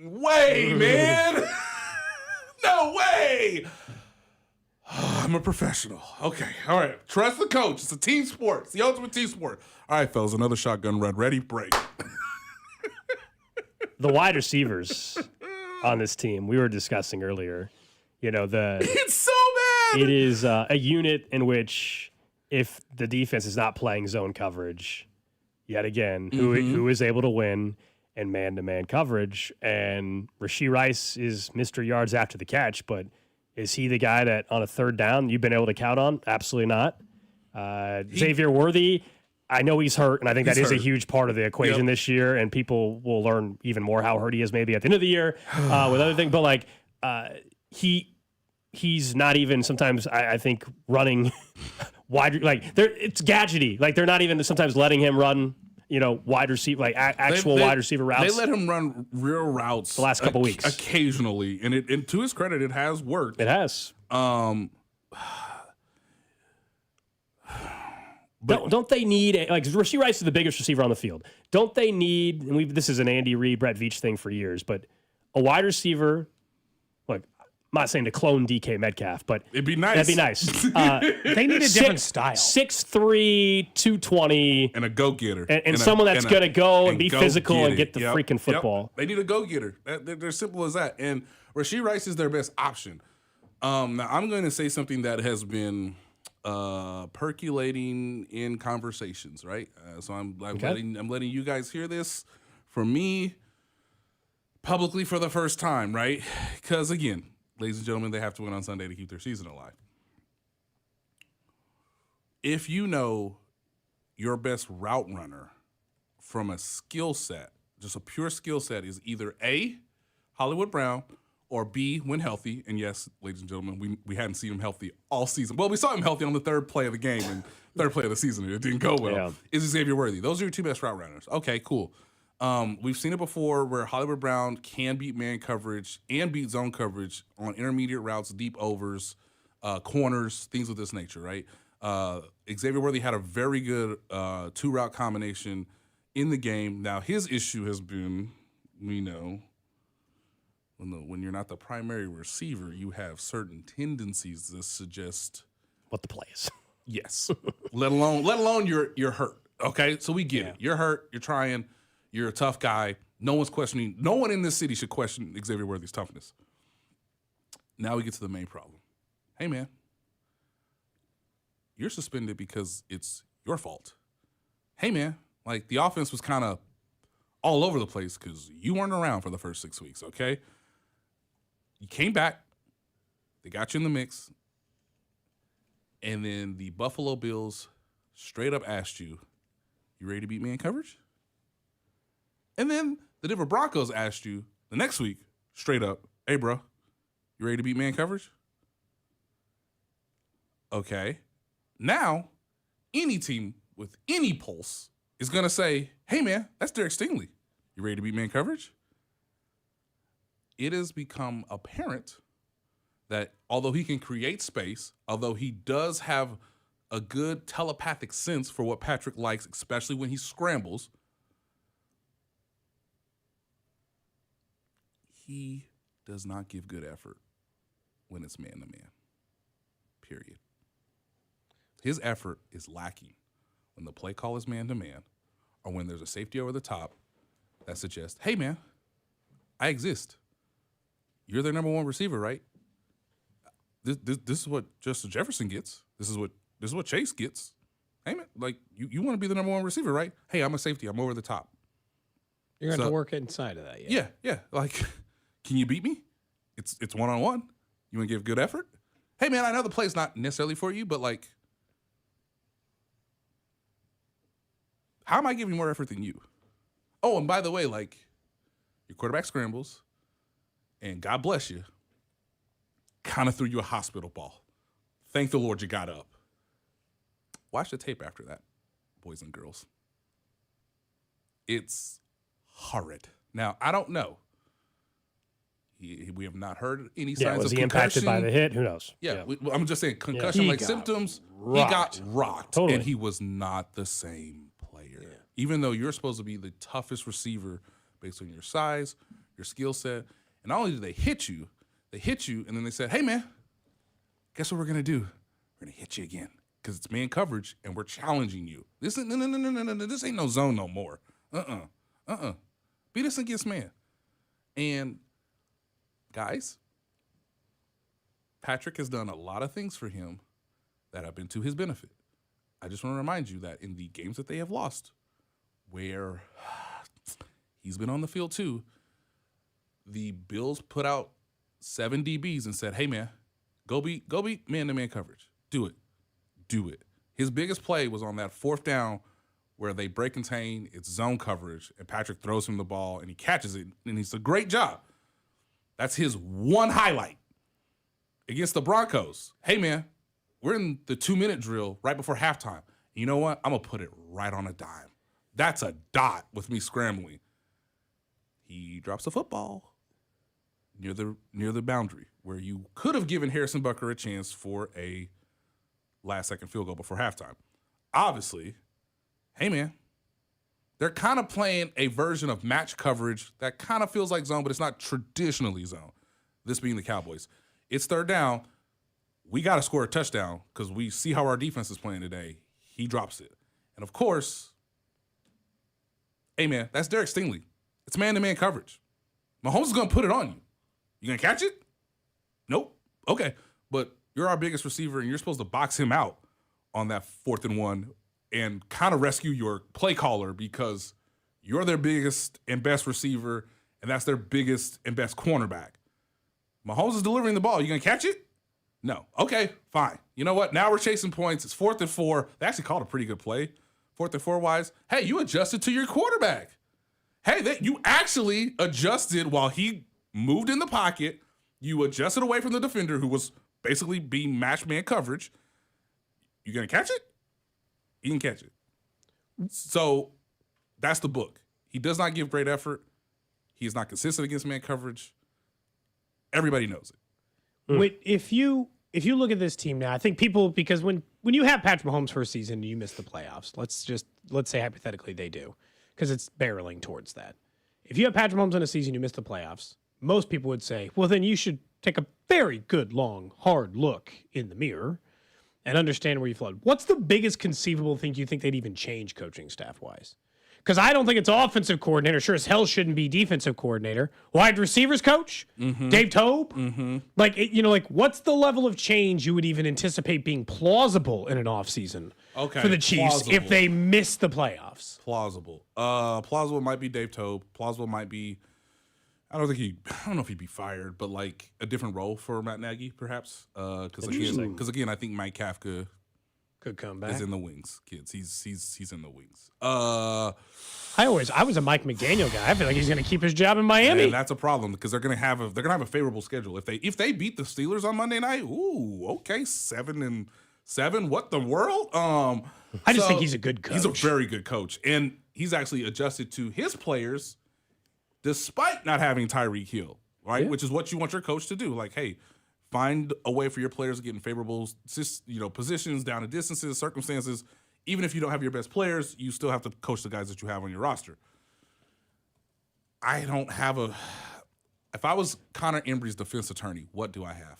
way, man. No way. I'm a professional. Okay. All right. Trust the coach. It's a team sport. It's the ultimate team sport. All right, fellas. Another shotgun run. Ready? Break. The wide receivers on this team, we were discussing earlier, it's so bad. It is a unit in which if the defense is not playing zone coverage, yet again, who is able to win in man-to-man coverage. And Rasheed Rice is Mr. Yards after the catch, but is he the guy that on a 3rd down you've been able to count on? Absolutely not. Xavier Worthy, I know he's hurt, and I think that is a huge part of the equation this year, and people will learn even more how hurt he is maybe at the end of the year with other things. But, he's not even sometimes, I think, running wide. It's gadgety. They're not even sometimes letting him run, wide receiver, wide receiver routes. They let him run real routes the last couple weeks. Occasionally, and to his credit, it has worked. It has. But don't they need Rasheed Rice is the biggest receiver on the field? Don't they need? And this is an Andy Reid, Brett Veach thing for years, but a wide receiver. Look, I'm not saying to clone DK Metcalf, but it'd be nice. That'd be nice. They need a different style. 6'3", 220, and a go-getter, and someone that's going to go and be physical and get the freaking football. They need a go-getter. They're simple as that. And Rashee Rice is their best option. Now, I'm going to say something that has been percolating in conversations, right? So I'm letting you guys hear this from me publicly for the first time, right? Because, again, ladies and gentlemen, they have to win on Sunday to keep their season alive. If you know your best route runner from a skill set, just a pure skill set, is either A, Hollywood Brown, or B, when healthy. And yes, ladies and gentlemen, we hadn't seen him healthy all season. Well, we saw him healthy on the third play of the game and third play of the season, and it didn't go well. Yeah. Is Xavier Worthy. Those are your two best route runners. Okay, cool. We've seen it before where Hollywood Brown can beat man coverage and beat zone coverage on intermediate routes, deep overs, corners, things of this nature, right? Xavier Worthy had a very good two-route combination in the game. Now, his issue has been, we know, when you're not the primary receiver, you have certain tendencies that suggest what the play is. Yes. let alone you're hurt. Okay? So we get it. You're hurt, you're trying, you're a tough guy. No one in this city should question Xavier Worthy's toughness. Now we get to the main problem. Hey, man, you're suspended because it's your fault. Hey, man, like the offense was kind of all over the place because you weren't around for the first 6 weeks, okay? You came back. They got you in the mix. And then the Buffalo Bills straight up asked you, you ready to beat man coverage? And then the Denver Broncos asked you the next week, straight up, hey, bro, you ready to beat man coverage? Okay. Now, any team with any pulse is going to say, hey, man, that's Derek Stingley. You ready to beat man coverage? It has become apparent that although he can create space, although he does have a good telepathic sense for what Patrick likes, especially when he scrambles, he does not give good effort when it's man-to-man, period. His effort is lacking when the play call is man-to-man or when there's a safety over the top that suggests, hey, man, I exist. You're their number one receiver, right? This is what Justin Jefferson gets. This is what Chase gets. Hey, man, like, you want to be the number one receiver, right? Hey, I'm a safety. I'm over the top. You're going to have to work inside of that, yeah. Yeah. Like, can you beat me? It's one-on-one. You want to give good effort? Hey, man, I know the play's not necessarily for you, but, like, how am I giving more effort than you? Oh, and by the way, like, your quarterback scrambles, and God bless you, kind of threw you a hospital ball. Thank the Lord you got up. Watch the tape after that, boys and girls. It's horrid. Now, I don't know. We have not heard any signs of was he concussion. impacted by the hit? Who knows? Yeah. I'm just saying concussion-like symptoms. He got rocked, totally. And he was not the same player. Yeah. Even though you're supposed to be the toughest receiver based on your size, your skill set, and not only did they hit you, and then they said, hey, man, guess what we're going to do? We're going to hit you again because it's man coverage, and we're challenging you. This ain't no zone no more. Beat us against man. And, guys, Patrick has done a lot of things for him that have been to his benefit. I just want to remind you that in the games that they have lost, where he's been on the field too, the Bills put out 7 DBs and said, hey, man, go beat man-to-man coverage. Do it. His biggest play was on that 4th down where they break contain, it's zone coverage, and Patrick throws him the ball, and he catches it, and he's a great job. That's his one highlight. Against the Broncos, hey, man, we're in the 2-minute drill right before halftime. You know what? I'm going to put it right on a dime. That's a dot with me scrambling. He drops the football near the boundary where you could have given Harrison Butker a chance for a last-second field goal before halftime. Obviously, hey, man, they're kind of playing a version of match coverage that kind of feels like zone, but it's not traditionally zone, this being the Cowboys. It's 3rd down. We got to score a touchdown because we see how our defense is playing today. He drops it. And, of course, hey, man, that's Derek Stingley. It's man-to-man coverage. Mahomes is going to put it on you. You gonna catch it? Nope. Okay, but you're our biggest receiver, and you're supposed to box him out on that 4th and 1 and kind of rescue your play caller because you're their biggest and best receiver, and that's their biggest and best cornerback. Mahomes is delivering the ball. You gonna catch it? No. Okay, fine. You know what? Now we're chasing points. It's 4th and 4. They actually called a pretty good play. 4th and 4 wise. Hey, you adjusted to your quarterback. Hey, you actually adjusted while he moved in the pocket. You adjusted away from the defender who was basically being match man coverage. You gonna catch it? You can catch it. So that's the book. He does not give great effort. He is not consistent against man coverage. Everybody knows it. Wait, if you look at this team now, I think people, because when you have Patrick Mahomes for a season and you miss the playoffs, let's say hypothetically they do, because it's barreling towards that. If you have Patrick Mahomes in a season, you miss the playoffs, most people would say, well, then you should take a very good, long, hard look in the mirror and understand where you flawed. What's the biggest conceivable thing you think they'd even change coaching staff-wise? Because I don't think it's offensive coordinator. Sure as hell shouldn't be defensive coordinator. Wide receivers coach? Mm-hmm. Dave Tobe? Mm-hmm. What's the level of change you would even anticipate being plausible in an offseason for the Chiefs if they miss the playoffs? Plausible. Plausible might be Dave Tobe. Plausible might be, I don't know if he'd be fired, but like a different role for Matt Nagy, perhaps. Because again, I think Mike Kafka could come back. Is in the wings, kids. He's in the wings. I was a Mike McDaniel guy. I feel like he's going to keep his job in Miami. And that's a problem because they're going to have a favorable schedule. If they beat the Steelers on Monday night, ooh, okay, 7-7. What the world? I just think he's a good coach. He's a very good coach, and he's actually adjusted to his players despite not having Tyreek Hill, right? Yeah. Which is what you want your coach to do. Like, hey, find a way for your players to get in favorable, positions, down to distances, circumstances. Even if you don't have your best players, you still have to coach the guys that you have on your roster. I don't have if I was Connor Embry's defense attorney, what do I have?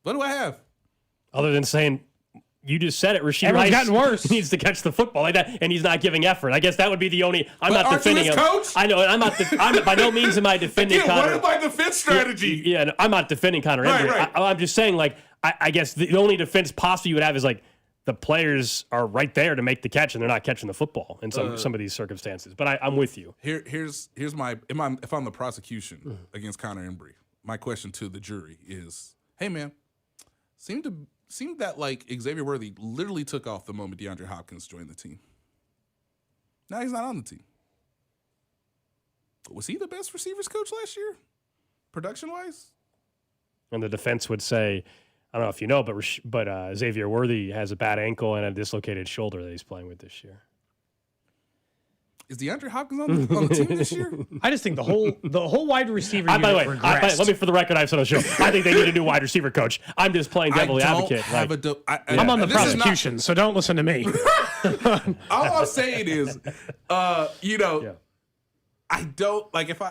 What do I have? Other than saying, you just said it, Rashid Everyone's Rice gotten worse. needs to catch the football like that, and he's not giving effort. I guess that would be the only. I'm But not aren't you defending his him. coach? I know. I'm by no means am I defending Again, Connor. what is my defense strategy? Yeah, no, I'm not defending Connor Right, Embry. right. I'm just saying, like, I guess the only defense possible you would have is like the players are right there to make the catch, and they're not catching the football in some of these circumstances. But I'm with you. Here's my if I'm the prosecution against Connor Embry, my question to the jury is, hey man, seemed that like Xavier Worthy literally took off the moment DeAndre Hopkins joined the team. Now he's not on the team. Was he the best receivers coach last year, production wise? And the defense would say, I don't know if you know, but Xavier Worthy has a bad ankle and a dislocated shoulder that he's playing with this year. Is DeAndre Hopkins on the team this year? I just think the whole wide receiver unit By the way, regressed. let me, for the record, I've said on the show, I think they need a new wide receiver coach. I'm just playing devil's advocate. I'm on the prosecution, so don't listen to me. All I'm saying is, I don't like if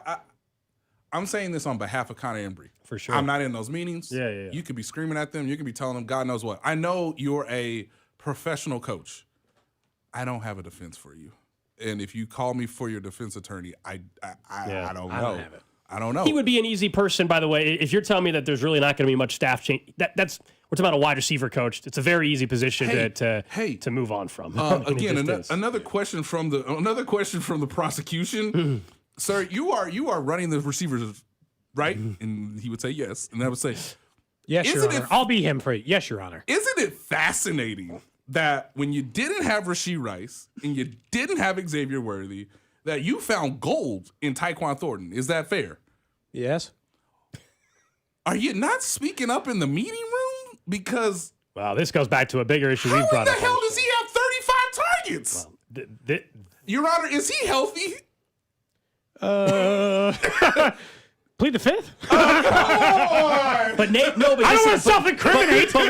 I'm saying this on behalf of Connor Embry. For sure. I'm not in those meetings. Yeah. You could be screaming at them. You could be telling them God knows what. I know you're a professional coach. I don't have a defense for you. And if you call me for your defense attorney, I don't know. I don't know. He would be an easy person, by the way. If you're telling me that there's really not going to be much staff change, we're talking about a wide receiver coach. It's a very easy position to move on from. Again, another question from the prosecution. Sir, you are running the receivers, right? And he would say yes, and I would say yes, Your Honor. I'll be him for you. Yes, Your Honor. Isn't it fascinating that when you didn't have Rashid Rice and you didn't have Xavier Worthy, that you found gold in Tyquan Thornton? Is that fair? Yes. Are you not speaking up in the meeting room? Because wow, this goes back to a bigger issue we've brought up. How the hell does he have 35 targets? Well, Your Honor, is he healthy? Plead the fifth. But Nate, no, but I don't want to self-incriminate. But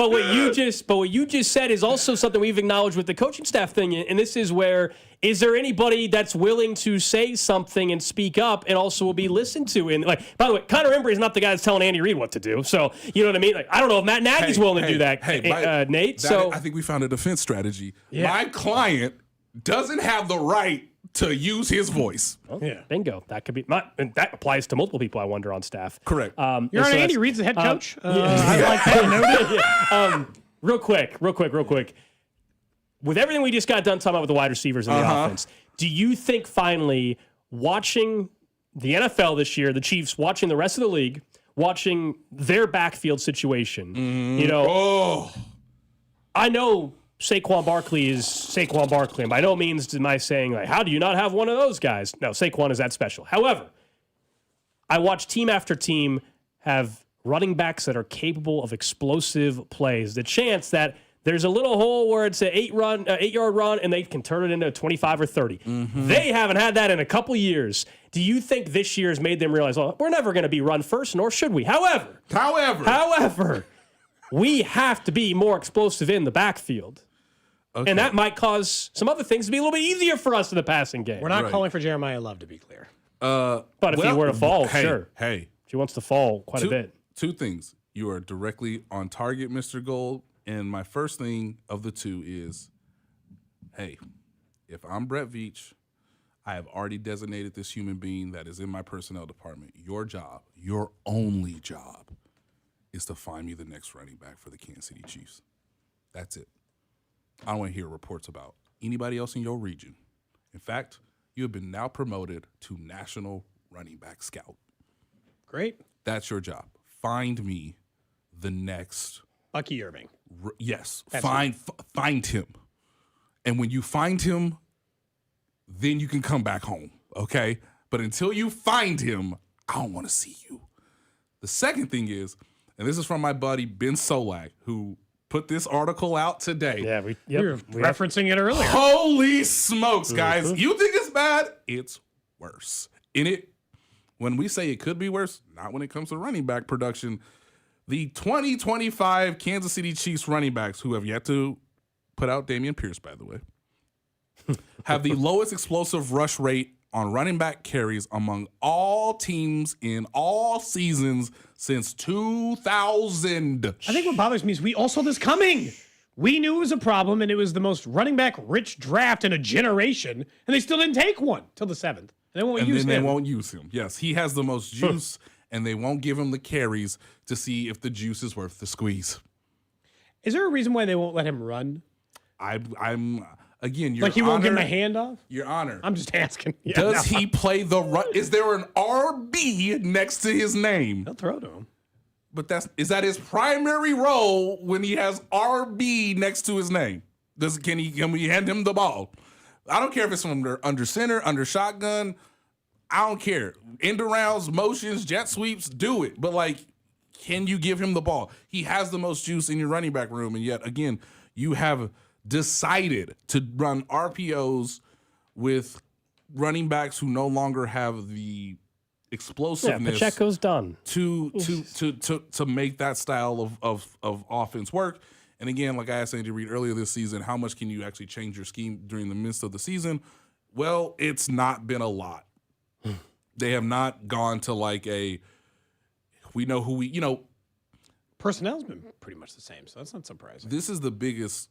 what you just said is also something we've acknowledged with the coaching staff thing, and this is where, is there anybody that's willing to say something and speak up and also will be listened to? And like, by the way, Connor Embry is not the guy that's telling Andy Reid what to do. So you know what I mean? Like, I don't know if Matt Nagy's willing to do that. Nate. So I think we found a defense strategy. Yeah. My client doesn't have the right to use his voice. Oh, yeah. Bingo. That could be and that applies to multiple people, I wonder, on staff. Correct. Your Honor, Andy Reid's the head coach. Yeah. I like that noted. Real quick. With everything we just got done talking about with the wide receivers and the offense, do you think finally watching the NFL this year, the Chiefs watching the rest of the league, watching their backfield situation, I know Saquon Barkley is Saquon Barkley, and by no means am I saying, like, how do you not have one of those guys? No, Saquon is that special. However, I watch team after team have running backs that are capable of explosive plays. The chance that there's a little hole where it's an 8-yard run, and they can turn it into a 25 or 30. They haven't had that in a couple years. Do you think this year has made them realize, we're never going to be run first, nor should we? However, we have to be more explosive in the backfield. Okay. And that might cause some other things to be a little bit easier for us in the passing game. We're not calling for Jeremiah Love, to be clear. But if he were to fall, sure. Hey. If he wants to fall quite a bit. Two things. You are directly on target, Mr. Gold. And my first thing of the two is, hey, if I'm Brett Veach, I have already designated this human being that is in my personnel department. Your job, your only job, is to find me the next running back for the Kansas City Chiefs. That's it. I don't want to hear reports about anybody else in your region. In fact, you have been now promoted to National Running Back Scout. Great. That's your job. Find me the next Bucky Irving. Yes. Find him. And when you find him, then you can come back home, okay? But until you find him, I don't want to see you. The second thing is, and this is from my buddy Ben Solak, who put this article out today. Yeah, we were referencing it earlier. Holy smokes, guys. You think it's bad? It's worse. When we say it could be worse, not when it comes to running back production. The 2025 Kansas City Chiefs running backs, who have yet to put out Dameon Pierce, by the way, have the lowest explosive rush rate on running back carries among all teams in all seasons since 2000. I think what bothers me is we all saw this coming. We knew it was a problem, and it was the most running back rich draft in a generation, and they still didn't take one till the 7th. And they won't use him. They won't use him. Yes, he has the most juice, and they won't give him the carries to see if the juice is worth the squeeze. Is there a reason why they won't let him run? I'm again, Your like he Honor, won't give him a handoff? Your Honor. I'm just asking. Yeah, does he play the run? Is there an RB next to his name? They'll throw to him. But is that his primary role when he has RB next to his name? Can we hand him the ball? I don't care if it's under center, under shotgun. I don't care. End arounds, motions, jet sweeps, do it. But can you give him the ball? He has the most juice in your running back room, and yet again, you have decided to run RPOs with running backs who no longer have the explosiveness. Yeah, Pacheco's done to make that style of offense work. And again, like I asked Andy Reid earlier this season, how much can you actually change your scheme during the midst of the season? Well, it's not been a lot. They have not gone to we know who personnel's been pretty much the same, so that's not surprising. This is the biggest